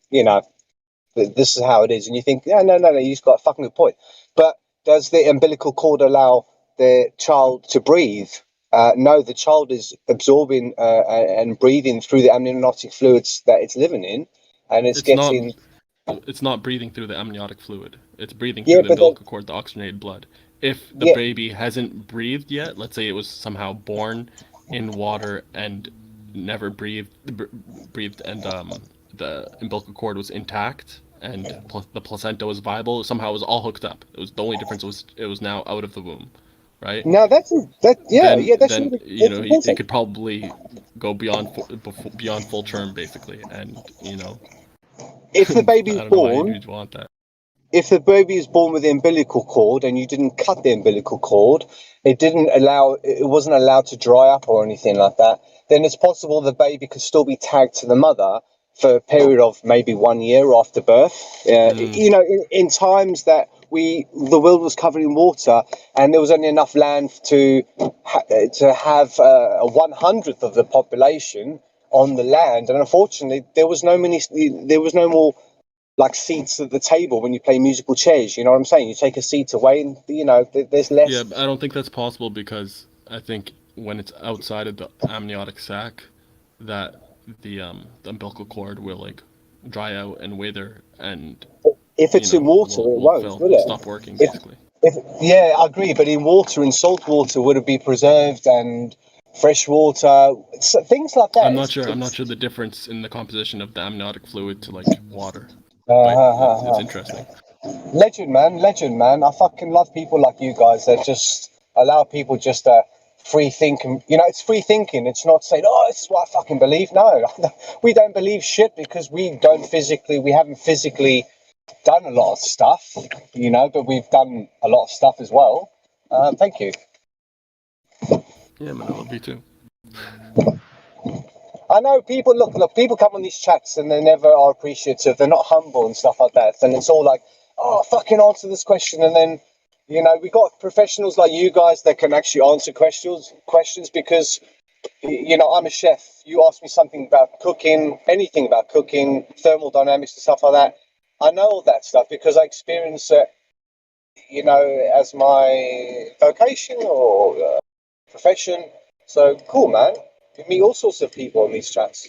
you know, this is how it is, and you think, yeah, no, you've got a fucking good point. But does the umbilical cord allow the child to breathe? No, the child is absorbing and breathing through the amniotic fluids that it's living in, and it's getting. It's not breathing through the amniotic fluid. It's breathing Yeah, through the but umbilical cord, the oxygenated blood. If the yeah, baby hasn't breathed yet, let's say it was somehow born in water and never breathed, and the umbilical cord was intact and the placenta was viable, somehow it was all hooked up. It was the only difference was it was now out of the womb, right? no, that's yeah, that's Then really, you that's know it important. could probably go beyond full term basically, and you know. If the I baby's don't know why born, you'd want that. if the baby is born with the umbilical cord and you didn't cut the umbilical cord, it wasn't allowed to dry up or anything like that, then it's possible the baby could still be tagged to the mother for a period of maybe 1 year after birth. You know, in times that the world was covered in water and there was only enough land to have 1/100th of the population on the land, and unfortunately there was no more like seats at the table when you play musical chairs. You know what I'm saying? You take a seat away, and you know there's less. Yeah, I don't think that's possible, because I think when it's outside of the amniotic sac, that the umbilical cord will like dry out and wither, and If it's in water, it won't, will it? stop working basically. Yeah, I agree. But in water, in salt water, would it be preserved, and fresh water, things like that? I'm not sure the difference in the composition of the amniotic fluid to like water, Uh, but it's interesting. Legend, man. I fucking love people like you guys that just allow people just to free think. And, you know, it's free thinking. It's not saying, oh, this is what I fucking believe. No, we don't believe shit because we haven't physically done a lot of stuff, you know, but we've done a lot of stuff as well. Thank you. Yeah, man, I love you too. I know people people come on these chats and they never are appreciative. They're not humble and stuff like that. And it's all like, oh, fucking answer this question. And then, you know, we got professionals like you guys that can actually answer questions because, you know, I'm a chef. You ask me something about cooking, anything about cooking, thermodynamics and stuff like that. I know all that stuff because I experience it, you know, as my vocation or profession. So cool, man. You meet all sorts of people on these chats.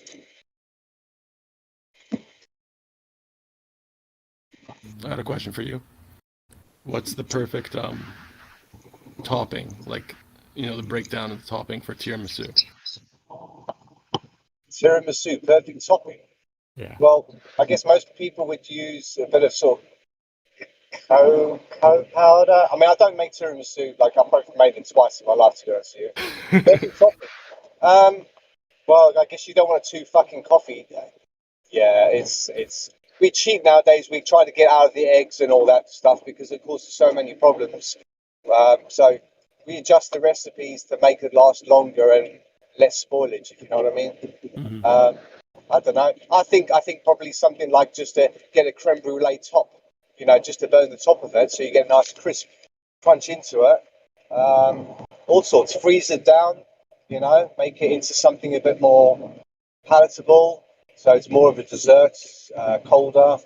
I had a question for you. What's the perfect topping? Like, you know, the breakdown of the topping for tiramisu. Tiramisu, perfect topping. Yeah. Well, I guess most people would use a bit of sort of cocoa powder. I mean, I don't make tiramisu. Like, I've probably made it twice in my life, to be honest with you. Perfect topping. Well, I guess you don't want it too fucking coffee. Yeah, it's we cheat nowadays. We try to get out of the eggs and all that stuff because it causes so many problems. So we adjust the recipes to make it last longer and less spoilage, if you know what I mean. Mm-hmm. I don't know. I think probably something like just to get a creme brulee top, you know, just to burn the top of it so you get a nice crisp crunch into it. All sorts. Freeze it down, you know, make it into something a bit more palatable. So it's more of a dessert, colder.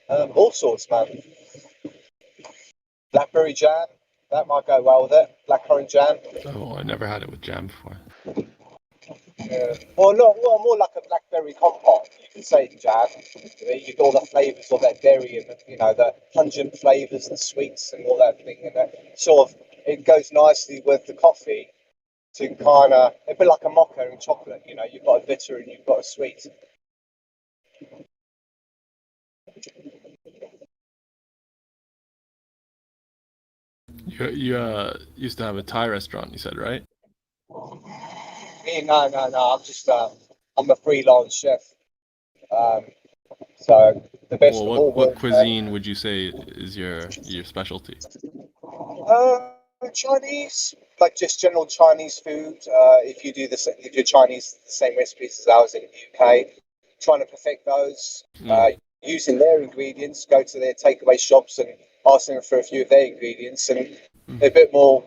All sorts, man. Blackberry jam, that might go well with it. Blackcurrant jam. Oh, I never had it with jam before. Or no, well, more like a blackberry compote. You can say jam. You get all the flavours of that berry and you know the pungent flavours and sweets and all that thing, and that sort of it goes nicely with the coffee to kind of a bit like a mocha and chocolate. You know, you've got a bitter and you've got a sweet. You used to have a Thai restaurant, you said, right? No. I'm just I'm a freelance chef. So the best Well, of all what worlds. cuisine would you say is your specialty? Chinese, like just general Chinese food. If you do if you're Chinese, the same recipes as ours in the UK, trying to perfect those, using their ingredients. Go to their takeaway shops and ask them for a few of their ingredients, and they're a bit more.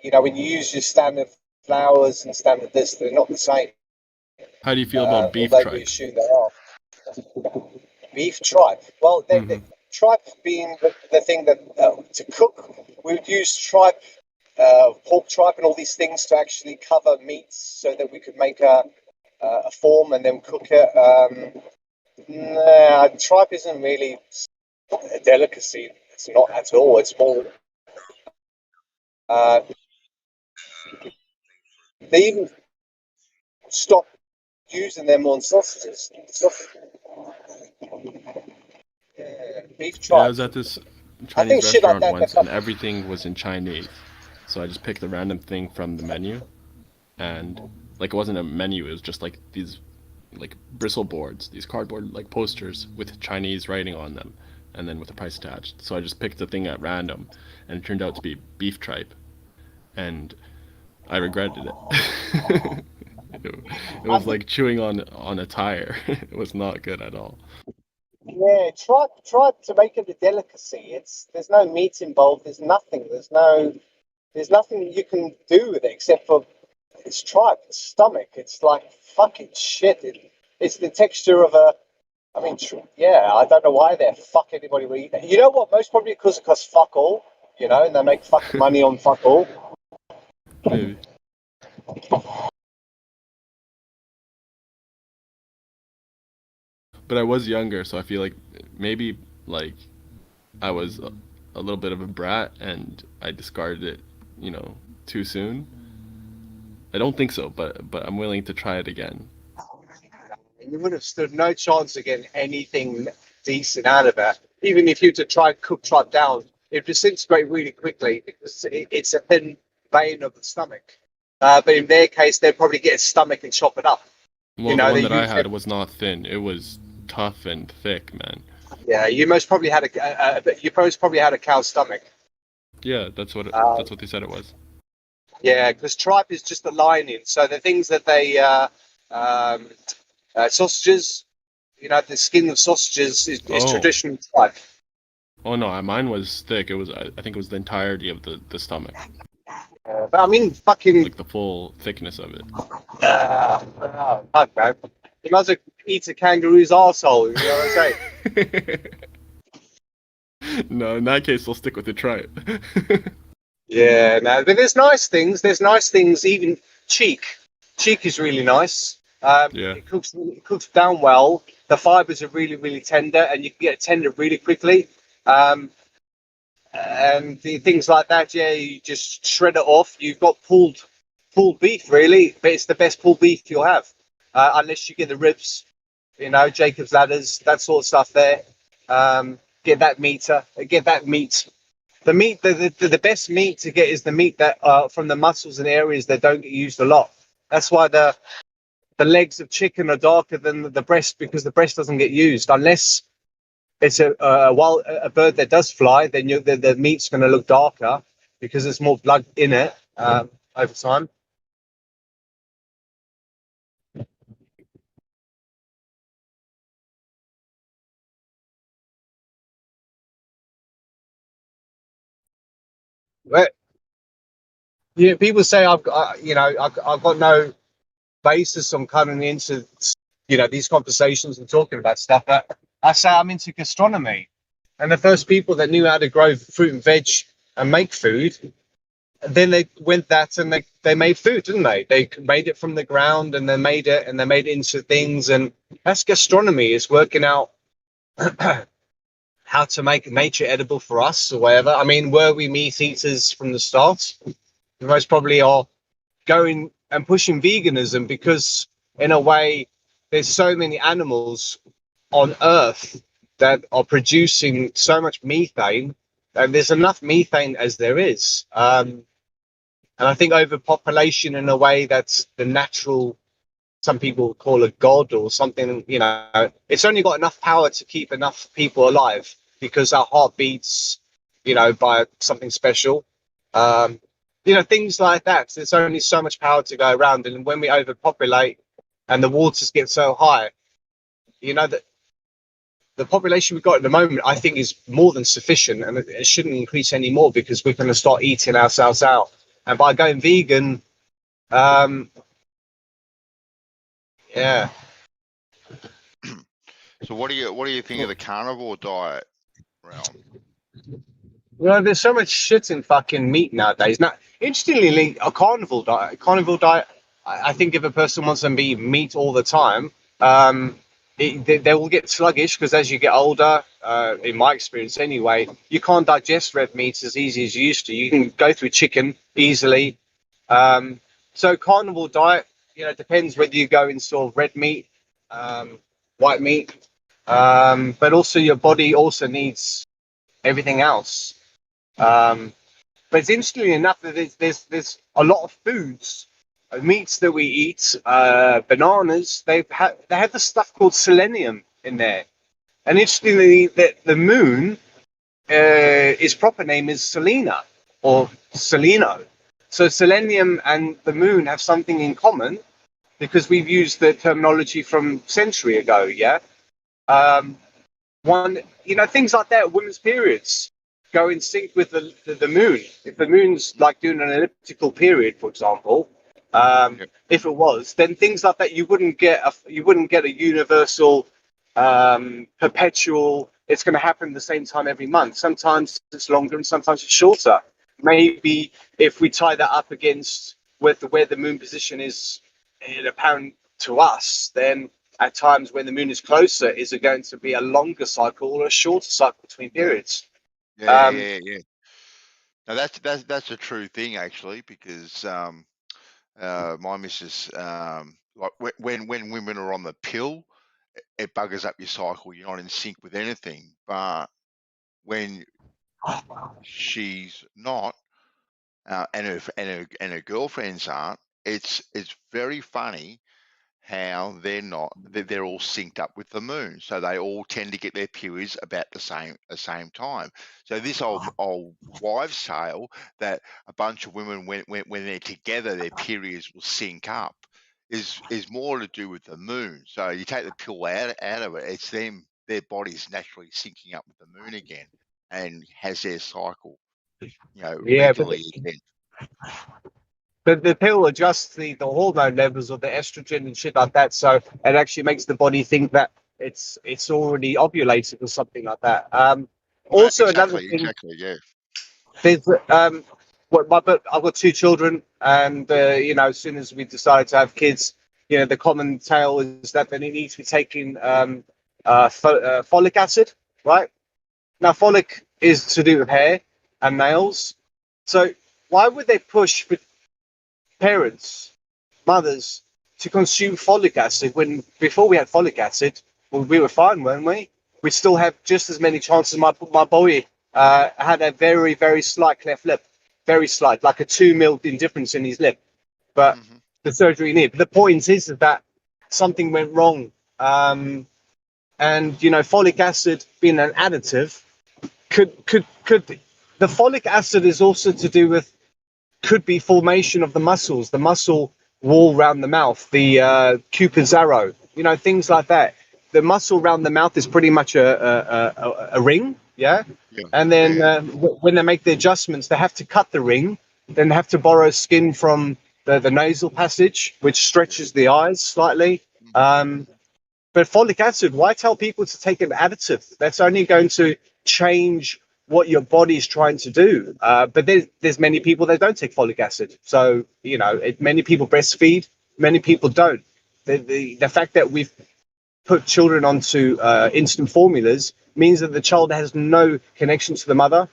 You know, when you use your standard flours and standard this, they're not the same. How do you feel about beef Although we tripe? assume they are. Beef tripe. Well, tripe being the thing that to cook, we would use tripe, pork tripe, and all these things to actually cover meats, so that we could make a form and then cook it. Tripe isn't really a delicacy. It's not at all. It's more. They even stop using them on sausages. Beef Yeah, I tripe. was at this I think Chinese shit like restaurant that. once, and everything was in Chinese. So I just picked a random thing from the menu, and like it wasn't a menu. It was just like these like bristle boards, these cardboard like posters with Chinese writing on them, and then with a price attached. So I just picked a thing at random, and it turned out to be beef tripe, and I regretted it. It was like chewing on a tire. It was not good at all. Yeah, try to make it a delicacy. There's no meat involved. There's nothing. There's nothing you can do with it except for it's tripe, it's stomach. It's like fucking shit. It's the texture of a. I mean, yeah, I don't know why the fuck anybody would eat that. You know what? Most probably because it costs fuck all. You know, and they make fucking money on fuck all. Maybe. But I was younger, so I feel like maybe like I was a little bit of a brat and I discarded it, too soon. I don't think so, but I'm willing to try it again. You would have stood no chance of getting anything decent out of it. Even if you were to try and cook tripe down, it would disintegrate really quickly because it's a thin vein of the stomach. But in their case, they'd probably get a stomach and chop it up. Well, the one that I had was not thin. It was tough and thick, man. Yeah, you most probably had a cow's stomach. Yeah, that's what they said it was. Yeah, because tripe is just the lining. So the things that they sausages, the skin of sausages is traditional tripe. Oh no, mine was thick. It was I think it was the entirety of the stomach. But I mean, fucking like the full thickness of it. Fuck, man. You might as well eat a kangaroo's arsehole, you know what I'm saying? No, in that case, I'll stick with the tripe. Yeah, no, but there's nice things. Even cheek. Cheek is really nice. Yeah. It cooks down well. The fibers are really, really tender, and you can get it tender really quickly. And things like that, yeah, you just shred it off. You've got pulled beef, really, but it's the best pulled beef you'll have, unless you get the ribs, Jacob's ladders, that sort of stuff there. Get that meat. The meat, the best meat to get is the meat that from the muscles and areas that don't get used a lot. That's why the legs of chicken are darker than the breast, because the breast doesn't get used unless it's a bird that does fly. Then the meat's going to look darker because there's more blood in it over time. But yeah, people say I've got no basis on coming into these conversations and talking about stuff, but I say I'm into gastronomy, and the first people that knew how to grow fruit and veg and make food, then they went that and they made food, didn't they? They made it from the ground and they made it into things, and that's gastronomy, is working out how to make nature edible for us or whatever. I mean, were we meat eaters from the start? We most probably are going and pushing veganism because, in a way, there's so many animals on Earth that are producing so much methane and there's enough methane as there is. And I think overpopulation in a way that's the natural, some people call a god or something, you know, it's only got enough power to keep enough people alive because our heart beats, you know, by something special. You know, things like that. There's only so much power to go around. And when we overpopulate and the waters get so high, you know, that the population we've got at the moment, I think, is more than sufficient, and it shouldn't increase any more because we're going to start eating ourselves out. And by going vegan, yeah. So what do you think of the carnivore diet realm? Well, there's so much shit in fucking meat nowadays. Now, interestingly, a carnivore diet, I think if a person wants to be meat all the time, they will get sluggish because as you get older, in my experience anyway, you can't digest red meat as easy as you used to. You can go through chicken easily. So carnivore diet, you know, depends whether you go in sort of red meat, white meat, but also your body also needs everything else. But it's interestingly enough that there's a lot of foods, meats that we eat, bananas. They have this stuff called selenium in there, and interestingly, the moon, its proper name is Selena or Seleno. So selenium and the moon have something in common because we've used the terminology from a century ago. Yeah, one, you know, things like that. Women's periods go in sync with the moon. If the moon's like doing an elliptical period, for example, if it was, then things like that you wouldn't get a universal, perpetual. It's going to happen the same time every month. Sometimes it's longer and sometimes it's shorter. Maybe if we tie that up against where the moon position is apparent to us, then at times when the moon is closer, is it going to be a longer cycle or a shorter cycle between periods? Yeah. Now that's a true thing actually, because my missus, like when women are on the pill, it buggers up your cycle. You're not in sync with anything. But when she's not, and her girlfriends aren't, it's very funny how they're all synced up with the moon, so they all tend to get their periods about the same time. So this old wives' tale that a bunch of women when they're together their periods will sync up is more to do with the moon. So you take the pill out of it, it's their body's naturally syncing up with the moon again and has their cycle, you know, Yeah, but regularly again. the pill adjusts the hormone levels of the estrogen and shit like that, so it actually makes the body think that it's already ovulated or something like that. Also, another thing, Exactly, yeah. there's but I've got two children, and you know, as soon as we decided to have kids, you know, the common tale is that they need to be taking folic acid, right? Now, folic is to do with hair and nails, so why would they push for parents, mothers, to consume folic acid when before we had folic acid, well, we were fine, weren't we? We still have just as many chances. My boy had a very, very slight cleft lip, very slight, like a 2 mm difference in his lip, but the surgery needed. The point is that something went wrong, and you know, folic acid being an additive could the folic acid is also to do with, could be formation of the muscles, the muscle wall around the mouth, the Cupid's arrow, you know, things like that. The muscle around the mouth is pretty much a ring, yeah? And then when they make the adjustments, they have to cut the ring, then they have to borrow skin from the nasal passage, which stretches the eyes slightly. But folic acid, why tell people to take an additive? That's only going to change what your body is trying to do. But there's many people that don't take folic acid. So, you know, many people breastfeed, many people don't. The fact that we've put children onto instant formulas means that the child has no connection to the mother.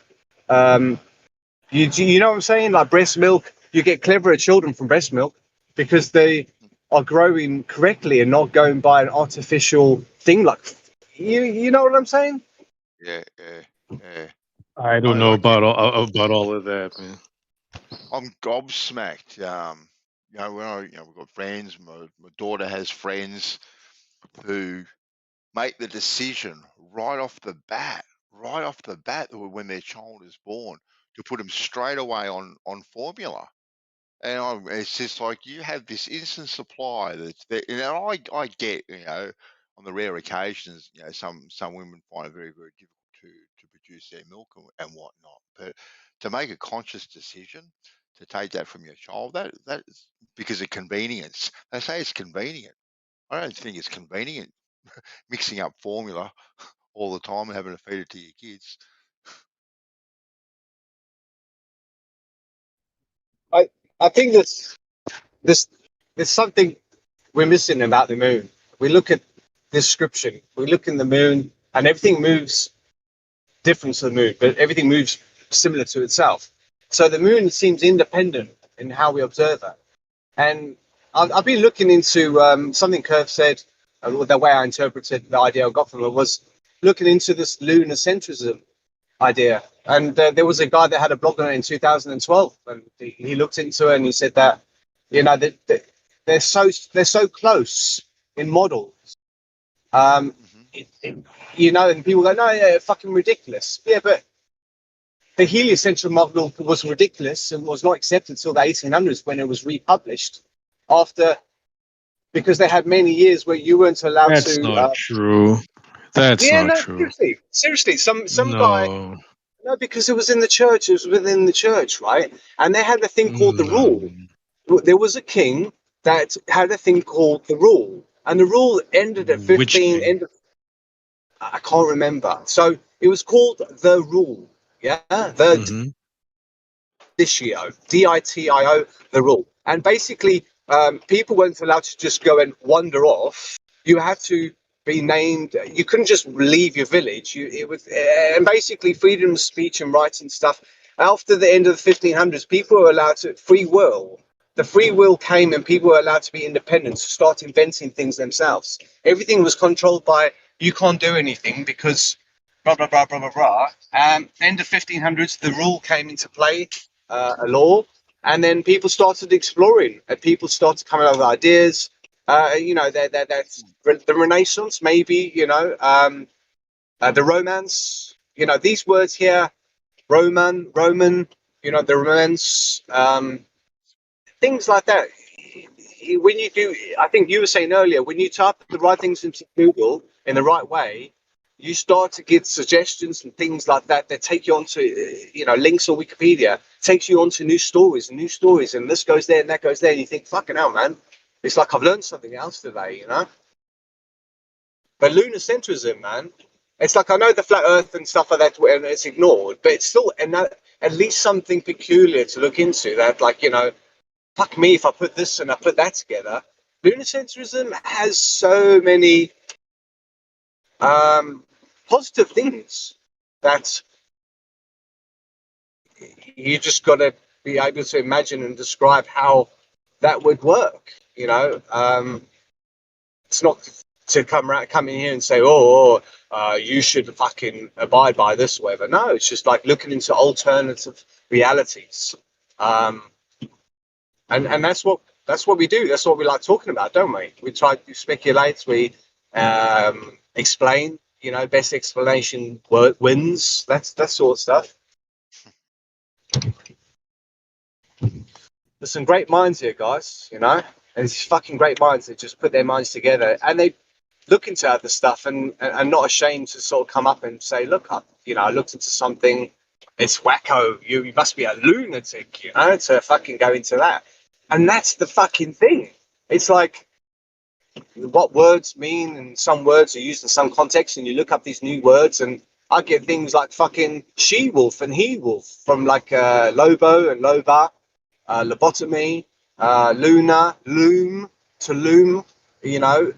You know what I'm saying? Like breast milk, you get cleverer children from breast milk because they are growing correctly and not going by an artificial thing. Like, you know what I'm saying? Yeah. I don't know about all of that, man. I'm gobsmacked. When we've got friends. My daughter has friends who make the decision right off the bat, when their child is born, to put them straight away on formula. And it's just like you have this instant supply that's there. And I get, on the rare occasions, some women find it very, very difficult to produce their milk and whatnot. But to make a conscious decision to take that from your child, that is because of convenience. They say it's convenient. I don't think it's convenient mixing up formula all the time and having to feed it to your kids. I think there's something we're missing about the moon. We look at description, we look in the moon, and everything moves different to the moon, but everything moves similar to itself. So the moon seems independent in how we observe it. And I've been looking into something Curve said, the way I interpreted the idea I got from it was looking into this lunocentrism idea. And there was a guy that had a blog on it in 2012, and he looked into it and he said that, they're so close in models. And people go, no, yeah, fucking ridiculous. Yeah, but the heliocentric model was ridiculous and was not accepted until the 1800s when it was republished because they had many years where you weren't allowed to. That's not true. That's not true. Seriously, some No. guy. No, because it was in the church. It was within the church, right? And they had a thing called the rule. There was a king that had a thing called the rule, and the rule ended at 15. I can't remember. So it was called the rule. Yeah, the Ditio, DITIO, the rule. And basically, people weren't allowed to just go and wander off. You had to be named. You couldn't just leave your village. And basically freedom of speech and rights and stuff. After the end of the 1500s, people were allowed to free will. The free will came and people were allowed to be independent, to start inventing things themselves. Everything was controlled by you can't do anything because blah, blah, blah, blah, blah, blah. End of 1500s, the rule came into play, a law, and then people started exploring and people started coming up with ideas. That's the Renaissance, maybe, the Romance, these words here, Roman, the Romance, things like that. When you do, I think you were saying earlier, when you type the right things into Google in the right way, you start to get suggestions and things like that that take you onto, links or Wikipedia, takes you onto new stories, and this goes there and that goes there, and you think, fucking hell, man, it's like I've learned something else today, But lunocentrism, man, it's like I know the flat Earth and stuff like that, and it's ignored, but it's still at least something peculiar to look into. That, fuck me if I put this and I put that together. Lunocentrism has so many positive things that you just got to be able to imagine and describe how that would work. It's not to come in here and say, you should fucking abide by this, or whatever. No, it's just like looking into alternative realities. And that's what we do. That's what we like talking about, don't we? We try to speculate. We explain. Best explanation wins. That's that sort of stuff. There's some great minds here, guys. And these fucking great minds that just put their minds together and they look into other stuff and not ashamed to sort of come up and say, look, I looked into something. It's wacko. You must be a lunatic, to fucking go into that. And that's the fucking thing. It's like what words mean, and some words are used in some context, and you look up these new words, and I get things like fucking she-wolf and he-wolf from like lobo and loba, lobotomy, luna, loom, to loom,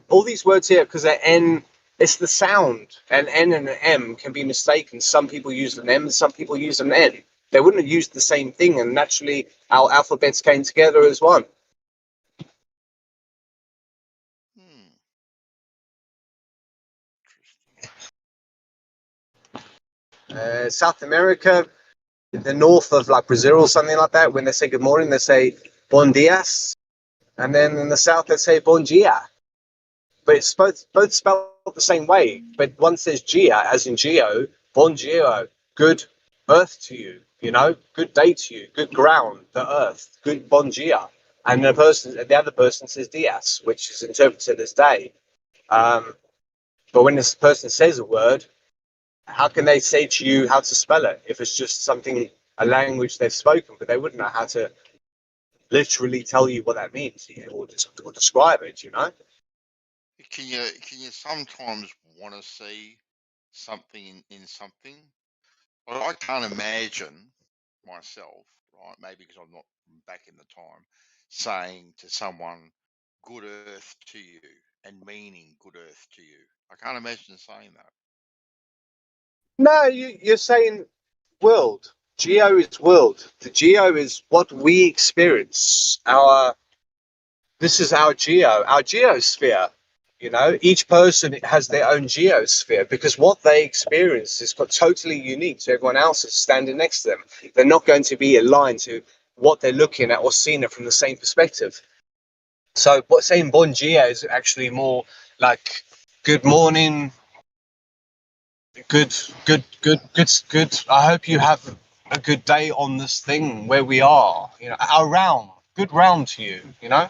all these words here because they're N. It's the sound, an N and an M can be mistaken. Some people use an M and some people use an N. They wouldn't have used the same thing, and naturally our alphabets came together as one. South America, the north of like Brazil or something like that, when they say good morning, they say bon dias. And then in the south, they say bon dia. But it's both spelled the same way. But one says gia, as in geo, bon geo, good earth to you, you know, good day to you, good ground, the earth, good bon gia. And the other person says dias, which is interpreted as day. But when this person says a word, how can they say to you how to spell it if it's just something, a language they've spoken, but they wouldn't know how to literally tell you what that means or describe it, you know? Can you sometimes want to see something in something? Well, I can't imagine myself, right? Maybe because I'm not back in the time, saying to someone, "Good earth to you," and meaning good earth to you. I can't imagine saying that. No, you're saying world. Geo is world. The geo is what we experience. This is our geosphere. You know, each person has their own geosphere because what they experience is totally unique to everyone else that's standing next to them. They're not going to be aligned to what they're looking at or seeing it from the same perspective. So, what saying bon dia is actually more like good morning, good. I hope you have a good day on this thing where we are. You know, our round, good round to you. You know.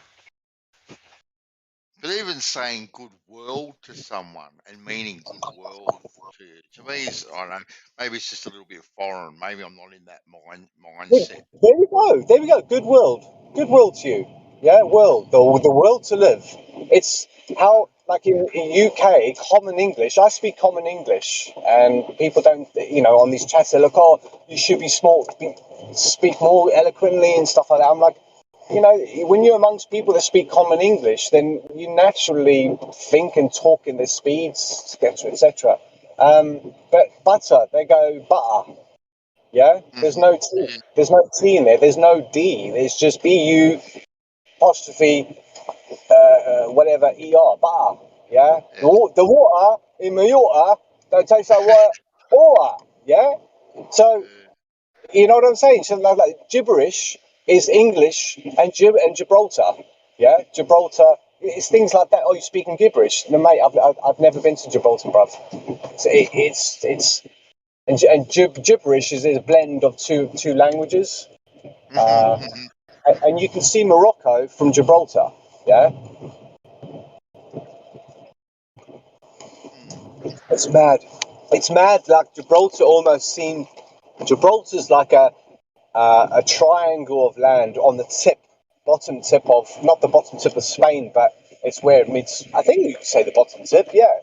But even saying good world to someone and meaning good world to me is, I don't know, maybe it's just a little bit foreign. Maybe I'm not in that mindset. There we go. There we go. Good world. Good world to you. Yeah, world. The world to live. It's how, like in UK, common English. I speak common English, and people don't, you know, on these chats they look, oh, you should be smart, speak more eloquently and stuff like that. I'm like, you know, when you're amongst people that speak common English, then you naturally think and talk in their speeds, etc., etc. But butter, they go butter. Yeah, there's no T. There's no T in there. There's no D. There's just BU apostrophe whatever ER bar. Yeah, the water in Mallorca don't taste like water. Yeah, so you know what I'm saying. So like gibberish is English and Gibraltar. Yeah, Gibraltar. It's things like that. Oh, you're speaking gibberish? No, mate, I've never been to Gibraltar, bruv. It's and gibberish is a blend of two languages, and you can see Morocco from Gibraltar. Yeah, it's mad. It's mad. Like Gibraltar almost seemed. Gibraltar's like a triangle of land on the bottom tip of, not the bottom tip of Spain, but it's where it meets. I think you could say the bottom tip. Yeah.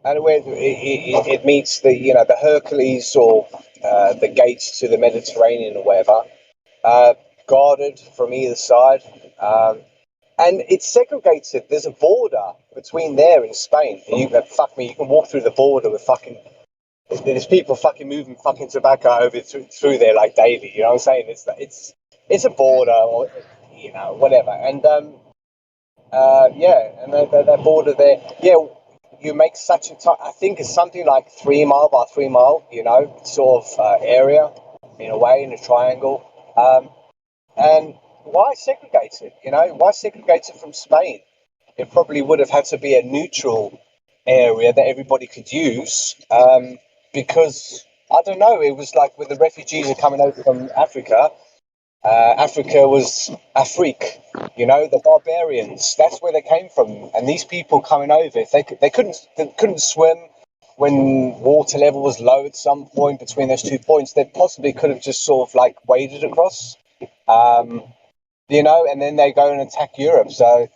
And where it meets the, you know, the Hercules or the gates to the Mediterranean or whatever, guarded from either side, and it's segregated. There's a border between there and Spain. And you can walk through the border with fucking. There's people fucking moving fucking tobacco over through there like daily. You know what I'm saying? It's a border, or you know, whatever. And yeah, and that border there, yeah. You make such a I think it's something like 3 mile by 3 mile, you know, sort of area, in a way, in a triangle. And why segregate it? You know, why segregate it from Spain? It probably would have had to be a neutral area that everybody could use, because I don't know. It was like when the refugees are coming over from Africa. Africa was Afrique, you know, the barbarians. That's where they came from. And these people coming over, if they couldn't swim when water level was low at some point between those 2 points, they possibly could have just sort of like waded across, you know, and then they go and attack Europe. So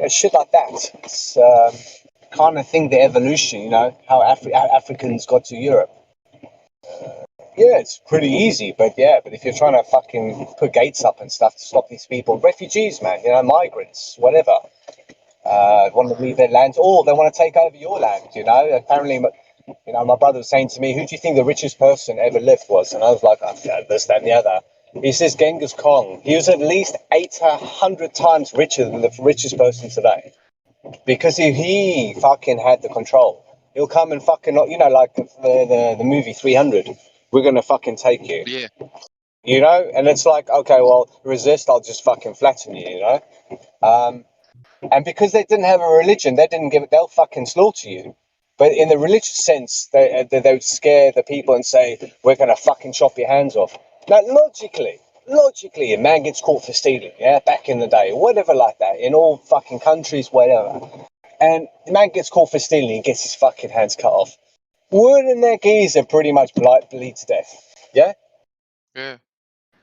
shit like that. It's kind of thing, the evolution, you know, how Africans got to Europe. Yeah, it's pretty easy, but if you're trying to fucking put gates up and stuff to stop these people, refugees, man, you know, migrants, whatever, want to leave their land, or they want to take over your land, you know. Apparently, you know, my brother was saying to me, who do you think the richest person ever lived was? And I was like, oh, this, that, and the other. He says Genghis Khan. He was at least 800 times richer than the richest person today, because he fucking had the control. He'll come and fucking, like the movie 300. We're gonna fucking take you. Yeah. And it's like, okay, well, resist. I'll just fucking flatten you. And because they didn't have a religion, they didn't give it. They'll fucking slaughter you. But in the religious sense, they would scare the people and say, we're going to fucking chop your hands off. Now, logically, a man gets caught for stealing, back in the day, whatever like that, in all fucking countries, whatever. And the man gets caught for stealing and gets his fucking hands cut off. Wouldn't that geezer pretty much bleed to death? Yeah? Yeah.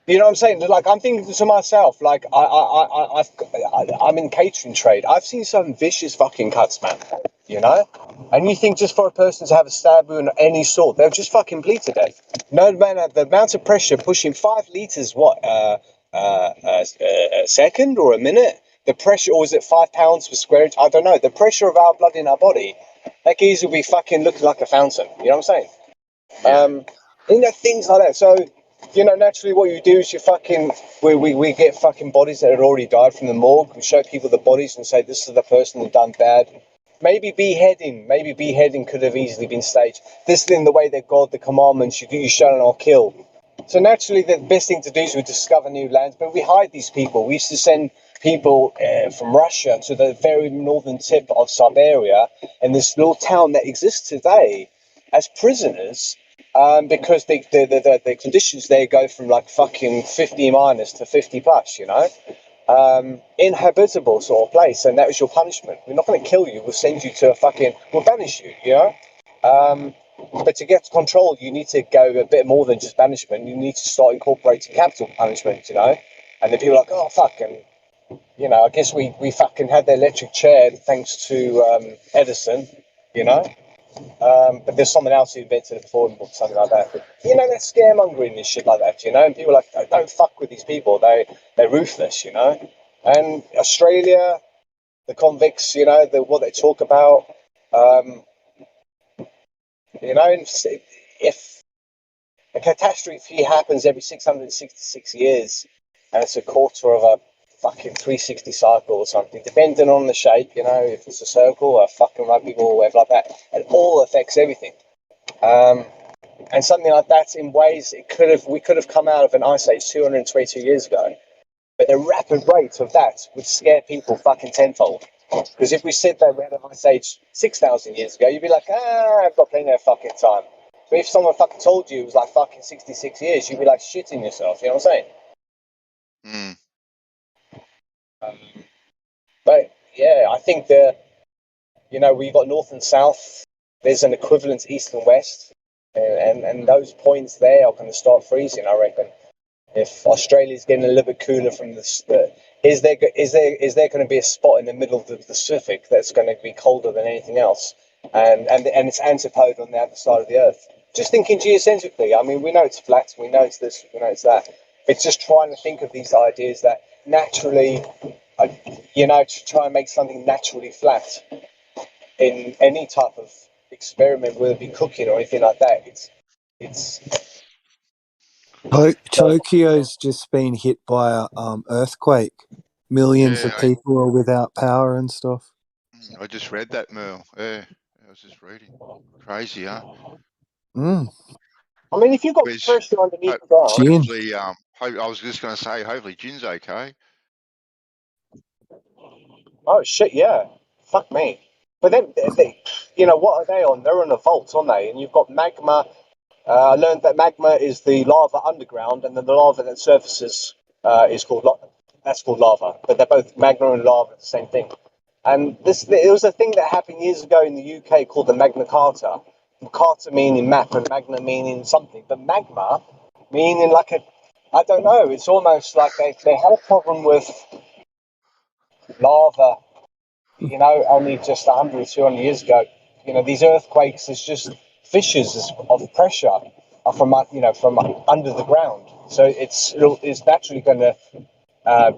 You know what I'm saying? Like, I'm thinking to myself, like, I'm in catering trade. I've seen some vicious fucking cuts, man. And you think just for a person to have a stab wound of any sort, they'll just fucking bleed to death. No, man, the amount of pressure pushing 5 liters, a second or a minute? The pressure, or is it 5 pounds per square inch? I don't know. The pressure of our blood in our body, that geezer will be fucking looking like a fountain. You know what I'm saying? Things like that. So, naturally what you do is you fucking, we get fucking bodies that had already died from the morgue. We show people the bodies and say, this is the person that done bad. Maybe beheading could have easily been staged. This thing, the way that God, the commandments, you shall not kill. So naturally the best thing to do is we discover new lands, but we hide these people. We used to send people from Russia to the very northern tip of Siberia and this little town that exists today as prisoners. Because the conditions there go from like fucking 50 minus to 50 plus, inhabitable sort of place, and that was your punishment. We're not going to kill you, we'll send you to we'll banish you, but to get control, you need to go a bit more than just banishment. You need to start incorporating capital punishment, and then people are like, oh fuck, and I guess we fucking had the electric chair thanks to Edison, but there's someone else who invented it before him or something like that. But, that's scaremongering and shit like that, and people are like, don't fuck with these people, they're ruthless, And Australia, the convicts, what they talk about, if a catastrophe happens every 666 years, and it's a quarter of a fucking 360 cycle or something, depending on the shape, if it's a circle or a fucking rugby ball or whatever like that, it all affects everything. And something like that, in ways, we could have come out of an ice age 222 years ago, but the rapid rate of that would scare people fucking tenfold. Because if we said that we had an ice age 6,000 years ago, you'd be like, I've got plenty of fucking time. But if someone fucking told you it was like fucking 66 years, you'd be like shitting yourself, you know what I'm saying? But yeah, I think we've got north and south. There's an equivalent east and west, and those points there are going to start freezing, I reckon. If Australia's getting a little bit cooler from is there going to be a spot in the middle of the Pacific that's going to be colder than anything else, and it's antipode on the other side of the Earth? Just thinking geocentrically, I mean, we know it's flat, we know it's this, we know it's that. It's just trying to think of these ideas that naturally, to try and make something naturally flat in any type of experiment, whether it be cooking or anything like that. It's Tokyo's just been hit by a earthquake. Millions of people are without power and stuff. I just read that, Merle. Yeah, I was just reading. Crazy, huh? I mean, if you've got pressure underneath the ground... Hopefully, I was just going to say, hopefully Jin's okay. Oh, shit, yeah. Fuck me. But then, what are they on? They're on a vault, aren't they? And you've got magma. I learned that magma is the lava underground, and then the lava that surfaces is called lava. But they're both magma and lava, the same thing. And it was a thing that happened years ago in the UK called the Magna Carta. Carta meaning map and magna meaning something. But magma meaning I don't know, it's almost like they had a problem with lava, only just 100 or 200 years ago. These earthquakes is just fissures of pressure from under the ground. So it's naturally going to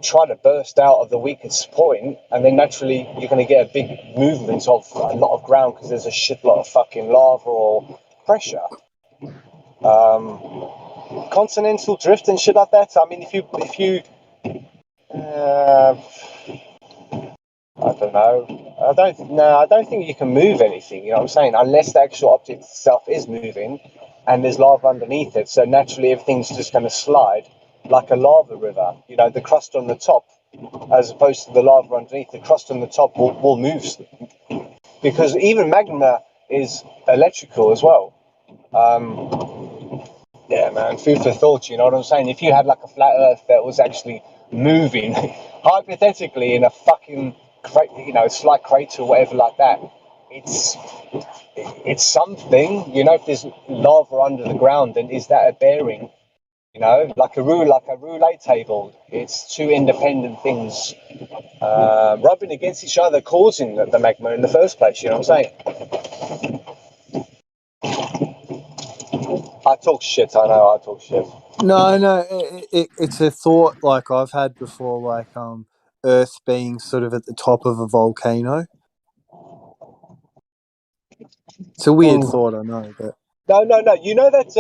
try to burst out of the weakest point, and then naturally you're going to get a big movement of a lot of ground because there's a shitload of fucking lava or pressure. Continental drift and shit like that. I mean, if you I don't know. I don't think you can move anything, you know what I'm saying? Unless the actual object itself is moving and there's lava underneath it. So naturally everything's just going to slide like a lava river. You know, the crust on the top, as opposed to the lava underneath, the crust on the top will move. Because even magma is electrical as well. Yeah, man, food for thought, you know what I'm saying? If you had like a flat earth that was actually moving, hypothetically, in a fucking, slight crater or whatever like that, it's something, you know, if there's lava under the ground, then is that a bearing? You know, like a roulette table. It's two independent things rubbing against each other, causing the magma in the first place, you know what I'm saying? I talk shit, I know, I talk shit. No, it's a thought like I've had before, like Earth being sort of at the top of a volcano. It's a weird thought, I know, but No. You know that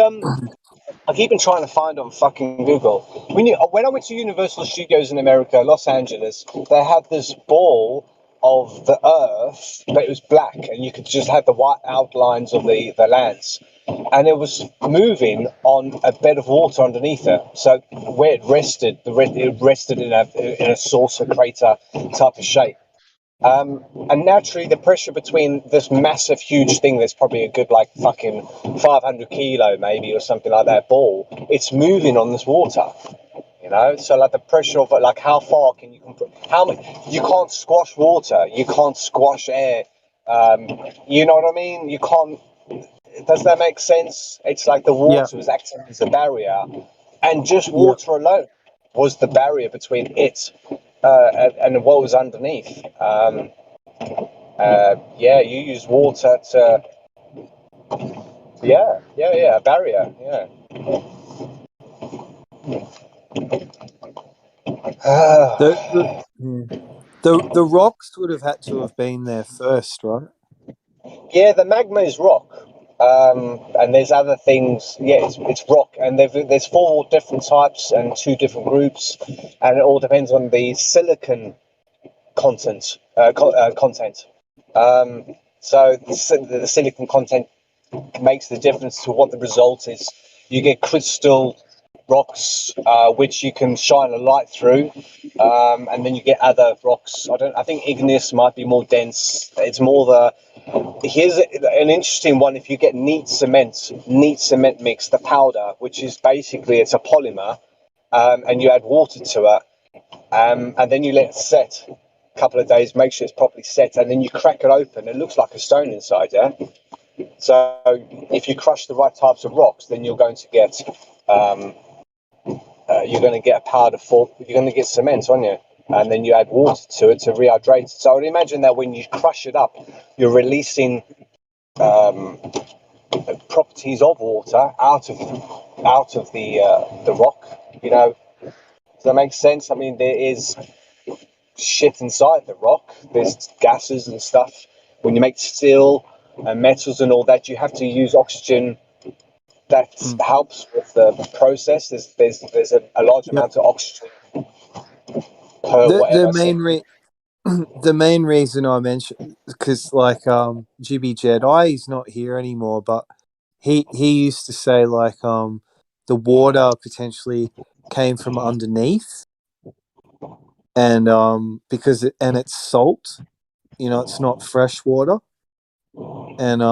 I keep on trying to find on fucking Google. When I went to Universal Studios in America, Los Angeles, they had this ball of the Earth, but it was black, and you could just have the white outlines of the lands, and it was moving on a bed of water underneath it. So where it rested, it rested in a saucer crater type of shape. And naturally, the pressure between this massive, huge thing that's probably a good, like, fucking 500 kilo, maybe, or something like that ball, it's moving on this water, you know? So, like, the pressure of it, like, how far can you, you can't squash water, you can't squash air, you know what I mean? You can't, does that make sense? It's like the water was acting as a barrier, and just water alone was the barrier between it and what was underneath. You use water to, a barrier, yeah. the rocks would have had to have been there first, right? Yeah, the magma is rock, and there's other things. Yeah, it's rock, and there's 4 different types and 2 different groups, and it all depends on the silicon content. So the silicon content makes the difference to what the result is. You get crystal rocks, which you can shine a light through, and then you get other rocks. I think igneous might be more dense. It's more here's an interesting one. If you get neat cement mix, the powder, which is basically, it's a polymer, and you add water to it, and then you let it set a couple of days, make sure it's properly set, and then you crack it open. It looks like a stone inside, yeah? So if you crush the right types of rocks, then you're going to get a powder form. You're going to get cement, aren't you? And then you add water to it to rehydrate it. So I would imagine that when you crush it up, you're releasing properties of water out of the rock. You know, does that make sense? I mean, there is shit inside the rock. There's gases and stuff. When you make steel and metals and all that, you have to use oxygen. That helps with the process. There's a large amount of oxygen per whatever. The main reason I mentioned, because like Jibby Jedi, he's not here anymore, but he used to say like the water potentially came from underneath, and because it's salt, you know, it's not fresh water, and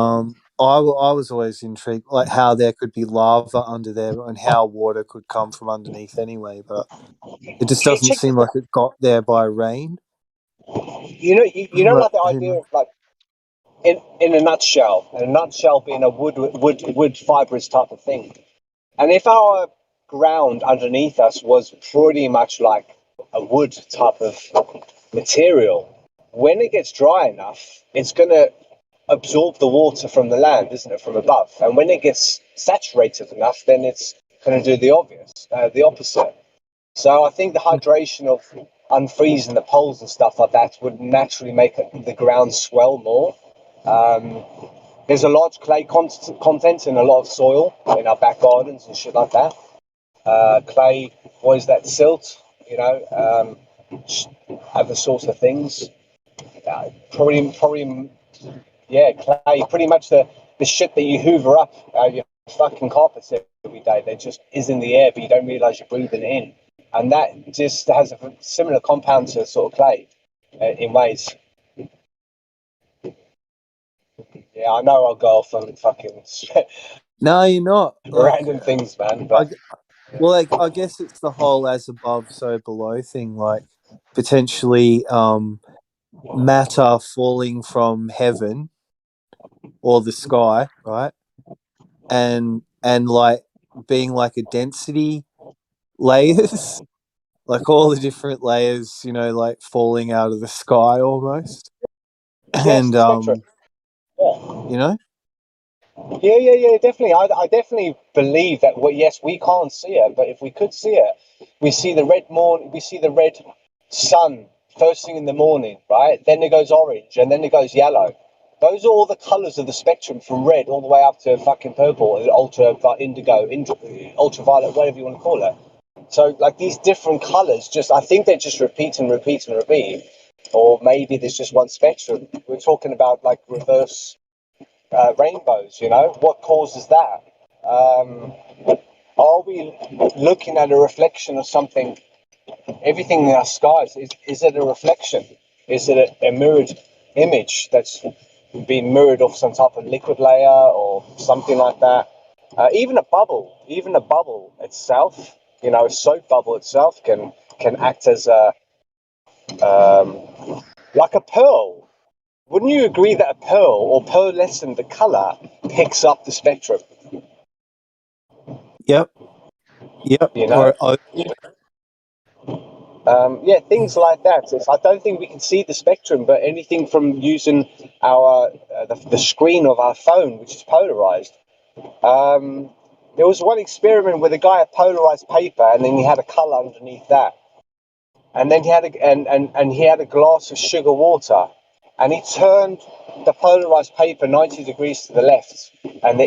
I was always intrigued like how there could be lava under there and how water could come from underneath anyway, but it just doesn't seem like it got there by rain. You know, like the idea of like in a nutshell being a wood fibrous type of thing. And if our ground underneath us was pretty much like a wood type of material, when it gets dry enough, it's going to absorb the water from the land, isn't it, from above? And when it gets saturated enough, then it's going to do the opposite. So I think the hydration of unfreezing the poles and stuff like that would naturally make the ground swell more. There's a large clay content in a lot of soil in our back gardens and shit like that. Clay, what is that, silt, you know, other sorts of things. probably, yeah, clay. Pretty much the shit that you hoover up your fucking carpets every day. That just is in the air, but you don't realise you're breathing it in. And that just has a similar compound to sort of clay in ways. Yeah, I know I'll go off on fucking No, you're not. random things, man. But I guess it's the whole as above, so below thing. Like potentially matter falling from heaven or the sky, right? And like being like a density layers, like all the different layers, you know, like falling out of the sky almost. And spectrum. you know. Yeah, definitely. I definitely believe that. Well, yes, we can't see it, but if we could see it, we see the red sun first thing in the morning, right? Then it goes orange, and then it goes yellow. Those are all the colours of the spectrum, from red all the way up to fucking purple, indigo, ultraviolet, whatever you want to call it. So, like, these different colours, I think they just repeat and repeat and repeat, or maybe there's just one spectrum. We're talking about like reverse rainbows, you know? What causes that? Are we looking at a reflection of something? Everything in our skies, is it a reflection? Is it a mirrored image that's been mirrored off some type of liquid layer or something like that? Even a bubble itself, you know, a soap bubble itself can act as like a pearl. Wouldn't you agree that a pearl or pearlescent, the color, picks up the spectrum? Yep. You know? Yeah, things like that. I don't think we can see the spectrum, but anything from using our the screen of our phone, which is polarized. There was one experiment where the guy had polarized paper, and then he had a color underneath that, and then he had he had a glass of sugar water, and he turned the polarized paper 90 degrees to the left, and the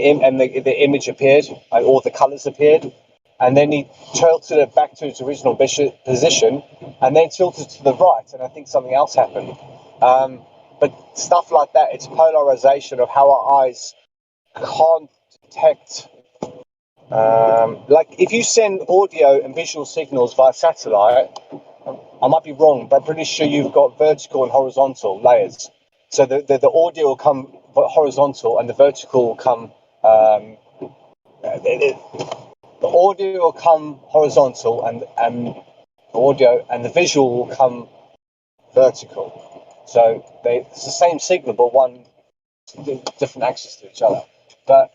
image appeared, or the colors appeared. And then he tilted it back to its original position, and then tilted to the right, and I think something else happened. But stuff like that, it's polarization of how our eyes can't detect. Like if you send audio and visual signals via satellite, I might be wrong, but I'm pretty sure you've got vertical and horizontal layers. So the audio will come horizontal, and the vertical will come. The audio will come horizontal, and audio and the visual will come vertical. So it's the same signal, but one different axis to each other. But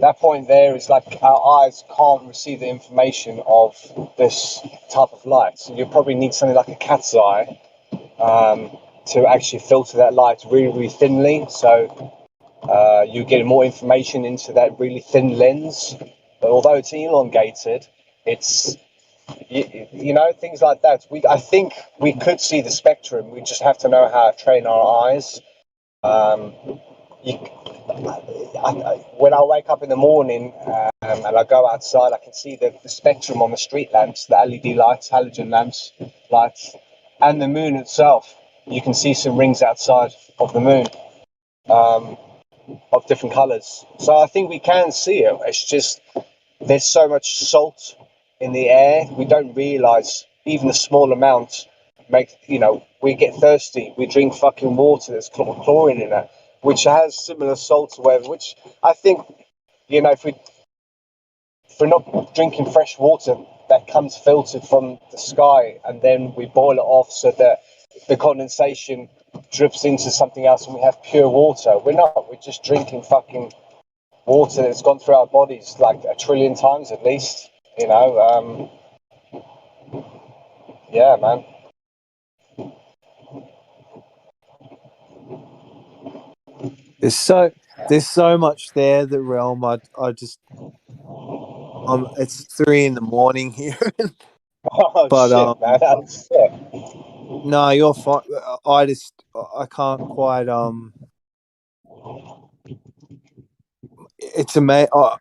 that point there is like our eyes can't receive the information of this type of light. So you probably need something like a cat's eye to actually filter that light really, really thinly. So you get more information into that really thin lens. But although it's elongated, it's you know, things like that. I think we could see the spectrum. We just have to know how to train our eyes. When I wake up in the morning and I go outside, I can see the spectrum on the street lamps, the LED lights, halogen lights, and the moon itself. You can see some rings outside of the moon. Of different colors. So I think we can see it. It's just there's so much salt in the air, we don't realize even a small amount makes, you know, we get thirsty, we drink fucking water that's chlorine in it, which has similar salt or whatever, which I think, you know, if we're not drinking fresh water that comes filtered from the sky, and then we boil it off so that the condensation drips into something else and we have pure water. We're just drinking fucking water that's gone through our bodies like 1 trillion times at least, you know. Yeah, man. There's so much there, the realm. I just it's 3 a.m. here. Oh but shit, man, that's sick. No, you're fine. I can't quite it's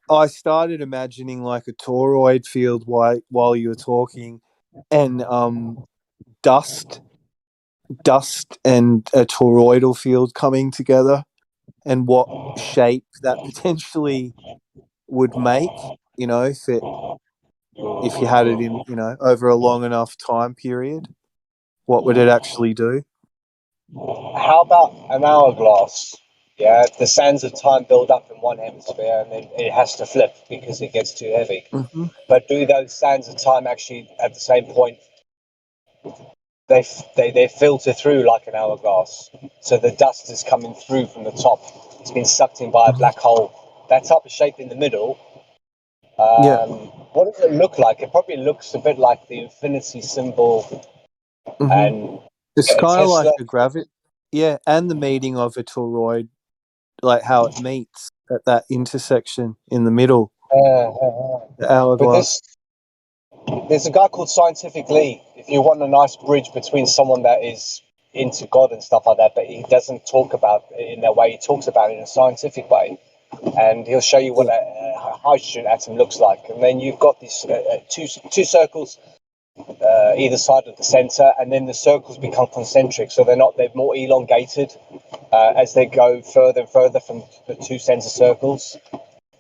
I started imagining like a toroid field while you were talking, and dust dust and a toroidal field coming together, and what shape that potentially would make, if you had it in, over a long enough time period, what would it actually do? How about an hourglass? Yeah, the sands of time build up in one hemisphere and then it has to flip because it gets too heavy. Mm-hmm. But do those sands of time actually, at the same point, they filter through like an hourglass? So the dust is coming through from the top. It's been sucked in by a black hole. That type of shape in the middle. What does it look like? It probably looks a bit like the infinity symbol, and It's kind of like Tesla. a gravity, and the meeting of a toroid, like how it meets at that intersection in the middle, the hourglass. But there's a guy called Scientific Lee. If you want a nice bridge between someone that is into God and stuff like that, but he doesn't talk about it in that way, he talks about it in a scientific way, and he'll show you what a hydrogen atom looks like. And then you've got these two circles either side of the center, and then the circles become concentric, so they're more elongated as they go further and further from the two center circles.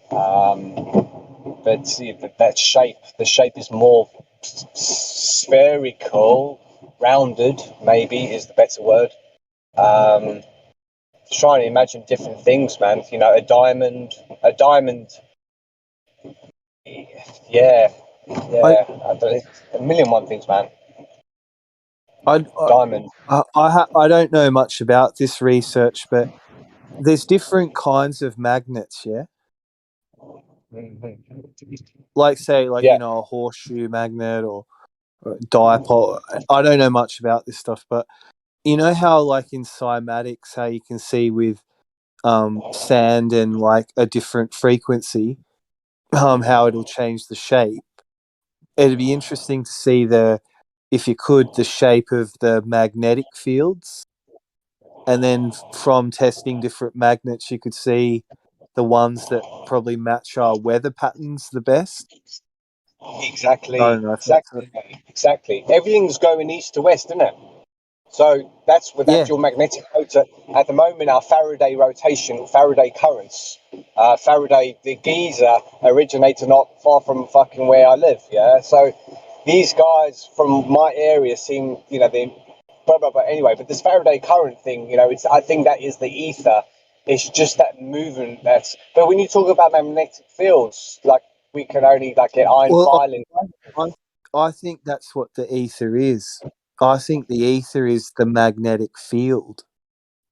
But that shape, the shape is more spherical, rounded, maybe is the better word. Trying to imagine different things, man. A diamond. Yeah. A million one things, man. Diamond. I don't know much about this research, but there's different kinds of magnets, yeah? Like, say, a horseshoe magnet or a dipole. I don't know much about this stuff, but you know how, like, in cymatics, how you can see with sand and, like, a different frequency, how it'll change the shape. It'd be interesting to see if you could, the shape of the magnetic fields. And then from testing different magnets, you could see the ones that probably match our weather patterns the best. Exactly. I don't know if that's it. Exactly. Everything's going east to west, isn't it? So that's your magnetic motor. At the moment, our Faraday currents, the geyser originated not far from fucking where I live. Yeah. So these guys from my area seem, but anyway, but this Faraday current thing, I think that is the ether. It's just that movement but when you talk about magnetic fields, like, we can only get iron filing. I think that's what the ether is. I think the ether is the magnetic field.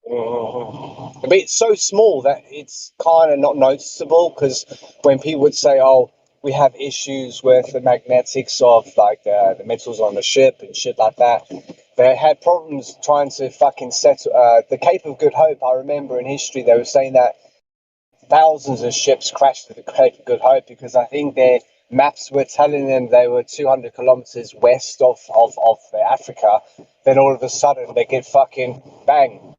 But it's so small that it's kind of not noticeable, because when people would say, oh, we have issues with the magnetics of the metals on the ship and shit like that, they had problems trying to fucking settle the Cape of Good Hope. I remember in history they were saying that thousands of ships crashed at the Cape of Good Hope because I think their maps were telling them they were 200 kilometers west of Africa. Then all of a sudden they get fucking bang.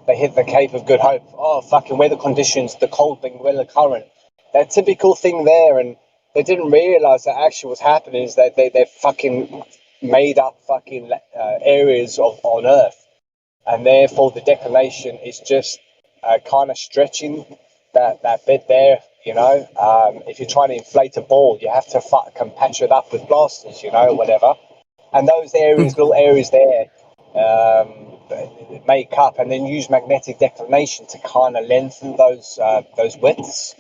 They hit the Cape of Good Hope. Oh, fucking weather conditions, the cold weather current. That typical thing there, and they didn't realize that actually what's happening is that they fucking made up fucking areas on Earth, and therefore the declination is just kind of stretching that bit there. If you're trying to inflate a ball, you have to fucking patch it up with blasters, whatever. And those little areas there, make up, and then use magnetic declination to kind of lengthen those widths.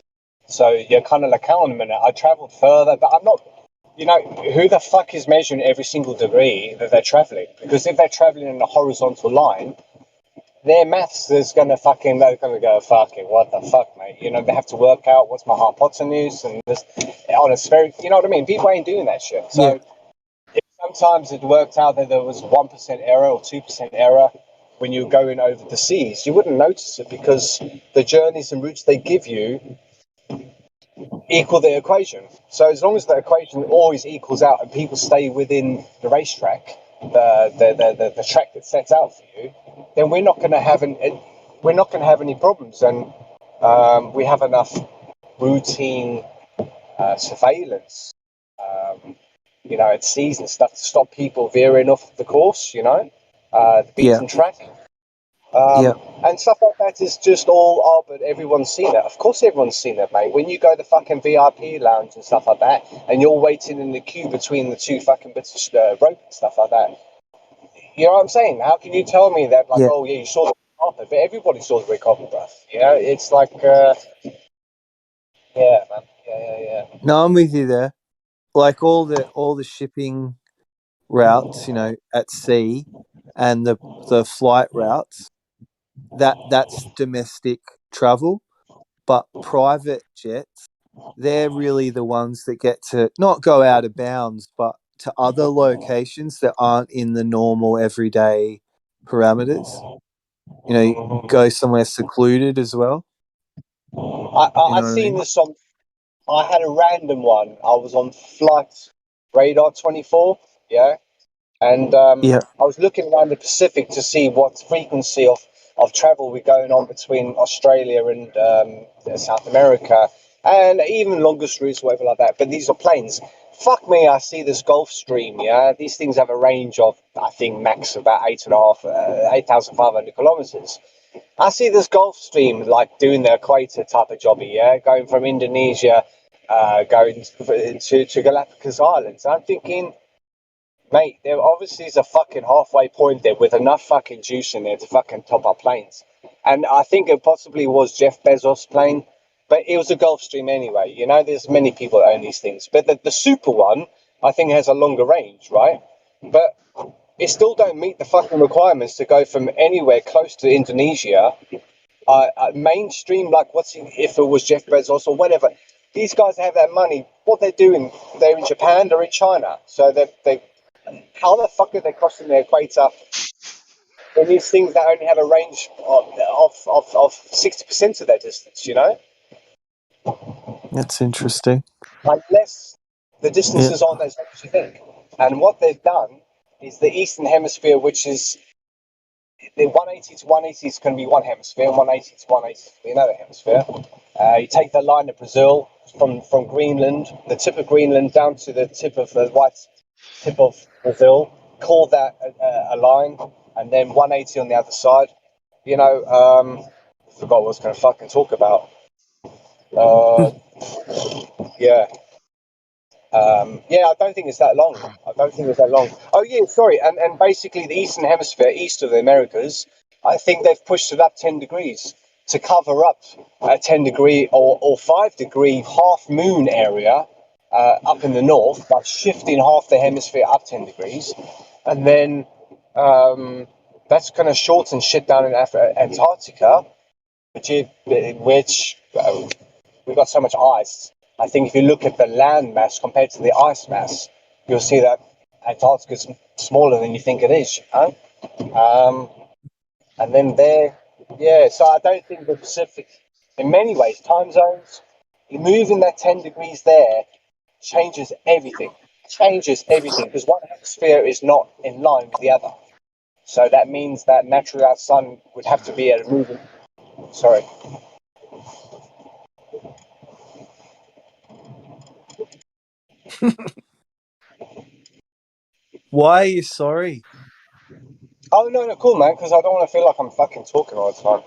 So you're kind of like, hang on a minute, I travelled further, but I'm not. Who the fuck is measuring every single degree that they're travelling? Because if they're travelling in a horizontal line, their maths is they're gonna go, fucking what the fuck, mate. They have to work out what's my hypotenuse and this on a sphere. You know what I mean? People ain't doing that shit. So if sometimes it worked out that there was 1% error or 2% error when you're going over the seas, you wouldn't notice it because the journeys and routes they give you equal the equation. So as long as the equation always equals out and people stay within the racetrack, the track that's set out for you, then we're not going to have any problems, and we have enough routine surveillance, at seas and stuff to stop people veering off the course. the Yeah. beaten track. Yeah. And stuff like that is just all, but everyone's seen it. Of course everyone's seen it, mate. When you go to the fucking VIP lounge and stuff like that, and you're waiting in the queue between the two fucking bits of rope and stuff like that, you know what I'm saying? How can you tell me that, like, Yeah. oh yeah, you saw the carpet, but everybody saw the red carpet, bruv. You know, it's like, yeah, man. Yeah. No, I'm with you there. Like all the shipping routes, you know, at sea, and the flight routes, that's domestic travel. But private jets, they're really the ones that get to not go out of bounds, but to other locations that aren't in the normal everyday parameters. You know, go somewhere secluded as well. I seen this on. I had a random one. I was on flight radar 24. Yeah. And Yeah. I was looking around the Pacific to see what frequency of travel we're going on between Australia and South America, and even longest routes, whatever like that. But these are planes. Fuck me, I see this Gulf Stream, yeah? These things have a range of, I think, max about 8,500 kilometers. I see this Gulf Stream, like, doing the equator type of jobby, yeah? Going from Indonesia, going to Galapagos Islands. I'm thinking, mate, there obviously is a fucking halfway point there with enough fucking juice in there to fucking top up planes. And I think it possibly was Jeff Bezos' plane, but it was a Gulfstream anyway. You know, there's many people that own these things. But the super one, I think, has a longer range, right? But it still don't meet the fucking requirements to go from anywhere close to Indonesia, mainstream, like if it was Jeff Bezos or whatever. These guys have that money. What they're doing, they're in Japan, they're in China. So they how the fuck are they crossing the equator in these things that only have a range of 60% of that distance, you know? That's interesting. Unless the distances aren't as long as you think. And what they've done is the Eastern Hemisphere, which is the 180 to 180 is going to be one hemisphere, and 180 to 180 is going to be another hemisphere. You take the line of Brazil from Greenland, the tip of Greenland down to the tip of the white tip of Brazil, call that a line, and then 180 on the other side. You know, I forgot what I was going to fucking talk about. Yeah. I don't think it's that long. Oh, yeah, sorry. And basically, the Eastern Hemisphere, east of the Americas, I think they've pushed it up 10 degrees to cover up a 10 degree or 5 degree half moon area up in the north by shifting half the hemisphere up 10 degrees. And then that's going to shorten shit down in Antarctica, which we've got so much ice. I think if you look at the land mass compared to the ice mass, you'll see that Antarctica is smaller than you think it is. And then so I don't think the Pacific, in many ways, time zones, moving that 10 degrees there changes everything. Because one hemisphere is not in line with the other. So that means that naturally our sun would have to be at a moving. Sorry. Why are you sorry? Oh, no, cool, man, because I don't want to feel like I'm fucking talking all the time.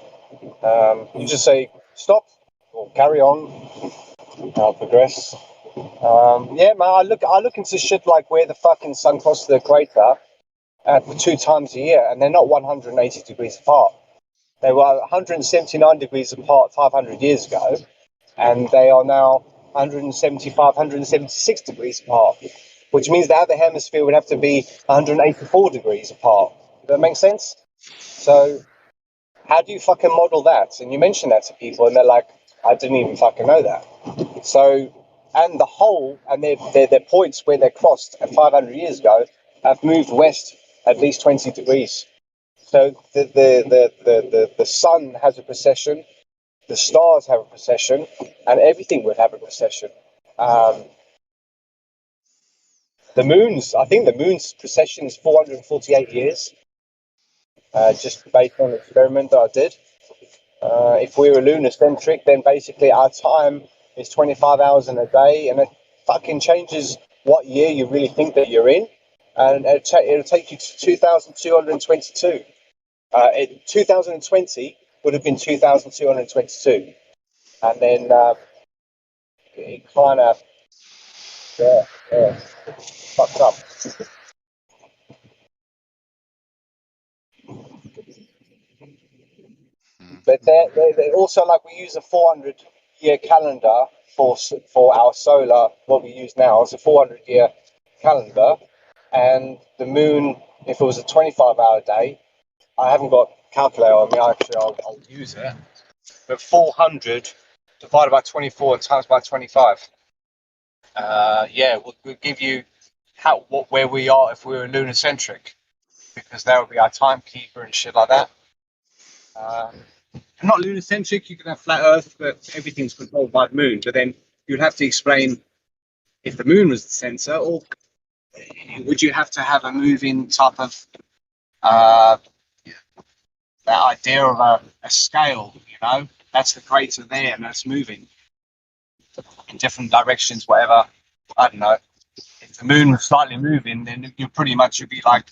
You just say, stop, or carry on, I'll progress. Man, I look into shit like where the fucking sun crosses the equator 2 times a year, and they're not 180 degrees apart. They were 179 degrees apart 500 years ago, and they are now 175, 176 degrees apart, which means the other hemisphere would have to be 184 degrees apart. Does that make sense? So, how do you fucking model that? And you mention that to people, and they're like, I didn't even fucking know that. So, and the whole, and their points where they crossed 500 years ago have moved west at least 20 degrees. So the sun has a precession, the stars have a precession, and everything would have a precession. The moon's precession is 448 years, just based on the experiment that I did. If we were lunar-centric, then basically our time is 25 hours in a day, and it fucking changes what year you really think that you're in. and it'll take you to 2,222. 2020 would have been 2,222, and then it kind of fucked up. But they also, like, we use a 400-year calendar for our solar. What we use now is a 400-year calendar, and the moon, if it was a 25-hour day, I haven't got a calculator on me. Actually, I'll use it. But 400 divided by 24 times by 25. We'll give you where we are if we were lunar-centric, because that would be our timekeeper and shit like that. Not lunar-centric, you can have flat Earth, but everything's controlled by the moon. But then you'd have to explain if the moon was the center, or would you have to have a moving type of that idea of a scale, you know? That's the crater there, and that's moving in different directions, whatever. I don't know. If the moon was slightly moving, then you'd be like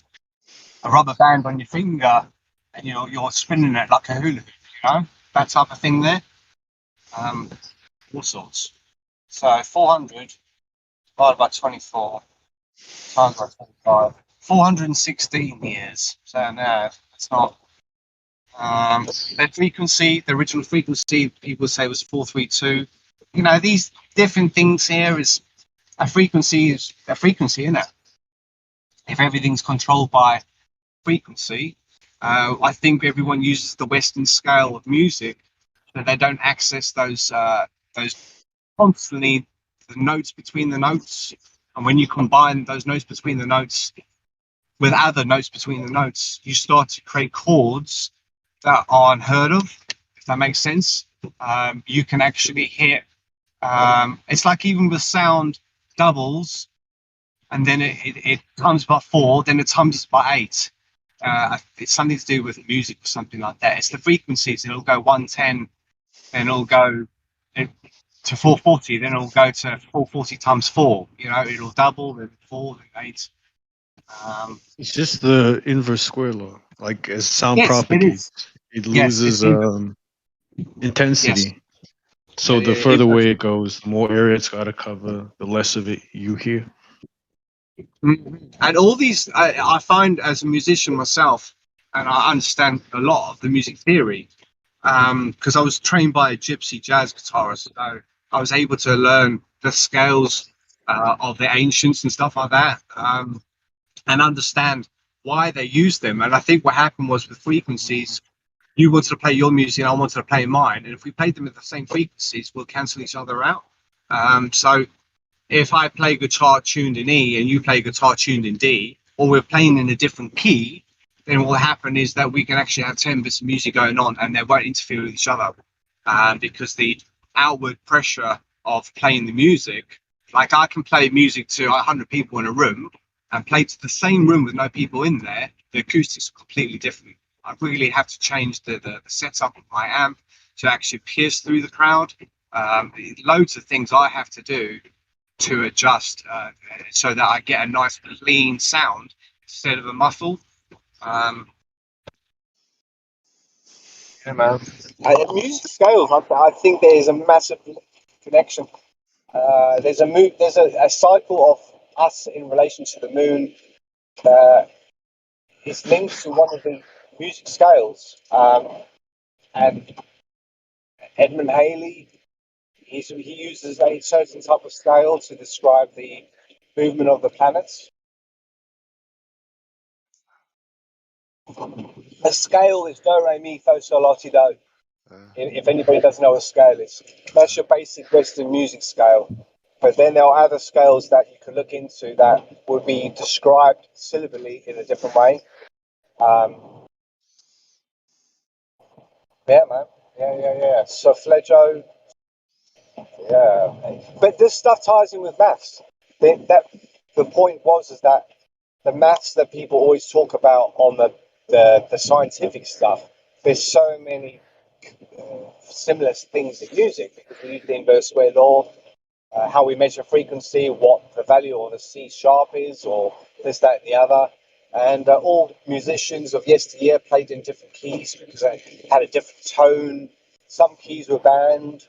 a rubber band on your finger, and you're spinning it like a hula hoop, you know? That type of thing there. All sorts. So 400 divided by 24 times by 25. 416 years. So no, it's not. The original frequency, people say was 432. You know, these different things here is a frequency, isn't it? If everything's controlled by frequency, I think everyone uses the Western scale of music, but they don't access those constantly, the notes between the notes. And when you combine those notes between the notes with other notes between the notes, you start to create chords that are unheard of, if that makes sense. You can actually hit, it's like even with sound doubles, and then it comes by 4, then it comes by 8. It's something to do with music or something like that. It's the frequencies. It'll go 110, then it'll go to 440, then it'll go to 440 times 4. You know, it'll double, then 4, then 8. It's just the inverse square law. Like as sound Yes, propagates, it loses intensity. Yes. So the further away it goes, the more area it's got to cover, the less of it you hear. And all these, I find as a musician myself, and I understand a lot of the music theory, because I was trained by a gypsy jazz guitarist, so I was able to learn the scales of the ancients and stuff like that, and understand why they used them. And I think what happened was with frequencies, you wanted to play your music and I wanted to play mine, and if we played them at the same frequencies, we'll cancel each other out. So if I play guitar tuned in E and you play guitar tuned in D, or we're playing in a different key, then what will happen is that we can actually have 10 bits of music going on and they won't interfere with each other, because the outward pressure of playing the music, like I can play music to 100 people in a room and play to the same room with no people in there, the acoustics are completely different. I really have to change the setup of my amp to actually pierce through the crowd. Loads of things I have to do to adjust so that I get a nice clean sound instead of a muffle. Music scales, I think there is a massive connection. There's a cycle of us in relation to the moon. It's linked to one of the music scales, and Edmund Halley, he uses a certain type of scale to describe the movement of the planets. A scale is do, re, mi, fa, sol, la, ti, do. If anybody doesn't know what a scale is, that's your basic Western music scale. But then there are other scales that you can look into that would be described syllabally in a different way. Yeah, man. Yeah. Solfeggio. Yeah. But this stuff ties in with maths. The point was is that the maths that people always talk about on the scientific stuff, there's so many similar things in music, because we use the inverse square law, how we measure frequency, what the value, or the C sharp is, or this, that, and the other. And all musicians of yesteryear played in different keys because they had a different tone. Some keys were banned.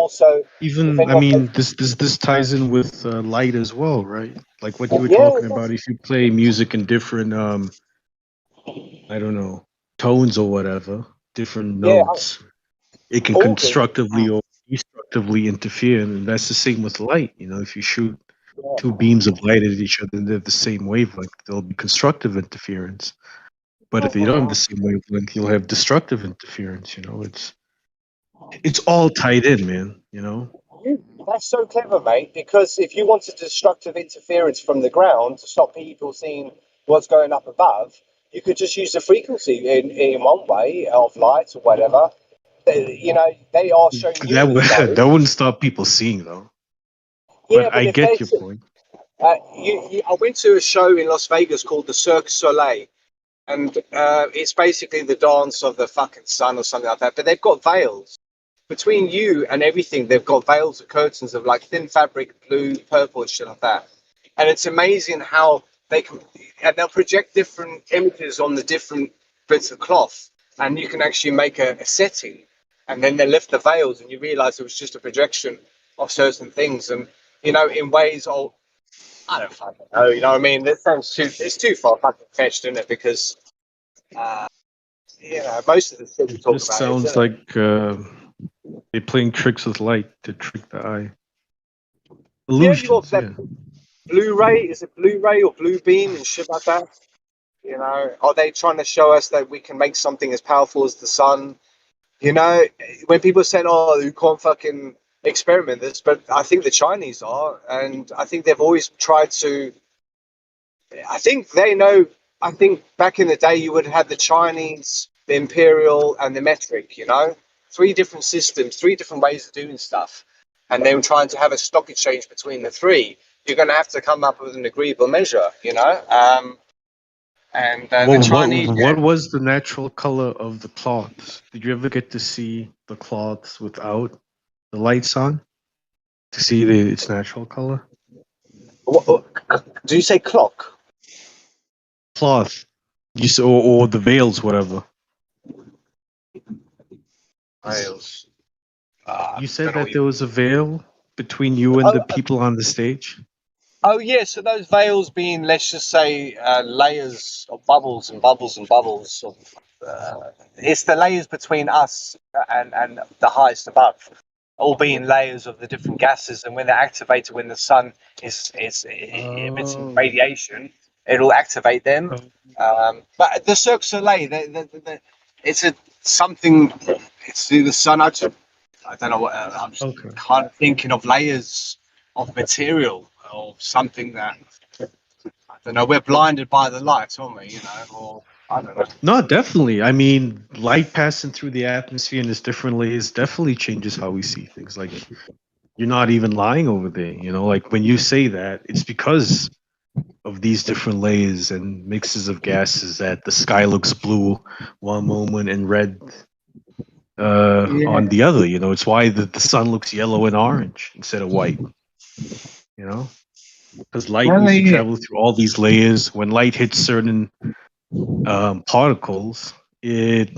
Also, if Even, I anyone mean, this ties in with light as well, right? Like what you were yeah, talking about. If you play music in different, I don't know, tones or whatever, different yeah, notes, it can all the constructively or destructively interfere, and that's the same with light. You know, if you shoot two beams of light at each other and they're the same wavelength, there'll be constructive interference. But if they don't have the same wavelength, you'll have destructive interference. You know, it's all tied in, man. You know. That's so clever, mate, because if you wanted destructive interference from the ground to stop people seeing what's going up above, you could just use the frequency in one way of light or whatever. You know, they are showing you That the would flow. that wouldn't stop people seeing though. Yeah, But but I if they, get your point. I went to a show in Las Vegas called the Cirque du Soleil, and it's basically the dance of the fucking sun or something like that. But they've got veils between you and everything. They've got veils or curtains of like thin fabric, blue, purple, and shit like that. And it's amazing how they can, and they'll project different images on the different bits of cloth, and you can actually make a setting, and then they lift the veils, and you realize it was just a projection of certain things, and you know, in ways of, I don't fucking know, you know what I mean? That sounds it's too far fucking fetched, isn't it? Because you know, most of the shit we talk Just about is, sounds like they're playing tricks with light to trick the eye. yeah, you got Illusions, that yeah. Blu-ray, is it Blu-ray or Blue Beam and shit like that? You know, are they trying to show us that we can make something as powerful as the sun? You know, when people say, "Oh, you can't fucking experiment this," but I think the Chinese are, and I think they've always tried to. I think they know. I think back in the day, you would have had the Chinese, the imperial, and the metric. You know, three different systems, three different ways of doing stuff, and they were trying to have a stock exchange between the three. You're going to have to come up with an agreeable measure. You know. And Well, the Chinese, what was the natural color of the cloths? Did you ever get to see the cloths without the lights on to see its natural color? do you say clock? Cloth, you saw, or the veils, whatever. Veils. You said that there was a veil between you and the people on the stage. Oh yeah, so those veils being, let's just say, layers of bubbles and bubbles and bubbles. It's the layers between us and the highest above, all being layers of the different gases. And when they're activated, when the sun is emitting radiation, it'll activate them. But the Cirque du Soleil, it's a something. It's the sun. I don't know what. I'm just kind of thinking of layers of material or something that, I don't know. We're blinded by the light, aren't we? You know, or I don't know. No, definitely. I mean, light passing through the atmosphere in its different layers definitely changes how we see things. Like, you're not even lying over there. You know, like when you say that, it's because of these different layers and mixes of gases that the sky looks blue one moment and red on the other. You know, it's why the sun looks yellow and orange instead of white. You know, because light needs to travel through all these layers. When light hits certain particles, it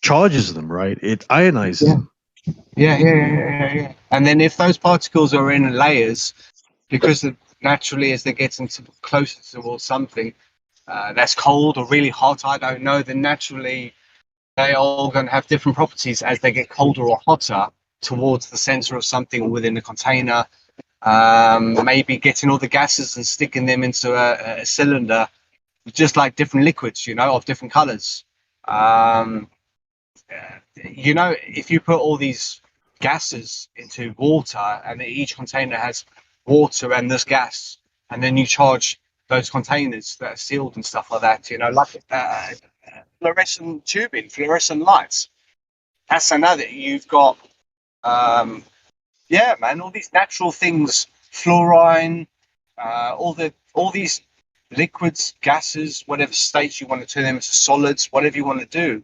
charges them, right? It ionizes them. Yeah. And then if those particles are in layers, because naturally as they're getting closer towards something that's cold or really hot, I don't know, then naturally they are all going to have different properties as they get colder or hotter towards the center of something within the container. Maybe getting all the gases and sticking them into a cylinder, just like different liquids, you know, of different colors. You know, if you put all these gases into water and each container has water and this gas, and then you charge those containers that are sealed and stuff like that, you know, like fluorescent tubing, fluorescent lights. That's another. You've got, yeah, man, all these natural things, fluorine, all these liquids, gases, whatever states you want to turn them into solids, whatever you want to do.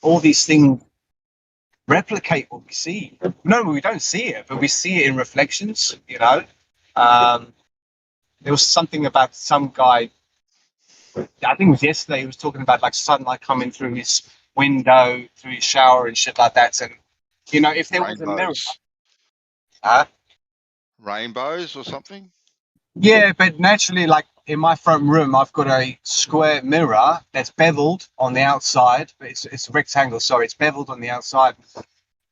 All these things replicate what we see. No, we don't see it, but we see it in reflections, you know. There was something about some guy, I think it was yesterday, he was talking about like sunlight coming through his window, through his shower and shit like that. And, you know, if there was a mirror... Rainbows or something? Yeah, but naturally, like in my front room, I've got a square mirror that's beveled on the outside. It's a rectangle, sorry, it's beveled on the outside.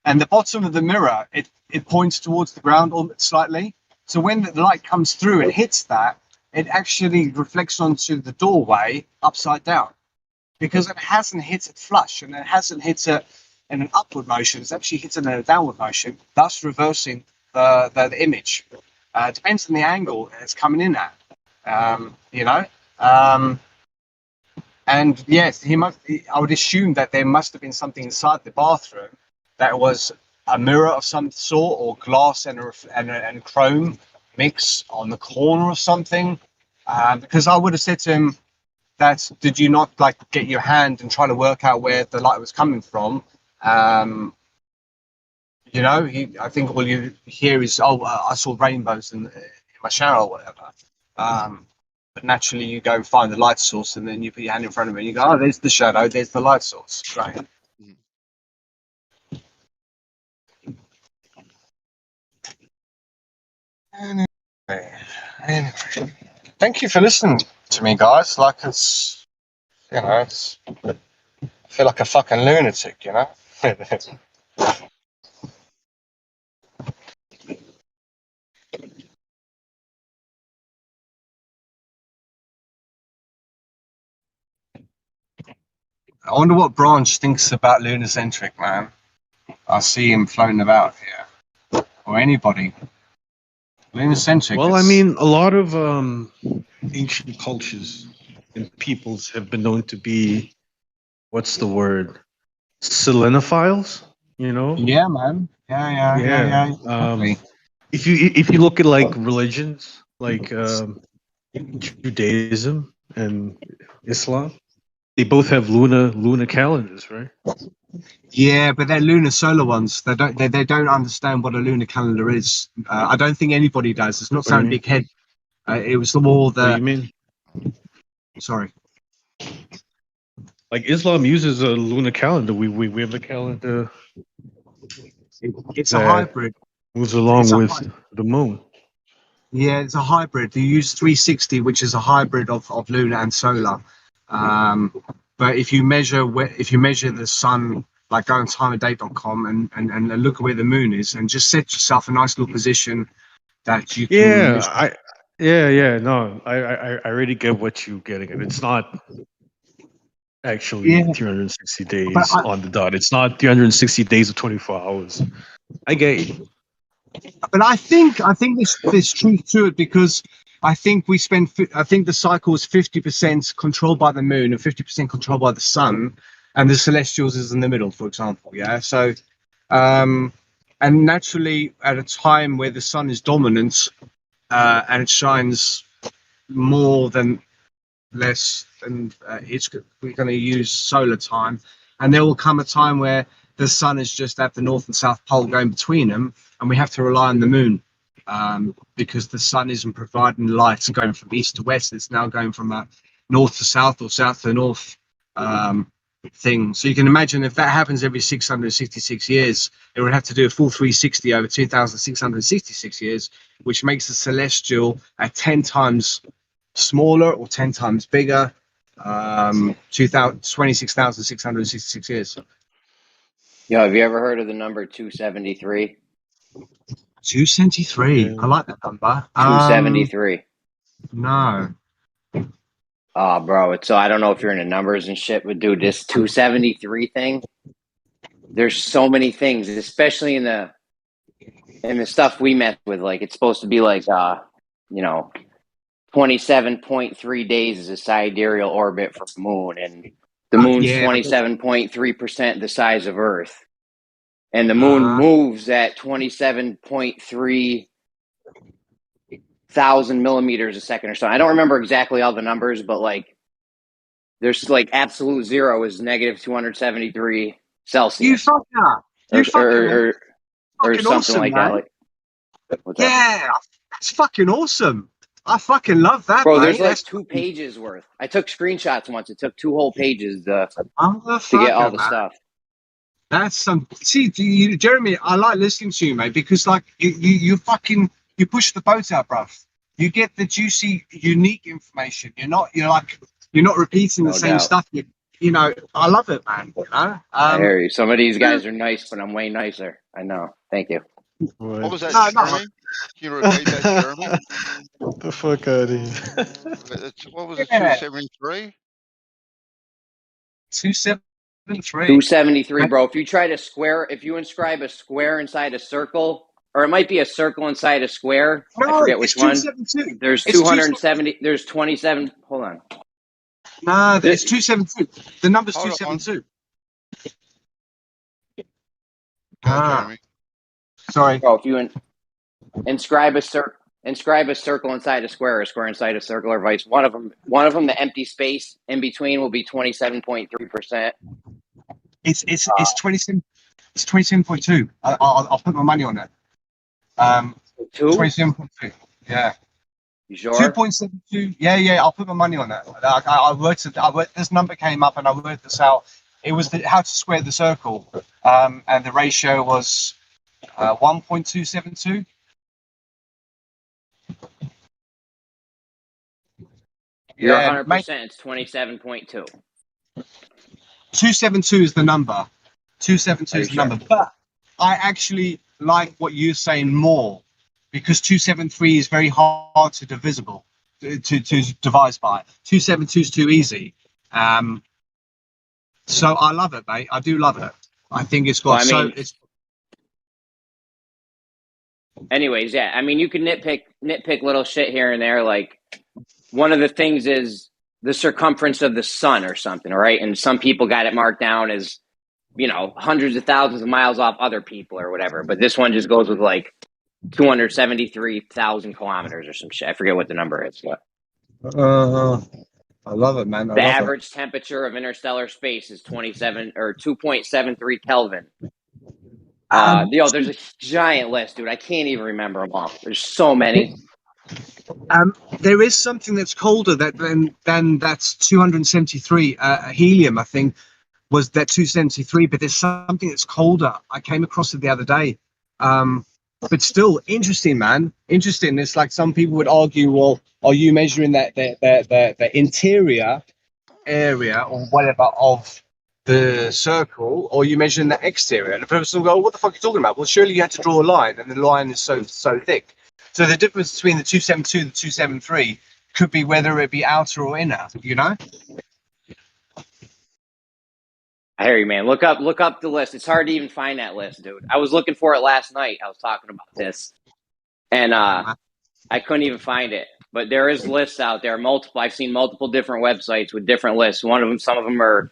And the bottom of the mirror, it points towards the ground slightly. So when the light comes through and hits that, it actually reflects onto the doorway upside down. Because it hasn't hit it flush and it hasn't hit it in an upward motion. It's actually hit it in a downward motion, thus reversing the image. It depends on the angle it's coming in at, you know. And yes, I would assume that there must have been something inside the bathroom that was a mirror of some sort, or glass and chrome mix on the corner or something. Because I would have said to him, did you not like get your hand and try to work out where the light was coming from? You know, I think all you hear is, I saw rainbows in my shower or whatever. But naturally, you go find the light source, and then you put your hand in front of it, and you go, there's the shadow, there's the light source. Great. Anyway, thank you for listening to me, guys. Like, it's, you know, I feel like a fucking lunatic, you know? I wonder what Branch thinks about Lunacentric, man. I see him floating about here. Or anybody. Lunacentric. Well, I mean, a lot of ancient cultures and peoples have been known to be, what's the word? Selenophiles, you know? Yeah, man. Yeah. Exactly. If you look at like religions, like Judaism and Islam, they both have lunar calendars, right? Yeah, but they're lunar solar ones. They don't understand what a lunar calendar is. I don't think anybody does. It's not something big head. It was more the. What do you mean? Sorry. Like Islam uses a lunar calendar. We have a calendar. It's a hybrid. Moves along with the moon. Yeah, it's a hybrid. They use 360, which is a hybrid of lunar and solar. But if you measure the sun, like go on timeofday.com and look at where the moon is, and just set yourself a nice little position that you can. No, I really get what you're getting at. It's not actually 360 days on the dot. It's not 360 days or 24 hours. I get you. But I think there's truth to it, because I think the cycle is 50% controlled by the moon and 50% controlled by the sun, and the celestials is in the middle, for example. Yeah. So, and naturally, at a time where the sun is dominant, and it shines more than less, and we're going to use solar time, and there will come a time where the sun is just at the north and south pole going between them, and we have to rely on the moon, because the sun isn't providing light and going from east to west. It's now going from a north to south or south to north thing. So you can imagine if that happens every 666 years, it would have to do a full 360 over 2,666 years, which makes the celestial at 10 times smaller or 10 times bigger, 26,666 years. Yo, have you ever heard of the number 273? 273. I like that number. 273. No. Oh, bro. So I don't know if you're into numbers and shit, but dude, this 273 thing, there's so many things, especially in the stuff we met with. Like, it's supposed to be like, 27.3 days is a sidereal orbit for the moon, and the moon's 27.3% the size of Earth. And the moon moves at 27.3 thousand millimeters a second or so. I don't remember exactly all the numbers, but like there's like absolute zero is negative 273 Celsius. You fuck that. Or something awesome, like man. that. Like, Yeah, It's fucking awesome. I fucking love that, Bro, mate. there's like That's 2 pages worth. I took screenshots once. It took 2 whole pages to get motherfucker, all the man. stuff. That's some. See, Jeremy, I like listening to you, mate, because like you fucking you push the boat out, bruv. You get the juicy, unique information. You're not repeating the No same doubt. stuff. You know, I love it, man. You know. I hear you. Some of these guys are nice, but I'm way nicer. I know. Thank you. What was that, No, Jeremy? Can you repeat that, Jeremy? The fuck out of here. What was it, Yeah. 273? 273. 273, bro. If you inscribe a square inside a circle, or it might be a circle inside a square. I No, forget it's which one. 272. There's It's 270. There's 27. Hold on. No, it's 272. The number's Hold on. 272. Go, Jeremy. Sorry. Bro, if you inscribe a circle inside a square inside a circle, or vice. One of them, the empty space in between will be 27.3%. It's 27. It's 27.2. I'll put my money on that. 27.2. Yeah. You sure? 2.72. Yeah. I'll put my money on that. I worked. This number came up, and I worked this out. It was how to square the circle, and the ratio was 1.272. You're Yeah, 100%. It's 27.2. 272 is the number. 272 is the number. But I actually like what you're saying more, because 273 is very hard to divisible, to devise by. 272 is too easy. So I love it, mate. I do love it. I think it's got Anyways, yeah. I mean, you can nitpick little shit here and there. Like, one of the things is the circumference of the sun or something, right? And some people got it marked down as, hundreds of thousands of miles off other people or whatever. But this one just goes with like 273,000 kilometers or some shit. I forget what the number is. But I love it, man. the average temperature of interstellar space is 2.73 Kelvin. There's a giant list, dude. I can't even remember them all. There's so many. There is something that's colder than that's 273. Helium, I think, was that 273. But there's something that's colder. I came across it the other day. But still, interesting, man. Interesting. It's like some people would argue, well, are you measuring the interior area or whatever of the circle, or are you measuring the exterior? And the person will go, what the fuck are you talking about? Well, surely you had to draw a line, and the line is so thick. So the difference between the 272 and the 273 could be whether it be outer or inner, I hear you, man. Look up the list. It's hard to even find that list, dude. I was looking for it last night. I was talking about this, and I couldn't even find it. But there is lists out there. Multiple. I've seen multiple different websites with different lists. Some of them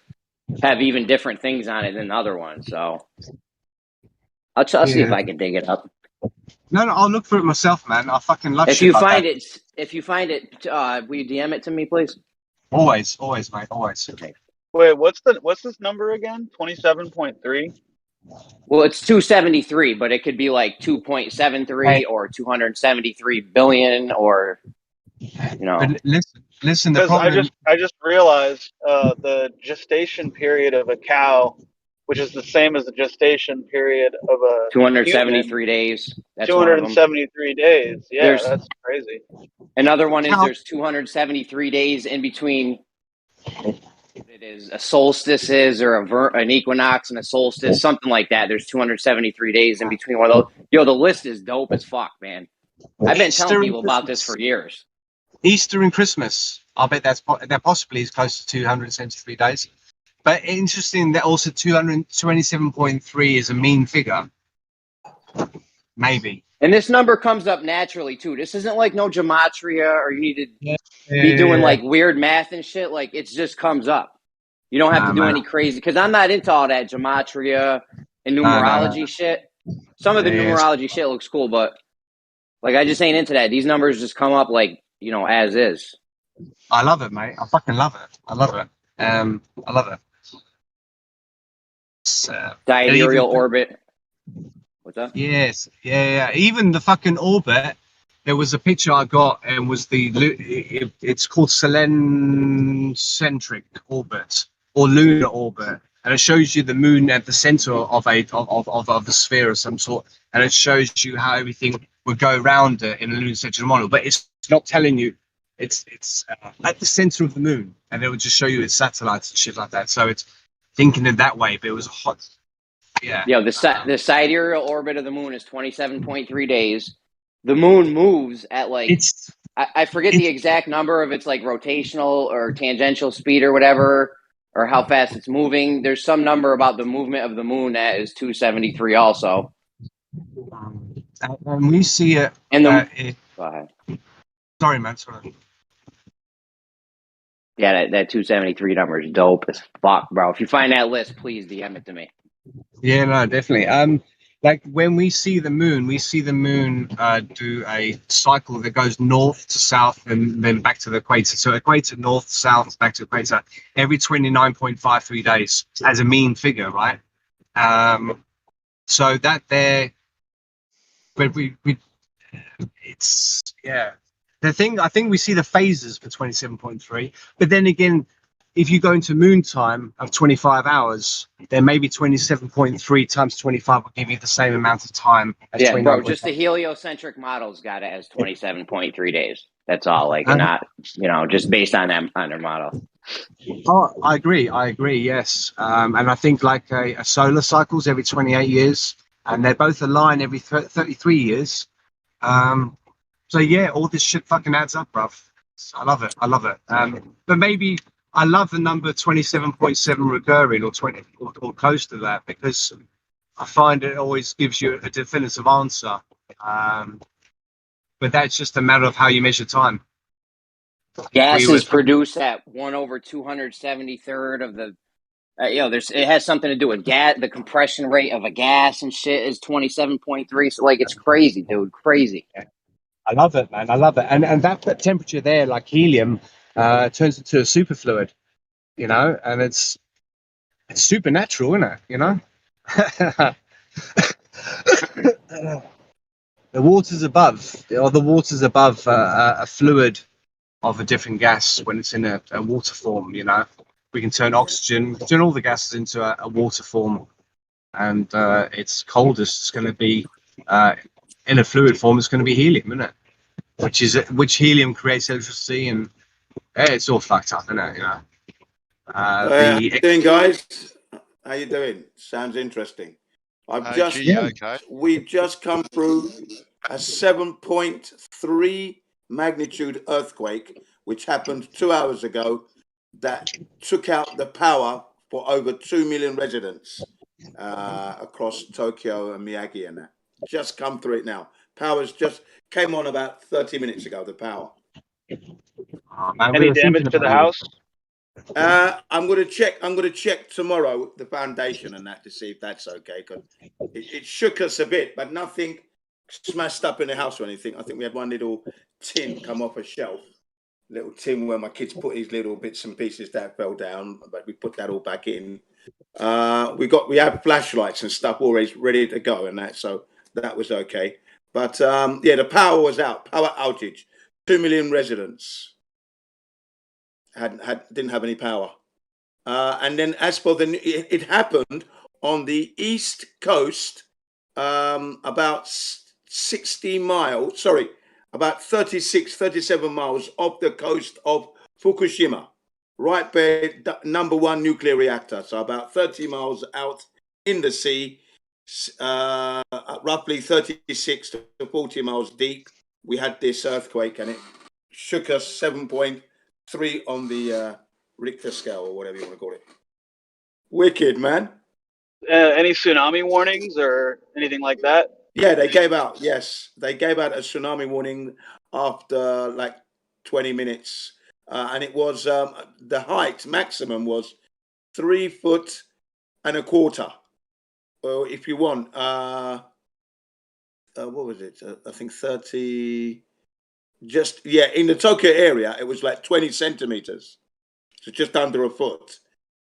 have even different things on it than the other ones. So I'll see if I can dig it up. No, I'll look for it myself, man. I fucking love. If you find it, will you DM it to me, please? Always, mate. Always. Okay. Wait, what's this number again? 27.3. Well, it's 273, but it could be like 2.73 or 273 billion, or But listen. The Because problem. I just realized the gestation period of a cow, which is the same as the gestation period of a 273 days. That's 273 days. Yeah, that's crazy. Another one is there's 273 days in between. It is a solstice or an equinox and a solstice, something like that. There's 273 days in between one of those. Yo, the list is dope as fuck, man. I've been telling people about this for years. Easter and Christmas. I bet that possibly is close to 273 days. But interesting that also 227.3 is a mean figure. Maybe. And this number comes up naturally too. This isn't like no gematria or you need to be doing like weird math and shit. Like it just comes up. You don't have to do any crazy, because I'm not into all that gematria and numerology shit. Some of the numerology shit looks cool, but like I just ain't into that. These numbers just come up like, as is. I love it, mate. I fucking love it. I love it. I love it. Sidereal orbit. What's up? Yes. Yeah. Even the fucking orbit there was a picture I got, and was it's called Selene-centric orbit or lunar orbit, and it shows you the moon at the center of a sphere of some sort, and it shows you how everything would go around it in a lunar-centric model, but it's not telling you it's at the center of the moon, and it would just show you its satellites and shit like that. So it's thinking in that way, but it was hot. Yeah. You know, the sidereal orbit of the moon is 27.3 days. The moon moves at like I forget the exact number of its like rotational or tangential speed or whatever, or how fast it's moving. There's some number about the movement of the moon that is 273 also. And we see it. And go ahead. Sorry, man. Sorry. Yeah, that 273 number is dope as fuck, bro. If you find that list, please DM it to me. Yeah, no, definitely. Like when we see the moon do a cycle that goes north to south and then back to the equator. So equator, north, south, back to equator every 29.53 days as a mean figure, right? So that there, but it's, yeah. The thing, I think we see the phases for 27.3, but then again, if you go into moon time of 25 hours, then maybe 27.3 times 25 will give you the same amount of time as 29. Bro, just the heliocentric models got it as 27.3 days. That's all. Like, not, you know, just based on them, on their model. Oh, I agree. Yes. And I think like a solar cycle's every 28 years, and they both align every 33 years. So yeah, all this shit fucking adds up, bruv. I love it. But maybe I love the number 27.7 recurring or 20 or close to that, because I find it always gives you a definitive answer. But that's just a matter of how you measure time. Gas is produced at 1/273rd of the. You know, it has something to do with gas. The compression rate of a gas and shit is 27.3. So like, it's crazy, dude. Crazy. I love it, man. I love it. And that temperature there, like helium, turns into a superfluid, you know, and it's supernatural, isn't it? You know? the water's above a fluid of a different gas when it's in a water form, you know. We can turn oxygen, turn all the gases into a water form, and its coldest is going to be in a fluid form. It's going to be helium, isn't it? Which helium creates electricity, and it's all fucked up, isn't it? You know. How you doing, guys? How you doing? Sounds interesting. We've just come through a 7.3 magnitude earthquake, which happened 2 hours ago, that took out the power for over 2 million residents across Tokyo and Miyagi and that. Just come through it now. Power's just came on about 30 minutes ago, the power. Any damage to the house? I'm going to check tomorrow the foundation and that to see if that's okay. Cause it shook us a bit, but nothing smashed up in the house or anything. I think we had one little tin come off a shelf, little tin where my kids put these little bits and pieces that fell down, but we put that all back in. We have flashlights and stuff always ready to go and that, so that was okay. But yeah, the power was out. Power outage. 2 million residents didn't have any power. And then as for it happened on the east coast, about 60 miles, sorry, about 37 miles off the coast of Fukushima, right by the #1 nuclear reactor. So about 30 miles out in the sea, roughly 36 to 40 miles deep. We had this earthquake and it shook us 7.3 on the Richter scale, or whatever you want to call it. Wicked, man. Any tsunami warnings or anything like that? Yeah, they gave out a tsunami warning after like 20 minutes. And it was, the height maximum was 3.25 feet. Well, if you want, what was it? I think 30, in the Tokyo area, it was like 20 centimeters. So just under a foot.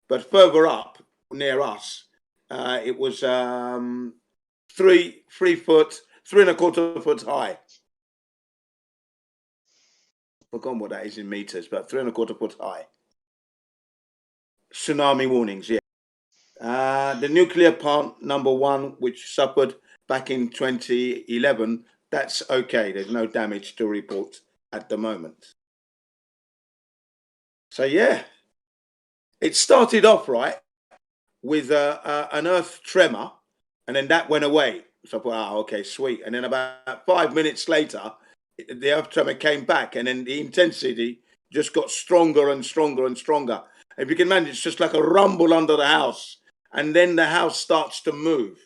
But further up, near us, it was 3 feet, 3.25 feet high. forgotten what that is in meters, but 3¼ foot high. Tsunami warnings, yeah. The nuclear plant number 1, which suffered back in 2011, that's okay. There's no damage to report at the moment. So yeah, it started off right with an earth tremor, and then that went away. So I thought, okay, sweet. And then about 5 minutes later, the earth tremor came back, and then the intensity just got stronger and stronger and stronger. If you can imagine, it's just like a rumble under the house, and then the house starts to move.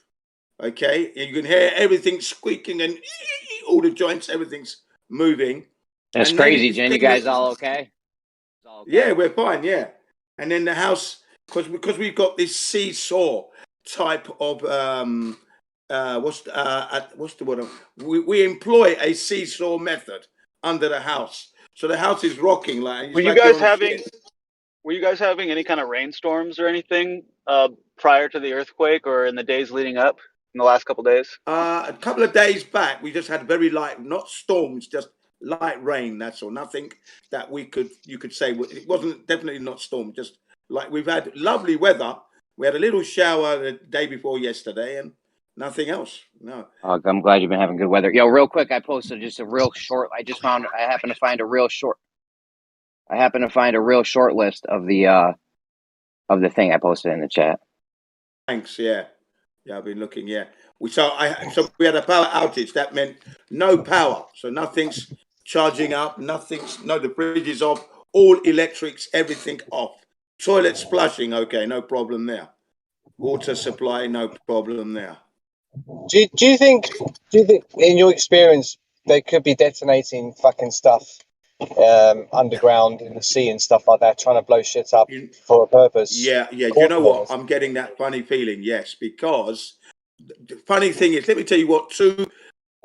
Okay, and you can hear everything squeaking and all the joints, everything's moving. That's and crazy, Jen. You guys all okay? Yeah, we're fine. Yeah, and then the house, because we've got this seesaw type of what's the word? We employ a seesaw method under the house, so the house is rocking like. Were you guys having any kind of rainstorms or anything prior to the earthquake or in the days leading up in the last couple of days? A couple of days back, we just had very light, not storms, just light rain. That's all. Nothing that you could say it wasn't. Definitely not storm. Just like we've had lovely weather. We had a little shower the day before yesterday, and nothing else. No. I'm glad you've been having good weather. Yo, real quick, I posted just a real short. I happened to find a real short list of the thing I posted in the chat. Thanks. Yeah, I've been looking. Yeah, so we had a power outage. That meant no power. So nothing's charging up. The fridge is off. All electrics, everything off. Toilets flushing. Okay, no problem there. Water supply, no problem there. Do you think, in your experience, they could be detonating fucking stuff underground in the sea and stuff like that, trying to blow shit up for a purpose? Yeah. Do you know what? I'm getting that funny feeling. Yes, because the funny thing is, let me tell you what.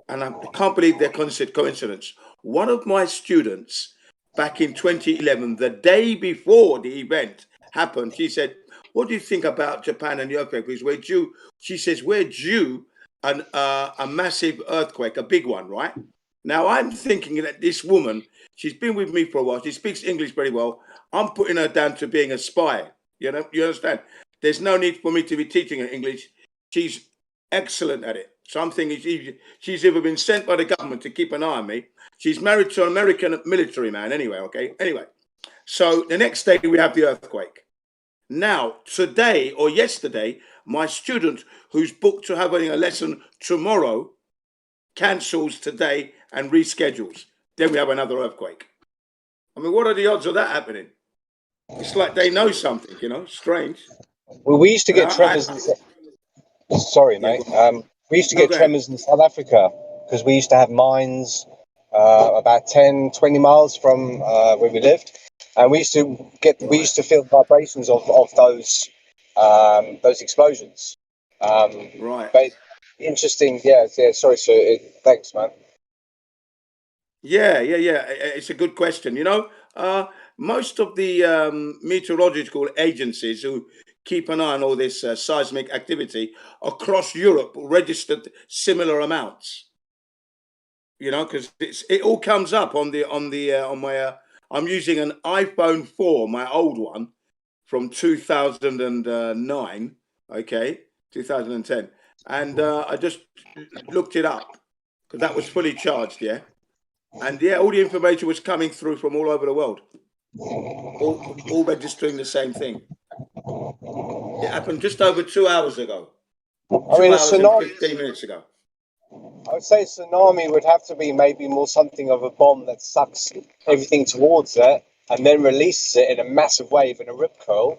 And I can't believe they're considered coincidence. One of my students back in 2011, the day before the event happened, she said, "What do you think about Japan and the earthquake? Because we're due." She says, "We're due a massive earthquake, a big one, right?" Now I'm thinking that this woman, she's been with me for a while. She speaks English very well. I'm putting her down to being a spy. You know, you understand? There's no need for me to be teaching her English. She's excellent at it. So I'm thinking she's either been sent by the government to keep an eye on me. She's married to an American military man anyway, okay? Anyway, so the next day we have the earthquake. Now, today or yesterday, my student who's booked to have a lesson tomorrow cancels today and reschedules. Then we have another earthquake. I mean, what are the odds of that happening? It's like they know something, strange. Well, we used to get tremors. Sorry, mate. We used to get tremors in South Africa because we used to have mines about 10, 20 miles from where we lived. And we used to feel vibrations of those explosions. Right. But interesting. Yeah. Sorry, sir. Thanks, man. Yeah. It's a good question. Most of the meteorological agencies who keep an eye on all this seismic activity across Europe registered similar amounts. Because it all comes up on my. I'm using an iPhone 4, my old one, from 2009. Okay, 2010, and I just looked it up because that was fully charged. Yeah. And all the information was coming through from all over the world, all registering the same thing. It happened just over 2 hours ago. 2 hours and 15 minutes ago. I would say tsunami would have to be maybe more something of a bomb that sucks everything towards it and then releases it in a massive wave in a rip curl,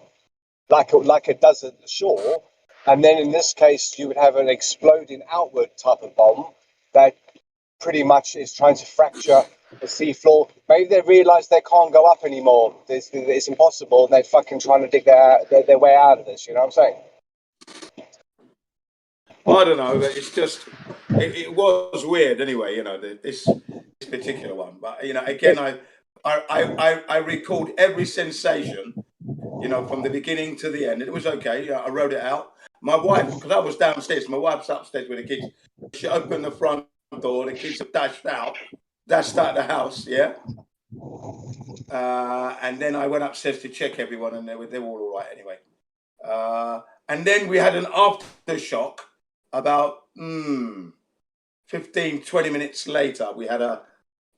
like it does at the shore. And then in this case, you would have an exploding outward type of bomb that pretty much is trying to fracture the seafloor. Maybe they realise they can't go up anymore. It's impossible. And they're fucking trying to dig their way out of this. You know what I'm saying? I don't know, but it's just it was weird anyway. This particular one. But again, I recalled every sensation. From the beginning to the end. It was okay. I wrote it out. My wife, because I was downstairs, my wife's upstairs with the kids. She opened the front door. The kids have dashed out of the house. Yeah. And then I went upstairs to check everyone, and they were all right anyway. And then we had an aftershock about 15, 20 minutes later. We had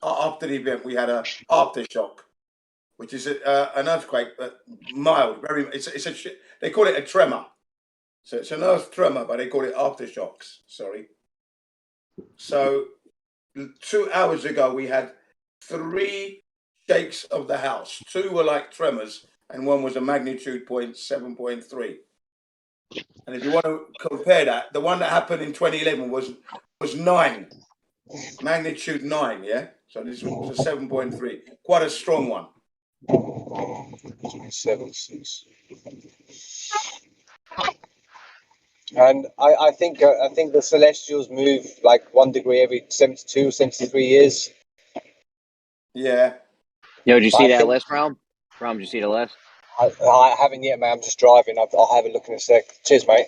after the event, we had a aftershock, which is an earthquake, but mild, very. They call it a tremor. So it's an earth tremor, but they call it aftershocks. Sorry. So 2 hours ago, we had 3 shakes of the house. 2 were like tremors, and 1 was a magnitude 7.3. And if you want to compare that, the one that happened in 2011 was 9, magnitude 9. Yeah. So this was a 7.3, quite a strong one. 27.6. And I think the celestials move like 1 degree every 72, 73 years. Yeah. Yo, did you see that list, Rom? Rom, did you see the list? I haven't yet, mate. I'm just driving. I'll have a look in a sec. Cheers, mate.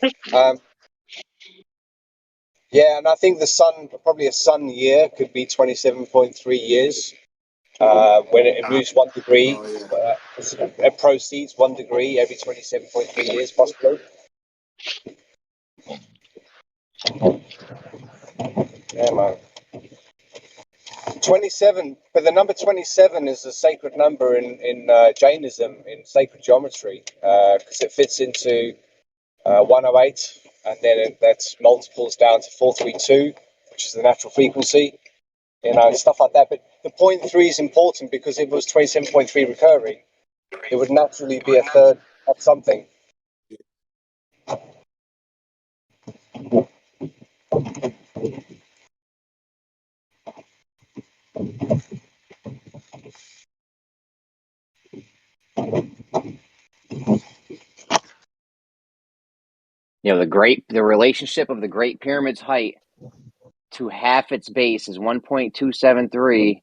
Yeah, and I think the sun, probably a sun year, could be 27.3 years. When it moves 1 degree, it proceeds 1 degree every 27.3 years, possibly. Yeah, man. 27, but the number 27 is a sacred number in Jainism, in sacred geometry, because it fits into 108, and then that's multiples down to 432, which is the natural frequency, stuff like that. But the 0.3 is important because if it was 27.3 recurring, it would naturally be a third of something. You know, the relationship of the Great Pyramid's height to half its base is 1.273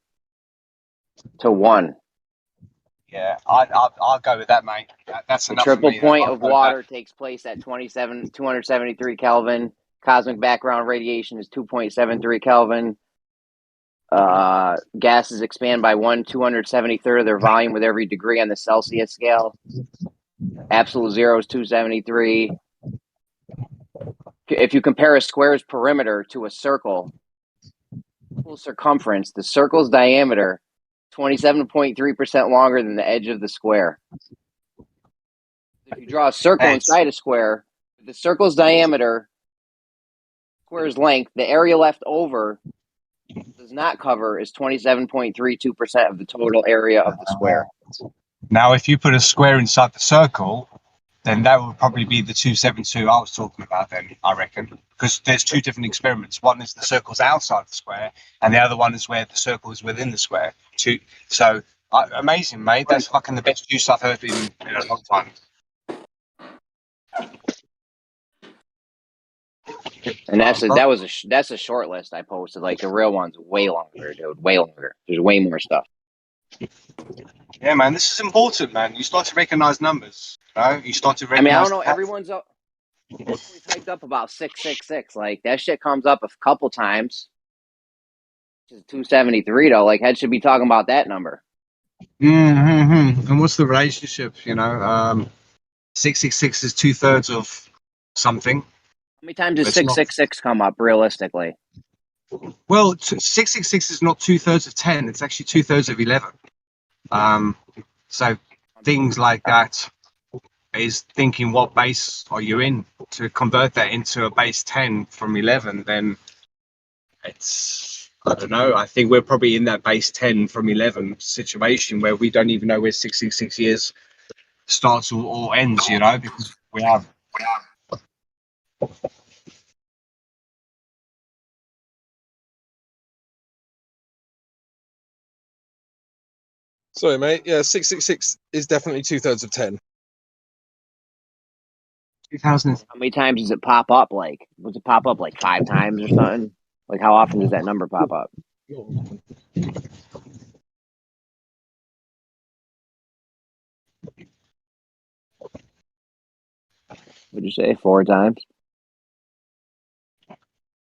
to 1. Yeah, I'll go with that, mate. That's The enough triple for me. point I'll of go with water takes place at 273 Kelvin. Cosmic background radiation is 2.73 Kelvin. Gases expand by 273rd of their volume with every degree on the Celsius scale. Absolute zero is 273. If you compare a square's perimeter to a circle, circumference, the circle's diameter 27.3% longer than the edge of the square. If you draw a circle inside a square, the circle's diameter, square's length, the area left over does not cover is 27.32% of the total area of the square. Now, if you put a square inside the circle, then that would probably be the 272 I was talking about then, I reckon. Because there's 2 different experiments. One is the circle's outside the square, and the other one is where the circle is within the square. So, amazing, mate. That's fucking the best juice I've heard in a long time. And that's a short list I posted. Like the real one's way longer, dude. Way longer. There's way more stuff. Yeah, man, this is important, man. You start to recognize numbers. You start to recognize. I don't know. Everyone's hyped up about 666. Like that shit comes up a couple times. 273 though. Like head should be talking about that number. Mm-hmm. And what's the relationship? 666 is 2/3 of something. How many times does 666 come up realistically? Well, 666 is not 2/3 of 10. It's actually 2/3 of 11. So things like that is thinking what base are you in. To convert that into a base 10 from 11, then it's, I don't know. I think we're probably in that base 10 from 11 situation where we don't even know where 666 years starts or ends, because we have. Sorry, mate. Yeah, 666 is definitely 2/3 of 10. 2000. How many times does it pop up? Like, does it pop up like 5 times or something? Like, how often does that number pop up? What'd you say? 4 times?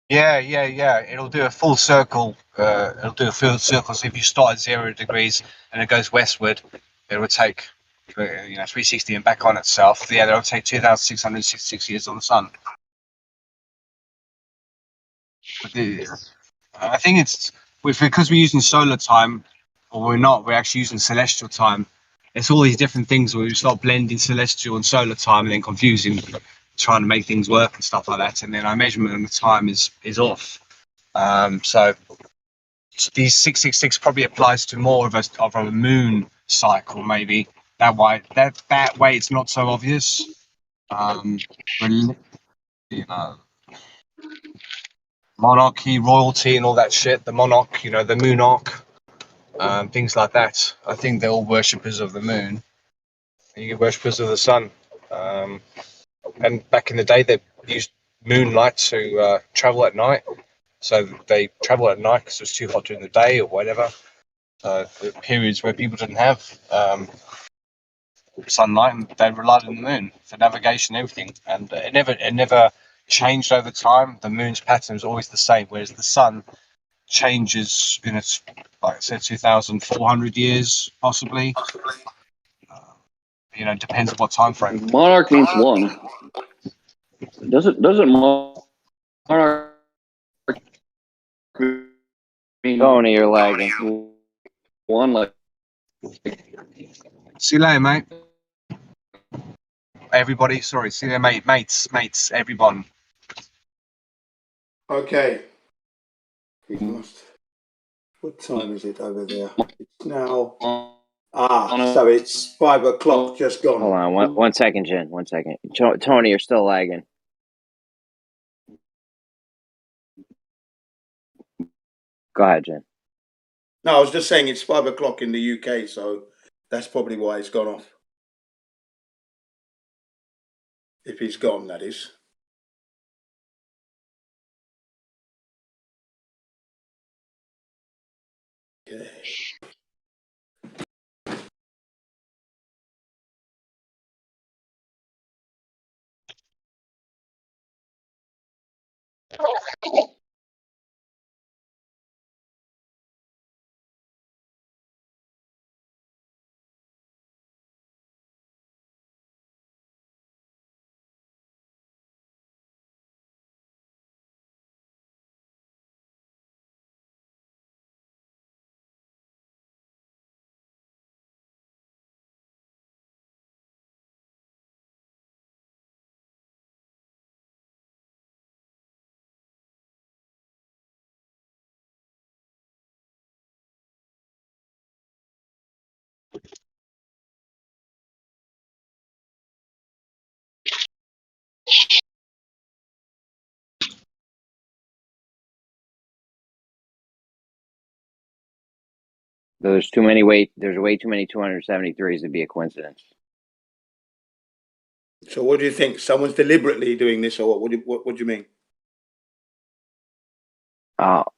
Yeah, yeah, yeah. It'll do a full circle. It'll do a full circle. So if you start at 0 degrees and it goes westward, it would take 360 and back on itself. Yeah, it'll take 2,666 years on the sun. But I think it's because we're using solar time, or we're not. We're actually using celestial time. It's all these different things where we start blending celestial and solar time and then confusing, trying to make things work and stuff like that. And then our measurement of the time is off. So these 666 probably applies to more of a moon cycle, maybe that way. That way, it's not so obvious. Monarchy, royalty, and all that shit. The monarch, the monarch, things like that. I think they're all worshippers of the moon. You get worshippers of the sun. And back in the day, they used moonlight to travel at night. So they travel at night because it was too hot during the day or whatever. The periods where people didn't have sunlight, and they relied on the moon for navigation and everything. And it never changed over time. The moon's pattern was always the same, whereas the sun changes in its, like I said, 2,400 years possibly. Depends on what time frame. Monarch means one. Doesn't monarch mean Tony, you're lagging. One like. See you later, mate. Everybody, sorry. See you later, mates, everyone. Okay. What time is it over there? It's now. So it's 5 o'clock, just gone. Hold on, one second, Jen. 1 second. Tony, you're still lagging. Go ahead, Jen. No, I was just saying it's 5 o'clock in the UK, so that's probably why it's gone off. If he's gone, that is. Okay. There's way too many 273s to be a coincidence. So what do you think? Someone's deliberately doing this, or what do you mean?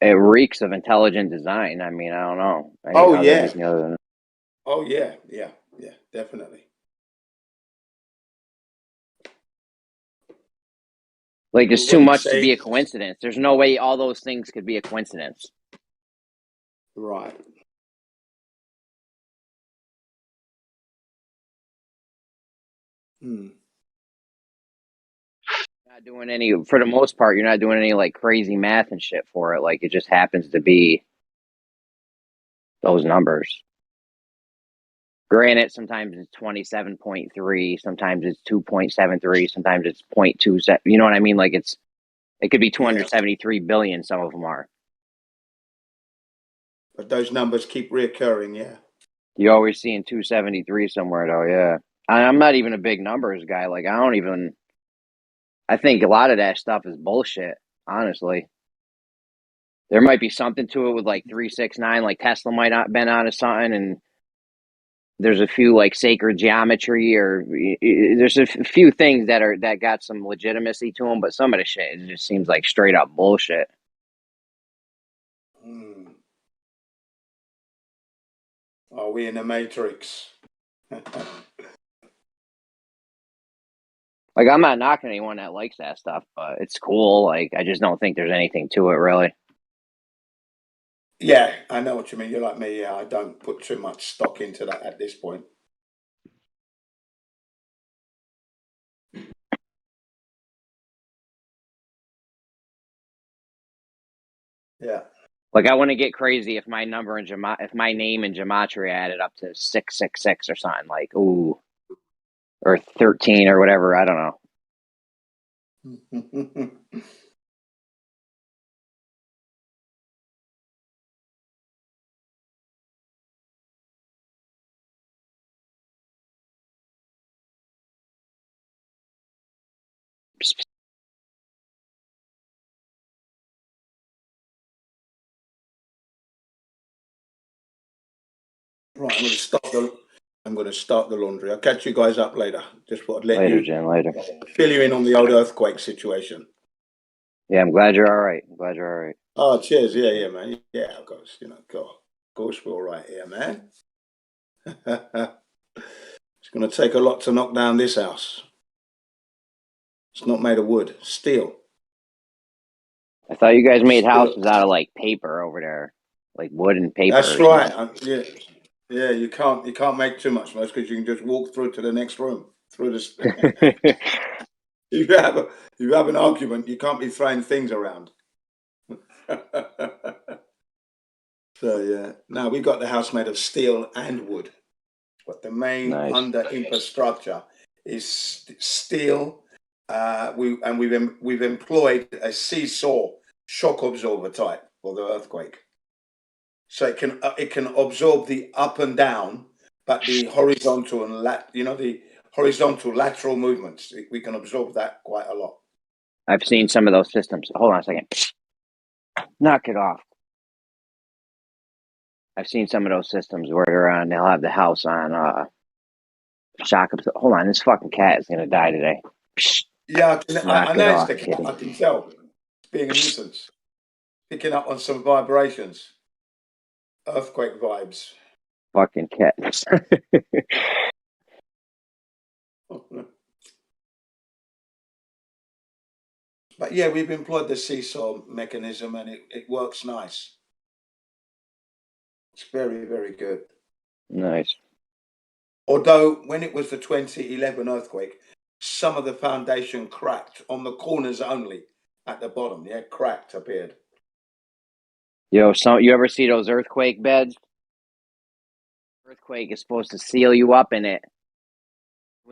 It reeks of intelligent design. I mean, I don't know. Oh yeah. Anything other than Oh yeah, definitely. like, there's too much to be a coincidence. There's no way all those things could be a coincidence. Right. Not doing any, for the most part, you're not doing any like crazy math and shit for it. Like, it just happens to be those numbers. Granted, sometimes it's 27.3, sometimes it's 2.73, sometimes it's 0.27. You know what I mean? Like, it could be 273 billion. Some of them are. But those numbers keep reoccurring, yeah. You're always seeing 273 somewhere, though. Yeah, I'm not even a big numbers guy. Like, I think a lot of that stuff is bullshit. Honestly, there might be something to it with like 369. Like, Tesla might not been onto something, and there's a few like sacred geometry, or there's a few things that got some legitimacy to them. But some of the shit, it just seems like straight up bullshit. Are we in the Matrix? Like, I'm not knocking anyone that likes that stuff, but it's cool. Like, I just don't think there's anything to it, really. Yeah, I know what you mean. You're like me. Yeah, I don't put too much stock into that at this point. Yeah. Like, I wouldn't get crazy if my number in if my name in gematria added up to 666 or something. Like, ooh, or 13 or whatever. I don't know. Right, I'm going to start the laundry. I'll catch you guys up later. Just thought I'd let Later, you Jen, later. fill you in on the old earthquake situation. Yeah, I'm glad you're all right. I'm glad you're all right. Oh, cheers. Yeah, man. Yeah, of course. You know, of course we're all right here, man. It's going to take a lot to knock down this house. It's not made of wood, steel. I thought you guys made Steel. houses out of like paper over there, like wood and paper. That's right. Yeah. You can't make too much noise because you can just walk through to the next room through this. you have an argument. You can't be throwing things around. So yeah. Now we got the house made of steel and wood, but the main under infrastructure is steel. We've employed a seesaw shock absorber type for the earthquake, so it can absorb the up and down, but the horizontal and the horizontal lateral movements, we can absorb that quite a lot. I've seen some of those systems. Hold on a second. Knock it off. I've seen some of those systems where they'll have the house on shock absorber. Hold on, this fucking cat is gonna die today. Yeah, I know off, it's the cat. I can tell. It's being a nuisance. Picking up on some vibrations. Earthquake vibes. Fucking cat. But yeah, we've employed the seesaw mechanism and it works nice. It's very, very good. Nice. Although when it was the 2011 earthquake, some of the foundation cracked on the corners only at the bottom. Yeah, cracked appeared. Yo, you ever see those earthquake beds? Earthquake is supposed to seal you up in it.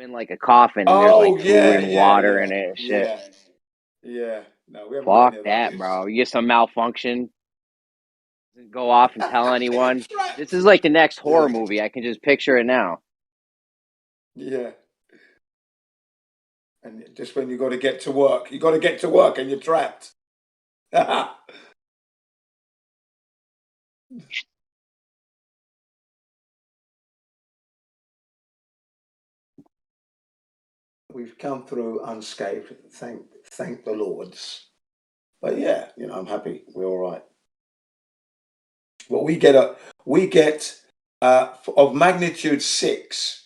In like a coffin, and there's like food and water in it and shit. Yeah. No, we haven't Fuck got any that, of bro. You get some malfunction. Go off and tell anyone. This is like the next horror movie. I can just picture it now. Yeah. And just when you got to get to work, and you're trapped. We've come through unscathed. Thank the Lords. But yeah, I'm happy. We're all right. Well, we get of magnitude 6.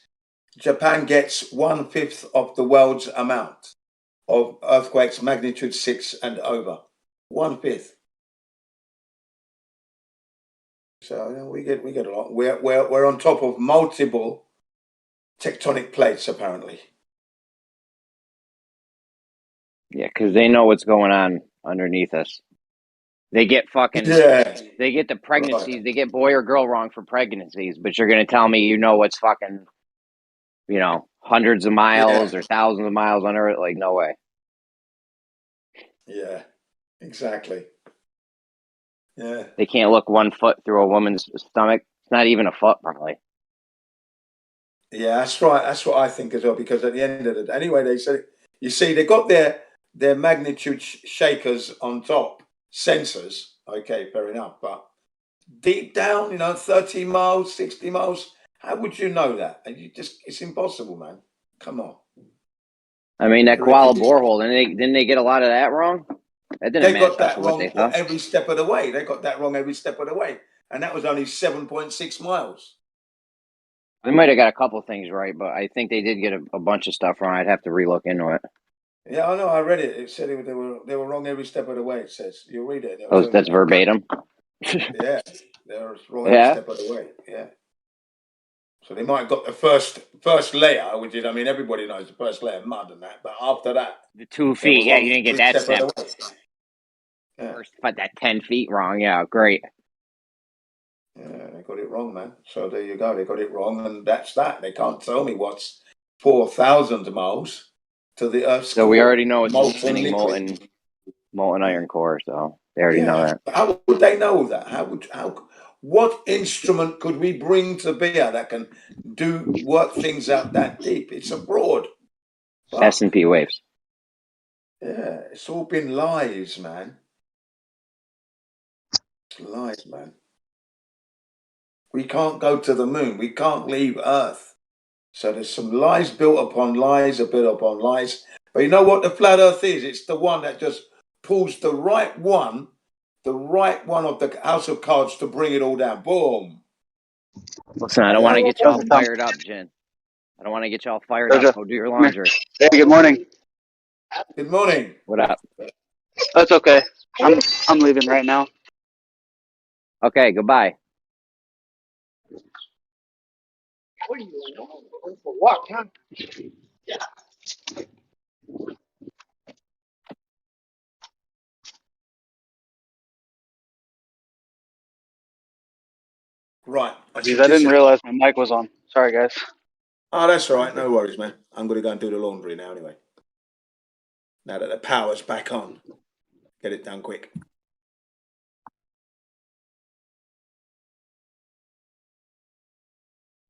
Japan gets 1/5 of the world's amount of earthquakes magnitude 6 and over. 1/5. So we get a lot. We're on top of multiple tectonic plates apparently. Yeah, because they know what's going on underneath us. They get fucking. Yeah. They get the pregnancies. Right. They get boy or girl wrong for pregnancies, but you're gonna tell me what's fucking, hundreds of miles or thousands of miles under it? Like, no way. Yeah, exactly. Yeah. They can't look 1 foot through a woman's stomach. It's not even a foot, probably. Yeah, that's right. That's what I think as well. Because at the end of the day, anyway, they say they got their magnitude shakers on top, sensors. Okay, fair enough. But deep down, 30 miles, 60 miles. How would you know that? And it's impossible, man. Come on. I mean, that koala borehole, didn't they get a lot of that wrong? That didn't match up to what they thought. Every step of the way. They got that wrong every step of the way. And that was only 7.6 miles. They might have got a couple things right, but I think they did get a bunch of stuff wrong. I'd have to relook into it. Yeah, I know. I read it. It said they were wrong every step of the way. It says you read it. Oh, that's verbatim. Yeah, they were wrong every Yeah. step of the way. Yeah. So they might have got the first layer, which is, I mean, everybody knows the first layer, mud and that. But after that, The 2 they were feet. Yeah, wrong you didn't get every that step step. of the way. Yeah. First, but that 10 feet wrong. Yeah, great. Yeah, they got it wrong, man. So there you go. They got it wrong, and that's that. They can't tell me what's 4,000 miles to the Earth's So we core. already know it's a Molten spinning liquid. molten iron core. So they already know Yeah. that. How would they know that? What instrument could we bring to bear that can work things out that deep? It's abroad. S&P waves. Yeah, it's all been lies, man. It's lies, man. We can't go to the moon. We can't leave Earth. So there's some lies built upon lies, a bit upon lies. But you know what the flat Earth is? It's the one that just pulls the right one of the house of cards to bring it all down. Boom. Listen, I don't want to get y'all fired up, Jen. I don't want to get y'all fired up. Go do your laundry. Hey, good morning. Good morning. What up? That's okay. I'm leaving right now. Okay, goodbye. What are you going for a walk, huh? Right. I didn't realize my mic was on. Sorry, guys. Oh, that's all right. No worries, man. I'm going to go and do the laundry now anyway. Now that the power's back on. Get it done quick.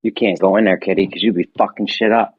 You can't go in there, kitty, because you'd be fucking shit up.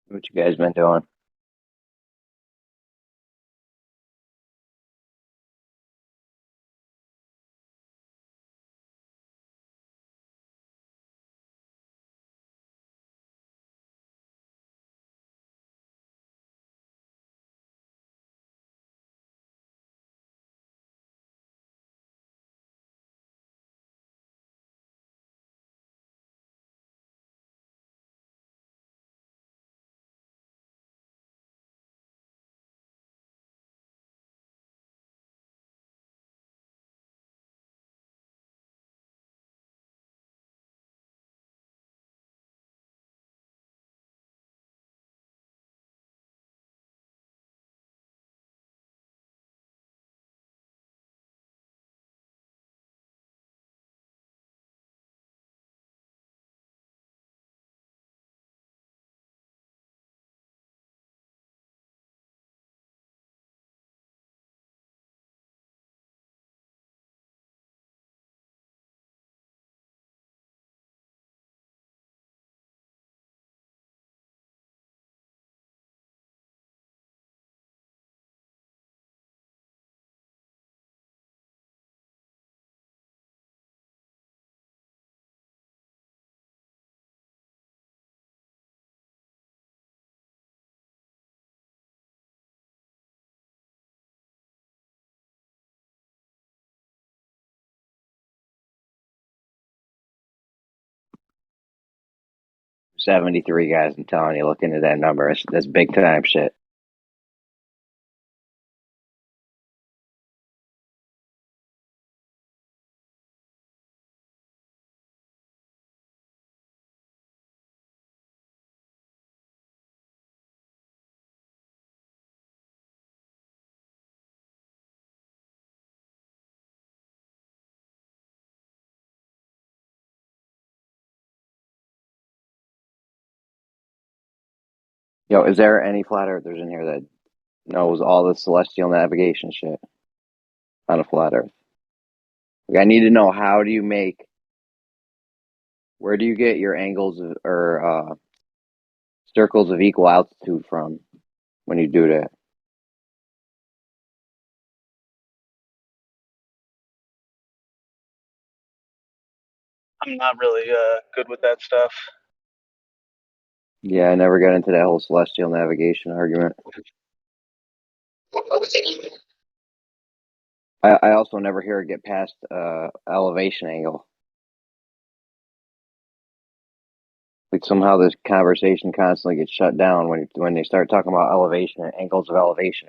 What you guys been doing? 73 guys. I'm telling you, look into that number. That's big time shit. Yo, is there any flat earthers in here that knows all the celestial navigation shit on a flat earth? Like, I need to know, where do you get your angles or circles of equal altitude from when you do that? I'm not really good with that stuff. Yeah, I never got into that whole celestial navigation argument. I also never hear it get past elevation angle. Like somehow this conversation constantly gets shut down when they start talking about elevation and angles of elevation.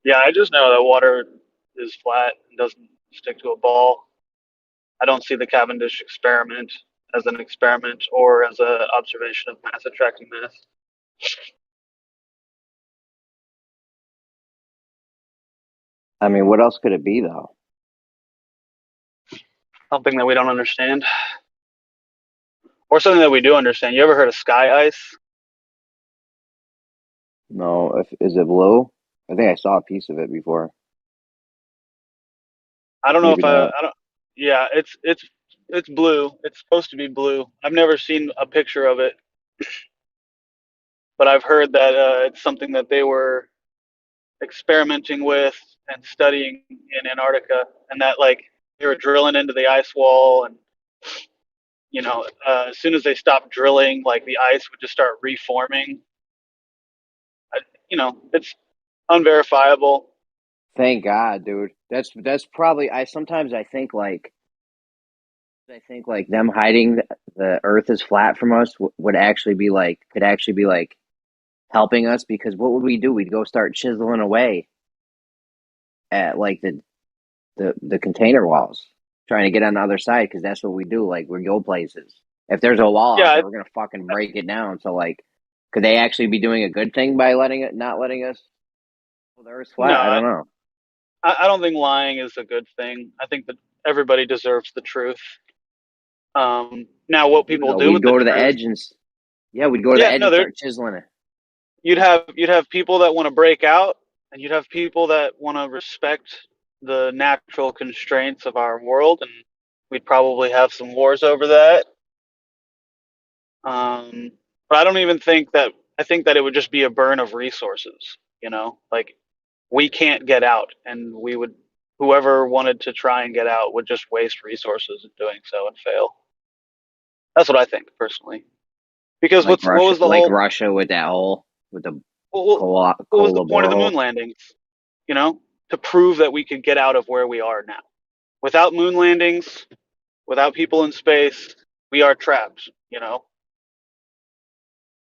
Yeah, I just know that water is flat and doesn't stick to a ball. I don't see the Cavendish experiment as an experiment or as an observation of mass attracting mass. I mean, what else could it be, though? Something that we don't understand. Or something that we do understand. You ever heard of sky ice? No, is it blue? I think I saw a piece of it before. I don't know Maybe if not. I don't. Yeah, it's blue. It's supposed to be blue. I've never seen a picture of it, but I've heard that it's something that they were experimenting with and studying in Antarctica, and that like they were drilling into the ice wall, and as soon as they stopped drilling, like the ice would just start reforming. It's unverifiable. Thank God, dude. That's probably. Sometimes I think like them hiding the Earth is flat from us would actually be like could actually be like helping us, because what would we do? We'd go start chiseling away at like the container walls, trying to get on the other side, because that's what we do. Like we go places. If there's a wall out Yeah, there, we're gonna fucking break it down. So like, could they actually be doing a good thing by not letting us? The Earth's flat. I no, don't know. I don't think lying is a good thing. I think that everybody deserves the truth. Now, what people do We'd with the go to the truth? edge and we'd go to the edge No, and start chiseling it. you'd have people that want to break out, and you'd have people that want to respect the natural constraints of our world, and we'd probably have some wars over that. But I don't even think that. I think that it would just be a burn of resources. Like we can't get out, and whoever wanted to try and get out would just waste resources in doing so and fail. That's what I think personally. Because Like what was the whole Russia with that hole with the what was the cola point of the borehole? moon landings? To prove that we could get out of where we are now. Without moon landings, without people in space, we are trapped.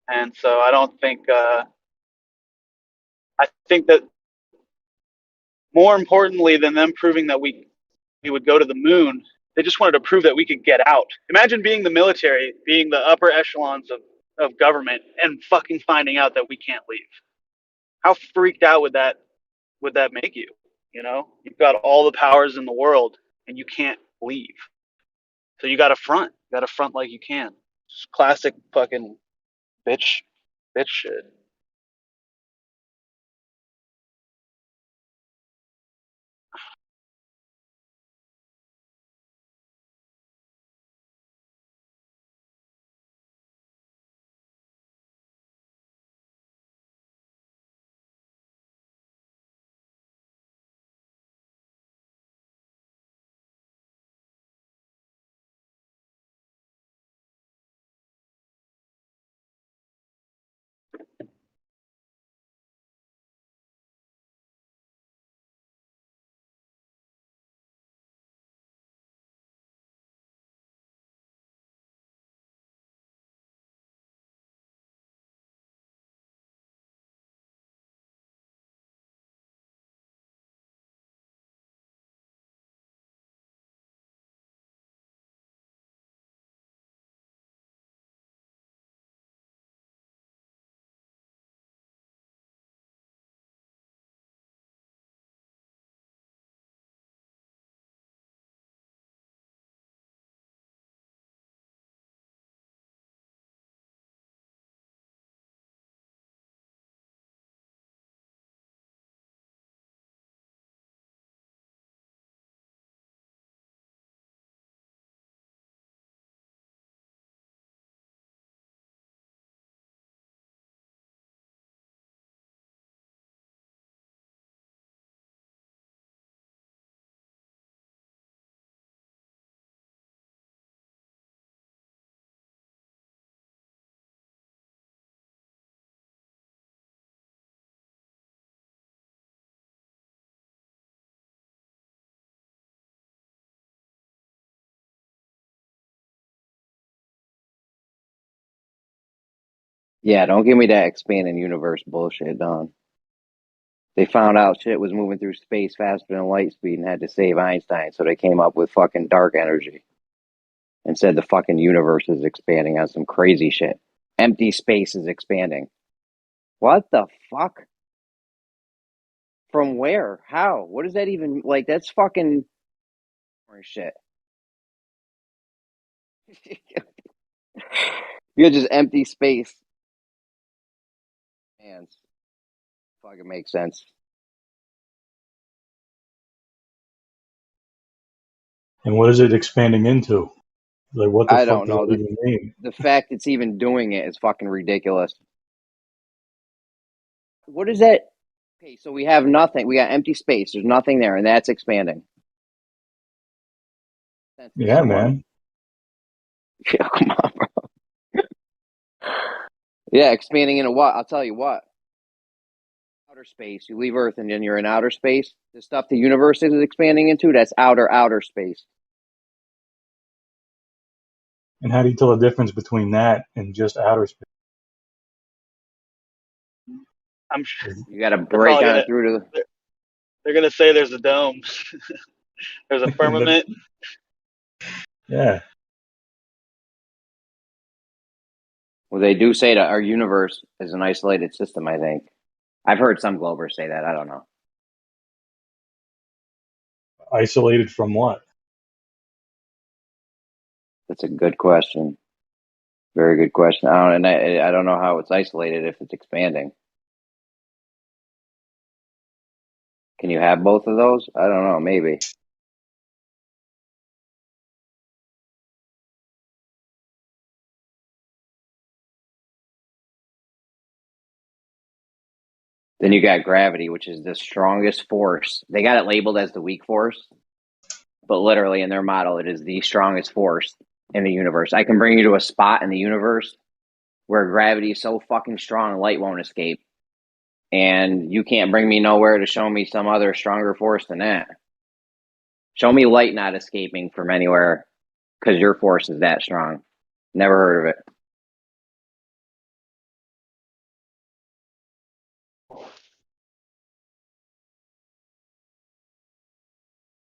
And so I don't think. I think that more importantly than them proving that we would go to the moon, they just wanted to prove that we could get out. Imagine being the military, being the upper echelons of government, and fucking finding out that we can't leave. How freaked out would that make you? You've got all the powers in the world and you can't leave. So you got to front. You got to front like you can. Just classic fucking bitch shit. Yeah, don't give me that expanding universe bullshit, Don. They found out shit was moving through space faster than light speed and had to save Einstein, so they came up with fucking dark energy and said the fucking universe is expanding on some crazy shit. Empty space is expanding. What the fuck? From where? How? What does that even like? That's fucking shit. You're just empty space. Man, fucking makes sense. And what is it expanding into? Like, what the I fuck don't does know. that even mean? The fact it's even doing it is fucking ridiculous. What is that? Okay, so we have nothing. We got empty space. There's nothing there, and that's expanding. Yeah, man. Yeah, come on, bro. Yeah, expanding into what? I'll tell you what. Outer space. You leave Earth, and then you're in outer space. The stuff the universe is expanding into, that's outer space. And how do you tell the difference between that and just outer space? I'm sure You got to they're break probably on gonna through to the. they're gonna say there's a dome, there's a firmament. Yeah. Well, they do say that our universe is an isolated system, I think. I've heard some Globers say that. I don't know. Isolated from what? That's a good question. Very good question. I don't know how it's isolated if it's expanding. Can you have both of those? I don't know. Maybe. Then you got gravity, which is the strongest force. They got it labeled as the weak force, but literally in their model, it is the strongest force in the universe. I can bring you to a spot in the universe where gravity is so fucking strong, light won't escape. And you can't bring me nowhere to show me some other stronger force than that. Show me light not escaping from anywhere because your force is that strong. Never heard of it.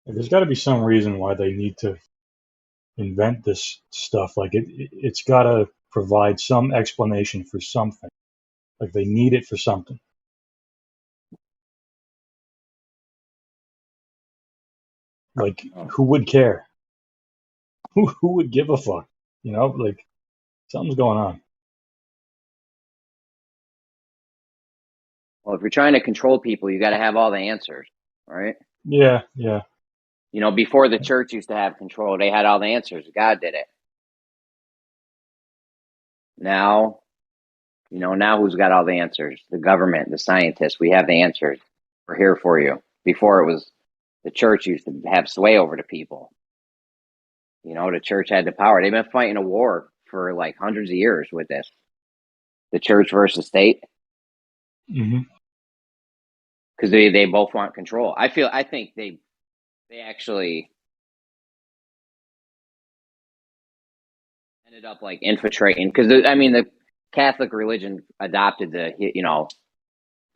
There's got to be some reason why they need to invent this stuff. Like it's got to provide some explanation for something. Like they need it for something. Like who would care? Who would give a fuck? You know, like something's going on. Well, if you're trying to control people, you got to have all the answers, right? Yeah, yeah. You know, before the church used to have control, they had all the answers. God did it. Now, now who's got all the answers? The government, the scientists. We have the answers. We're here for you. Before it was the church used to have sway over the people. You know, the church had the power. They've been fighting a war for like hundreds of years with this. The church versus state. Mm-hmm. Because they both want control. I think they actually ended up like infiltrating. Because the Catholic religion adopted the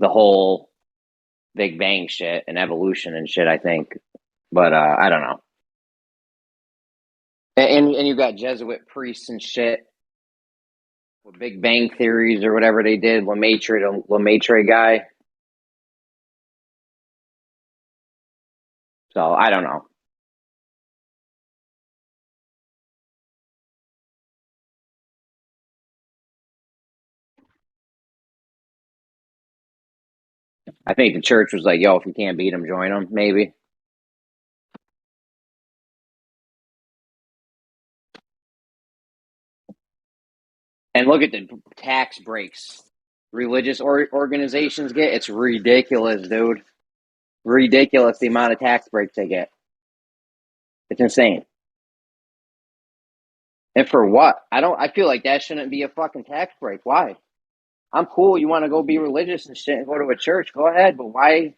whole Big Bang shit and evolution and shit, I think. But I don't know. And you got Jesuit priests and shit with Big Bang theories or whatever they did. Lemaitre guy. So I don't know. I think the church was like, yo, if you can't beat them, join them, maybe. And look at the tax breaks religious organizations get. It's ridiculous, dude. Ridiculous the amount of tax breaks they get. It's insane. And for what? I feel like that shouldn't be a fucking tax break. Why? I'm cool. You want to go be religious and shit and go to a church, go ahead. But why?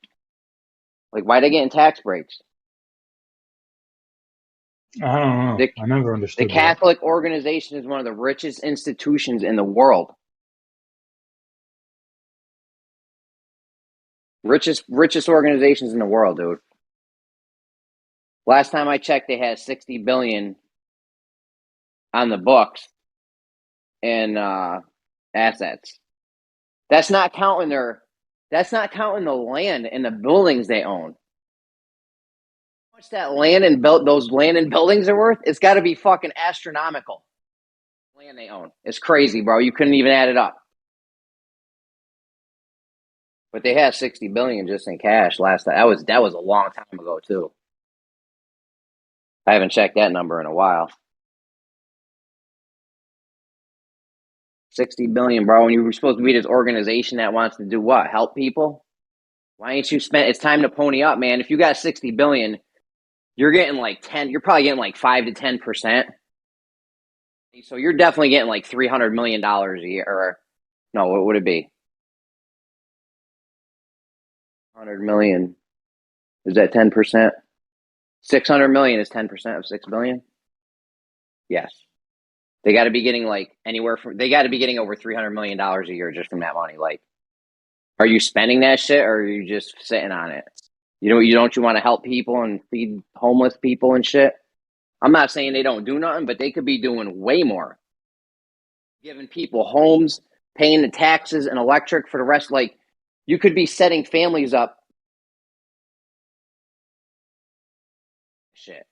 Like, why they getting tax breaks? I don't know. I never The understood that. Catholic organization is one of the richest institutions in the world. Richest organizations in the world, dude. Last time I checked, they had 60 billion on the books in assets. That's not counting the land and the buildings they own. How much that land and those land and buildings are worth? It's got to be fucking astronomical. Land they own. It's crazy, bro. You couldn't even add it up. But they had 60 billion just in cash last time. That was a long time ago too. I haven't checked that number in a while. 60 billion, bro. And you were supposed to be this organization that wants to do what? Help people? Why ain't you spent? It's time to pony up, man. If you got 60 billion, you're getting like 10. You're probably getting like 5 to 10%. So you're definitely getting like $300 million a year. Or no, what would it be? 100 million. Is that 10%? 600 million is 10% of 6 billion? Yes. They got to be getting like they got to be getting over $300 million a year just from that money. Like, are you spending that shit or are you just sitting on it? You want to help people and feed homeless people and shit? I'm not saying they don't do nothing, but they could be doing way more. Giving people homes, paying the taxes and electric for the rest. Like, you could be setting families up. Shit.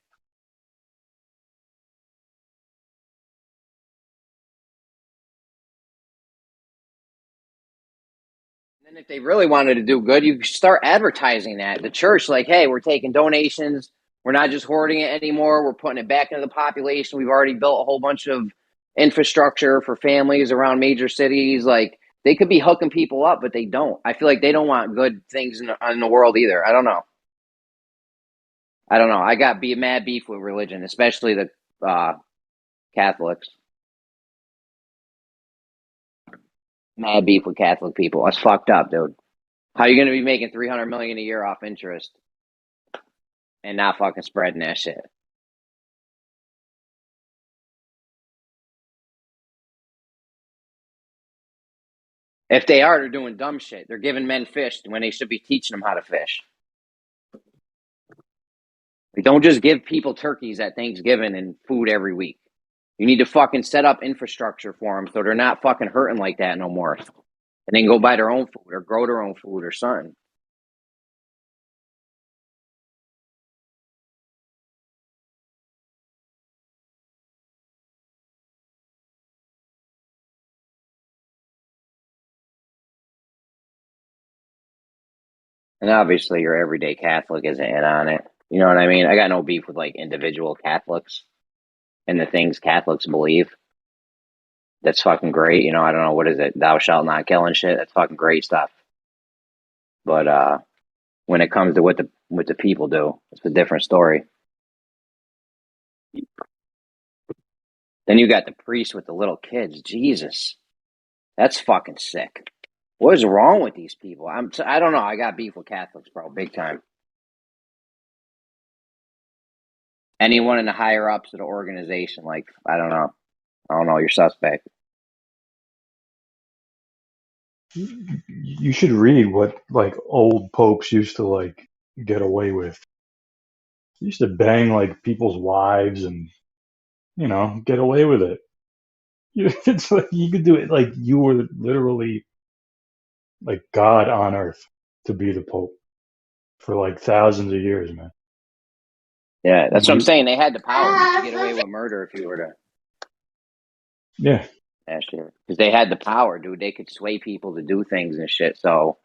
And if they really wanted to do good, you start advertising that. The church, like, hey, we're taking donations. We're not just hoarding it anymore. We're putting it back into the population. We've already built a whole bunch of infrastructure for families around major cities. Like, they could be hooking people up, but they don't. I feel like they don't want good things in the world either. I don't know. I got mad beef with religion, especially the Catholics. Mad beef with Catholic people. That's fucked up, dude. How are you going to be making $300 million a year off interest and not fucking spreading that shit? If they are, they're doing dumb shit. They're giving men fish when they should be teaching them how to fish. Don't just give people turkeys at Thanksgiving and food every week. You need to fucking set up infrastructure for them so they're not fucking hurting like that no more. And they can go buy their own food or grow their own food or something. And obviously your everyday Catholic isn't in on it. You know what I mean? I got no beef with like individual Catholics and the things Catholics believe. That's fucking great. You know, I don't know, what is it? Thou shalt not kill and shit. That's fucking great stuff. But when it comes to what the people do, it's a different story. Then you got the priest with the little kids. Jesus. That's fucking sick. What is wrong with these people? I don't know. I got beef with Catholics, bro, big time. Anyone in the higher ups of the organization, like, I don't know, you're suspect. You should read what like old popes used to like get away with. They used to bang like people's wives and get away with it. It's like you could do it like you were literally like God on earth to be the Pope for like thousands of years, man. Yeah, that's what I'm saying. They had the power to get away with murder if you were to. Yeah. Yeah, sure. Because they had the power, dude. They could sway people to do things and shit. So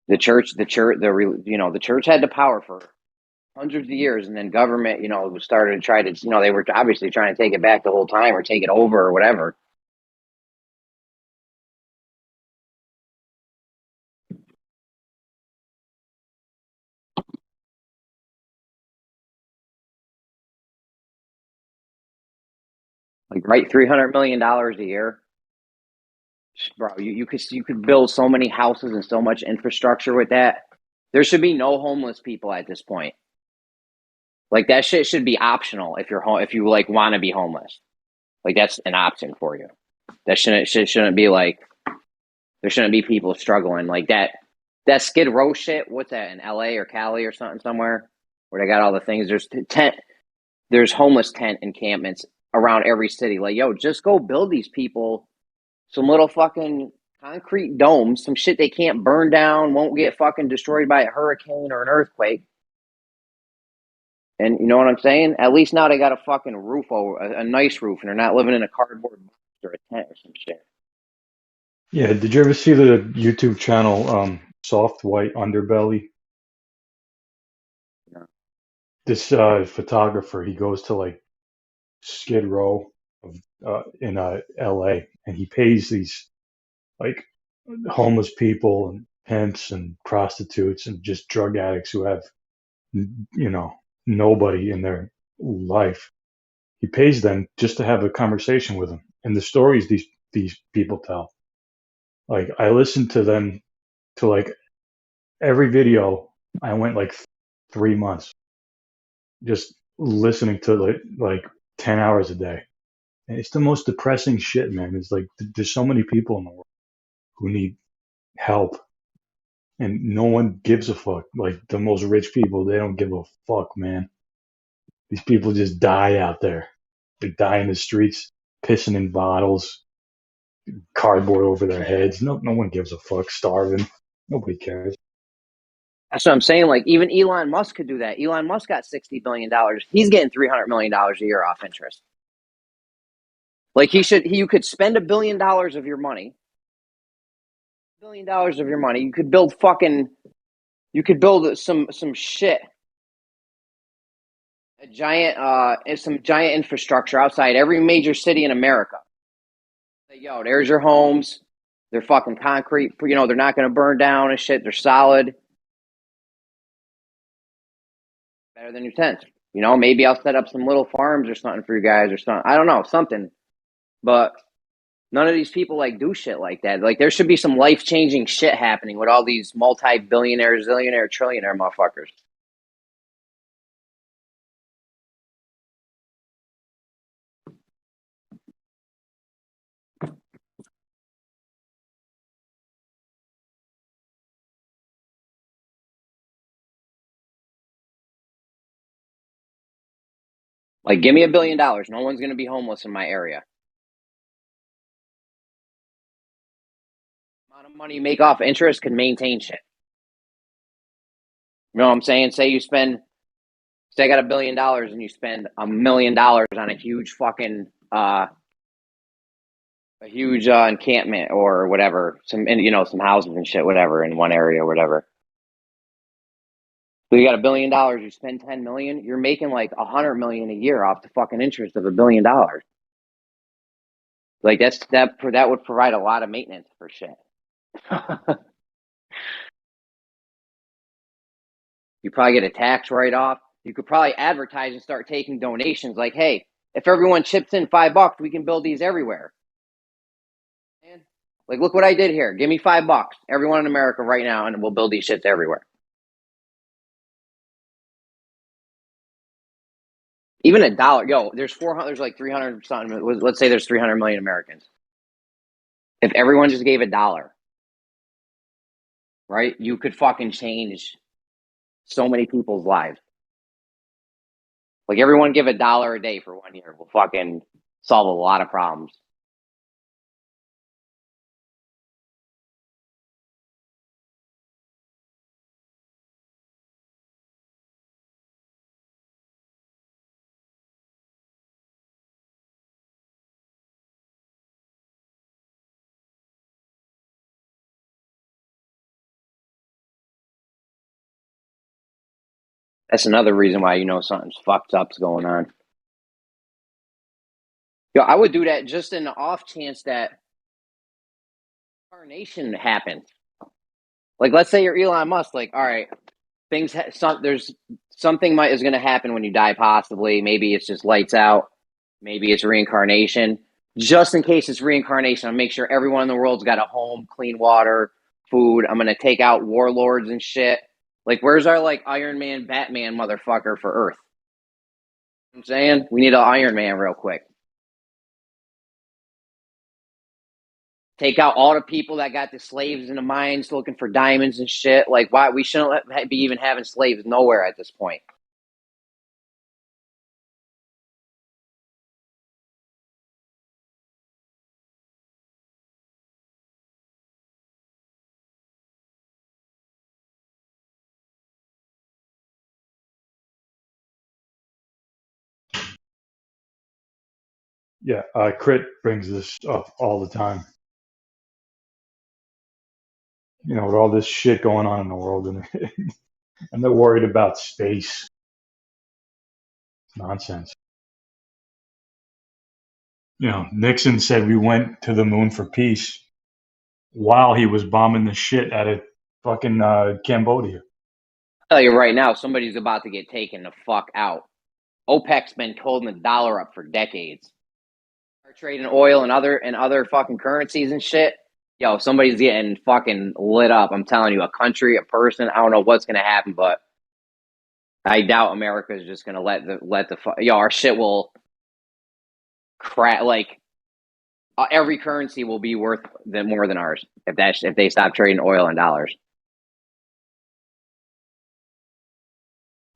the church had the power for hundreds of years, and then government, started to try to, they were obviously trying to take it back the whole time or take it over or whatever. Like, right, $300 million a year, bro. You could build so many houses and so much infrastructure with that. There should be no homeless people at this point. Like, that shit should be optional if you like want to be homeless. Like, that's an option for you. That shouldn't be like, there shouldn't be people struggling like that. That Skid Row shit. What's that in LA or Cali or something somewhere where they got all the things? There's homeless tent encampments around every city. Like, yo, just go build these people some little fucking concrete domes, some shit they can't burn down, won't get fucking destroyed by a hurricane or an earthquake. And you know what I'm saying? At least now they got a fucking roof over, a nice roof, and they're not living in a cardboard box or a tent or some shit. Yeah, did you ever see the YouTube channel Soft White Underbelly? No. This photographer, he goes to like Skid Row in LA, and he pays these like homeless people and pimps and prostitutes and just drug addicts who have nobody in their life. He pays them just to have a conversation with them, and the stories these people tell. Like, I listened to them to like every video. I went like 3 months just listening to like 10 hours a day. And it's the most depressing shit, man. It's like there's so many people in the world who need help, and no one gives a fuck. Like, the most rich people, they don't give a fuck, man. These people just die out there. They die in the streets, pissing in bottles, cardboard over their heads. No one gives a fuck. Starving. Nobody cares. That's what I'm saying. Like, even Elon Musk could do that. Elon Musk got $60 billion. He's getting $300 million a year off interest. Like, you could spend $1 billion of your money. $1 billion of your money. You could build some shit. Some giant infrastructure outside every major city in America. Like, yo, there's your homes. They're fucking concrete. They're not going to burn down and shit. They're solid. Better than your tent. Maybe I'll set up some little farms or something for you guys or something. I don't know, something. But none of these people do shit like that. Like, there should be some life-changing shit happening with all these multi-billionaire, zillionaire, trillionaire motherfuckers. Like, give me $1 billion. No one's going to be homeless in my area. The amount of money you make off interest can maintain shit. You know what I'm saying? Say I got $1 billion and you spend $1 million on a huge fucking, encampment or whatever. Some houses and shit, whatever, in one area or whatever. So you got $1 billion, you spend $10 million, you're making like $100 million a year off the fucking interest of $1 billion. Like, that would provide a lot of maintenance for shit. You probably get a tax write-off. You could probably advertise and start taking donations. Like, hey, if everyone chips in $5, we can build these everywhere. Man, like, look what I did here. Give me $5, everyone in America right now, and we'll build these shits everywhere. Even $1, yo, there's 300 something. Let's say there's 300 million Americans. If everyone just gave $1, right, you could fucking change so many people's lives. Like, everyone give $1 a day for 1 year. We'll fucking solve a lot of problems. That's another reason why something's fucked up's going on. Yo, I would do that just in the off chance that reincarnation happens. Like, let's say you're Elon Musk. Like, all right, there's something is going to happen when you die. Possibly, maybe it's just lights out. Maybe it's reincarnation. Just in case it's reincarnation, I'll make sure everyone in the world's got a home, clean water, food. I'm going to take out warlords and shit. Like, where's our Iron Man, Batman motherfucker for Earth? You know what I'm saying? We need an Iron Man real quick. Take out all the people that got the slaves in the mines looking for diamonds and shit. Like, why we shouldn't be even having slaves nowhere at this point. Yeah, Crit brings this up all the time. You know, with all this shit going on in the world, and and they're worried about space. Nonsense. You know, Nixon said we went to the moon for peace while he was bombing the shit out of fucking Cambodia. I'll tell you right now, somebody's about to get taken the fuck out. OPEC's been holding the dollar up for decades. They're trading oil and other fucking currencies and shit. Yo, somebody's getting fucking lit up. I'm telling you, a country, a person. I don't know what's gonna happen, but I doubt America is just gonna let the our shit will crack. Like every currency will be worth more than ours if they stop trading oil and dollars.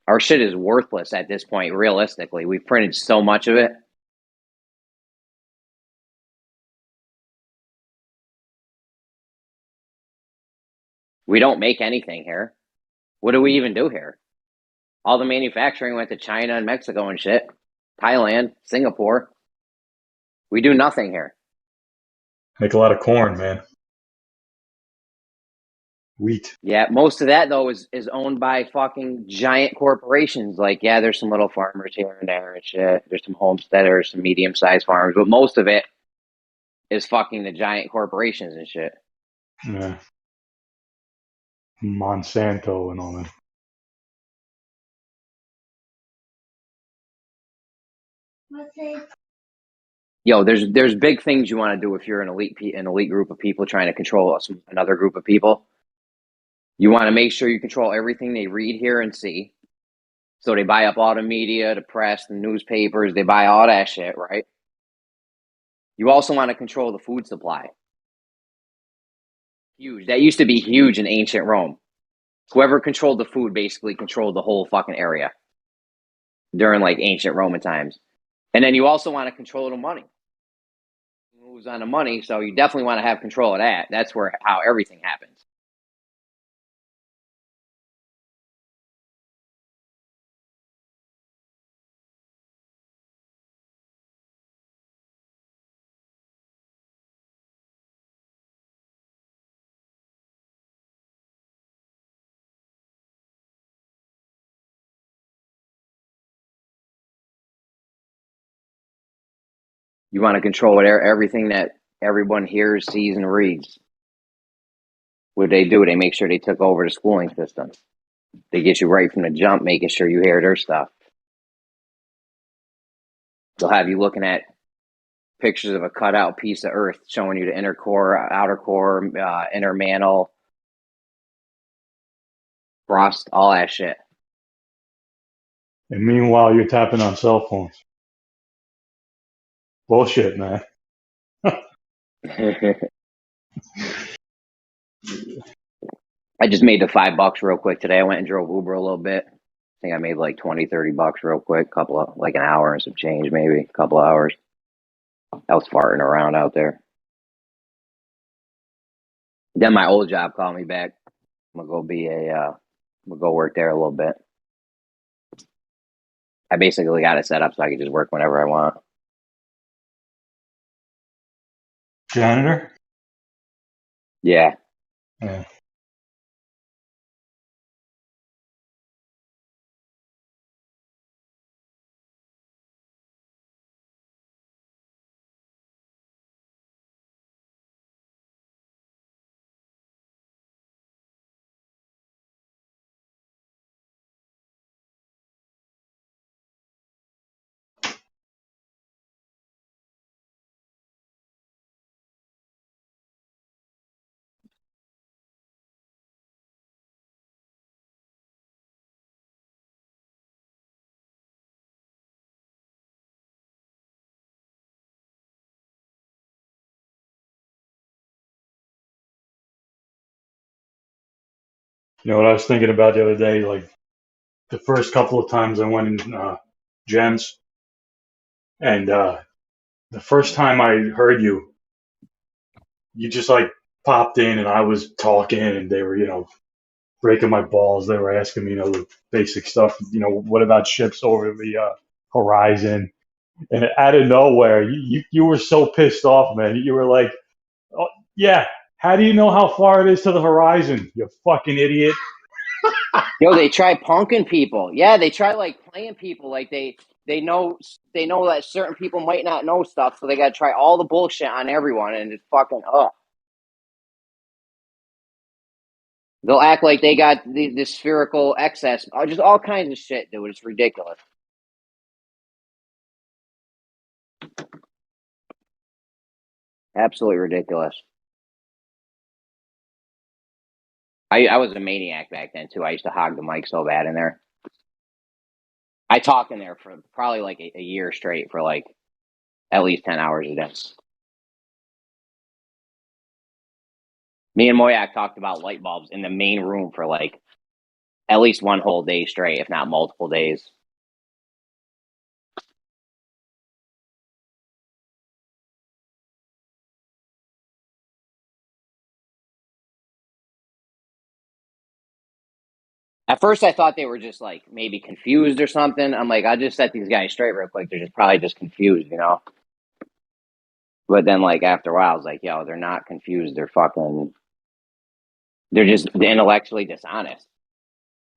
Our shit is worthless at this point. Realistically, we've printed so much of it. We don't make anything here. What do we even do here? All the manufacturing went to China and Mexico and shit. Thailand, Singapore. We do nothing here. Make a lot of corn, man. Wheat. Yeah, most of that though is owned by fucking giant corporations. Like, yeah, there's some little farmers here and there and shit. There's some homesteaders, some medium-sized farmers, but most of it is fucking the giant corporations and shit. Yeah. Monsanto and all that. Yo, there's big things you want to do if you're an elite group of people trying to control another group of people. You want to make sure you control everything they read, hear, and see. So they buy up all the media, the press, the newspapers. They buy all that shit, right? You also want to control the food supply. Huge. That used to be huge in ancient Rome. Whoever controlled the food basically controlled the whole fucking area during like ancient Roman times. And then you also want to control the money. It moves on the money, so you definitely want to have control of that. That's how everything happens. You want to control everything that everyone hears, sees, and reads. What they do? They make sure they took over the schooling system. They get you right from the jump, making sure you hear their stuff. They'll have you looking at pictures of a cutout piece of Earth, showing you the inner core, outer core, inner mantle, crust, all that shit. And meanwhile, you're tapping on cell phones. Bullshit, man. I just made the $5 real quick today. I went and drove Uber a little bit. I think I made like $20-30 real quick, like an hour and some change, maybe a couple of hours. I was farting around out there. Then my old job called me back. I'm gonna go work there a little bit. I basically got it set up so I can just work whenever I want. Janitor? Yeah. Yeah. You know what I was thinking about the other day? Like the first couple of times I went in Gems, and the first time I heard you, you just like popped in, and I was talking, and they were, breaking my balls. They were asking me, the basic stuff. What about ships over the horizon? And out of nowhere, you were so pissed off, man. You were like, "Oh, yeah. How do you know how far it is to the horizon? You fucking idiot." Yo, they try punking people. Yeah, they try like playing people like they know that certain people might not know stuff, so they gotta try all the bullshit on everyone, and it's fucking They'll act like they got the spherical excess, just all kinds of shit, dude. It's ridiculous. Absolutely ridiculous. I was a maniac back then too. I used to hog the mic so bad in there. I talked in there for probably like a year straight for like at least 10 hours a day. Me and Moyak talked about light bulbs in the main room for like at least one whole day straight, if not multiple days. At first, I thought they were just like maybe confused or something. I'm like, I'll just set these guys straight real quick. They're just probably just confused, But then, like after a while, I was like, yo, they're not confused. They're just intellectually dishonest.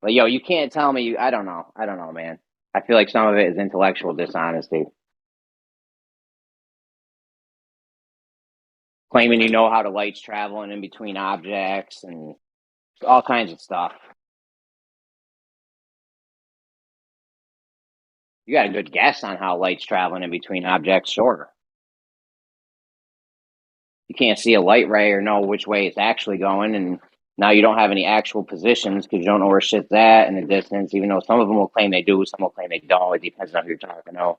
Like, yo, you can't tell me. I don't know, man. I feel like some of it is intellectual dishonesty. Claiming you know how the light's traveling in between objects and all kinds of stuff. You got a good guess on how light's traveling in between objects, sure. You can't see a light ray or know which way it's actually going, and now you don't have any actual positions because you don't know where shit's at in the distance, even though some of them will claim they do, some will claim they don't. It depends on who you're talking to.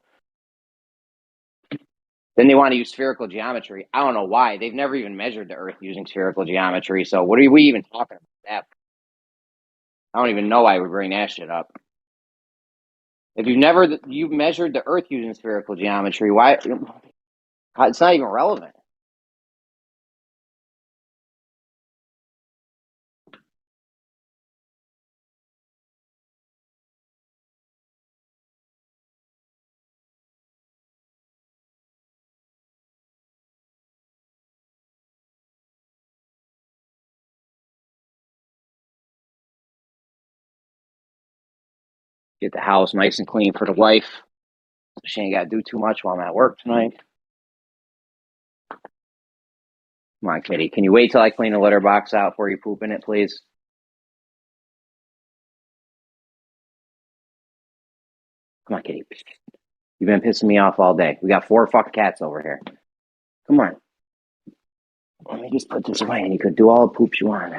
Then they want to use spherical geometry. I don't know why. They've never even measured the Earth using spherical geometry, so what are we even talking about that? I don't even know why we bring that shit up. If you've measured the Earth using spherical geometry, why? It's not even relevant. Get the house nice and clean for the wife. She ain't got to do too much while I'm at work tonight. Come on, kitty. Can you wait till I clean the litter box out before you poop in it, please? Come on, kitty. You've been pissing me off all day. We got 4 fucking cats over here. Come on. Let me just put this away and you could do all the poops you want.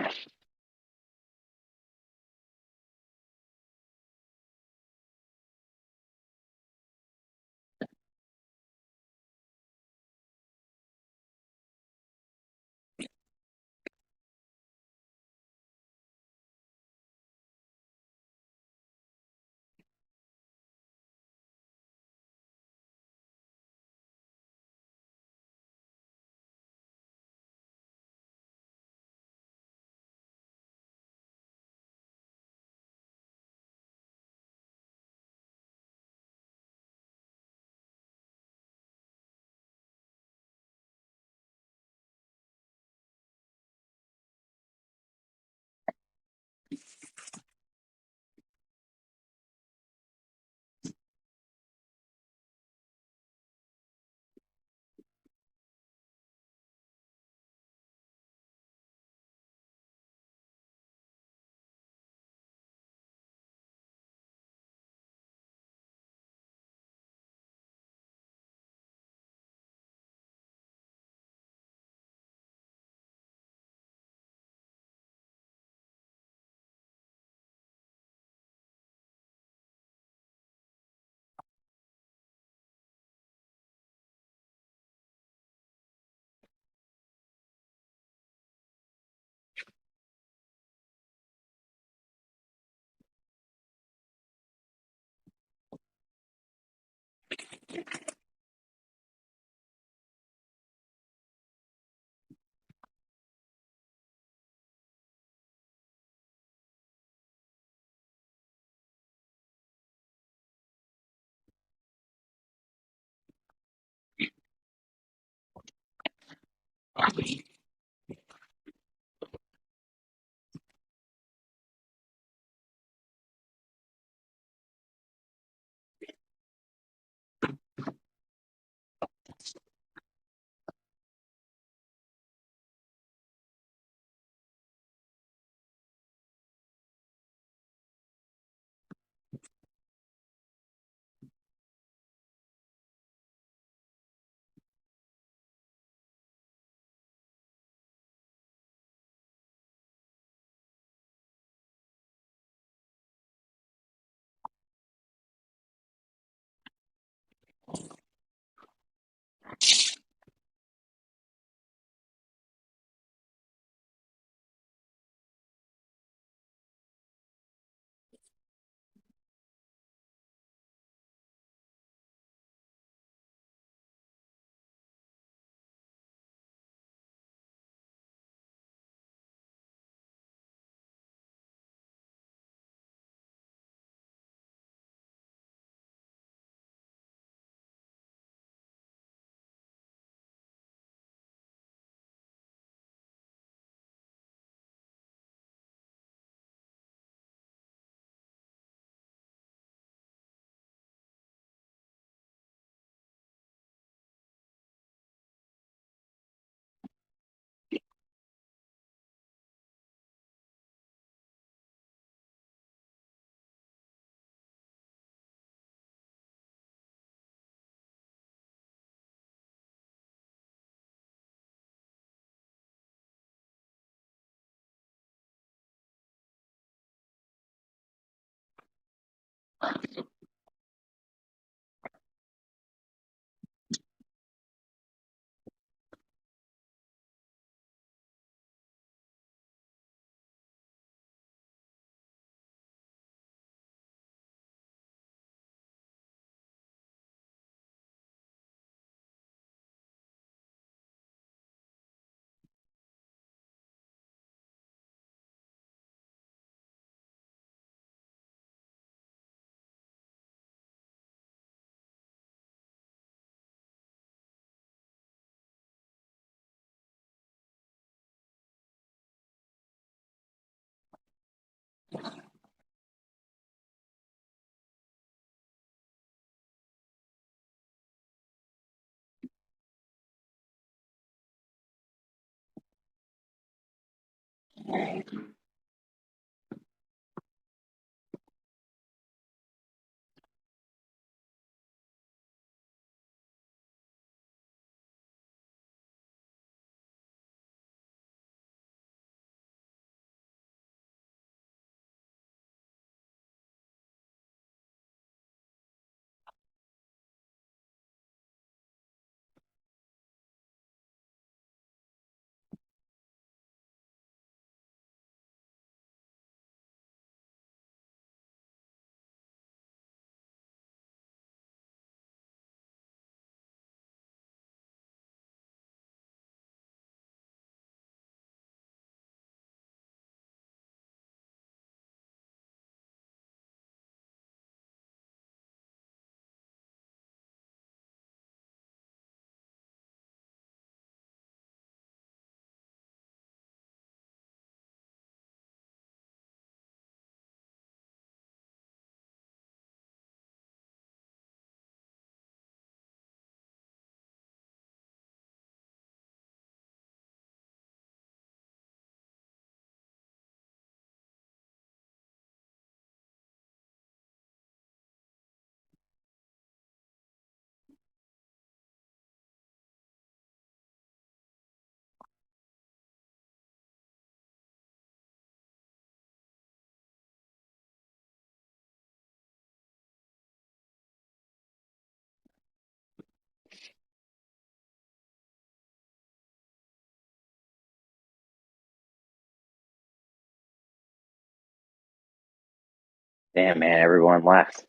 Damn, man, everyone left.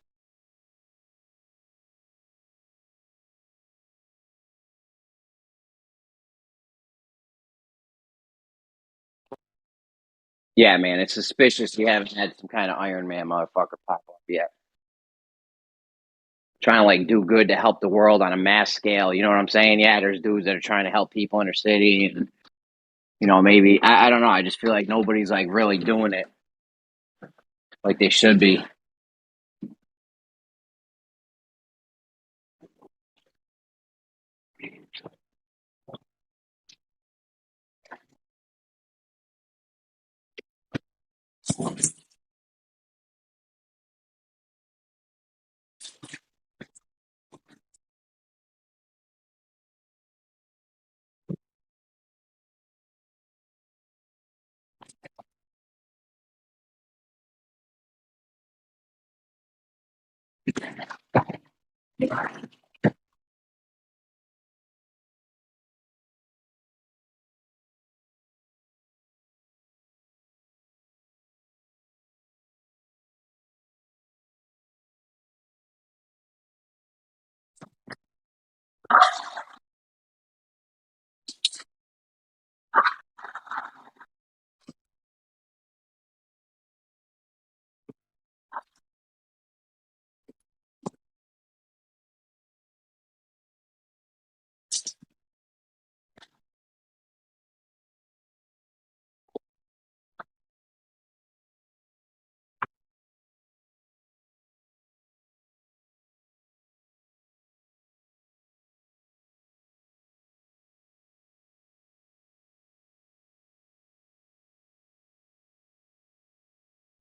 Yeah, man, it's suspicious you haven't had some kind of Iron Man motherfucker pop up yet. trying to like do good to help the world on a mass scale. You know what I'm saying? Yeah, there's dudes that are trying to help people in their city, and you know, maybe I don't know. I just feel like nobody's like really doing it like they should be.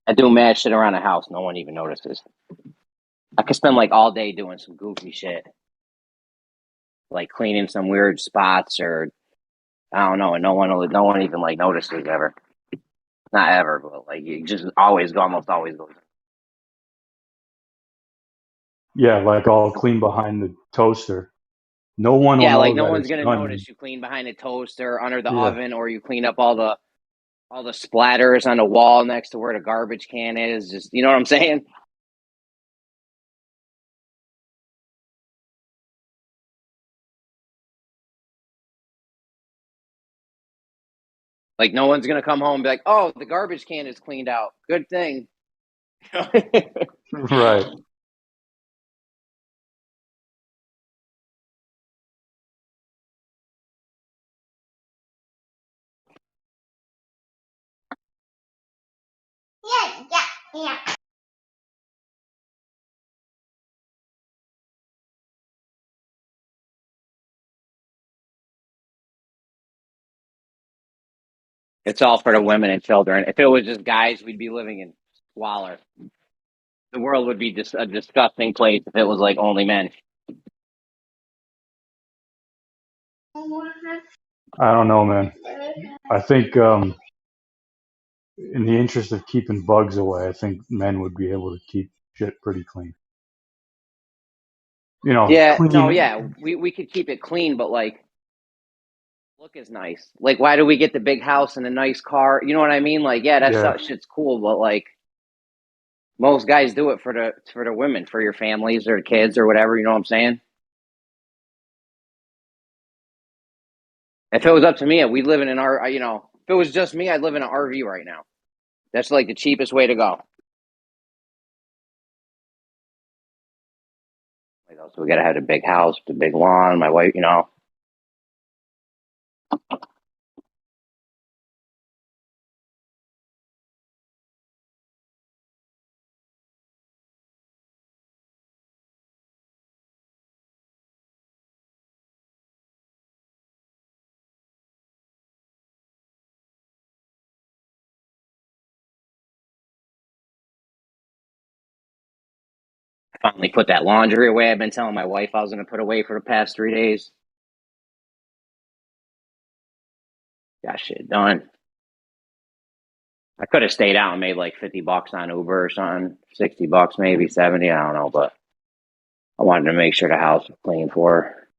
I do mad shit around the house. No one even notices. I could spend like all day doing some goofy shit, like cleaning some weird spots, or I don't know, and no one even like notices ever. Not ever, but like it just almost always goes. Yeah, like all clean behind the toaster. No one will Yeah, like know no that one's it's gonna done. notice you clean behind the toaster, under the Yeah. oven, or you clean up all the splatters on the wall next to where the garbage can is. Just, you know what I'm saying? Like no one's gonna come home and be like, "Oh, the garbage can is cleaned out. Good thing." Right. Yeah. It's all for the women and children. If it was just guys, we'd be living in squalor. The world would be just a disgusting place if it was like only men. I don't know, man. I think in the interest of keeping bugs away, I think men would be able to keep shit pretty clean. You know, Yeah, clean. no, yeah, we could keep it clean, but like look is nice. Like, why do we get the big house and a nice car? You know what I mean? Like, yeah, Yeah. shit's cool, but like most guys do it for the women, for your families or kids or whatever. You know what I'm saying? If it was up to me, we live in an if it was just me, I'd live in an RV right now. That's like the cheapest way to go. Like, so we gotta have a big house, the big lawn. My wife, finally put that laundry away. I've been telling my wife I was gonna put away for the past 3 days. Got shit done. I could have stayed out and made like $50 on Uber or something, $60 maybe, 70. I don't know, but I wanted to make sure the house was clean for her.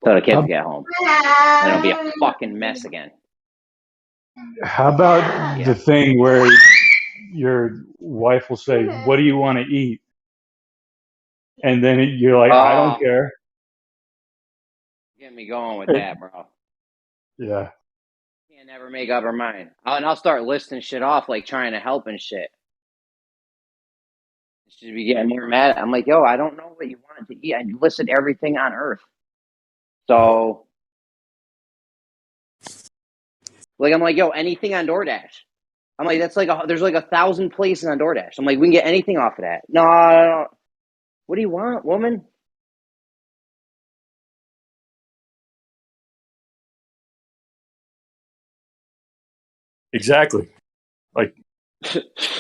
So the kids get home. And it'll be a fucking mess again. How about the thing where your wife will say, "What do you want to eat?" And then you're like, "I don't care." Get me going with that, bro. Yeah. I never make up her mind. And I'll start listing shit off, like trying to help and shit. She'd be getting more mad. I'm like, yo, I don't know what you wanted to eat. I listed everything on Earth. So, like, I'm like, yo, anything on DoorDash. I'm like, that's like there's like 1,000 places on DoorDash. I'm like, we can get anything off of that. No. What do you want, woman? Exactly. Like,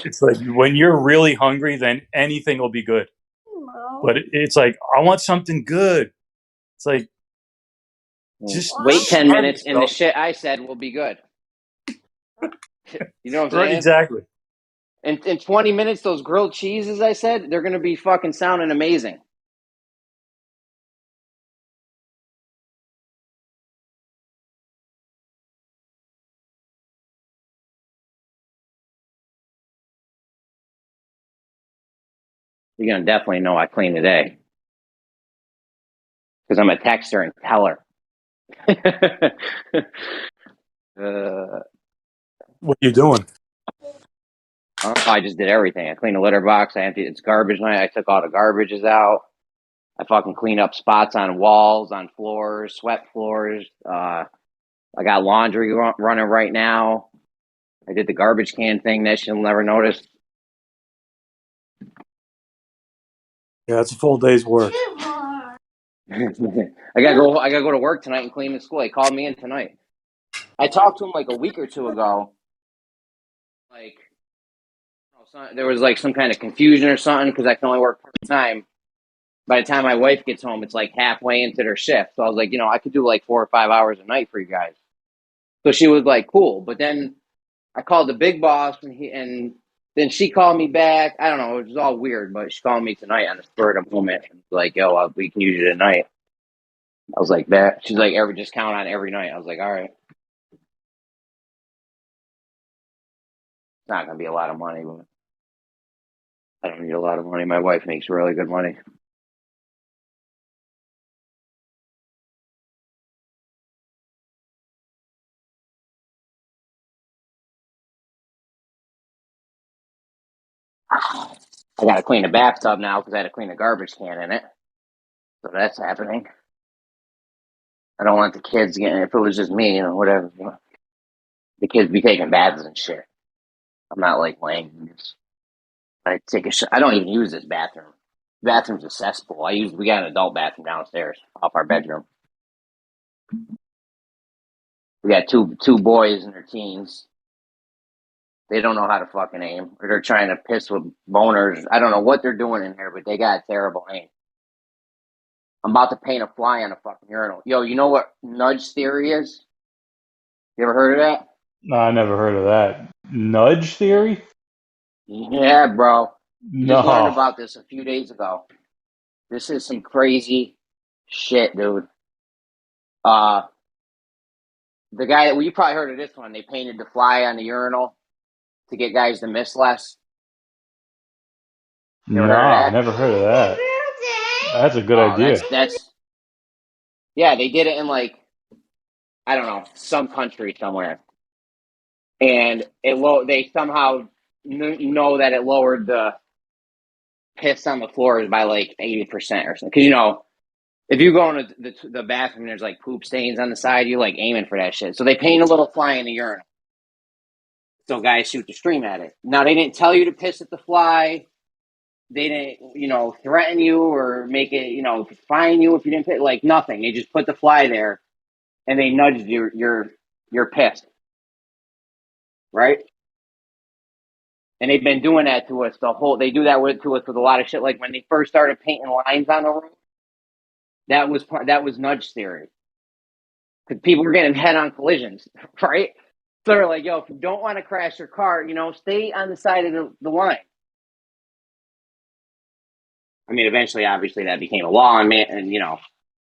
it's like when you're really hungry, then anything will be good. But it's like, I want something good. It's like, just wait 10 minutes and the yourself. shit I said will be good. You know what I'm Right, saying? exactly. In 20 minutes, those grilled cheeses I said, they're going to be fucking sounding amazing. You're going to definitely know I cleaned today. Because I'm a texter and teller. What are you doing? I just did everything. I cleaned the litter box. I emptied it's garbage night. I took all the garbages out. I fucking cleaned up spots on walls, on floors, swept floors. I got laundry running right now. I did the garbage can thing that she'll never notice. Yeah, it's a full day's work. I gotta go to work tonight and clean the school. He called me in tonight. I talked to him like a week or two ago. Like, there was like some kind of confusion or something because I can only work part time. By the time my wife gets home, it's like halfway into their shift. So I was like, I could do like 4 or 5 hours a night for you guys. So she was like, cool. But then I called the big boss and then she called me back. I don't know. It was all weird, but she called me tonight on the spur of the moment. And was like, yo, we can use you tonight. I was like, that. She's like, just count on every night. I was like, all right. It's not going to be a lot of money, but I don't need a lot of money. My wife makes really good money. I got to clean the bathtub now because I had to clean the garbage can in it. So that's happening. I don't want the kids getting, if it was just me, whatever. The kids be taking baths and shit. I'm not like laying in this. I take a shit. I don't even use this bathroom. The bathroom's a cesspool. We got an adult bathroom downstairs off our bedroom. We got two boys in their teens. They don't know how to fucking aim. Or they're trying to piss with boners. I don't know what they're doing in here, but they got terrible aim. I'm about to paint a fly on a fucking urinal. Yo, you know what nudge theory is? You ever heard of that? No, I never heard of that. Nudge theory? Yeah, bro. Just learned No. about this a few days ago. This is some crazy shit, dude. The guy you probably heard of this one. They painted the fly on the urinal to get guys to miss less. You ever heard of Nah, that? never heard of that. That's a good idea. That's yeah, they did it in like, I don't know, some country somewhere. And they somehow know that it lowered the piss on the floors by like 80% or something. Because, if you go into the bathroom and there's like poop stains on the side, you're like aiming for that shit. So they paint a little fly in the urinal. So guys shoot the stream at it. Now, they didn't tell you to piss at the fly. They didn't, threaten you or make it, fine you if you didn't piss. Like nothing. They just put the fly there and they nudged your piss. Right? And they've been doing that to us they do that to us with a lot of shit. Like when they first started painting lines on the road, that was nudge theory. Because people were getting head-on collisions, right? So they're like, yo, if you don't want to crash your car, stay on the side of the line. I mean, eventually, obviously, that became a law,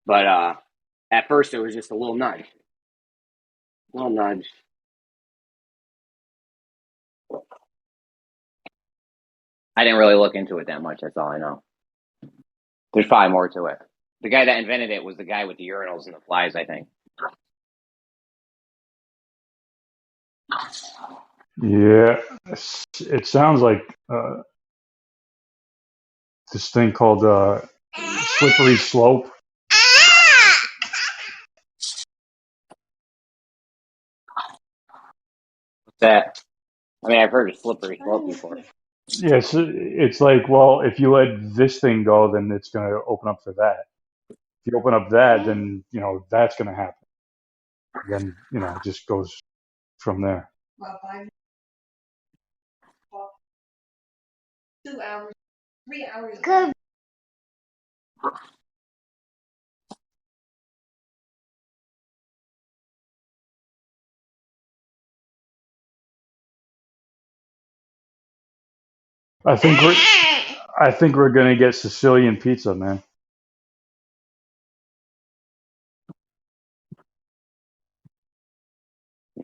but at first it was just a little nudge. Little nudge. I didn't really look into it that much. That's all I know. There's probably more to it. The guy that invented it was the guy with the urinals and the flies, I think. Yeah, it sounds like this thing called slippery slope. That I mean, I've heard of slippery slope before. Yes, it's like, well, if you let this thing go, then it's going to open up for that. If you open up that, then that's going to happen. Then it just goes from there. Good. I think we're going to get Sicilian pizza, man.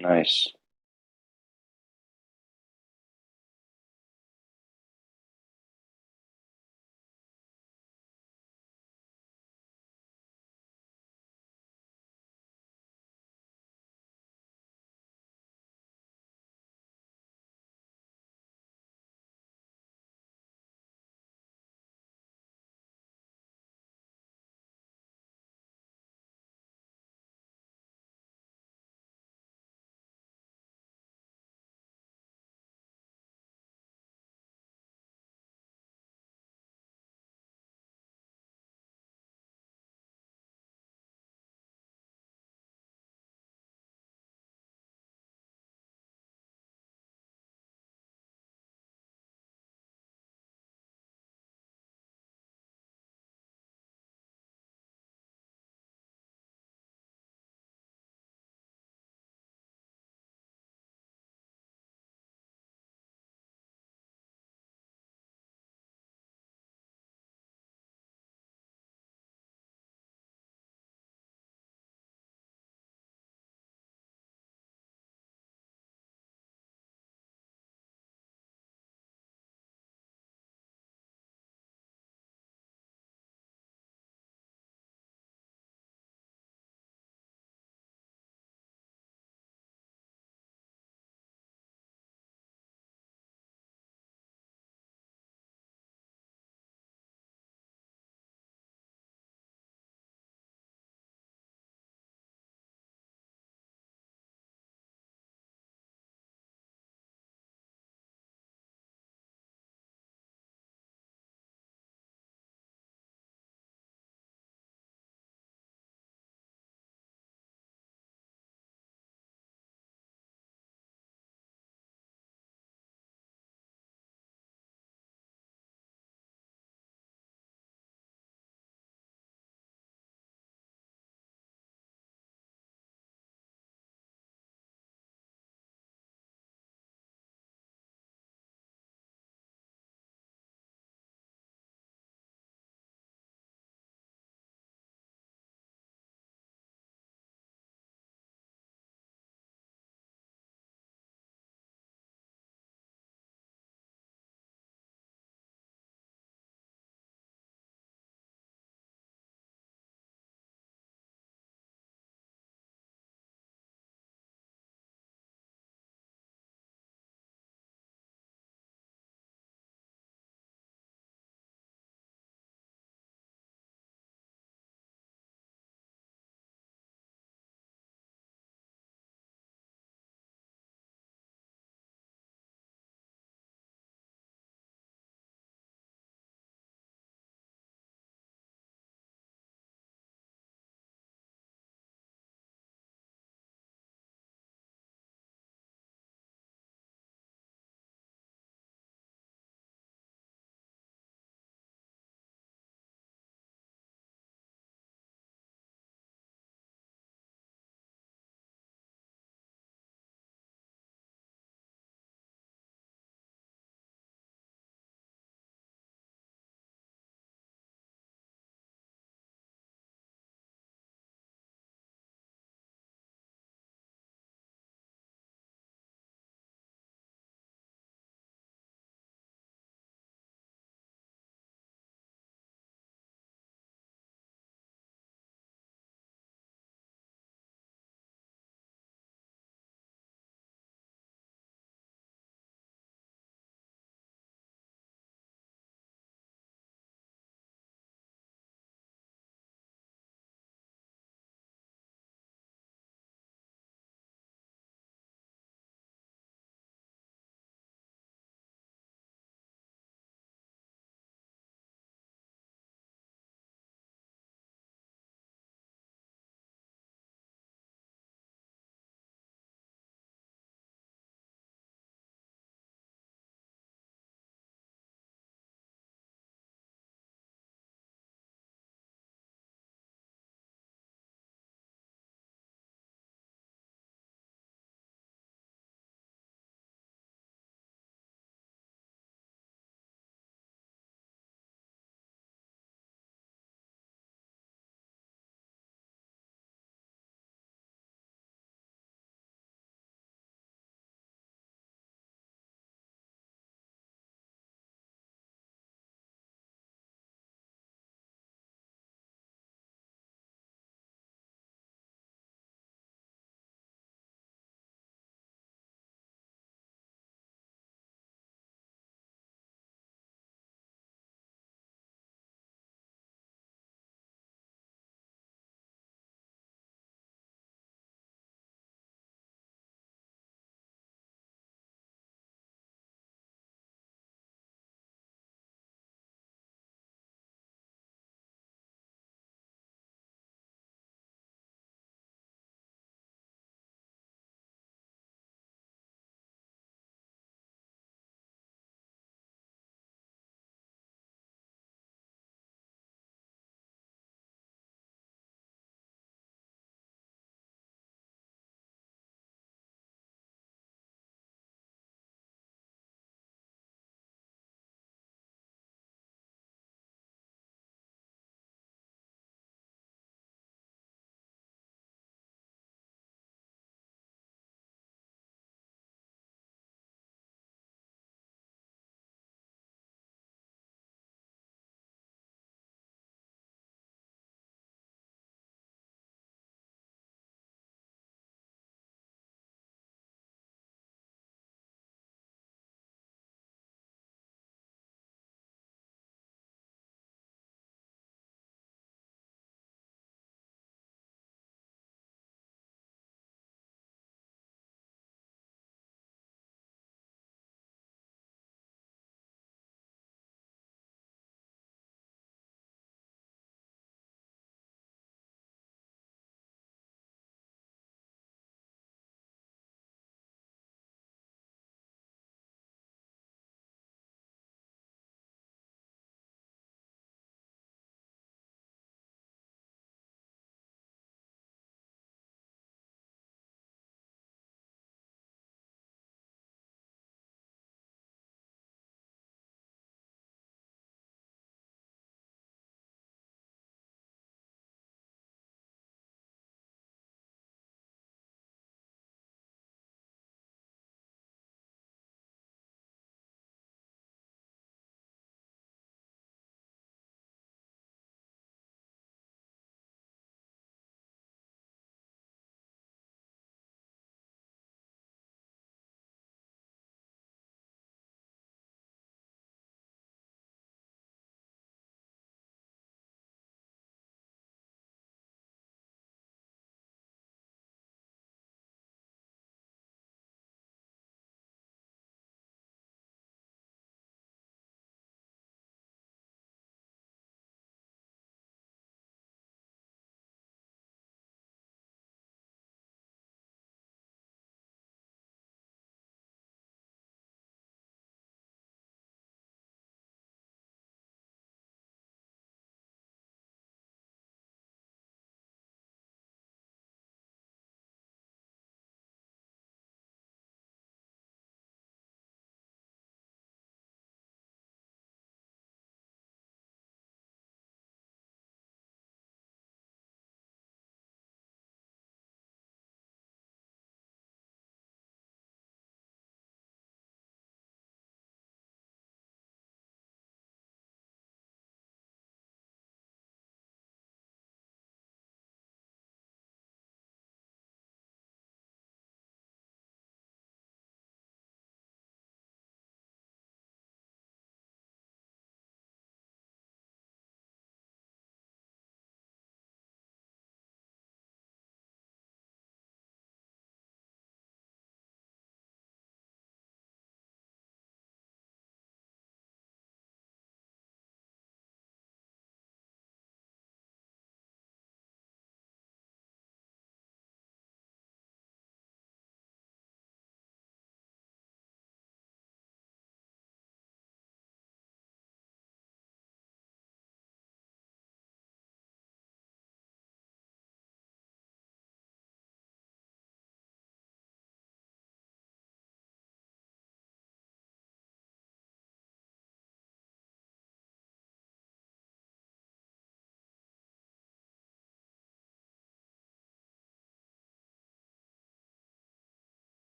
Nice.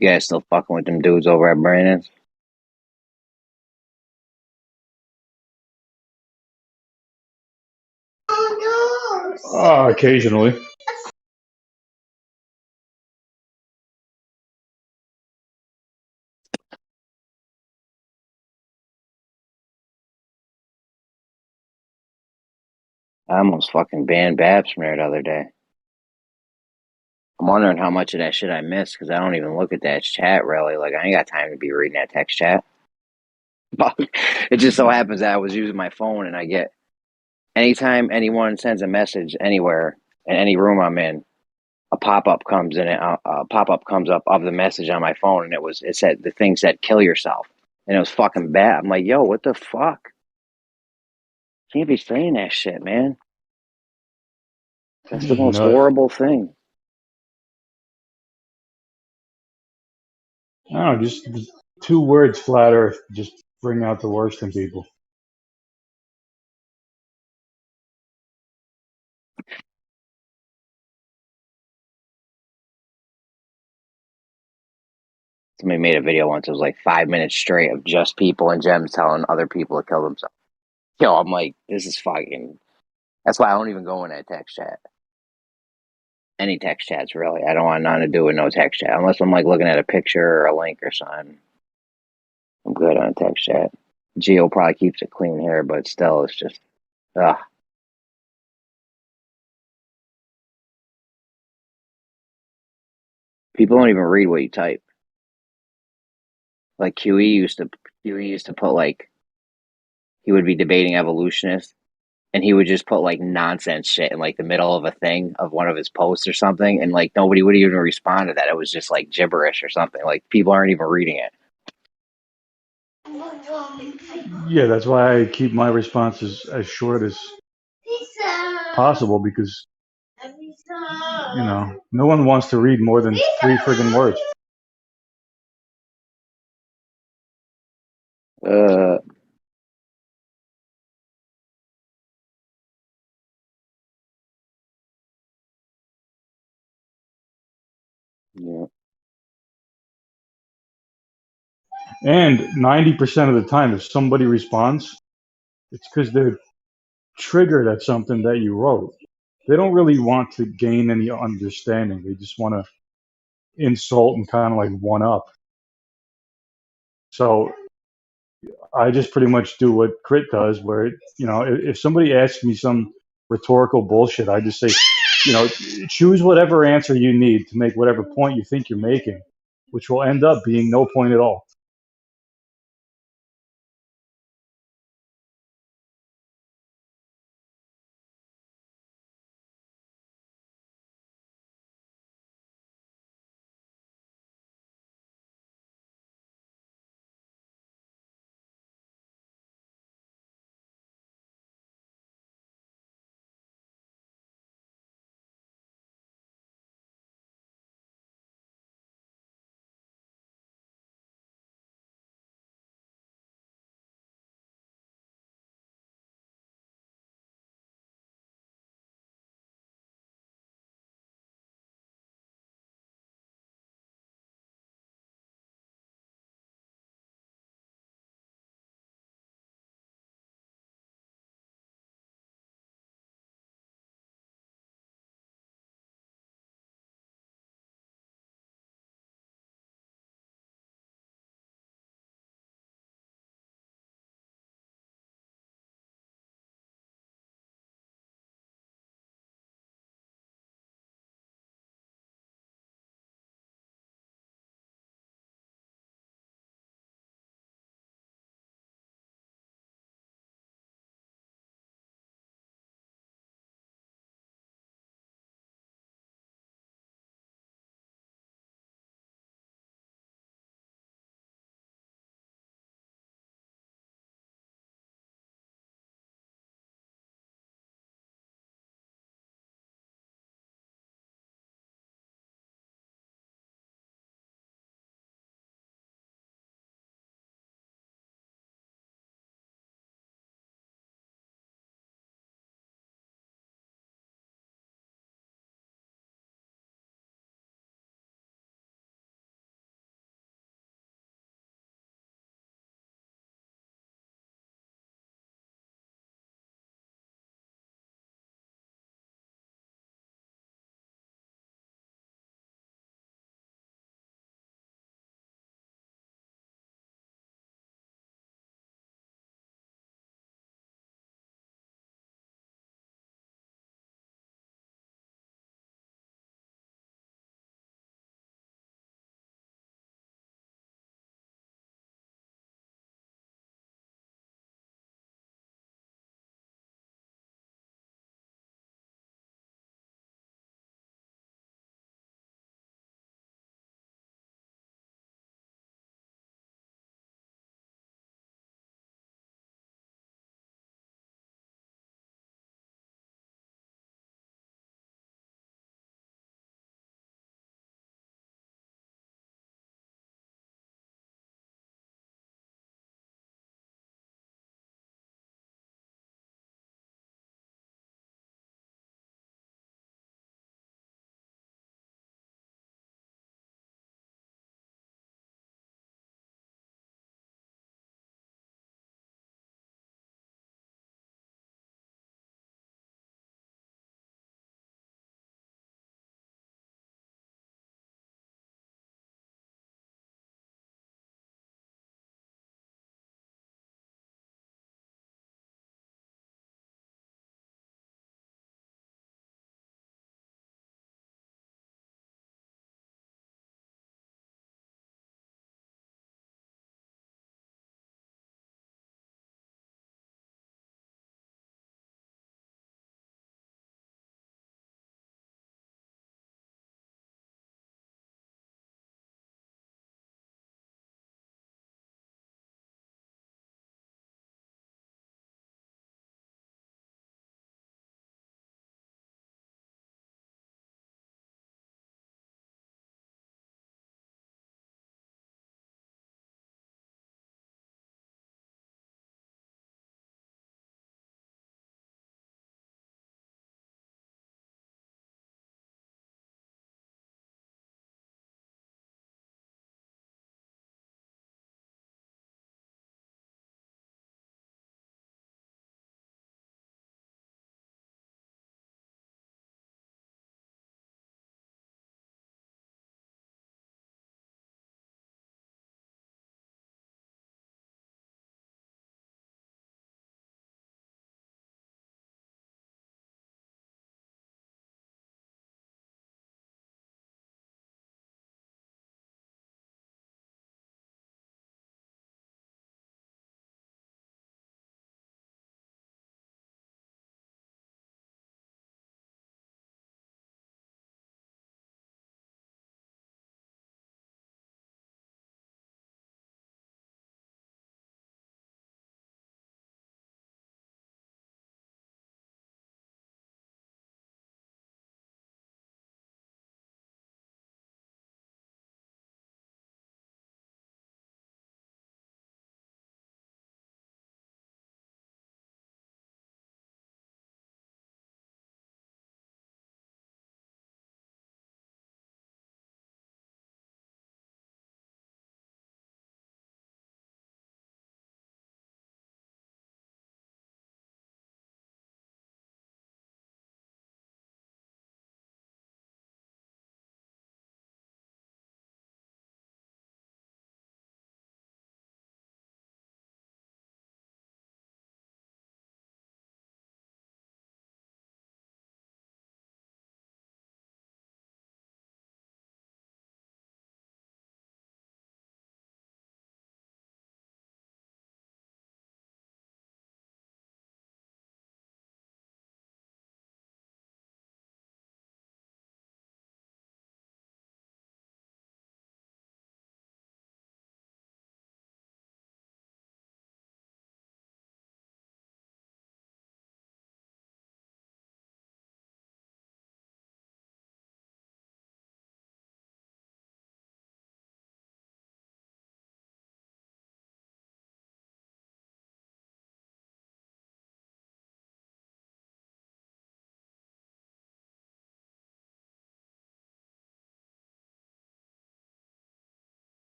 You guys still fucking with them dudes over at Brandon's? Occasionally. I almost fucking banned Babs from there the other day. I'm wondering how much of that shit I missed because I don't even look at that chat really. Like, I ain't got time to be reading that text chat. But it just so happens that I was using my phone and I get anytime anyone sends a message anywhere in any room I'm in, a pop up comes in. A pop up comes up of the message on my phone, and it said the thing said "kill yourself," and it was fucking bad. I'm like, yo, what the fuck? Can't be saying that shit, man. That's the most No, horrible thing. no, just 2 words, flat Earth, just bring out the worst in people. Somebody made a video once. It was like 5 minutes straight of just people and Gems telling other people to kill themselves. Yo, I'm like, this is fucking. That's why I don't even go in that text chat. Any text chats, really. I don't want nothing to do with no text chat. Unless I'm like looking at a picture or a link or something. I'm good on text chat. Geo probably keeps it clean here, but still, it's just, ugh. People don't even read what you type. Like QE used to put like, he would be debating evolutionists, and he would just put like nonsense shit in like the middle of a thing of one of his posts or something, and like nobody would even respond to that. It was just like gibberish or something. Like people aren't even reading it. Yeah, that's why I keep my responses as short as possible because, no one wants to read more than 3 friggin' words. Yeah. And 90% of the time, if somebody responds, it's because they're triggered at something that you wrote. They don't really want to gain any understanding. They just want to insult and kind of like one up. So I just pretty much do what Crit does, where, if somebody asks me some rhetorical bullshit, I just say, choose whatever answer you need to make whatever point you think you're making, which will end up being no point at all.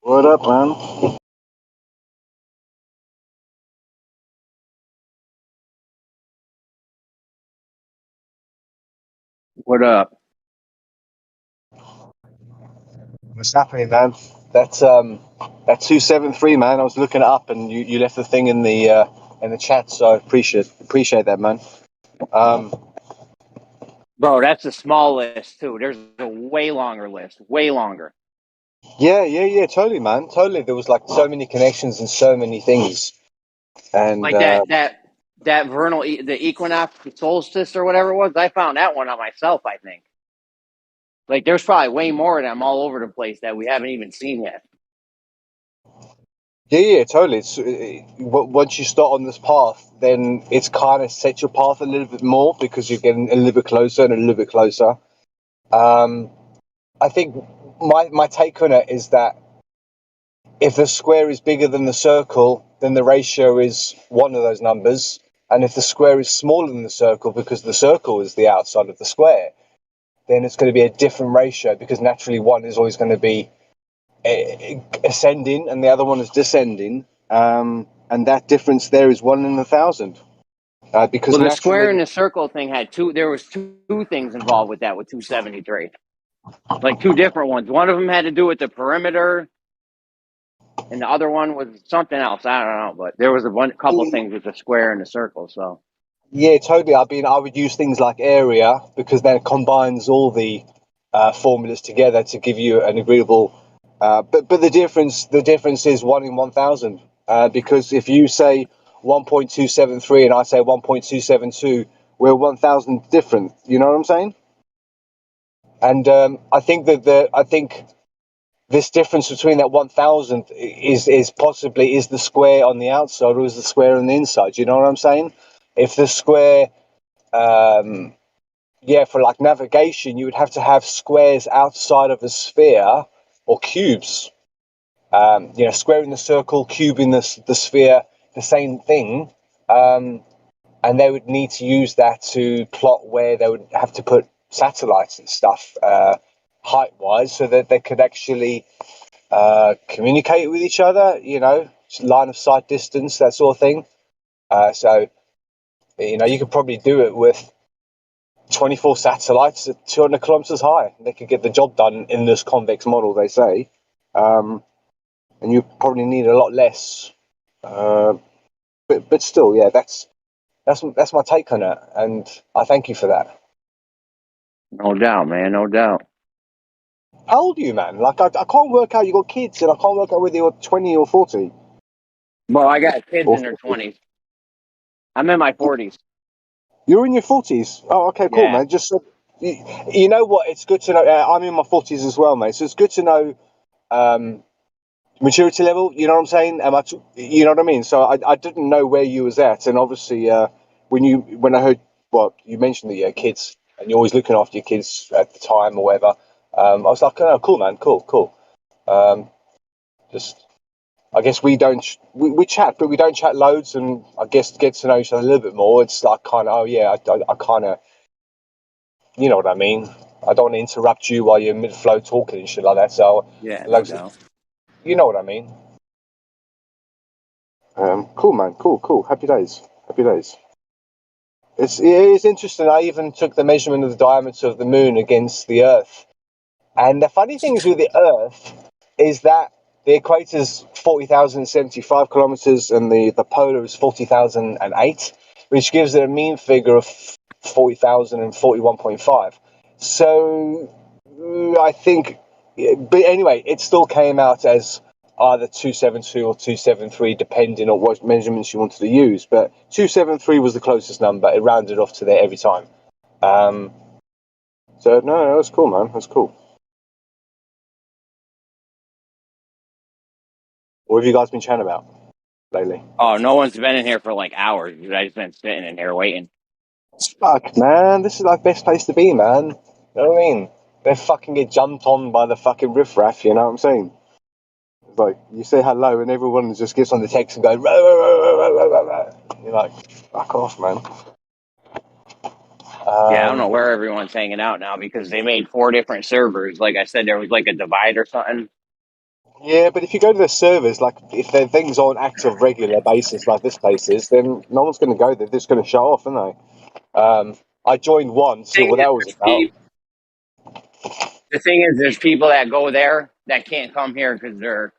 What up, man? What up? What's happening, man? That's that 273, man. I was looking it up, and you left the thing in the chat, so I appreciate that, man. Bro, that's a small list too. There's a way longer list, way longer. Yeah, totally, man, totally. There was like so many connections and so many things, and Like that vernal, the equinox solstice or whatever it was. I found that one on myself. I think. Like, there's probably way more of them all over the place that we haven't even seen yet. yeah, totally. It's once you start on this path, then it's kind of set your path a little bit more because you're getting a little bit closer and a little bit closer. I think my take on it is that if the square is bigger than the circle, then the ratio is one of those numbers. And if the square is smaller than the circle, because the circle is the outside of the square, then it's going to be a different ratio because naturally one is always going to be ascending and the other one is descending. And that difference there is 1 in 1,000. Because Well, the naturally, square and the circle thing had there was two things involved with that with 273. Like two different ones. One of them had to do with the perimeter, and the other one was something else. I don't know, but there was a couple of things with the square and the circle. So yeah, totally. I would use things like area because then it combines all the formulas together to give you an agreeable. But the difference is 1 in 1,000. Because if you say 1.273 and I say 1.272, we're 1,000 different. You know what I'm saying? And I think this difference between that 1,000 is possibly the square on the outside or is the square on the inside. You know what I'm saying? If the square, for like navigation, you would have to have squares outside of a sphere or cubes. Square in the circle, cube in the sphere, the same thing. And they would need to use that to plot where they would have to put satellites and stuff height-wise so that they could actually communicate with each other, line of sight distance, that sort of thing. So you could probably do it with 24 satellites at 200 kilometers high. They could get the job done in this convex model, they say. And you probably need a lot less. But still, yeah, that's my take on it, and I thank you for that. no doubt, man, no doubt. How old are you, man? Like, I can't work out. You got kids, and I can't work out whether you're 20 or 40. Well, I got kids in their 20s. I'm in my 40s. You're in your 40s. Oh, okay, cool, man. Just you know what? It's good to know. I'm in my 40s as well, mate. So it's good to know maturity level. You know what I'm saying? You know what I mean? So I didn't know where you was at, and obviously when I heard you mentioned the kids, and you're always looking after your kids at the time or whatever. I was like, oh, cool, man, cool. I guess we chat, but we don't chat loads, and I guess to get to know each other a little bit more, it's like kind of, I kind of, you know what I mean? I don't want to interrupt you while you're mid-flow talking and shit like that, so no doubt. You know what I mean? Cool, man, cool. Happy days. It is interesting. I even took the measurement of the diameter of the moon against the Earth. And the funny thing is with the Earth is that the equator is 40,075 kilometers and the polar is 40,008, which gives it a mean figure of 40,041.5. So I think, but anyway, it still came out as either 272 or 273, depending on what measurements you wanted to use. But 273 was the closest number. It rounded off to there every time. So no, that's cool, man. That's cool. What have you guys been chatting about lately? Oh, no one's been in here for like hours. I just been sitting in here waiting. Fuck, man. This is like best place to be, man. You know what I mean? They fucking get jumped on by the fucking riffraff, you know what I'm saying? It's like, you say hello and everyone just gets on the text and goes, rah, rah, rah, rah, rah, rah. You're like, fuck off, man. I don't know where everyone's hanging out now because they made 4 different servers. Like I said, there was like a divide or something. Yeah, but if you go to the servers, like if their things aren't active regular basis like this place is, then no one's going to go there. They're just going to shut off, aren't they? I joined one, see Thing what is, that was about. the thing is, there's people that go there that can't come here because they're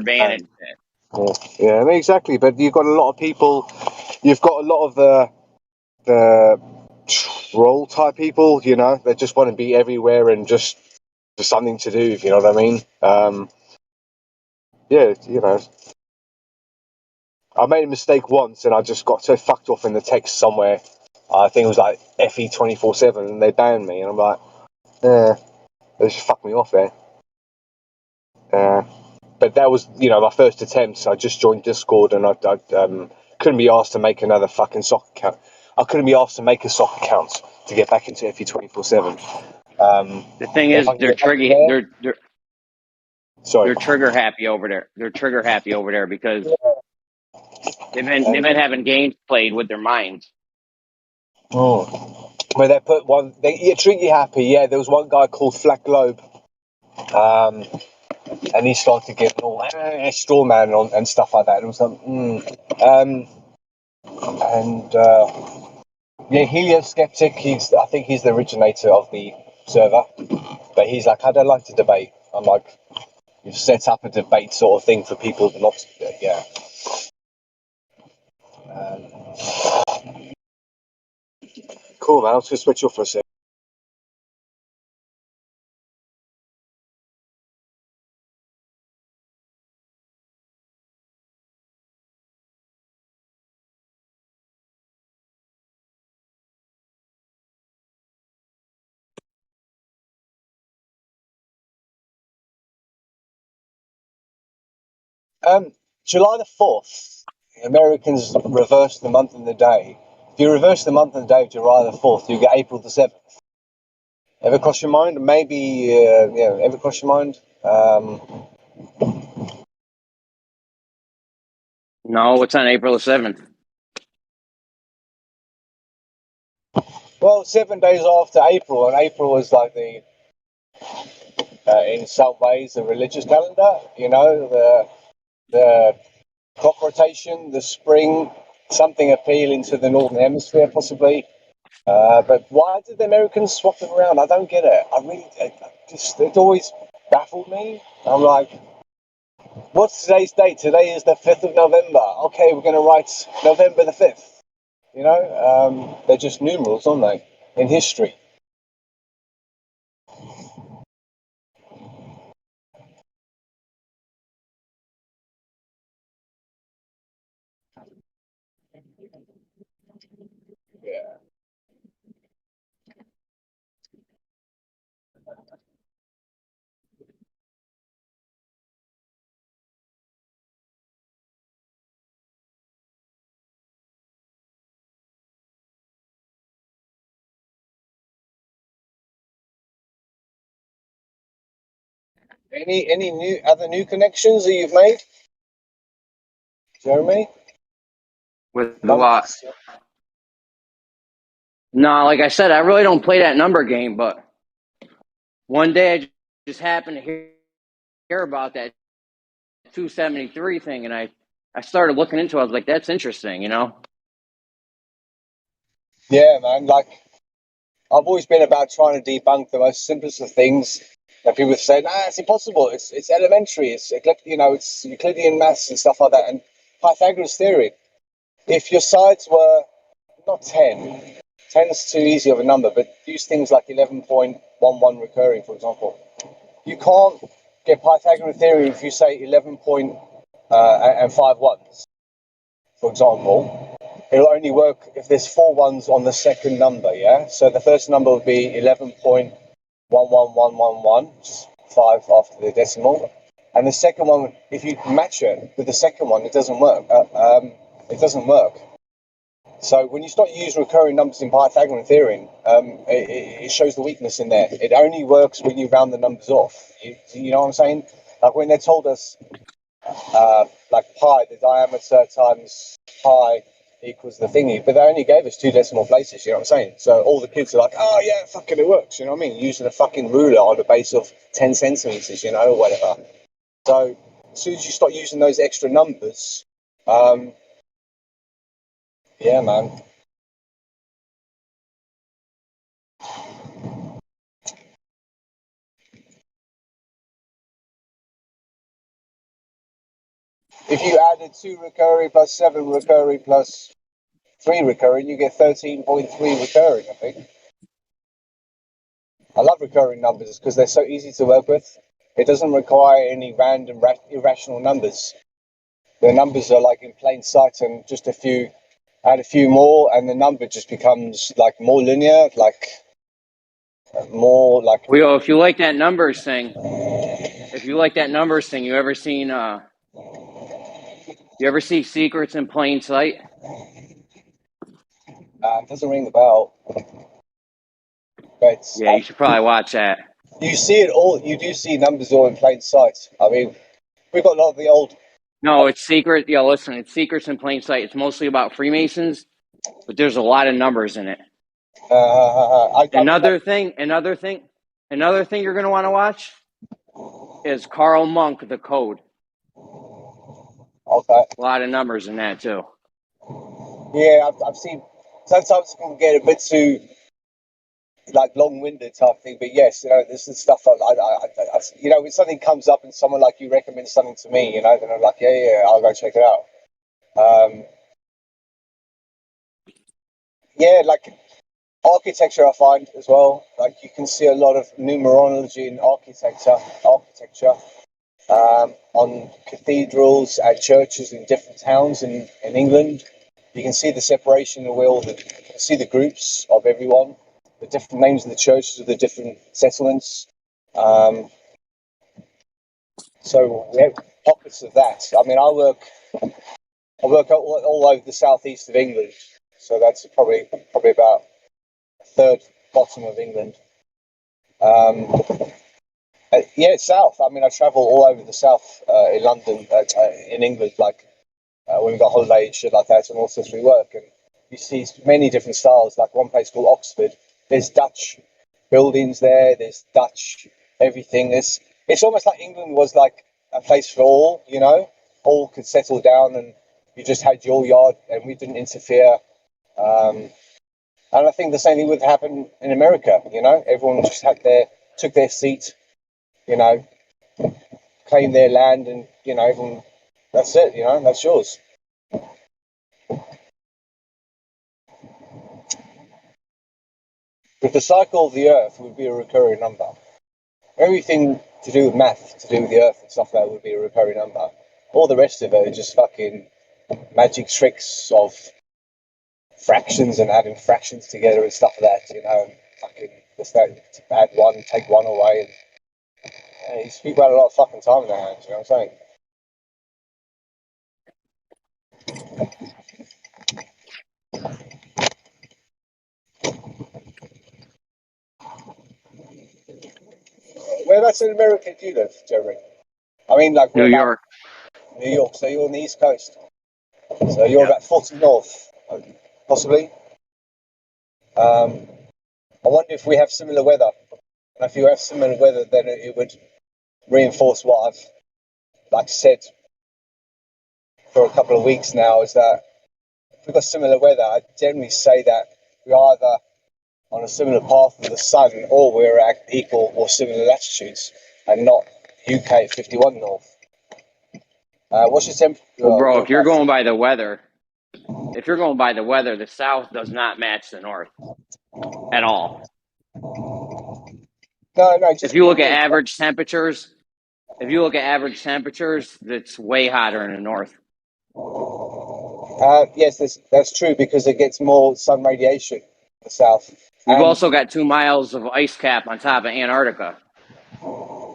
banned and shit. Yeah, I mean, exactly. But you've got a lot of people. You've got a lot of the troll type people. You know, they just want to be everywhere and just for something to do. If you know what I mean. Yeah, you know. I made a mistake once and I just got so fucked off in the text somewhere. I think it was like FE24/7 and they banned me and I'm like, yeah, they just fucked me off there. But that was, you know, my first attempt. I just joined Discord and I couldn't be asked to make another fucking soccer account. I couldn't be asked to make a soccer account to get back into FE24/7. The thing is, they're Sorry. they're trigger happy over there. They're trigger happy over there because they've been having games played with their minds. Oh. Where they put one, they treat you happy. Yeah, there was one guy called Flat Globe, and he started getting all straw man and stuff like that. And it was like, yeah, Helioskeptic. I think he's the originator of the server, but he's like, I don't like to debate. I'm like, you've set up a debate sort of thing for people not to, yeah. Cool, man. I was going to switch off for a sec. July the 4th, Americans reverse the month and the day. If you reverse the month and the day of July the 4th, you get April the 7th. Ever cross your mind? Maybe, yeah, ever cross your mind? No, it's on April the 7th. Well, 7 days after April, and April is like the, in some ways, the religious calendar, you know, the crop rotation, the spring, something appealing to the Northern Hemisphere, possibly. But why did the Americans swap them around? I don't get it. It always baffled me. I'm like, what's today's date? Today is the 5th of November. Okay, we're going to write November the 5th. You know, they're just numerals, aren't they, in history? Yeah. Any new connections that you've made, Jeremy? With the what? No, like I said, I really don't play that number game, but one day I just happened to hear about that 273 thing, and I started looking into it. I was like, that's interesting, you know? Yeah, man. Like, I've always been about trying to debunk the most simplest of things that people say, nah, it's impossible. It's elementary. It's Euclidean maths and stuff like that. And Pythagoras theory. If your sides were not 10, 10 is too easy of a number, but use things like 11.11 recurring, for example. You can't get Pythagorean theory if you say 11 and 5 ones, for example. It'll only work if there's 4 ones on the second number, yeah? So the first number would be 11.11111, just 5 after the decimal. And the second one, if you match it with the second one, it doesn't work. So when you start using recurring numbers in Pythagorean theorem, it shows the weakness in there. It only works when you round the numbers off. You know what I'm saying? Like when they told us, like pi, the diameter times pi equals the thingy, but they only gave us 2 decimal places, you know what I'm saying? So all the kids are like, oh yeah, fucking it works, you know what I mean? Using a fucking ruler on the base of 10 centimeters, you know, or whatever. So as soon as you start using those extra numbers, yeah, man. If you added 2 recurring plus 7 recurring plus 3 recurring, you get 13.3 recurring, I think. I love recurring numbers because they're so easy to work with. It doesn't require any random, irrational numbers. The numbers are like in plain sight, and just add a few more, and the number just becomes like more linear, like more like. Well, if you like that numbers thing, you ever see Secrets in Plain Sight? It doesn't ring the bell. But Yeah, you should probably watch that. you see it all. You do see numbers all in plain sight. I mean, we've got a lot of the old. No, it's secret. Yeah, listen, it's Secrets in Plain Sight. It's mostly about Freemasons, but there's a lot of numbers in it. Another thing you're going to want to watch is Karl Monk, The Code. Okay. A lot of numbers in that too. Yeah, I've seen. Sometimes people get a bit too like long-winded type thing, but yes, this is stuff I when something comes up and someone like you recommends something to me, then I'm like, yeah, I'll go check it out. Yeah, like architecture, I find as well. Like you can see a lot of numerology in architecture, on cathedrals and churches in different towns in England. You can see the separation of you can see the groups of everyone, the different names of the churches of the different settlements. So we have pockets of that. I mean, I work all over the southeast of England, so that's probably about a third bottom of England. Yeah, south. I mean, I travel all over the south in London, in England, like when we've got holiday and shit like that, and also through work. And you see many different styles, like one place called Oxford. There's Dutch buildings there, there's Dutch everything. It's almost like England was like a place for all, all could settle down and you just had your yard and we didn't interfere. And I think the same thing would happen in America, everyone just took their seat, claimed their land and, everyone, that's it, that's yours. But the cycle of the earth would be a recurring number. Everything to do with math, to do with the earth and stuff like that would be a recurring number. All the rest of it are just fucking magic tricks of fractions and adding fractions together and stuff like that, fucking just add one, take one away. And these people had a lot of fucking time in their hands, you know what I'm saying? Whereabouts in America do you live, Jeremy? I mean, like New York. New York. So you're on the East Coast. So you're about 40 north, possibly. I wonder if we have similar weather. And if you have similar weather, then it would reinforce what I've said for a couple of weeks now. Is that if we've got similar weather, I generally say that we're either on a similar path of the sun, or we're at equal or similar latitudes, and not UK 51 north. What's your temperature? Well, bro, if you're going by the weather, the south does not match the north at all. No. If you look at average temperatures, it's way hotter in the north. Yes, that's true because it gets more sun radiation in the south. You've also got 2 miles of ice cap on top of Antarctica,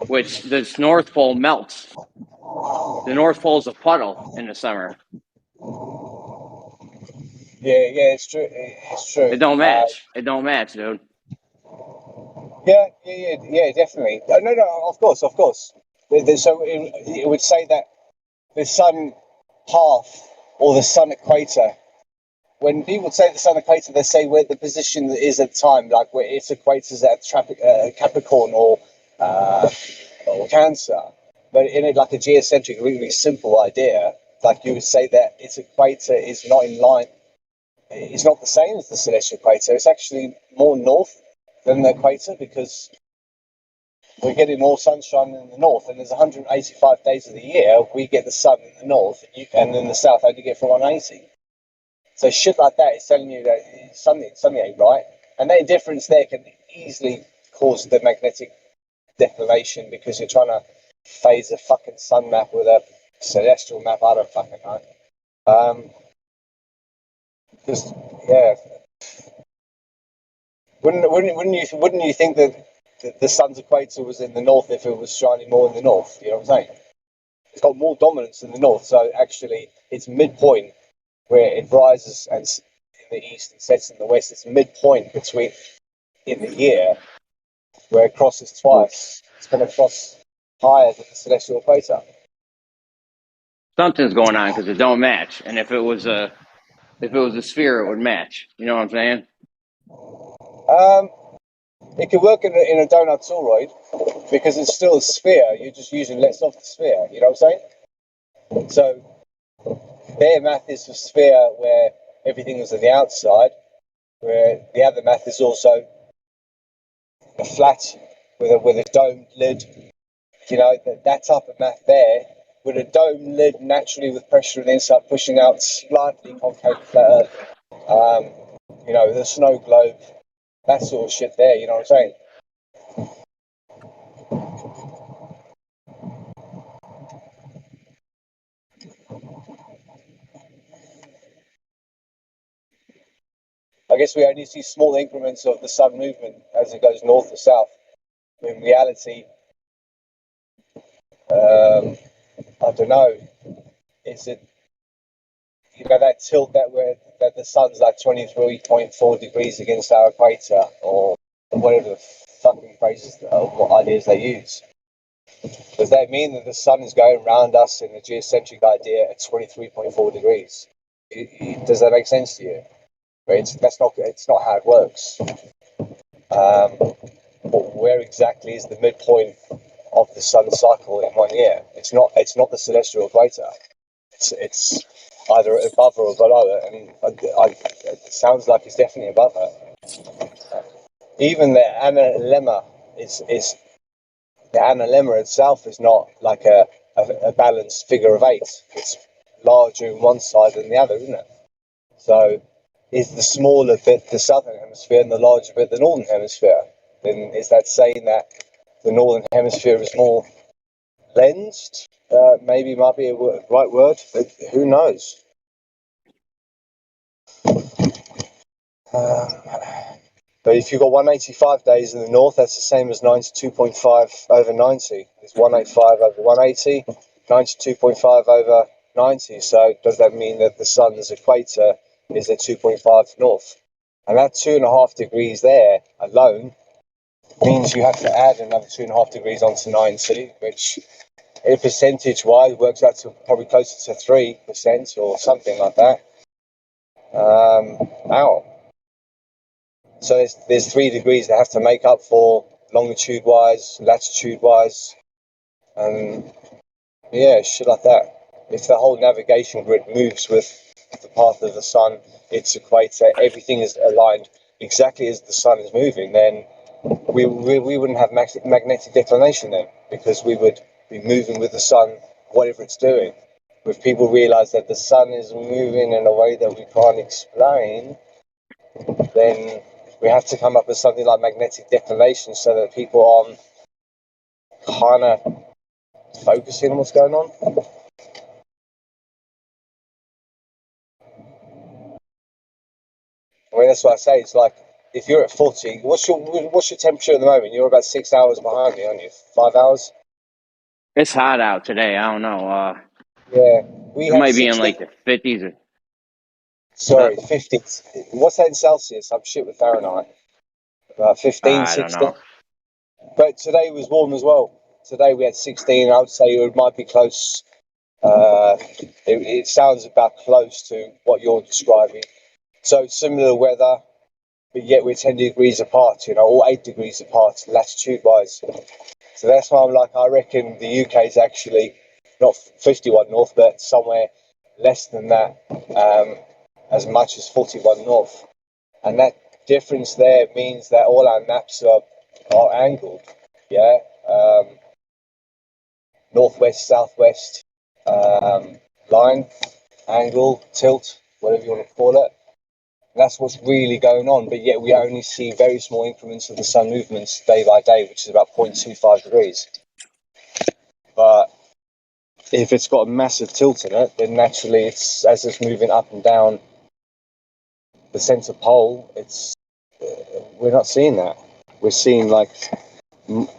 which this North Pole melts. The North Pole's a puddle in the summer. Yeah, it's true. It's true. It don't match. It don't match, dude. Yeah, definitely. No, of course. So it would say that the sun half or the sun equator. When people say the sun equator, they say where the position is at the time, like where its equator is at Capricorn or Cancer. but in it, like a geocentric, really simple idea, like you would say that its equator is not in line. It's not the same as the celestial equator. It's actually more north than the equator because we're getting more sunshine in the north, and there's 185 days of the year. We get the sun in the north, and in the south only get from 180. So shit like that is telling you that something ain't right, and that difference there can easily cause the magnetic deformation because you're trying to phase a fucking sun map with a celestial map. I don't fucking know. Just yeah. Wouldn't you think that the sun's equator was in the north if it was shining more in the north? You know what I'm saying? It's got more dominance in the north, so actually its midpoint where it rises and in the east and sets in the west. It's midpoint between in the year where it crosses twice. It's going to cross higher than the celestial equator. Something's going on because it don't match. And if it was a sphere, it would match. You know what I'm saying? It could work in a donut toroid because it's still a sphere. You're just using less of the sphere. You know what I'm saying? So their math is a sphere where everything was on the outside, where the other math is also a flat with a domed lid. You know, that type of math there, with a dome lid naturally with pressure on the inside pushing out slightly concave flat earth. You know, the snow globe, that sort of shit there, you know what I'm saying? I guess we only see small increments of the sun movement as it goes north or south. In reality, I don't know. Is it, you know, that tilt that the sun's like 23.4 degrees against our equator, or whatever the fucking phrases or what ideas they use? Does that mean that the sun is going around us in a geocentric idea at 23.4 degrees? Does that make sense to you? It's not how it works. But where exactly is the midpoint of the sun cycle in 1 year? It's not the celestial equator. It's either above or below it, and it sounds like it's definitely above it. Even the analemma is the analemma itself is not like a balanced figure of 8. It's larger on one side than the other, isn't it? So is the smaller bit the southern hemisphere and the larger bit the northern hemisphere? Then is that saying that the northern hemisphere is more lensed? Maybe might be a right word, but who knows? But if you've got 185 days in the north, that's the same as 92.5 over 90. It's 185 over 180, 92.5 over 90. So does that mean that the sun's equator is at 2.5 north? And that 2.5 degrees there alone means you have to add another 2.5 degrees onto 90, which percentage-wise works out to probably closer to 3% or something like that. So there's 3 degrees that have to make up for longitude-wise, latitude-wise, and yeah, shit like that. If the whole navigation grid moves with the path of the sun, its equator, everything is aligned exactly as the sun is moving, then we wouldn't have magnetic declination then, because we would be moving with the sun, whatever it's doing. If people realize that the sun is moving in a way that we can't explain, then we have to come up with something like magnetic declination so that people aren't kind of focusing on what's going on. I mean, that's what I say. It's like, if you're at 40, what's your temperature at the moment? You're about 6 hours behind me, aren't you? 5 hours? It's hot out today. I don't know. Yeah, it might be in like the 50s. Or... Sorry, 50s. What's that in Celsius? I'm shit with Fahrenheit. About 15, I don't 16. know. But today was warm as well. Today we had 16. I would say it might be close. It sounds about close to what you're describing. So similar weather, but yet we're 10 degrees apart, you know, or 8 degrees apart latitude-wise. So that's why I'm like, I reckon the UK is actually not 51 north, but somewhere less than that, as much as 41 north. And that difference there means that all our maps are angled, yeah? Northwest, southwest, line, angle, tilt, whatever you want to call it. That's what's really going on, but yet we only see very small increments of the sun movements day by day, which is about 0.25 degrees. But if it's got a massive tilt in it, then naturally it's, as it's moving up and down the centre pole, we're not seeing that. We're seeing like, if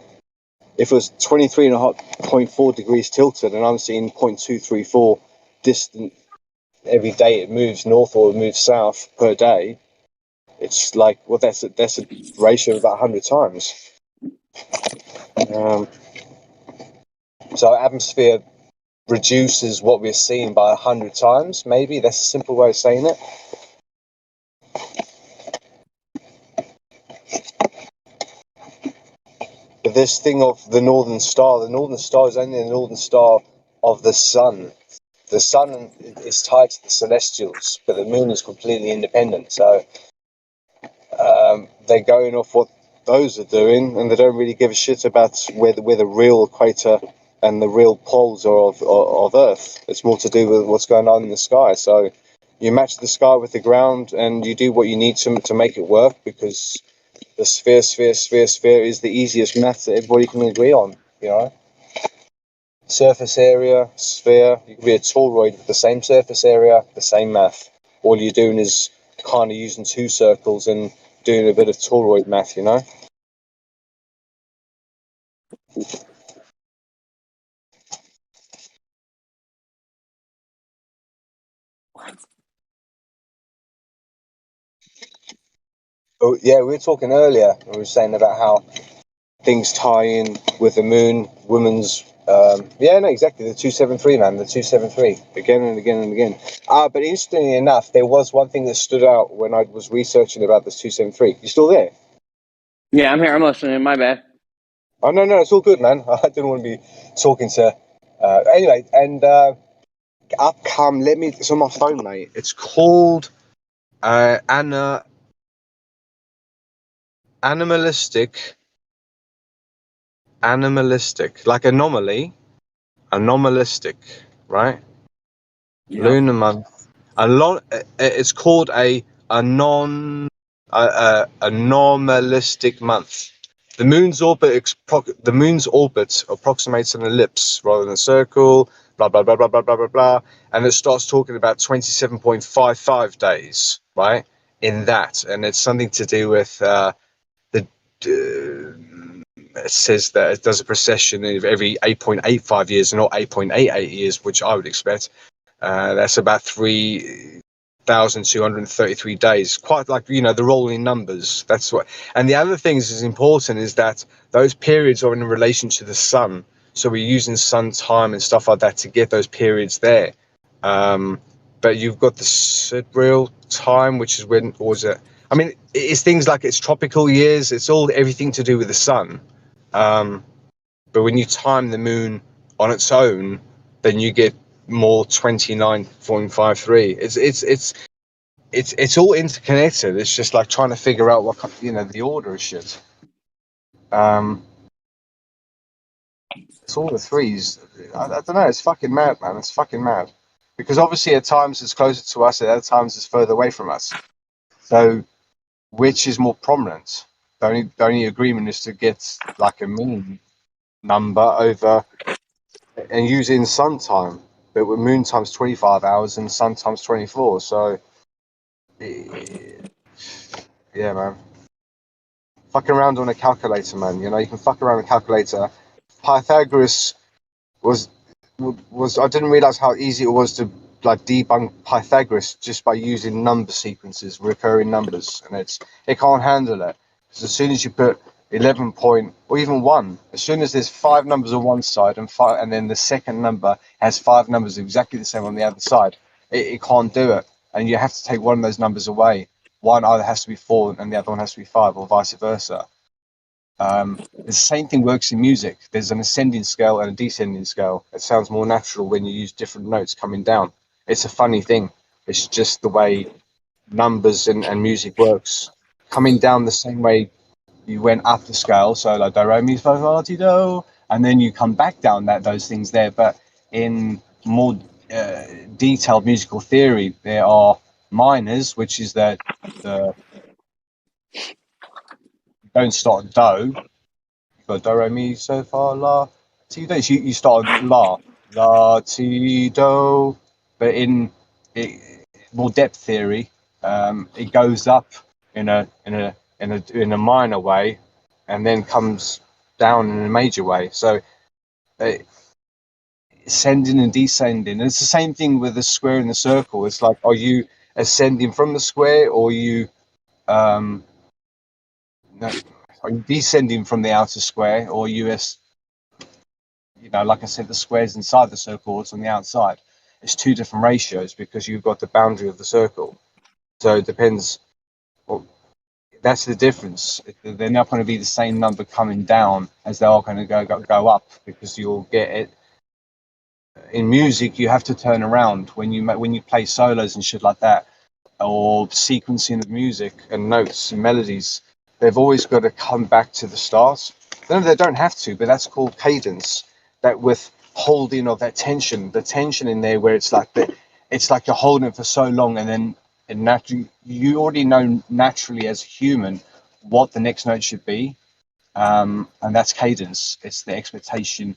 it was 23.4 degrees tilted and I'm seeing 0.234 distant every day it moves north or it moves south per day, it's like, well, that's a ratio of about 100 times. So our atmosphere reduces what we're seeing by 100 times, maybe. That's a simple way of saying it. But this thing of the Northern Star is only the Northern Star of the sun. The sun is tied to the celestials, but the moon is completely independent. So they're going off what those are doing, and they don't really give a shit about where the real equator and the real poles are of Earth. It's more to do with what's going on in the sky. So you match the sky with the ground, and you do what you need to make it work, because the sphere is the easiest math that everybody can agree on, you know? Surface area, sphere, you can be a toroid with the same surface area, the same math. All you're doing is kind of using two circles and doing a bit of toroid math, you know? Oh, yeah, we were talking earlier, we were saying about how things tie in with the moon, women's, yeah, no, exactly, the 273, man, the 273, again and again and again. But interestingly enough, there was one thing that stood out when I was researching about this 273. You still there? Yeah, I'm here. I'm listening. My bad. Oh, no, it's all good, man. I didn't want to be talking to... anyway, and it's on my phone, mate. It's called animalistic, like anomalistic, right? Yep. Lunar month. It's called a anomalistic month. The moon's orbit approximates an ellipse rather than a circle. Blah blah blah blah blah blah blah blah, and it starts talking about 27.55 days, right? In that, and it's something to do with it says that it does a precession of every 8.85 years and not 8.88 years, which I would expect. That's about 3,233 days. Quite like, you know, the rolling numbers. That's what. And the other thing is important is that those periods are in relation to the sun. So we're using sun time and stuff like that to get those periods there. But you've got the sidereal time, which is when, or is it? I mean, it's things like it's tropical years. It's all everything to do with the sun. But when you time the moon on its own, then you get more 29.53. It's all interconnected. It's just like trying to figure out what, you know, the order of shit. It's all the threes. I don't know. It's fucking mad, man. It's fucking mad. Because obviously at times it's closer to us, at other times it's further away from us. So which is more prominent? The only agreement is to get like a mean number over and use it in sun time. But with moon time's 25 hours and sun time's 24. So yeah, man. Fucking around on a calculator, man. You know, you can fuck around with a calculator. Pythagoras was I didn't realize how easy it was to like debunk Pythagoras just by using number sequences, recurring numbers, and it can't handle it. Because as soon as you put 11 point or even 1, as soon as there's 5 numbers on one side and then the second number has 5 numbers exactly the same on the other side, it can't do it, and you have to take one of those numbers away. One either has to be 4 and the other one has to be 5, or vice versa. The same thing works in music. There's an ascending scale and a descending scale. It sounds more natural when you use different notes coming down. It's a funny thing. It's just the way numbers and music works. Coming down the same way you went up the scale, so like do, re, mi, fa, la, ti, do, and then you come back down those things there. But in more detailed musical theory, there are minors, which is the don't start at do. You've got do, re, mi, so, fa, la, ti, do. So you start on la, ti, do. But in more depth theory, it goes up in a minor way, and then comes down in a major way. So ascending and descending. And it's the same thing with the square and the circle. It's like, are you ascending from the square, or are you are you descending from the outer square, or are you like I said, the square's inside the circle, it's on the outside. It's two different ratios because you've got the boundary of the circle. So it depends. Well, that's the difference. They're not going to be the same number coming down as they are going to go up, because you'll get it. In music, you have to turn around when you play solos and shit like that, or sequencing of music and notes and melodies. They've always got to come back to the start. No, they don't have to, but that's called cadence. That with holding of that tension, the tension in there, where it's like you're holding it for so long, and then naturally you already know naturally as a human what the next note should be, and that's cadence. It's the expectation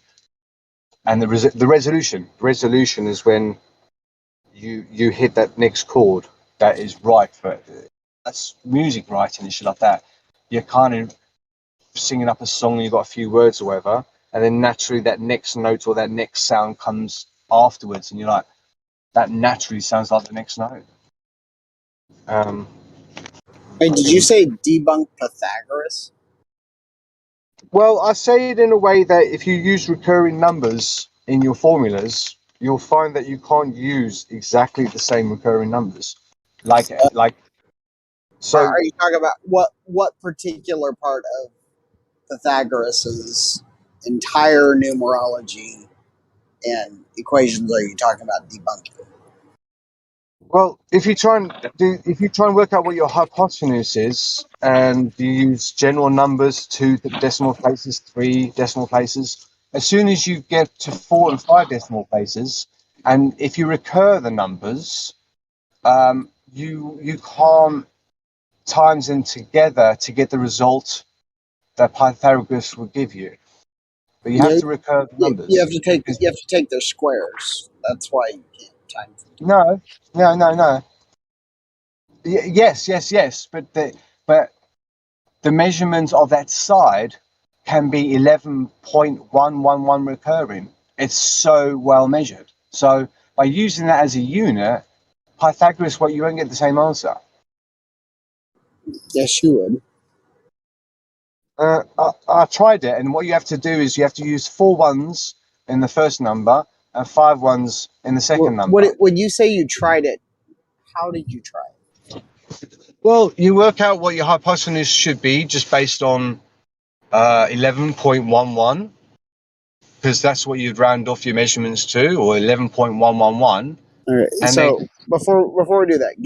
and the resolution. Resolution is when you hit that next chord that is right for it. That's music writing and shit like that. You're kind of singing up a song and you've got a few words or whatever, and then naturally that next note or that next sound comes afterwards, and you're like, that naturally sounds like the next note. Wait, did you say debunk Pythagoras? Well, I say it in a way that if you use recurring numbers in your formulas, you'll find that you can't use exactly the same recurring numbers. So are you talking about what particular part of Pythagoras's entire numerology and equations are you talking about debunking? well, if you try and work out what your hypotenuse is, and you use general numbers, 2 decimal places, 3 decimal places, as soon as you get to 4 and 5 decimal places, and if you recur the numbers, you can't times them together to get the result that Pythagoras would give you. But you have to recur the numbers. You have to take their squares. That's why you can't time them. No. Yes. But the measurements of that side can be 11.111 recurring. It's so well measured. So by using that as a unit, Pythagoras, you won't get the same answer. Yes, you would. I tried it, and what you have to do is you have to use 4 ones in the first number and 5 ones in the second number. When you say you tried it, how did you try it? Well, you work out what your hypotenuse should be just based on 11.11, because that's what you'd round off your measurements to, or 11.111. All right. So before we do that,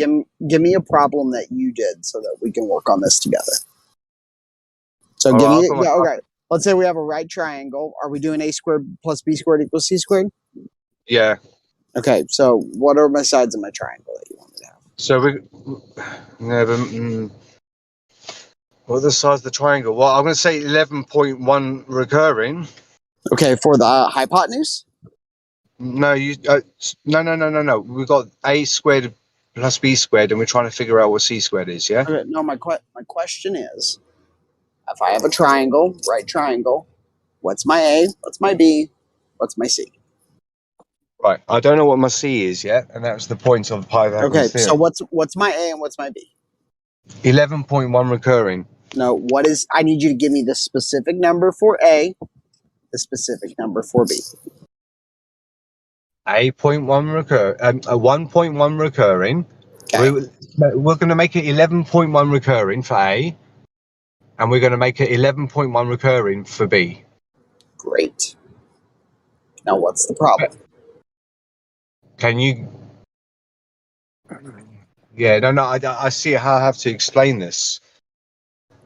give me a problem that you did so that we can work on this together. So okay. Let's say we have a right triangle. Are we doing a squared plus b squared equals c squared? Yeah. Okay. So what are my sides of my triangle that you want me to have? So what are the sides of the triangle? Well, I'm going to say 11.1 recurring. Okay, for the hypotenuse? No, no. We've got a squared plus b squared, and we're trying to figure out what c squared is, yeah? Okay, no, my question is, if I have a triangle, right triangle, what's my A, what's my B, what's my C? Right, I don't know what my C is yet, and that was the point of Pythagoras theorem. So what's my A and what's my B? 11.1 recurring. No, I need you to give me the specific number for A, the specific number for B. A 1.1 recurring. Okay. We're going to make it 11.1 recurring for A, and we're going to make it 11.1 recurring for B. Great. Now, what's the problem? Can you? Yeah, no, I see how I have to explain this.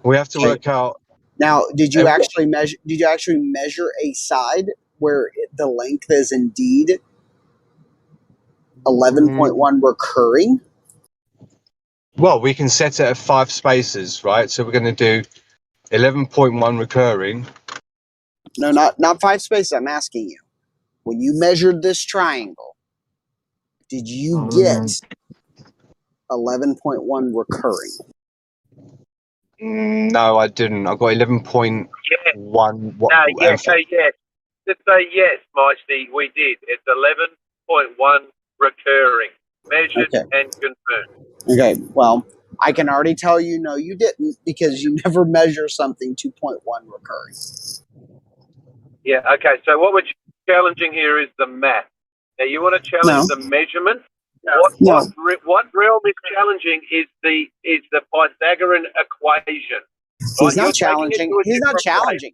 We have to work out. Now, did you actually measure? Did you actually measure a side where the length is indeed 11.1 recurring? Well, we can set it at 5 spaces, right? So we're going to do 11.1 recurring. No, not 5 spaces. I'm asking you. When you measured this triangle, did you get 11.1 recurring? No, I didn't. I got 11.1. No, yeah, say yes. Just say yes, Mighty. We did. It's 11.1 recurring, measured and confirmed. Okay, well, I can already tell you, no, you didn't, because you never measure something 2.1 recurring. Yeah, okay. So what we're challenging here is the math. Now, you want to challenge the measurement? What realm is challenging is the Pythagorean equation. He's not challenging. He's not challenging.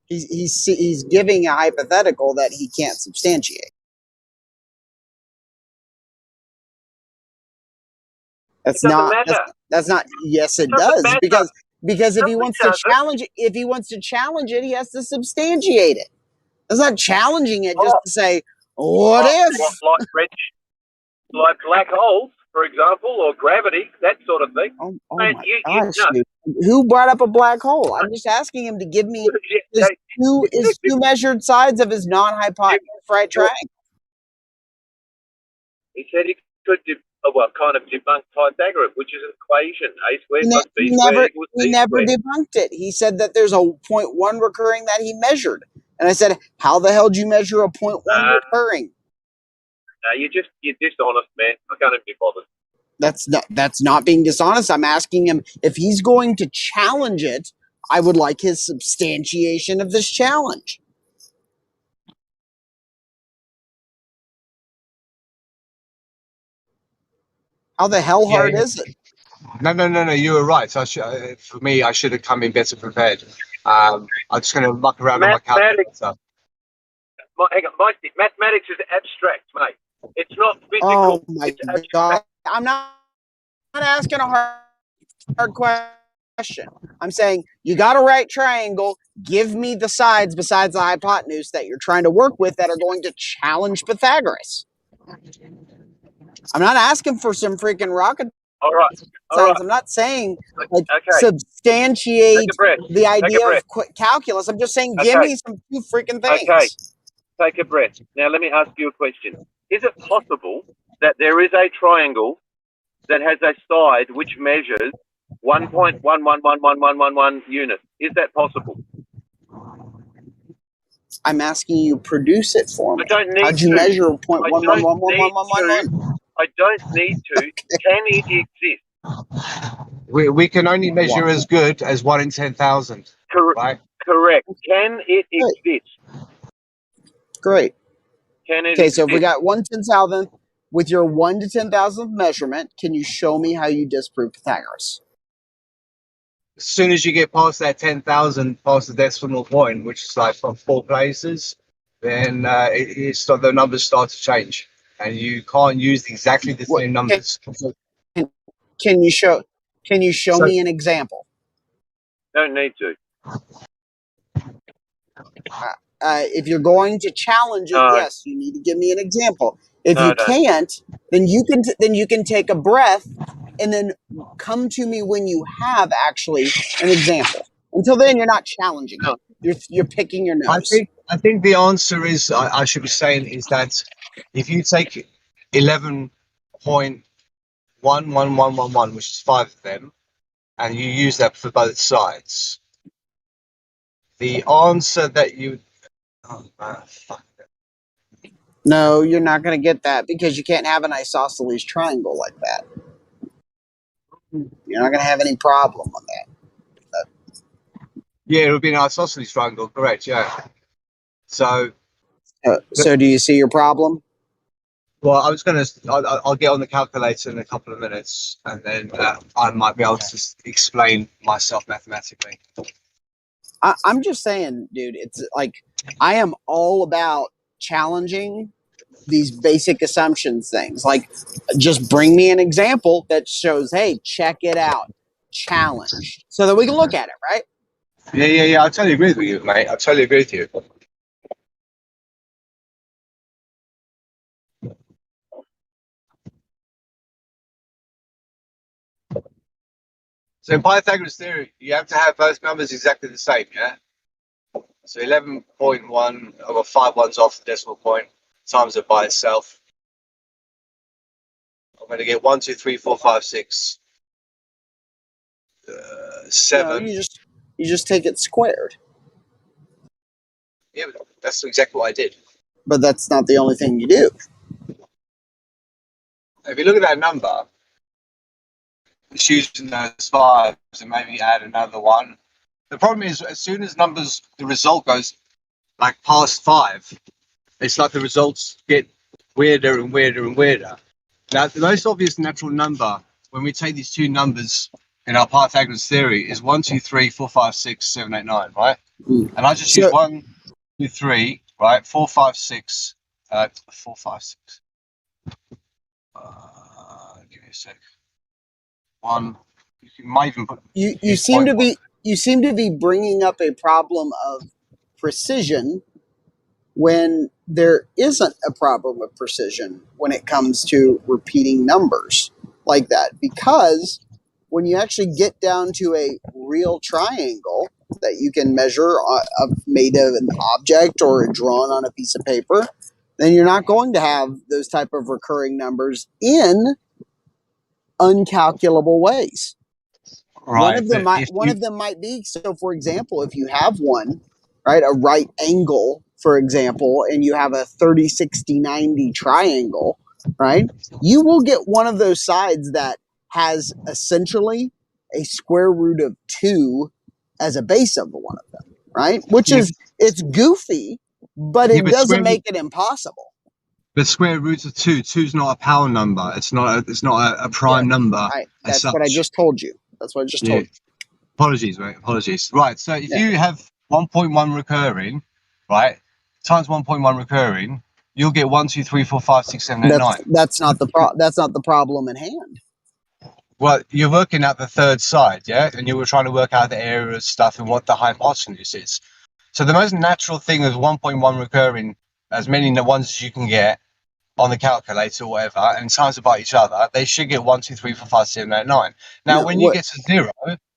He's giving a hypothetical that he can't substantiate. That's not. That's not. Yes, it does, because if he wants to challenge it, he has to substantiate it. That's not challenging it just to say what if. Like black holes, for example, or gravity, that sort of thing. Oh my gosh, dude. Who brought up a black hole? I'm just asking him to give me his two measured sides of his non-hypotenuse right triangle. He said he could kind of debunk Pythagorean, which is an equation, a squared plus b squared equals c He never squared. debunked it. He said that there's a 0.1 recurring that he measured. And I said, how the hell did you measure a 0.1 recurring? No, you're dishonest, man. I can't even be bothered. That's not being dishonest. I'm asking him if he's going to challenge it. I would like his substantiation of this challenge. How the hell hard is it? No. You were right. So for me, I should have come in better prepared. I'm just going to muck around on my calculator. Hang on, mathematics is abstract, mate. It's not physical. Oh my God! I'm not asking a hard question. I'm saying you got a right triangle. Give me the sides besides the hypotenuse that you're trying to work with that are going to challenge Pythagoras. I'm not asking for some freaking rocket science. I'm not saying substantiate the idea of calculus. I'm just saying give me some two freaking things. Okay, take a breath. Now let me ask you a question. Is it possible that there is a triangle that has a side which measures 1.111111 units? Is that possible? I'm asking you produce it for me. I don't need How'd you measure 0.111111? I don't need to. Can it exist? We can only measure as good as 1 in 10,000. Right? Correct. Can it exist? Great. Can it okay, exist? So if we got 1/10,000th with your 1 to 10,000th measurement, can you show me how you disprove Pythagoras? As soon as you get past that 10,000, past the decimal point, which is like from 4 places, then the numbers start to change, and you can't use exactly the same numbers. Can you show me an example? Don't need to. If you're going to challenge it, yes, you need to give me an example. If you can't, then you can take a breath and then come to me when you have actually an example. Until then, you're not challenging it. You're picking your nose. I think the answer is I should be saying is that if you take 11.11111, which is 5 of them, and you use that for both sides, the answer that you No, you're not going to get that because you can't have an isosceles triangle like that. You're not going to have any problem on that. Yeah, it would be an isosceles triangle, correct? Yeah. So do you see your problem? Well, I was going to. I'll get on the calculator in a couple of minutes, and then I might be able to explain myself mathematically. I'm just saying, dude. It's like I am all about challenging these basic assumptions things. Like, just bring me an example that shows, hey, check it out, challenge, so that we can look at it, right? Yeah. I totally agree with you, mate. I totally agree with you. So in Pythagoras theory, you have to have both numbers exactly the same, yeah? So 11.1 over 5 ones off the decimal point times it by itself. I'm going to get 1, 2, 3, 4, 5, 6, 7. No, you just take it squared. Yeah, but that's exactly what I did. But that's not the only thing you do. If you look at that number, it's using those 5s and maybe add another one. The problem is, as soon as the result goes like past 5, it's like the results get weirder and weirder and weirder. Now, the most obvious natural number when we take these two numbers in our Pythagoras theory is 1, 2, 3, 4, 5, 6, 7, 8, 9, right? And I just use 1, 2, 3, right? 4, 5, 6, 4, 5, 6. Give me a sec. 1. You might even put. You seem to be bringing up a problem of precision when there isn't a problem of precision when it comes to repeating numbers like that. Because when you actually get down to a real triangle that you can measure made of an object or drawn on a piece of paper, then you're not going to have those type of recurring numbers in uncalculable ways. Right. One of them might be, so for example, if you have one, right, a right angle, for example, and you have a 30, 60, 90 triangle, right, you will get one of those sides that has essentially a square root of 2 as a base of one of them, right? Which is, it's goofy, but it doesn't make it impossible. The square root of 2. 2 is not a power number. It's not a prime number. That's what I just told you. That's what I just told you. Apologies, mate. Apologies. Right. So if you have 1.1 recurring, right, times 1.1 recurring, you'll get 1, 2, 3, 4, 5, 6, 7, 8, 9. That's not the problem in hand. Well, you're working out the third side, yeah, and you were trying to work out the area of stuff and what the hypotenuse is. So the most natural thing is 1.1 recurring, as many ones as you can get on the calculator or whatever, and times it by each other, they should get 1, 2, 3, 4, 5, 7, 8, 9. Now, when you get to 0,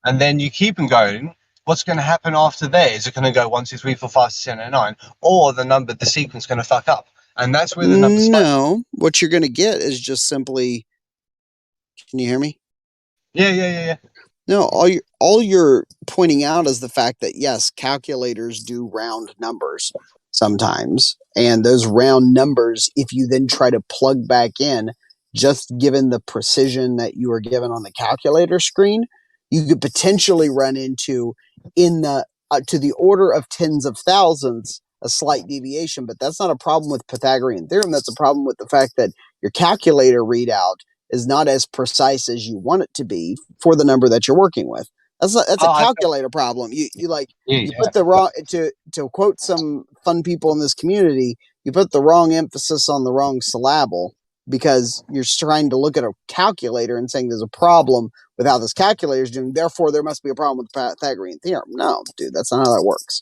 and then you keep them going, what's going to happen after there? Is it going to go 1, 2, 3, 4, 5, 6, 7, 8, 9, or the sequence going to fuck up? And that's where the numbers. No, what you're going to get is just simply. Can you hear me? Yeah. No, all you're pointing out is the fact that yes, calculators do round numbers sometimes, and those round numbers, if you then try to plug back in, just given the precision that you are given on the calculator screen, you could potentially run into to the order of tens of thousands a slight deviation. But that's not a problem with Pythagorean theorem. That's a problem with the fact that your calculator readout is not as precise as you want it to be for the number that you're working with. That's a calculator problem. You put the wrong, to quote some fun people in this community, you put the wrong emphasis on the wrong syllable because you're trying to look at a calculator and saying there's a problem with how this calculator is doing, therefore there must be a problem with the Pythagorean theorem. No, dude, that's not how that works.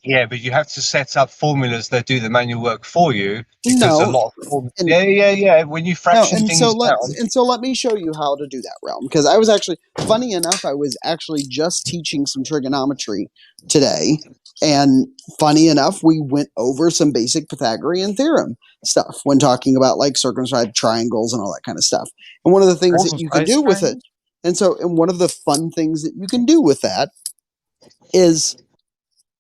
Yeah, but you have to set up formulas that do the manual work for you because a lot of yeah. When you fraction things down. So let me show you how to do that, Realm. Because I was actually, funny enough, I was actually just teaching some trigonometry today, and funny enough, we went over some basic Pythagorean theorem stuff when talking about like circumscribed triangles and all that kind of stuff. And one of the things that you can do with it, and one of the fun things that you can do with that is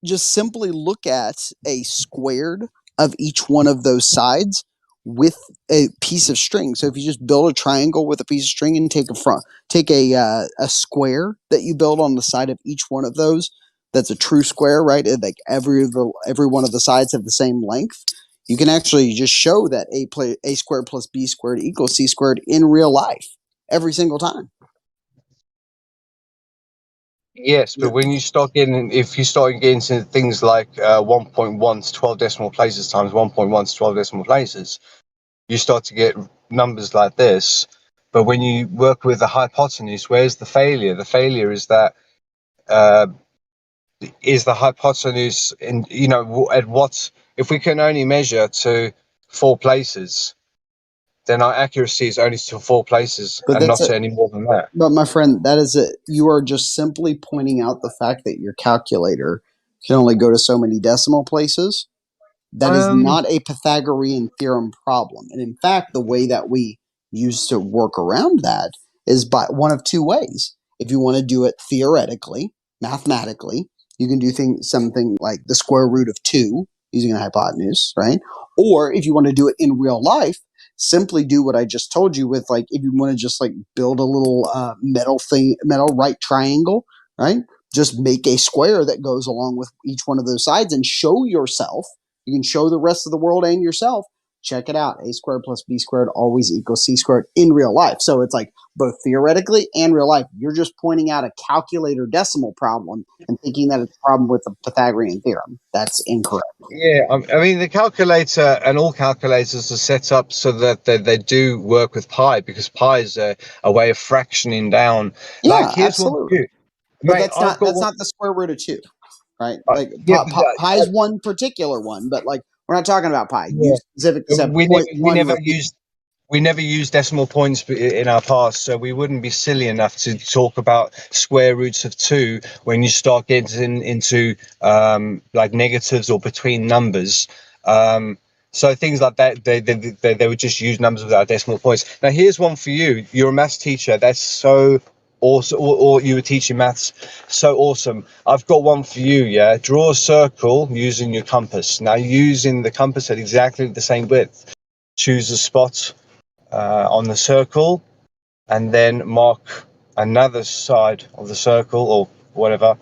just simply look at a squared of each one of those sides with a piece of string. So if you just build a triangle with a piece of string and take a square that you build on the side of each one of those, that's a true square, right? Like every one of the sides have the same length. you can actually just show that a squared plus b squared equals c squared in real life every single time. Yes, but when you start getting, if you start getting into things like 1.1 to 12 decimal places times 1.1 to 12 decimal places, you start to get numbers like this. But when you work with the hypotenuse, where's the failure? The failure is that is the hypotenuse in, you know, at what, if we can only measure to 4 places, then our accuracy is only to 4 places and not to any more than that. But my friend, that is it. You are just simply pointing out the fact that your calculator can only go to so many decimal places. That is not a Pythagorean theorem problem. And in fact, the way that we use to work around that is by one of 2 ways. If you want to do it theoretically, mathematically, you can do something like the square root of 2 using a hypotenuse, right? Or if you want to do it in real life, simply do what I just told you with, like, if you want to just like build a little metal right triangle, right? Just make a square that goes along with each one of those sides and show yourself. You can show the rest of the world and yourself. Check it out. A squared plus b squared always equals c squared in real life. So it's like both theoretically and real life. You're just pointing out a calculator decimal problem and thinking that it's a problem with the Pythagorean theorem. That's incorrect. Yeah, I mean, the calculator and all calculators are set up so that they do work with pi, because pi is a way of fractioning down. Yeah, Like, here's one absolutely. for you. But Mate, that's not the square root of 2, right? Like yeah, pi is one particular one, but like we're not talking about pi. yeah. You specifically said We 0.1 never used decimal points in our past, so we wouldn't be silly enough to talk about square roots of 2 when you start getting into like negatives or between numbers. So things like that, they would just use numbers without decimal points. Now, here's one for you. You're a maths teacher. That's so awesome. Or you were teaching maths. So awesome. I've got one for you, yeah? Draw a circle using your compass. Now, using the compass at exactly the same width. Choose a spot on the circle, and then mark another side of the circle or whatever,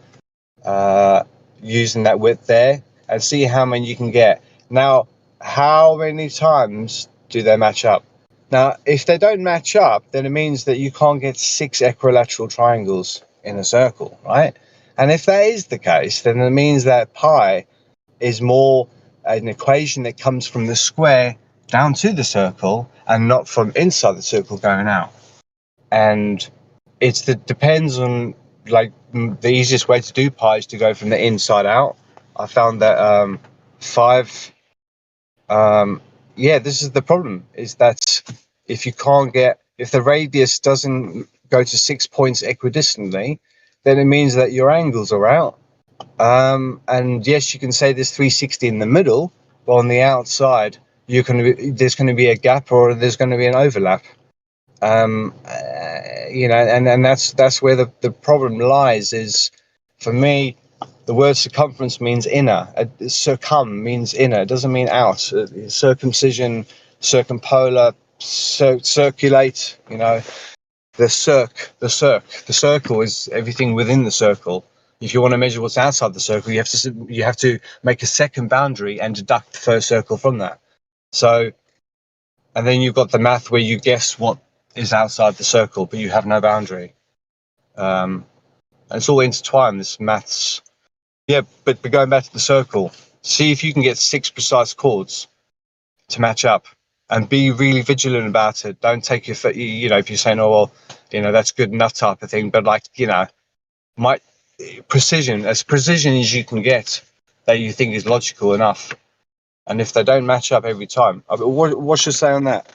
using that width there, and see how many you can get. Now, how many times do they match up? Now, if they don't match up, then it means that you can't get 6 equilateral triangles in a circle, right? And if that is the case, then it means that pi is more an equation that comes from the square down to the circle and not from inside the circle going out. And depends on, like, the easiest way to do pi is to go from the inside out. I found that 5 this is the problem, is that if the radius doesn't go to 6 points equidistantly, then it means that your angles are out. And yes, you can say there's 360 in the middle, but on the outside, there's going to be a gap, or there's going to be an overlap. And that's where the problem lies. Is, for me, the word circumference means inner. Circum means inner. It doesn't mean out. Circumcision, circumpolar, circulate. The circle is everything within the circle. If you want to measure what's outside the circle, you have to make a second boundary and deduct the first circle from that. So, and then you've got the math where you guess what is outside the circle, but you have no boundary. And it's all intertwined, this maths. Yeah, but going back to the circle, see if you can get 6 precise chords to match up, and be really vigilant about it. Don't take your foot, if you're saying, oh, well, that's good enough type of thing, but precision as you can get that you think is logical enough. And if they don't match up every time, what's your say on that?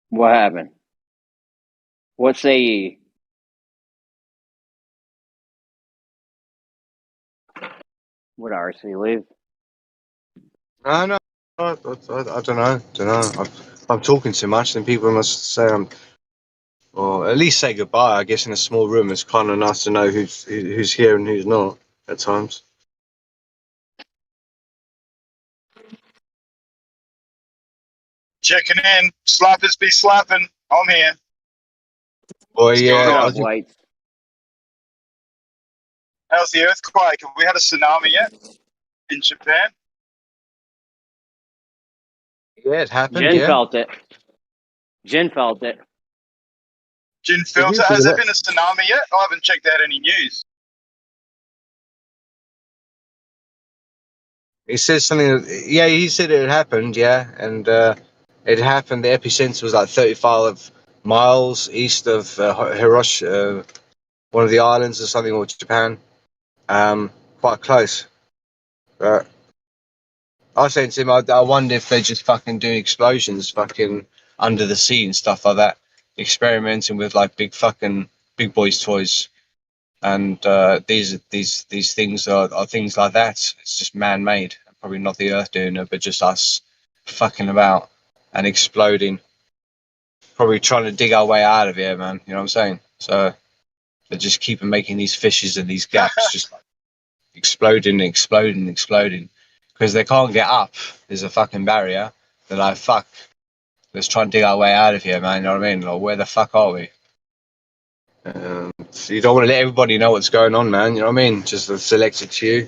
What happened? What say ye? Would RC leave? No, I don't know. I'm talking too much, then people must say or at least say goodbye. I guess in a small room, it's kind of nice to know who's here and who's not at times. Checking in. Slappers be slapping. I'm here. Well, What's going yeah, on? How's the earthquake? Have we had a tsunami yet in Japan? yeah, it happened. Jin Yeah, felt it. Jin felt it. Jin felt it. Has there been a tsunami yet? I haven't checked out any news. he says something. Yeah, he said it happened. Yeah, and it happened. The epicenter was like 35 miles east of Hiroshima, one of the islands or something, or Japan. Quite close. But I was saying to him, I wonder if they're just fucking doing explosions, fucking under the sea and stuff like that, experimenting with like big boys' toys, and these things are things like that. It's just man-made, probably not the Earth doing it, but just us fucking about and exploding, probably trying to dig our way out of here, man. You know what I'm saying? So they just keep making these fissures and these gaps, just like exploding, because they can't get up. There's a fucking barrier. They're like, fuck, let's try and dig our way out of here, man. You know what I mean? Like, where the fuck are we? So you don't want to let everybody know what's going on, man. You know what I mean? Just a selected few.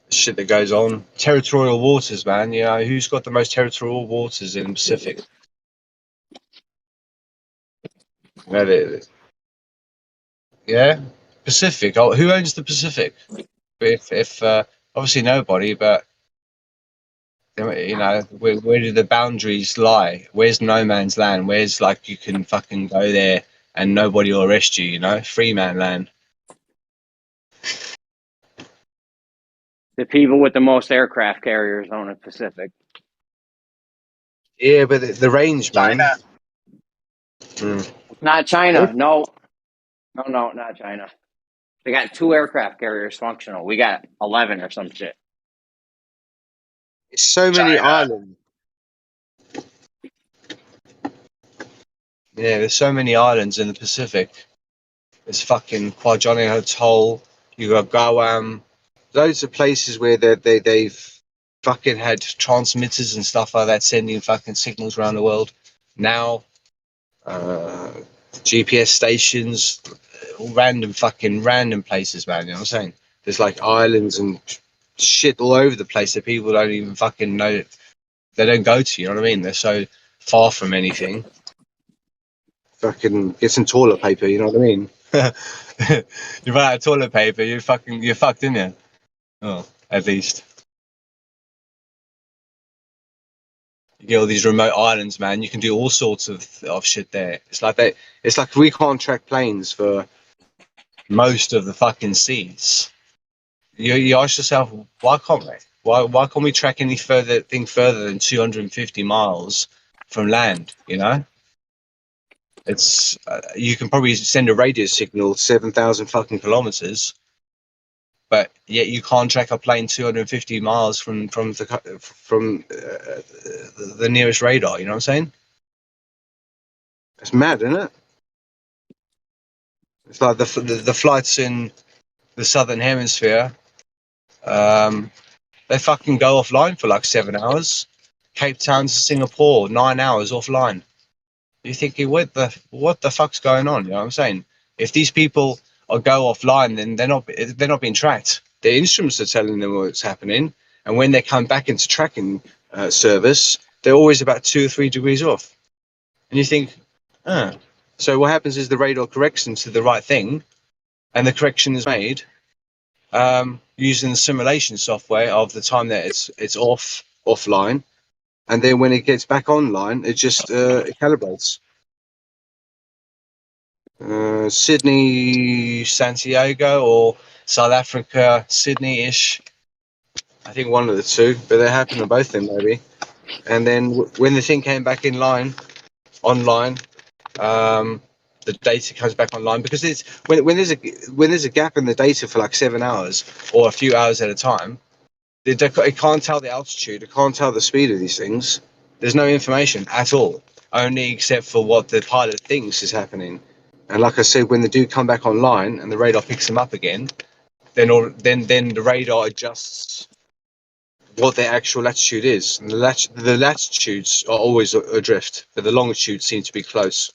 Shit that goes on. Territorial waters, man. You know, who's got the most territorial waters in the Pacific? Yeah, Pacific. Oh, who owns the Pacific? If obviously nobody, but you know, where do the boundaries lie? Where's no man's land? Where's like you can fucking go there and nobody will arrest you? You know, free man land. The people with the most aircraft carriers own the Pacific. Yeah, but the range, man. Not China. No, not China. They got 2 aircraft carriers functional. We got 11 or some shit. It's so many islands. Yeah, there's so many islands in the Pacific. There's fucking Kwajalein Atoll. You got Guam. Loads of places where they've fucking had transmitters and stuff like that sending fucking signals around the world. Now, GPS stations, all random places, man. You know what I'm saying? There's like islands and shit all over the place that people don't even fucking know. They don't go to. You know what I mean? They're so far from anything. Fucking get some toilet paper. You know what I mean? You run out of toilet paper, you're fucked, in there. Oh, at least. You get all these remote islands, man. You can do all sorts of shit there. It's like we can't track planes for most of the fucking seas. You ask yourself, why can't we? Why can't we track any further than 250 miles from land? You know, it's you can probably send a radio signal 7,000 fucking kilometers, but yet you can't track a plane 250 miles from the nearest radar. You know what I'm saying? It's mad, isn't it? It's like the flights in the southern hemisphere. They fucking go offline for like 7 hours. Cape Town to Singapore, 9 hours offline. You're thinking, what the fuck's going on? You know what I'm saying? If these people go offline, then they're not being tracked. Their instruments are telling them what's happening, and when they come back into tracking service, they're always about 2 or 3 degrees off. And you think, so what happens is the radar corrects them to the right thing, and the correction is made using the simulation software of the time that it's offline, and then when it gets back online, it just it calibrates. Sydney, Santiago, or South Africa, Sydney-ish. I think one of the two, but they happened to both of them maybe. And then when the thing came back online, the data comes back online, because it's when there's a gap in the data for like 7 hours or a few hours at a time, it can't tell the altitude, it can't tell the speed of these things. There's no information at all, only except for what the pilot thinks is happening. And like I said, when they do come back online and the radar picks them up again, then the radar adjusts what their actual latitude is. And the latitudes are always adrift, but the longitudes seem to be close.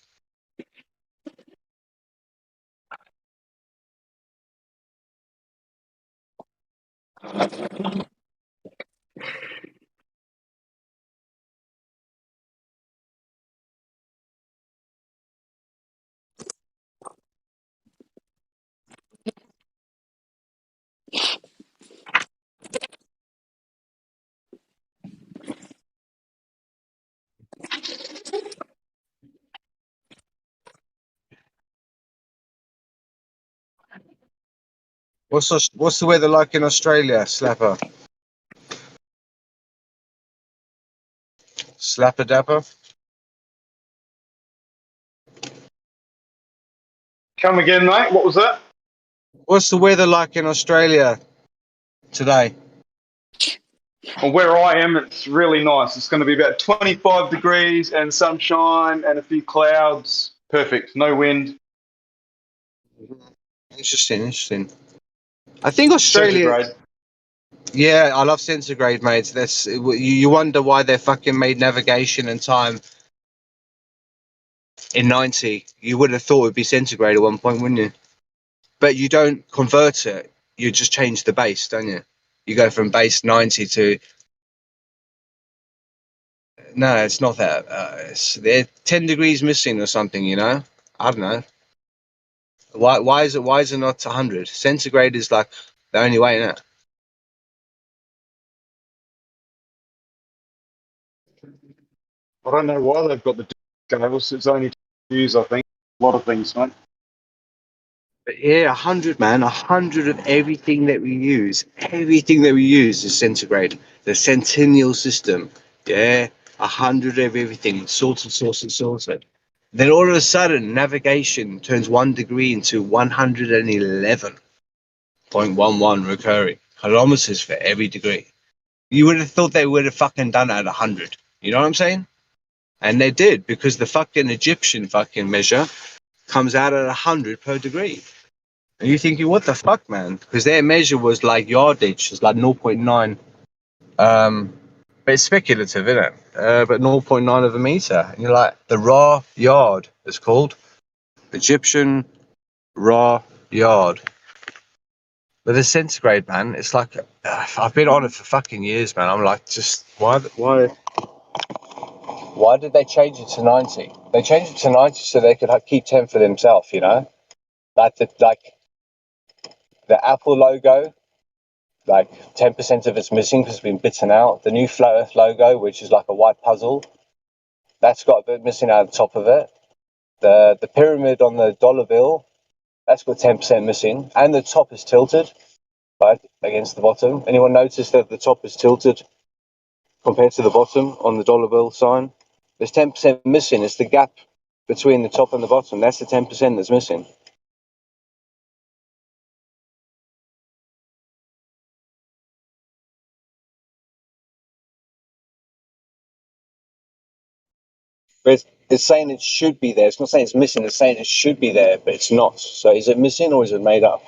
What's the weather like in Australia, Slapper? Slapper Dapper? Come again, mate. What was that? What's the weather like in Australia today? Well, where I am, it's really nice. It's going to be about 25 degrees and sunshine and a few clouds. Perfect. No wind. Interesting. I think Australia. Centigrade. Yeah, I love centigrade, mate. You wonder why they fucking made navigation and time in 90. You would have thought it would be centigrade at one point, wouldn't you? But you don't convert it. You just change the base, don't you? You go from base 90 to. No, it's not that. They're 10 degrees missing or something, you know? I don't know. Why is it not 100? Centigrade is like the only way, isn't it? I don't know why they've got the scales. It's only to use, I think. A lot of things, mate. But yeah, 100, man. 100 of everything that we use is centigrade. The centennial system. Yeah, 100 of everything. Sorted. Then all of a sudden, navigation turns 1 degree into 111.11 recurring kilometers for every degree. You would have thought they would have fucking done it at 100. You know what I'm saying? And they did, because the fucking Egyptian fucking measure comes out at 100 per degree. And you're thinking, what the fuck, man? Because their measure was like yardage, it's like 0.9. But it's speculative, isn't it? But 0.9 of a meter. And you're like, the raw yard is called. Egyptian raw yard. But the centigrade, man, it's like, I've been on it for fucking years, man. I'm like, just, why did they change it to 90? They changed it to 90 so they could keep 10 for themselves, you know? Like the Apple logo, like 10% of it's missing because it's been bitten out. The new Flat Earth logo, which is like a white puzzle, that's got a bit missing out of the top of it. The pyramid on the dollar bill, that's got 10% missing. And the top is tilted, right, against the bottom. Anyone notice that the top is tilted compared to the bottom on the dollar bill sign? There's 10% missing. It's the gap between the top and the bottom. That's the 10% that's missing. But it's saying it should be there. It's not saying it's missing. It's saying it should be there, but it's not. So is it missing or is it made up?